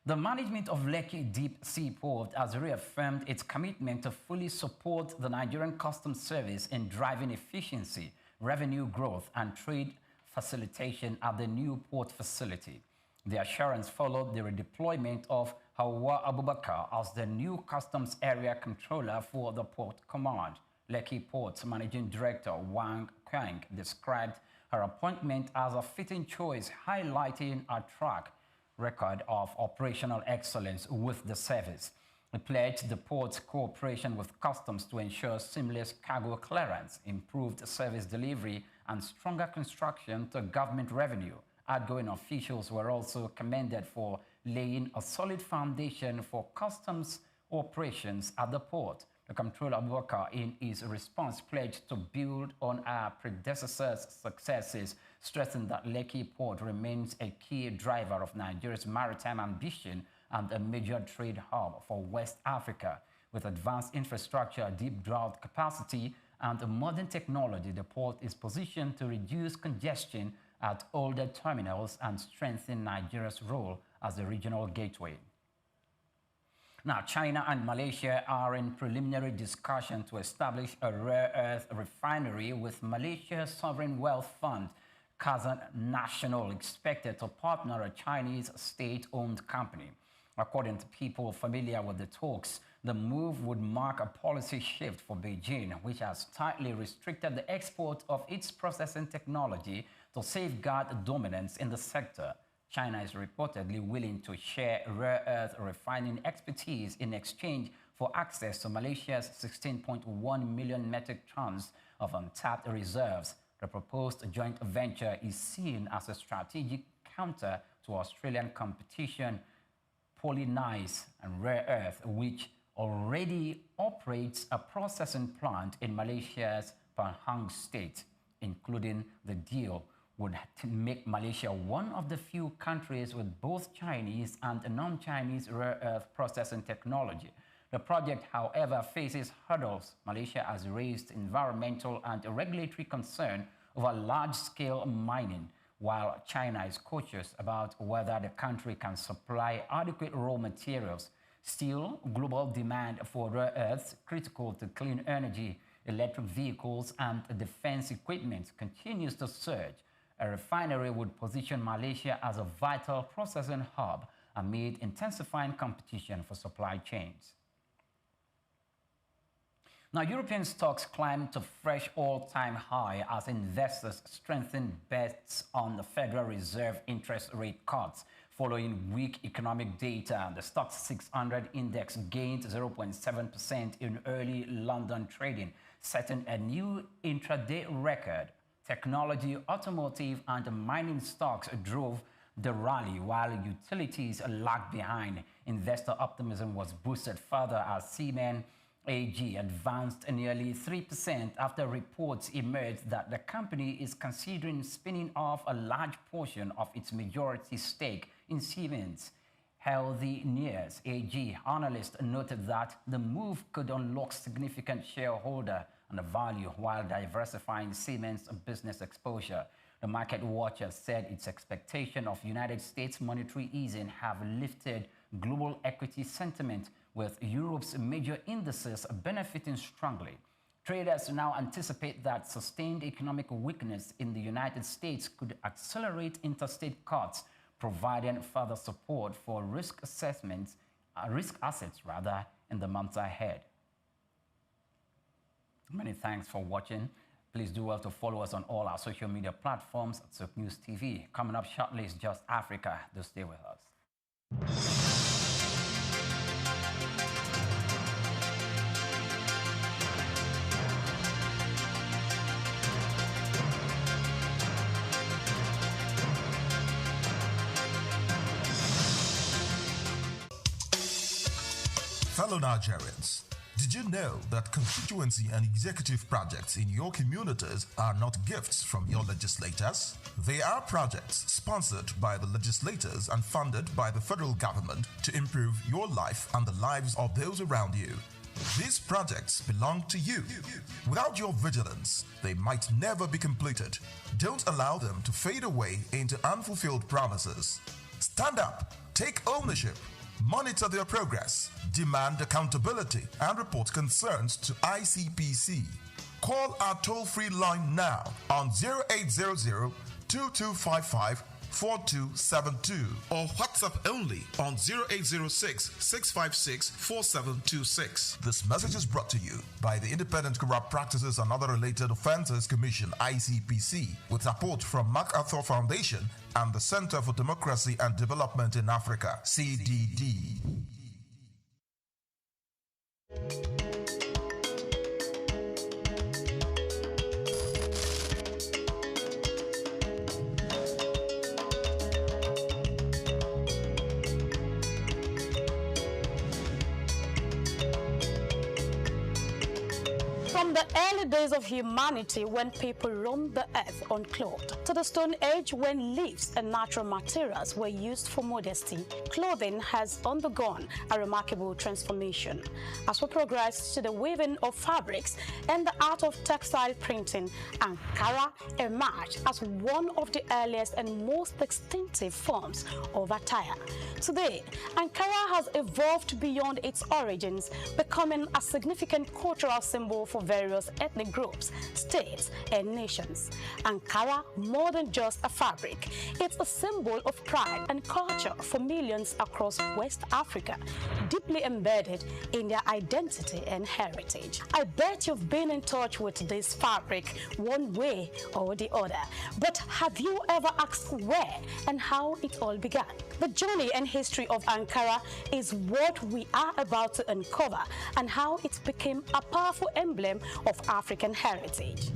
The management of Lekki Deep Sea Port has reaffirmed its commitment to fully support the Nigerian Customs Service in driving efficiency, revenue growth, and trade facilitation at the new port facility. The assurance followed the redeployment of Hawa Abubakar as the new Customs Area Controller for the Port Command. Lekki Port's Managing Director Wang Kwang described her appointment as a fitting choice, highlighting a track record of operational excellence with the service. It pledged the port's cooperation with customs to ensure seamless cargo clearance, improved service delivery, and stronger construction to government revenue. Outgoing officials were also commended for laying a solid foundation for customs operations at the port. The Comptroller Abubakar, in his response, pledged to build on our predecessors' successes, stressing that Lekki Port remains a key driver of Nigeria's maritime ambition and a major trade hub for West Africa. With advanced infrastructure, deep draft capacity, and modern technology, the port is positioned to reduce congestion at older terminals and strengthen Nigeria's role as a regional gateway. Now, China and Malaysia are in preliminary discussion to establish a rare earth refinery with Malaysia's sovereign wealth fund, Kazan National, expected to partner a Chinese state-owned company. According to people familiar with the talks, the move would mark a policy shift for Beijing, which has tightly restricted the export of its processing technology to safeguard dominance in the sector. China is reportedly willing to share rare earth refining expertise in exchange for access to Malaysia's 16.1 million metric tons of untapped reserves. The proposed joint venture is seen as a strategic counter to Australian competition, Polynice and Rare Earth, which already operates a processing plant in Malaysia's Pahang state. Including the deal would make Malaysia one of the few countries with both Chinese and non-Chinese rare earth processing technology. The project, however, faces hurdles. Malaysia has raised environmental and regulatory concern over large-scale mining, while China is cautious about whether the country can supply adequate raw materials. Still, global demand for rare earths, critical to clean energy, electric vehicles, and defense equipment, continues to surge. A refinery would position Malaysia as a vital processing hub amid intensifying competition for supply chains. Now, European stocks climbed to fresh all-time high as investors strengthened bets on the Federal Reserve interest rate cuts. Following weak economic data, the Stoxx 600 index gained 0.7% in early London trading, setting a new intraday record. Technology, automotive, and mining stocks drove the rally, while utilities lagged behind. Investor optimism was boosted further as Siemens AG advanced nearly 3% after reports emerged that the company is considering spinning off a large portion of its majority stake in Siemens. Healthineers AG analysts noted that the move could unlock significant shareholder and value while diversifying Siemens' business exposure. The market watcher said its expectation of United States monetary easing have lifted global equity sentiment, with Europe's major indices benefiting strongly. Traders now anticipate that sustained economic weakness in the United States could accelerate interstate cuts, providing further support for risk assets in the months ahead. Many thanks for watching. Please do well to follow us on all our social media platforms at Soap News TV. Coming up shortly is Just Africa. Do stay with us. Fellow Nigerians, did you know that constituency and executive projects in your communities are not gifts from your legislators? They are projects sponsored by the legislators and funded by the federal government to improve your life and the lives of those around you. These projects belong to you. Without your vigilance, they might never be completed. Don't allow them to fade away into unfulfilled promises. Stand up, take ownership, monitor their progress, demand accountability, and report concerns to ICPC. Call our toll-free line now on 0800-2255-4272 or WhatsApp only on 0806-656-4726. This message is brought to you by the Independent Corrupt Practices and Other Related Offences Commission, ICPC, with support from MacArthur Foundation and the Center for Democracy and Development in Africa, CDD. From the early days of humanity, when people roamed the earth unclothed, to the Stone Age when leaves and natural materials were used for modesty, clothing has undergone a remarkable transformation. As we progress to the weaving of fabrics and the art of textile printing, Ankara emerged as one of the earliest and most distinctive forms of attire. Today, Ankara has evolved beyond its origins, becoming a significant cultural symbol for various ethnic groups, states, and nations. Ankara, more than just a fabric, it's a symbol of pride and culture for millions across West Africa, deeply embedded in their identity and heritage. I bet you've been in touch with this fabric one way or the other, but have you ever asked where and how it all began? The journey and history of Ankara is what we are about to uncover, and how it became a powerful emblem of African heritage.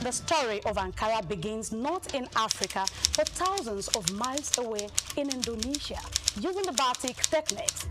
The story of Ankara begins not in Africa, but thousands of miles away in Indonesia, using the batik techniques.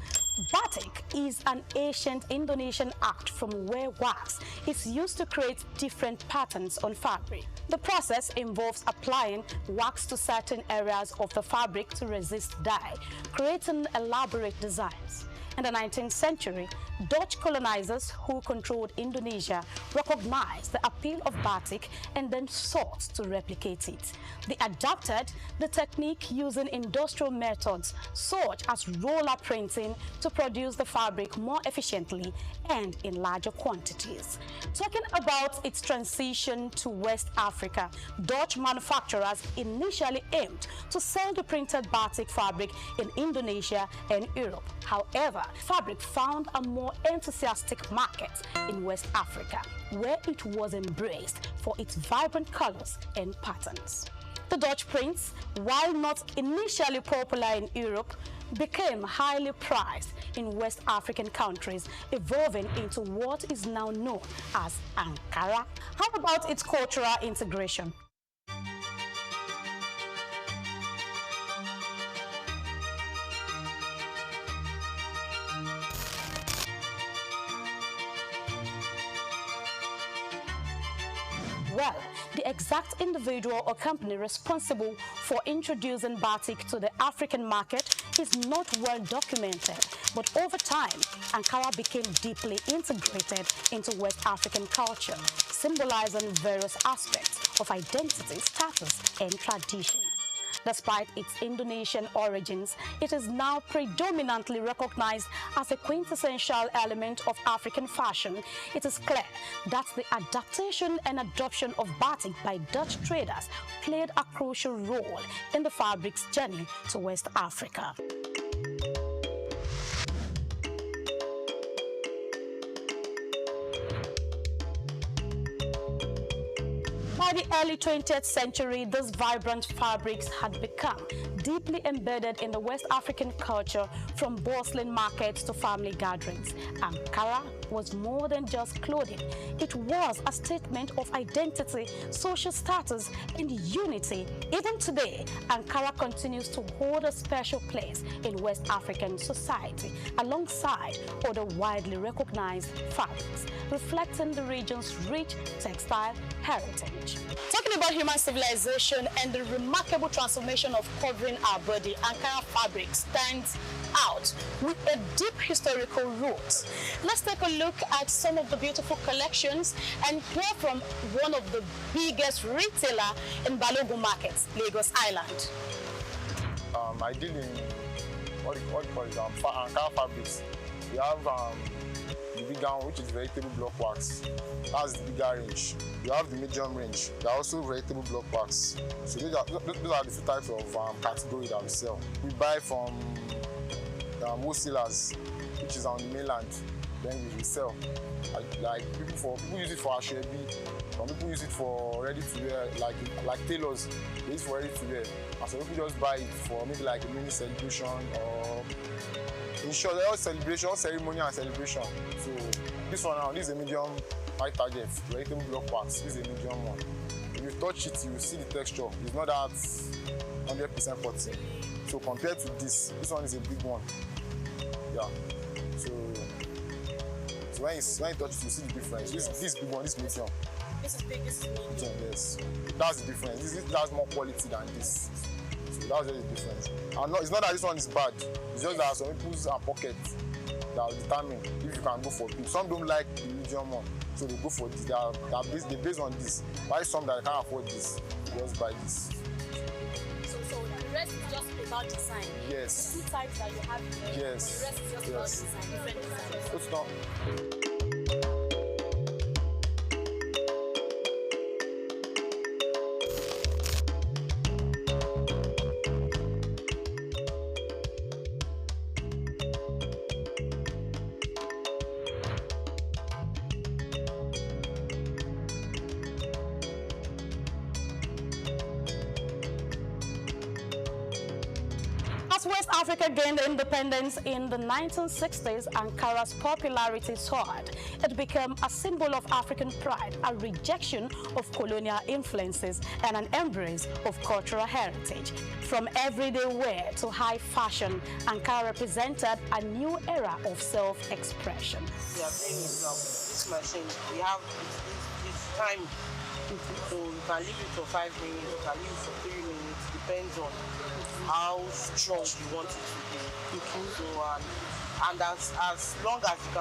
Batik is an ancient Indonesian art from where wax is used to create different patterns on fabric. The process involves applying wax to certain areas of the fabric to resist dye, creating elaborate designs. In the 19th century, Dutch colonizers who controlled Indonesia recognized the appeal of batik and then sought to replicate it. They adapted the technique using industrial methods such as roller printing to produce the fabric more efficiently and in larger quantities. Talking about its transition to West Africa, Dutch manufacturers initially aimed to sell the printed batik fabric in Indonesia and Europe. However, fabric found a more enthusiastic market in West Africa, where it was embraced for its vibrant colors and patterns. The Dutch prints, while not initially popular in Europe, became highly prized in West African countries, evolving into what is now known as Ankara. How about its cultural integration? Well, the exact individual or company responsible for introducing batik to the African market is not well documented, But over time, Ankara became deeply integrated into West African culture, symbolizing various aspects of identity, status, and tradition. Despite its Indonesian origins, it is now predominantly recognized as a quintessential element of African fashion. It is clear that the adaptation and adoption of batik by Dutch traders played a crucial role in the fabric's journey to West Africa. By the early 20th century, these vibrant fabrics had become deeply embedded in the West African culture, from bustling markets to family gatherings. Ankara was more than just clothing. It was a statement of identity, social status, and unity. Even today, Ankara continues to hold a special place in West African society, alongside other widely recognized fabrics, reflecting the region's rich textile heritage. Talking about human civilization and the remarkable transformation of covering our body, Ankara fabric stands out with a deep historical root. Let's take a look at some of the beautiful collections and hear from one of the biggest retailer in Balogun Market, Lagos Island. I deal in what do you call it, Ankara fabrics. We have the big one, which is vegetable block wax. That's the bigger range. You have the medium range. There are also vegetable block wax. So those are the two types of category that we sell. We buy from wholesalers, which is on the mainland. Then we resell. Like people use it for ashwebi. Some people use it for ready to wear, like tailors. They use it for ready to wear. And some people just buy it for maybe like a mini celebration or in short, all celebration, ceremony and celebration. So this one now, this is a medium high target, vegetable block wax. This is a medium one. If you touch it, you will see the texture. It's not that 100% cotton. So compared to this one is a big one. Yeah. So when you touch it, you see the difference. This big one, this medium. This is big, this is medium. Yes. That's the difference. This has more quality than this. So that's the difference. And it's not that this one is bad. It's just that some people's pockets that will determine if you can go for big. Some don't like the medium one, so they go for this. They based on this. Why some that can't afford this, they just buy this. So the rest is just about design. Yes. The two types that you have here. Yes. The rest is just about design, different designs. It's not. As West Africa gained independence in the 1960s, Ankara's popularity soared. It became a symbol of African pride, a rejection of colonial influences, and an embrace of cultural heritage. From everyday wear to high fashion, Ankara represented a new era of self-expression. We are playing this machine. We have this time, so you can leave it for 5 minutes, you can leave it for 3 minutes, depends on how strong you want it to be. So and as long as you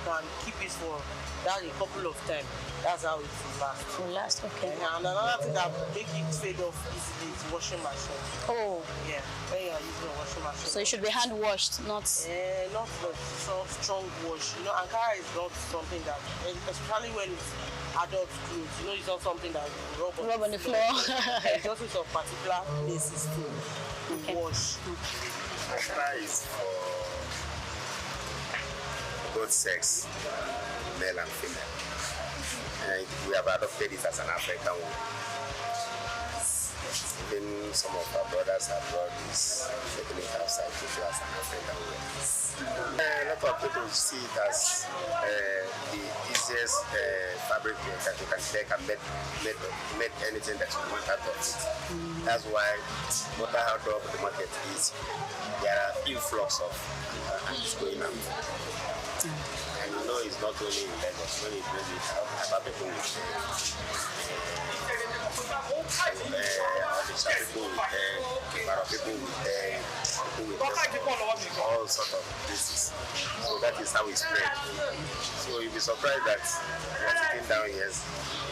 can keep it for that a couple of times, that's how it will last. Will last, okay. And another thing that make it fade off easily is washing machine. Oh. Yeah, when you are using a washing machine. So it should be hand washed, not. Not strong wash. You know, Ankara is not something that, especially when it's adult clothes. You know, it's not something that you rub on the floor. It's just some particular places to wash. Ankara is for both sex, male and female. And we have adopted it as an African way. Even some of our brothers abroad is taking it outside to show as an African way. A lot of people see it as the easiest fabric that you can take and make anything that you want out of it. That's why what I have done with the market is there are influx of artists going out. And you know is not only in Lagos. When it brings it out, other people will people all sort of places. So that is how it spread. So you'll be surprised that you are sitting down here,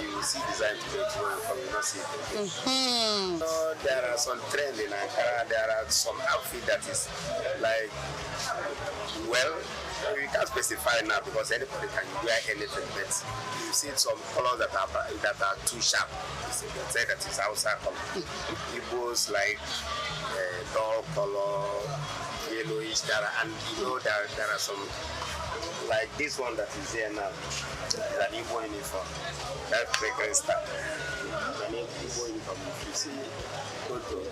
you will see design to it when you not see it. So there are some trends in Ankara, there are some outfit that is like, well, you can't specify now because anybody can wear anything, but you see some colors that are too sharp. You say that is outside color. Igbos like dull color, yellowish, and you know there are some like this one that is here now, an Igbo uniform. That fragrance style. An Igbo uniform. If you see, go to.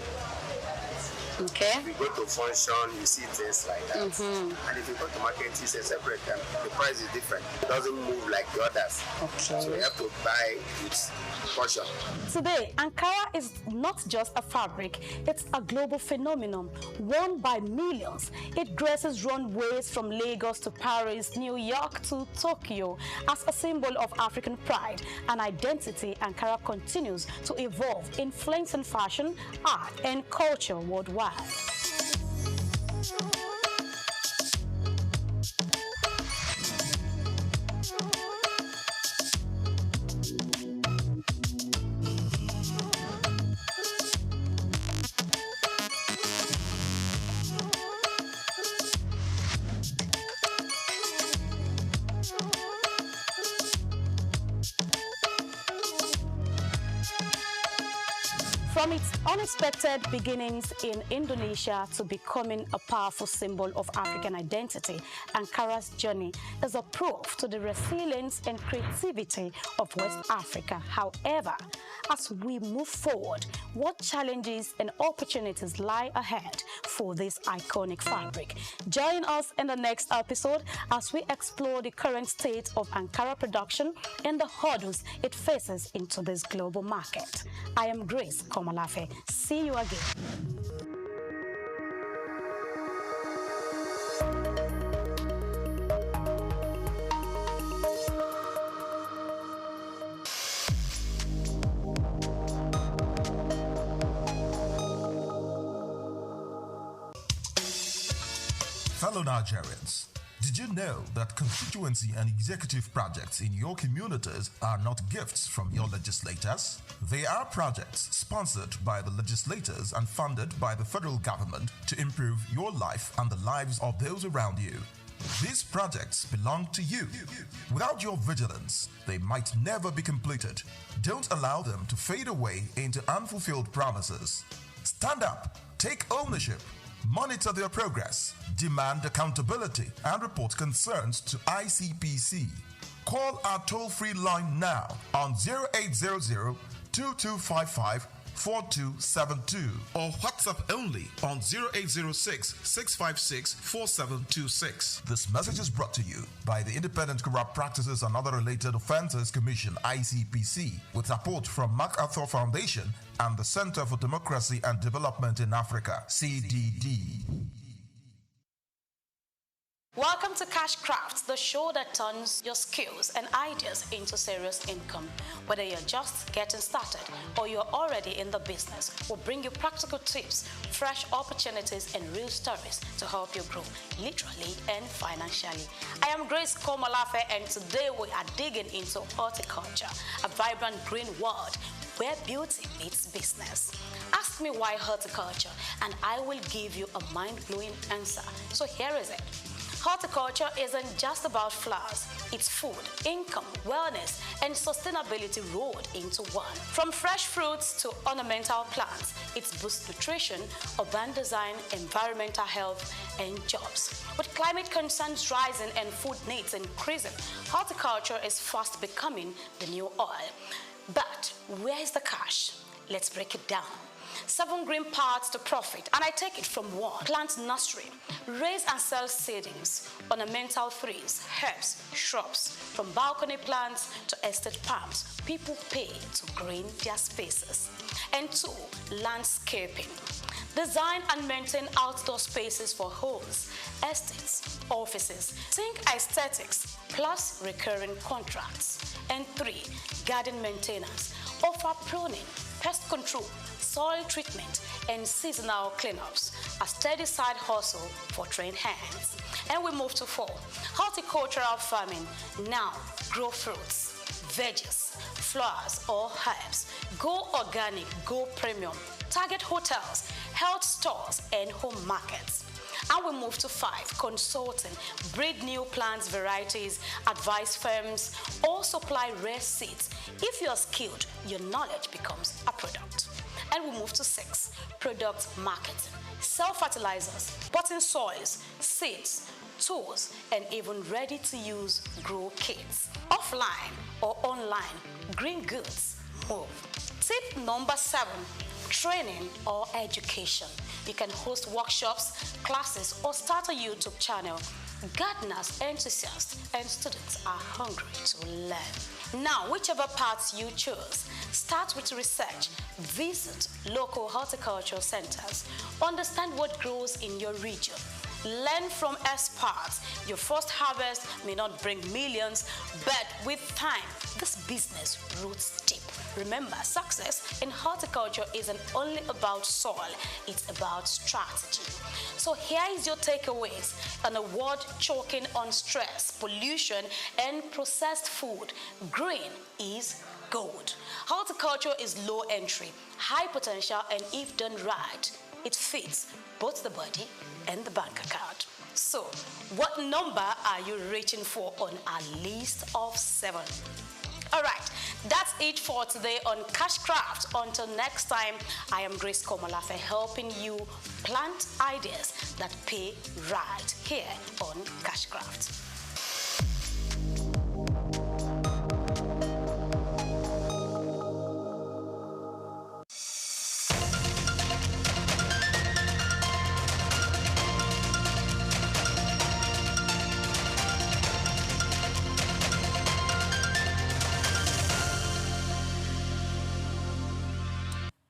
Okay. If you go to function, you see things like that. And if you go to market, it's a separate time. The price is different. It doesn't move like the others. Okay. So you have to buy with caution. Today, Ankara is not just a fabric, it's a global phenomenon, worn by millions. It graces runways from Lagos to Paris, New York to Tokyo. As a symbol of African pride and identity, Ankara continues to evolve, influencing fashion, art, and culture worldwide. From its unexpected beginnings in Indonesia to becoming a powerful symbol of African identity, Ankara's journey is a proof to the resilience and creativity of West Africa. However, as we move forward, what challenges and opportunities lie ahead for this iconic fabric? Join us in the next episode as we explore the current state of Ankara production and the hurdles it faces into this global market. I am Grace Komalafe. See you again. Fellow Nigerians, did you know that constituency and executive projects in your communities are not gifts from your legislators? They are projects sponsored by the legislators and funded by the federal government to improve your life and the lives of those around you. These projects belong to you. Without your vigilance, they might never be completed. Don't allow them to fade away into unfulfilled promises. Stand up, take ownership, monitor their progress, demand accountability, and report concerns to ICPC. Call our toll-free line now on 0800-2255-4272 or WhatsApp only on 0806-656-4726. This message is brought to you by the Independent Corrupt Practices and Other Related Offences Commission, ICPC, with support from MacArthur Foundation and the Center for Democracy and Development in Africa, CDD. Welcome to Cash Crafts, the show that turns your skills and ideas into serious income. Whether you're just getting started or you're already in the business, we'll bring you practical tips, fresh opportunities, and real stories to help you grow literally and financially. I am Grace Komalafe, and today we are digging into horticulture, a vibrant green world where beauty meets business. Ask me why horticulture, and I will give you a mind-blowing answer. So here is it. Horticulture isn't just about flowers. It's food, income, wellness, and sustainability rolled into one. From fresh fruits to ornamental plants, it boosts nutrition, urban design, environmental health, and jobs. With climate concerns rising and food needs increasing, horticulture is fast becoming the new oil. But where is the cash? Let's break it down. 7 green paths to profit, and I take it from 1. Plant nursery. Raise and sell seedlings, ornamental trees, herbs, shrubs. From balcony plants to estate palms, people pay to green their spaces. And 2, landscaping. Design and maintain outdoor spaces for homes, estates, offices. Think aesthetics plus recurring contracts. And 3, garden maintenance. Offer pruning, pest control, soil treatment, and seasonal cleanups. A steady side hustle for trained hands. And we move to 4, horticultural farming. Now, grow fruits, veggies, flowers, or herbs. Go organic, go premium. Target hotels, health stores, and home markets. And we move to 5, consulting. Breed new plants, varieties, advise firms, or supply rare seeds. If you're skilled, your knowledge becomes a product. And we move to 6, product marketing. Sell fertilizers, potting soils, seeds, tools, and even ready-to-use grow kits. Offline or online, green goods move. Tip number 7, training or education. You can host workshops, classes, or start a YouTube channel. Gardeners, enthusiasts, and students are hungry to learn. Now, whichever paths you choose, start with research. Visit local horticultural centers. Understand what grows in your region. Learn from experts. Your first harvest may not bring millions, but with time, this business roots deep. Remember, success in horticulture isn't only about soil, it's about strategy. So here is your takeaways. In a world choking on stress, pollution, and processed food, green is gold. Horticulture is low entry, high potential, and if done right, it fits both the body and the bank account. So, what number are you reaching for on a list of 7? All right, that's it for today on Cashcraft. Until next time, I am Grace Komolafe, helping you plant ideas that pay right here on Cashcraft.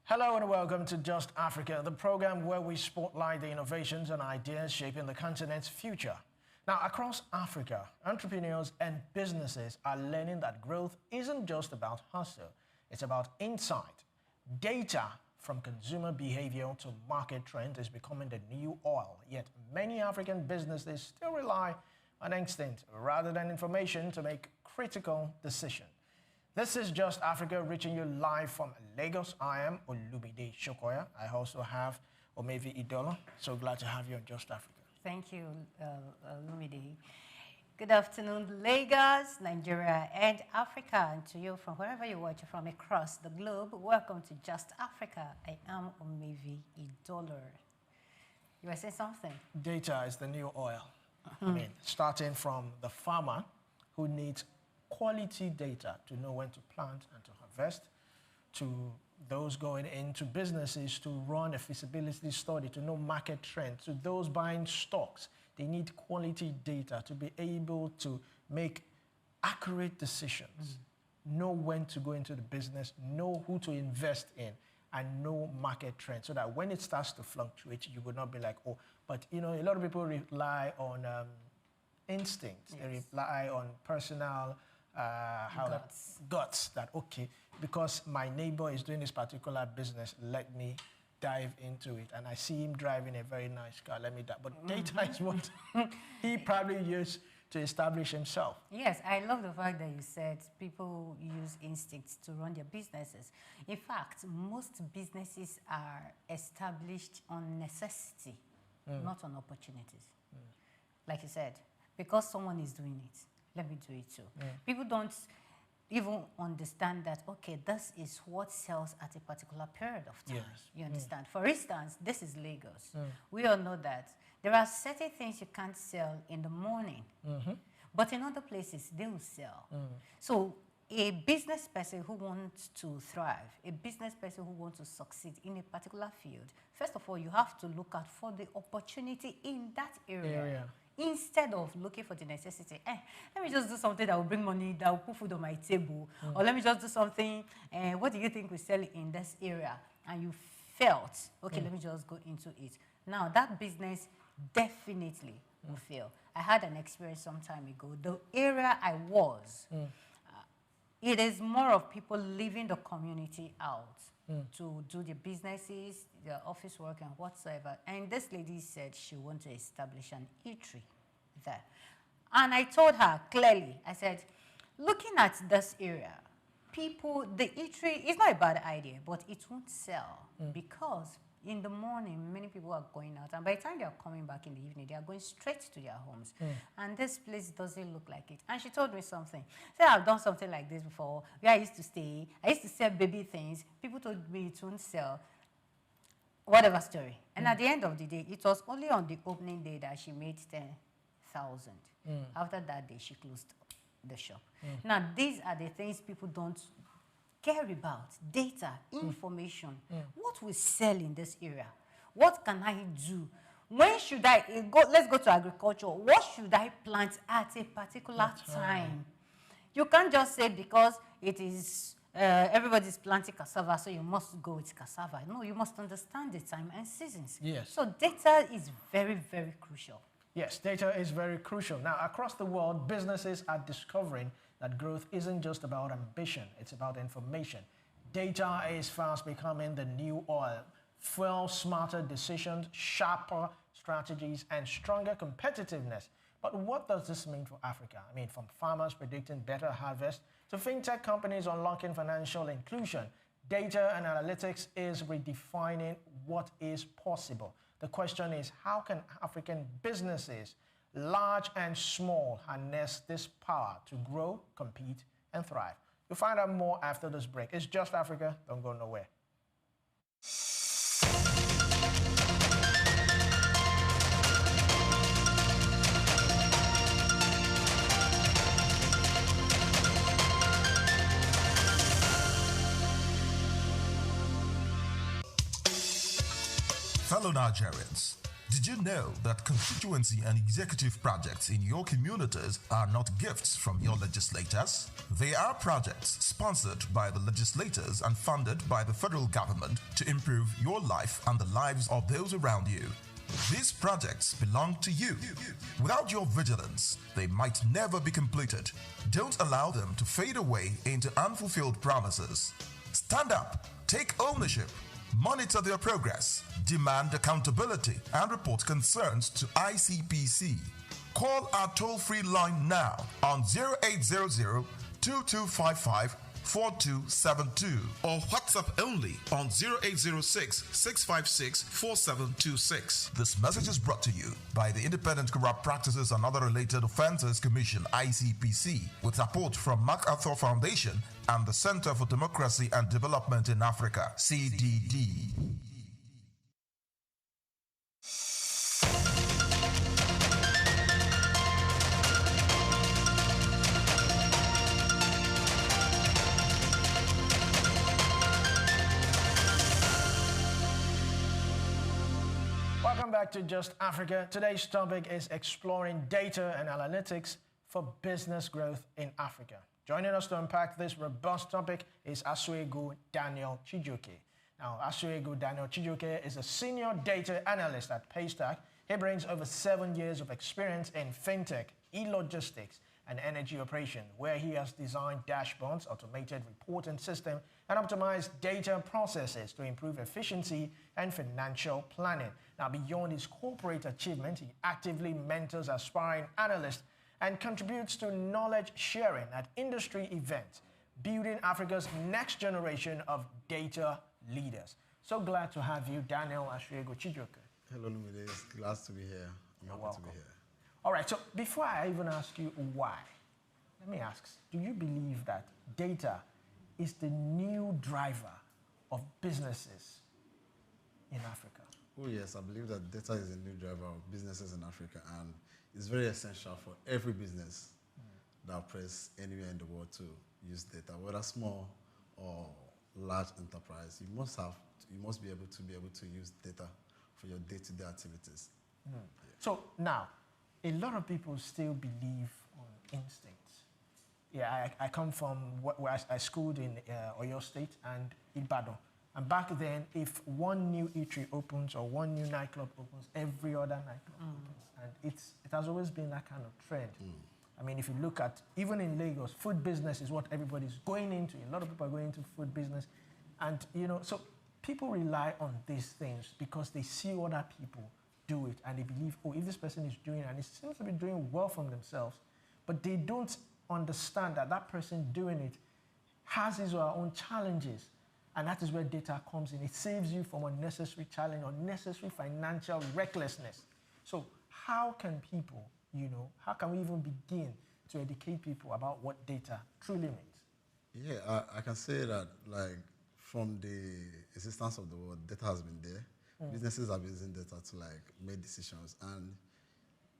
Hello and welcome to Just Africa, the program where we spotlight the innovations and ideas shaping the continent's future. Now, across Africa, entrepreneurs and businesses are learning that growth isn't just about hustle, it's about insight. Data from consumer behavior to market trends is becoming the new oil, yet many African businesses still rely on instinct rather than information to make critical decisions. This is Just Africa, reaching you live from Lagos. I am Olumide Shokoya. I also have Omevi Idola. So glad to have you on Just Africa. Thank you, Olumide. Good afternoon, Lagos, Nigeria, and Africa, and to you from wherever you watch from across the globe. Welcome to Just Africa. I am Omevi Idola. You were saying something? Data is the new oil. I mean, starting from the farmer who needs quality data to know when to plant and to harvest, to those going into businesses to run a feasibility study, to know market trends, to those buying stocks. They need quality data to be able to make accurate decisions, know when to go into the business, know who to invest in, and know market trends, so that when it starts to fluctuate, you would not be like, oh, but you know, a lot of people rely on instincts. Yes. They rely on personal guts that, okay, because my neighbor is doing this particular business, let me dive into it. And I see him driving a very nice car, let me dive. But data is what he probably used to establish himself. Yes, I love the fact that you said people use instincts to run their businesses. In fact, most businesses are established on necessity, not on opportunities. Like you said, because someone is doing it, let me do it too. People don't even understand that, okay, this is what sells at a particular period of time. Yes. You understand? For instance, this is Lagos. We all know that there are certain things you can't sell in the morning, but in other places, they will sell. So a business person who wants to thrive, a business person who wants to succeed in a particular field, first of all, you have to look out for the opportunity in that area. Instead of looking for the necessity. Let me just do something that will bring money, that will put food on my table. Or let me just do something, what do you think we sell in this area? And you felt, okay, let me just go into it. Now, that business definitely will fail. I had an experience some time ago. The area I was, it is more of people leaving the community out to do their businesses, their office work and whatsoever. And this lady said she wanted to establish an eatery there. And I told her clearly, I said, looking at this area, people, the eatery is not a bad idea, but it won't sell because in the morning, many people are going out, and by the time they are coming back in the evening, they are going straight to their homes. And this place doesn't look like it. And she told me something. She said, I've done something like this before, where I used to stay. I used to sell baby things. People told me it won't sell. Whatever story. And at the end of the day, it was only on the opening day that she made 10,000. After that day, she closed the shop. Now, these are the things people don't care about. Data, information. What will sell in this area? What can I do? When should I go? Let's go to agriculture. What should I plant at a particular time? You can't just say because it is everybody's planting cassava, so you must go with cassava. No, you must understand the time and seasons. Yes. So data is very, very crucial. Yes, data is very crucial. Now, across the world, businesses are discovering that growth isn't just about ambition, it's about information. Data is fast becoming the new oil. Fuel smarter decisions, sharper strategies, and stronger competitiveness. But what does this mean for Africa? I mean, from farmers predicting better harvest to fintech companies unlocking financial inclusion, data and analytics is redefining what is possible. The question is, how can African businesses, large and small, harness this power to grow, compete, and thrive? You'll find out more after this break. It's Just Africa. Don't go nowhere. Fellow Nigerians, did you know that constituency and executive projects in your communities are not gifts from your legislators? They are projects sponsored by the legislators and funded by the federal government to improve your life and the lives of those around you. These projects belong to you. Without your vigilance, they might never be completed. Don't allow them to fade away into unfulfilled promises. Stand up, take ownership, monitor their progress, demand accountability, and report concerns to ICPC. Call our toll-free line now on 0800-2255-4272 or WhatsApp only on 0806-656-4726. This message is brought to you by the Independent Corrupt Practices and Other Related Offences Commission, ICPC, with support from MacArthur Foundation and the Center for Democracy and Development in Africa, CDD. Welcome back to Just Africa. Today's topic is exploring data and analytics for business growth in Africa. Joining us to unpack this robust topic is Asuegu Daniel Chijoke. Now, Asuegu Daniel Chijoke is a senior data analyst at Paystack. He brings over 7 years of experience in fintech, e-logistics, and energy operation, where he has designed dashboards, automated reporting system, and optimized data processes to improve efficiency and financial planning. Now, beyond his corporate achievement, he actively mentors aspiring analysts and contributes to knowledge sharing at industry events, building Africa's next generation of data leaders. So glad to have you, Daniel Asuegu Chijoke. Hello, Lumide. It's glad to be here. You're happy welcome. to be here. All right, so before I even ask you why, let me ask, do you believe that data is the new driver of businesses in Africa? Oh yes, I believe that data is a new driver of businesses in Africa, and it's very essential for every business that operates anywhere in the world to use data, whether small or large enterprise. You must be able to use data for your day-to-day activities. Mm. So now, a lot of people still believe on instincts. Yeah, I come from where I schooled in Oyo State and Ibadan. And back then, if one new eatery opens or one new nightclub opens, every other nightclub opens. And it has always been that kind of trend. I mean, if you look at, even in Lagos, food business is what everybody's going into. A lot of people are going into food business. And, you know, so people rely on these things because they see other people do it and they believe, oh, if this person is doing it and it seems to be doing well from themselves, but they don't understand that that person doing it has his or her own challenges. And that is where data comes in. It saves you from unnecessary challenge, unnecessary financial recklessness. So how can people, you know, how can we even begin to educate people about what data truly means? Yeah, I can say that, like, from the existence of the world, data has been there. Businesses have been using data to, like, make decisions. And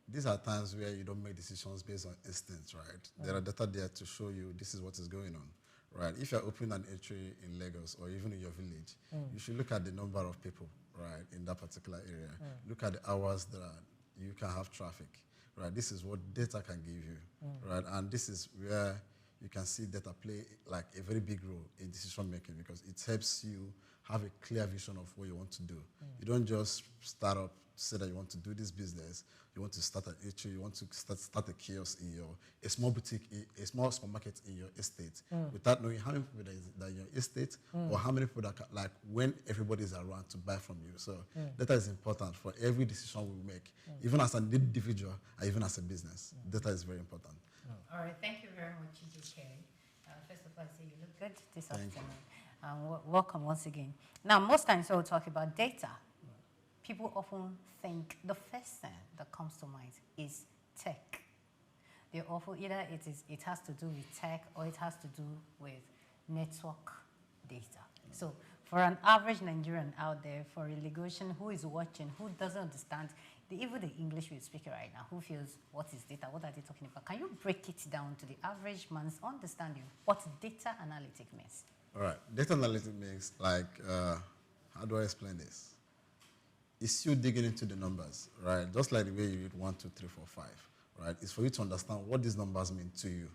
these are times where you don't make decisions based on instinct, right? There are data there to show you this is what is going on. Right, if you're opening an eatery in Lagos or even in your village, you should look at the number of people, right, in that particular area. Look at the hours that you can have traffic, right? This is what data can give you, right? And this is where you can see data play like a very big role in decision making because it helps you have a clear vision of what you want to do. You don't just start up, say that you want to do this business, you want to start an eatery, you want to start a kiosk in a small boutique, a small supermarket in your estate, without knowing how many people that are in your estate or how many people that can, like, when everybody is around to buy from you. So data is important for every decision we make, even as an individual and even as a business. Data is very important. All right, thank you very much, EJK. First of all, I say you look good this afternoon. Welcome once again. Now, most times when we talk about data, people often think the first thing that comes to mind is tech. They often, either it has to do with tech or it has to do with network data. So for an average Nigerian out there, for a Lagosian who is watching, who doesn't understand even the English we speak right now, who feels what is data, what are they talking about? Can you break it down to the average man's understanding what data analytics means? All right, data analytics means, like, how do I explain this? It's you digging into the numbers, right? Just like the way you read 1, 2, 3, 4, 5, right? It's for you to understand what these numbers mean to you,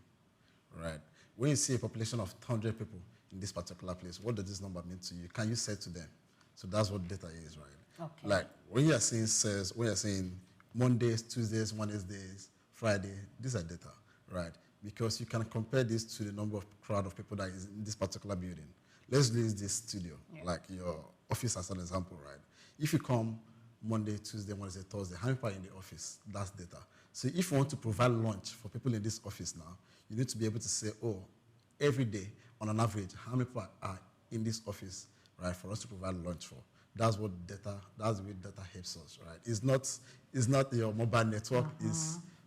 right? When you see a population of 100 people in this particular place, what does this number mean to you? Can you say to them? So that's what data is, right? Okay. Like, when you are saying sales, when you're saying Mondays, Tuesdays, Wednesdays, Friday, these are data, right? Because you can compare this to the number of crowd of people that is in this particular building. Let's use this studio, like your office as an example, right? If you come Monday, Tuesday, Wednesday, Thursday, how many people are in the office? That's data. So if you want to provide lunch for people in this office now, you need to be able to say, oh, every day, on an average, how many people are in this office, right, for us to provide lunch for? That's what data, that's the way data helps us, right? It's not your mobile network,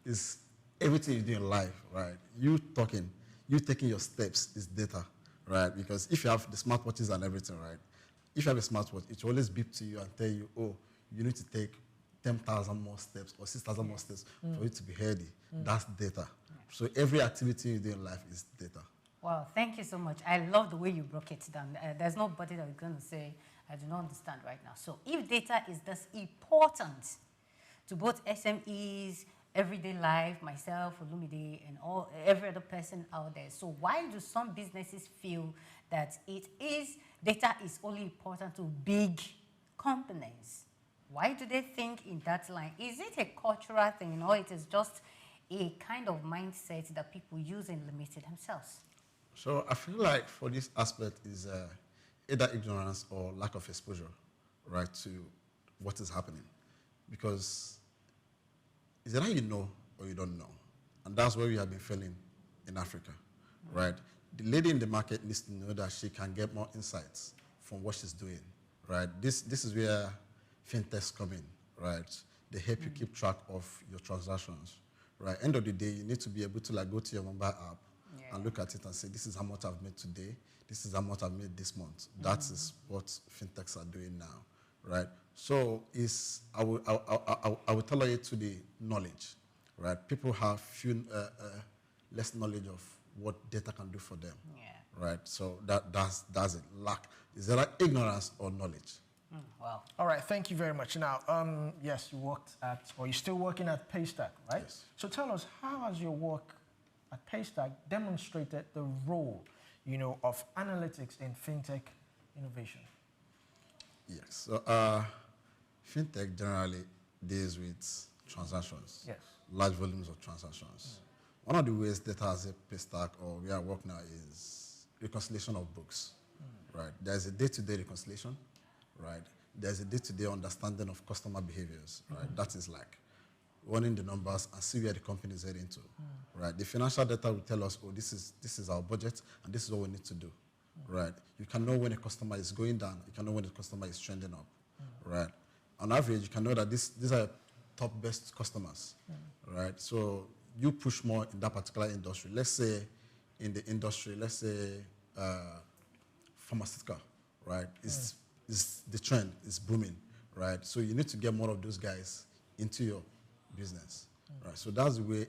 it's everything you do in life, right? You taking your steps is data, right? Because if you have the smartwatches and everything, right? If you have a smartwatch, it will always beep to you and tell you, oh, you need to take 10,000 more steps or 6,000 more steps for you to be healthy. That's data. So every activity you do in life is data. Wow, thank you so much. I love the way you broke it down. There's nobody that is going to say, I do not understand right now. So if data is this important to both SMEs, everyday life, myself, Olumide, and every other person out there, so why do some businesses feel that data is only important to big companies? Why do they think in that line? Is it a cultural thing, or it is just a kind of mindset that people use and limit themselves? So I feel like for this aspect is either ignorance or lack of exposure, right, to what is happening. Because it's either you know or you don't know. And that's where we have been failing in Africa, right? The lady in the market needs to know that she can get more insights from what she's doing, right? This is where fintechs come in, right? They help you keep track of your transactions, right? End of the day, you need to be able to, like, go to your mobile app and look at it and say, this is how much I've made today. This is how much I've made this month. That is what fintechs are doing now, right? So I will tell you to the knowledge, right? People have few less knowledge of what data can do for them. Right? So that's it. Lack. Is there like ignorance or knowledge? Wow. All right, thank you very much. Now, yes, you worked at, or you're still working at Paystack, right? Yes. So tell us, how has your work at Paystack demonstrated the role, of analytics in fintech innovation? Yes. So fintech generally deals with transactions. Yes. Large volumes of transactions. One of the ways data has a Paystack or we are working now is reconciliation of books. Right. There's a day-to-day reconciliation. Right. There's a day-to-day understanding of customer behaviors. Right. That is like running the numbers and see where the company is heading to. Right. The financial data will tell us, oh, this is our budget and this is what we need to do. Right. You can know when a customer is going down. You can know when the customer is trending up. Right. On average, you can know that these are top best customers. Right. So you push more in that particular industry. Let's say in the industry, let's say pharmaceutical. Right. Is the trend is booming. Right. So you need to get more of those guys into your business. Right. So that's the way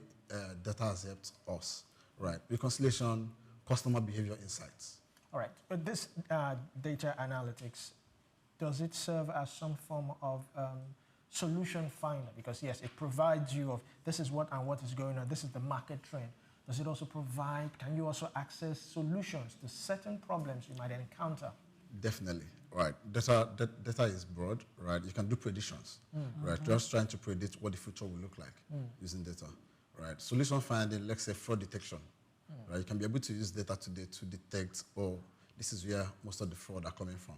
data has helped us. Right. Reconciliation, customer behavior insights. All right, but this data analytics, does it serve as some form of solution finder? Because yes, it provides you of this is what and what is going on, this is the market trend. Does it also provide, can you also access solutions to certain problems you might encounter? Definitely, right. Data is broad, right? You can do predictions, right? Just trying to predict what the future will look like using data, right? Solution finding, let's say fraud detection. Right, you can be able to use data today to detect, oh, this is where most of the fraud are coming from.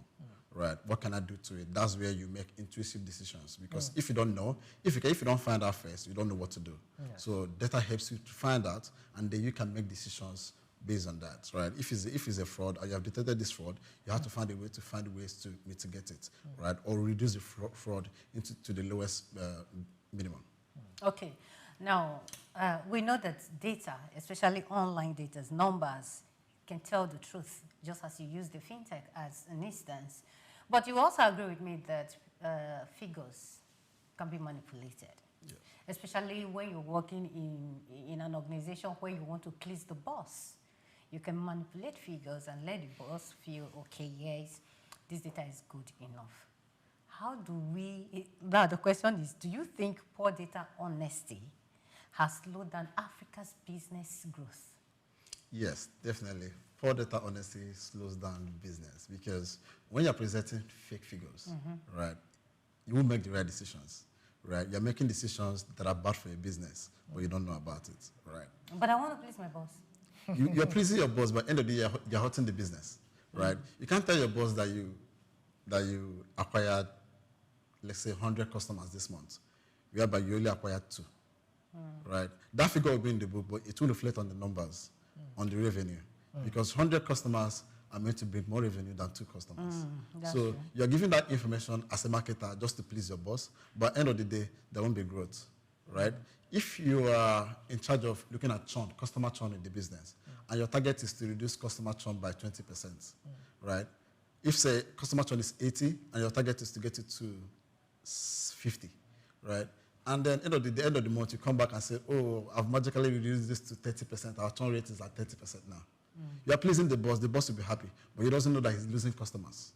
Right, what can I do to it? That's where you make intuitive decisions. Because if you don't know, if you don't find out first, you don't know what to do. So data helps you to find out, and then you can make decisions based on that. Right, if it's a fraud, or you have detected this fraud, you have to find ways to mitigate it, right, or reduce the fraud to the lowest minimum. Okay. Now, we know that data, especially online data, numbers, can tell the truth, just as you use the fintech as an instance. But you also agree with me that figures can be manipulated, especially when you're working in an organization where you want to please the boss. You can manipulate figures and let the boss feel, okay, yes, this data is good enough. How do we, now the question is, do you think poor data honesty has slowed down Africa's business growth? Yes, definitely. Poor data honesty slows down business because when you're presenting fake figures, right, you won't make the right decisions, right? You're making decisions that are bad for your business, but you don't know about it, right? But I want to please my boss. You're pleasing your boss, but at the end of the day, you're hurting the business, right? You can't tell your boss that you acquired, let's say, 100 customers this month, whereby you only acquired 2. Right, that figure will be in the book, but it will reflect on the numbers, on the revenue, because 100 customers are meant to bring more revenue than 2 customers. So true. You're giving that information as a marketer just to please your boss, but at the end of the day, there won't be growth, right? If you are in charge of looking at churn, customer churn in the business, and your target is to reduce customer churn by 20%, right? If say customer churn is 80 and your target is to get it to 50, right? And then end of the month, you come back and say, oh, I've magically reduced this to 30%. Our churn rate is at 30% now. You are pleasing the boss will be happy, but he doesn't know that he's losing customers,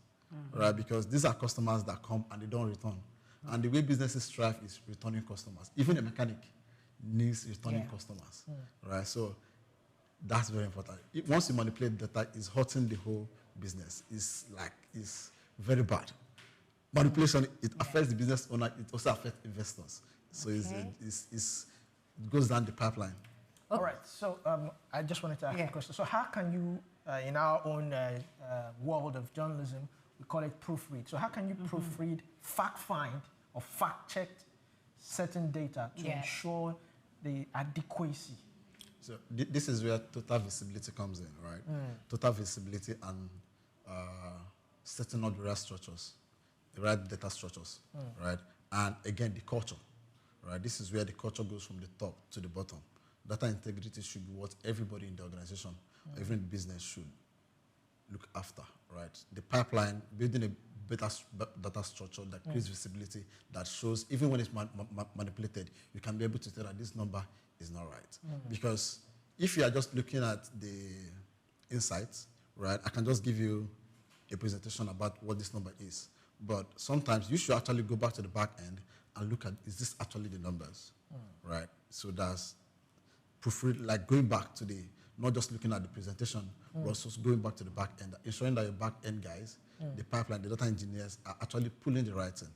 right? Because these are customers that come and they don't return. And the way businesses thrive is returning customers. Even a mechanic needs returning customers, right? So that's very important. Once you manipulate data, it's hurting the whole business. It's very bad. Manipulation, it affects the business owner, it also affects investors. So it goes down the pipeline. All right, so I just wanted to ask you a question. So how can you, in our own world of journalism, we call it proofread. So how can you proofread, fact-find, or fact-check certain data to ensure the adequacy? So this is where total visibility comes in, right? Total visibility and setting up the right structures, the right data structures, right? And again, the culture, right? This is where the culture goes from the top to the bottom. Data integrity should be what everybody in the organization, even the business, should look after, right? The pipeline, building a better data structure that creates visibility, that shows, even when it's manipulated, you can be able to tell that this number is not right. Because if you are just looking at the insights, right, I can just give you a presentation about what this number is. But sometimes you should actually go back to the back end and look at, is this actually the numbers, right? So that's proofread, like going back to the, not just looking at the presentation, but also going back to the back end, ensuring that your back end guys, the pipeline, the data engineers are actually pulling the right thing.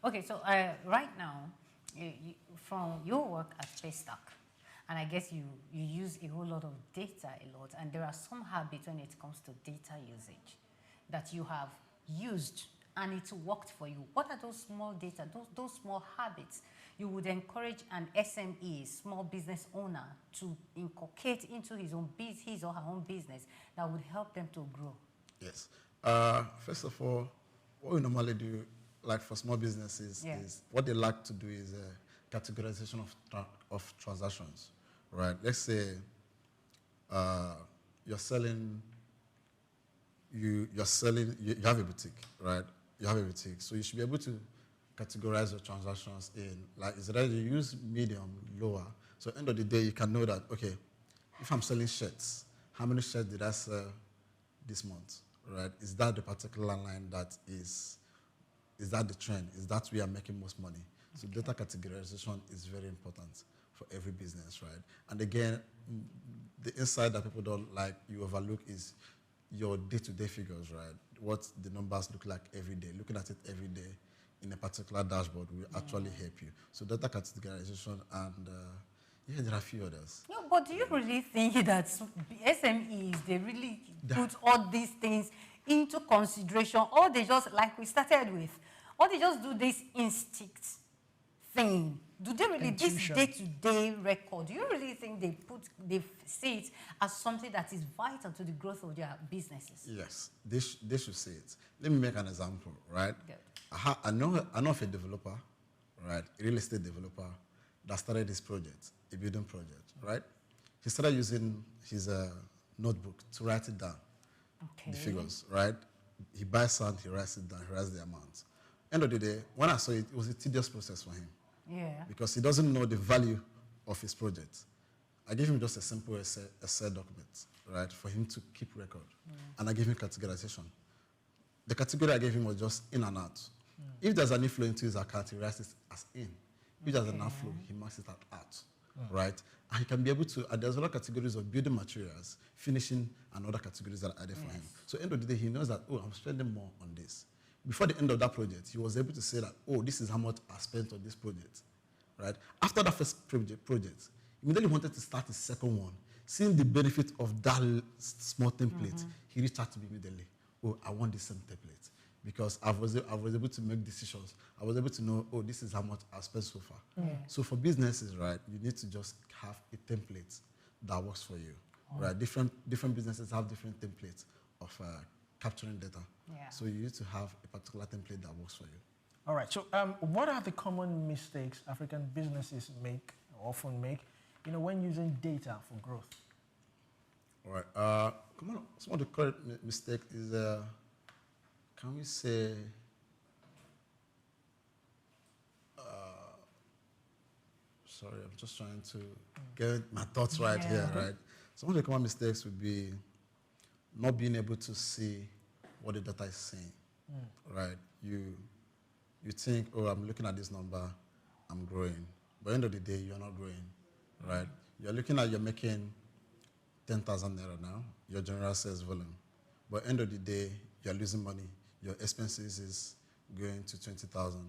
Okay, so right now, from your work at Paystack, and I guess you use a whole lot of data a lot, and there are some habits when it comes to data usage that you have used and it's worked for you. What are those small data, those small habits you would encourage an SME, small business owner, to inculcate into his or her own business that would help them to grow? Yes. First of all, what we normally do, like for small businesses, is what they like to do is categorization of transactions, right? Let's say you're selling, you have a boutique, right? You have a boutique, so you should be able to categorize your transactions in, like, is that you use medium, lower. So at the end of the day, you can know that, okay, if I'm selling shirts, how many shirts did I sell this month, right? Is that the particular line that is that the trend? Is that where I'm making most money? So data categorization is very important for every business, right? And again, the insight that people don't like, you overlook, is your day-to-day figures, right? What the numbers look like every day. Looking at it every day in a particular dashboard will actually help you. So data categorization and yeah, there are a few others. No, but do you really think that SMEs, they really put all these things into consideration, or they just, like we started with, or they just do this instinct thing? Do they really, this day-to-day record, do you really think they see it as something that is vital to the growth of their businesses? Yes, they should see it. Let me make an example, right? I know of a developer, right, a real estate developer that started this project, a building project, right? He started using his notebook to write it down, the figures, right? He buys sand, he writes it down, he writes the amount. End of the day, when I saw it, it was a tedious process for him. Yeah. Because he doesn't know the value of his project. I gave him just a simple Excel document, right, for him to keep record. And I gave him categorization. The category I gave him was just in and out. If there's an inflow into his account, he writes it as in. If there's an outflow, he marks it as out, right? And he can be able to, there's other categories of building materials, finishing, and other categories that are added for him. So end of the day, he knows that, oh, I'm spending more on this. Before the end of that project, he was able to say that, oh, this is how much I spent on this project, right? After that first project, immediately wanted to start his second one. Seeing the benefit of that small template, he reached out to me immediately. Oh, I want this same template. Because I was able to make decisions. I was able to know, oh, this is how much I spent so far. So for businesses, right, you need to just have a template that works for you, right? Different businesses have different templates of capturing data. So you need to have a particular template that works for you. All right. So what are the common mistakes African businesses often make, when using data for growth? All right. Some of the current mistake is, can we say, sorry, I'm just trying to get my thoughts right here, right? Some of the common mistakes would be not being able to see what the data is saying, right? You think, oh, I'm looking at this number, I'm growing. But at the end of the day, you're not growing, right? You're looking at, you're making 10,000 naira now, your general sales volume. But at the end of the day, you're losing money. Your expenses is going to 20,000.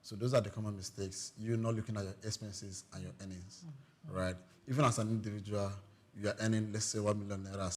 So those are the common mistakes. You're not looking at your expenses and your earnings, right? Even as an individual, you are earning, let's say, 1 million naira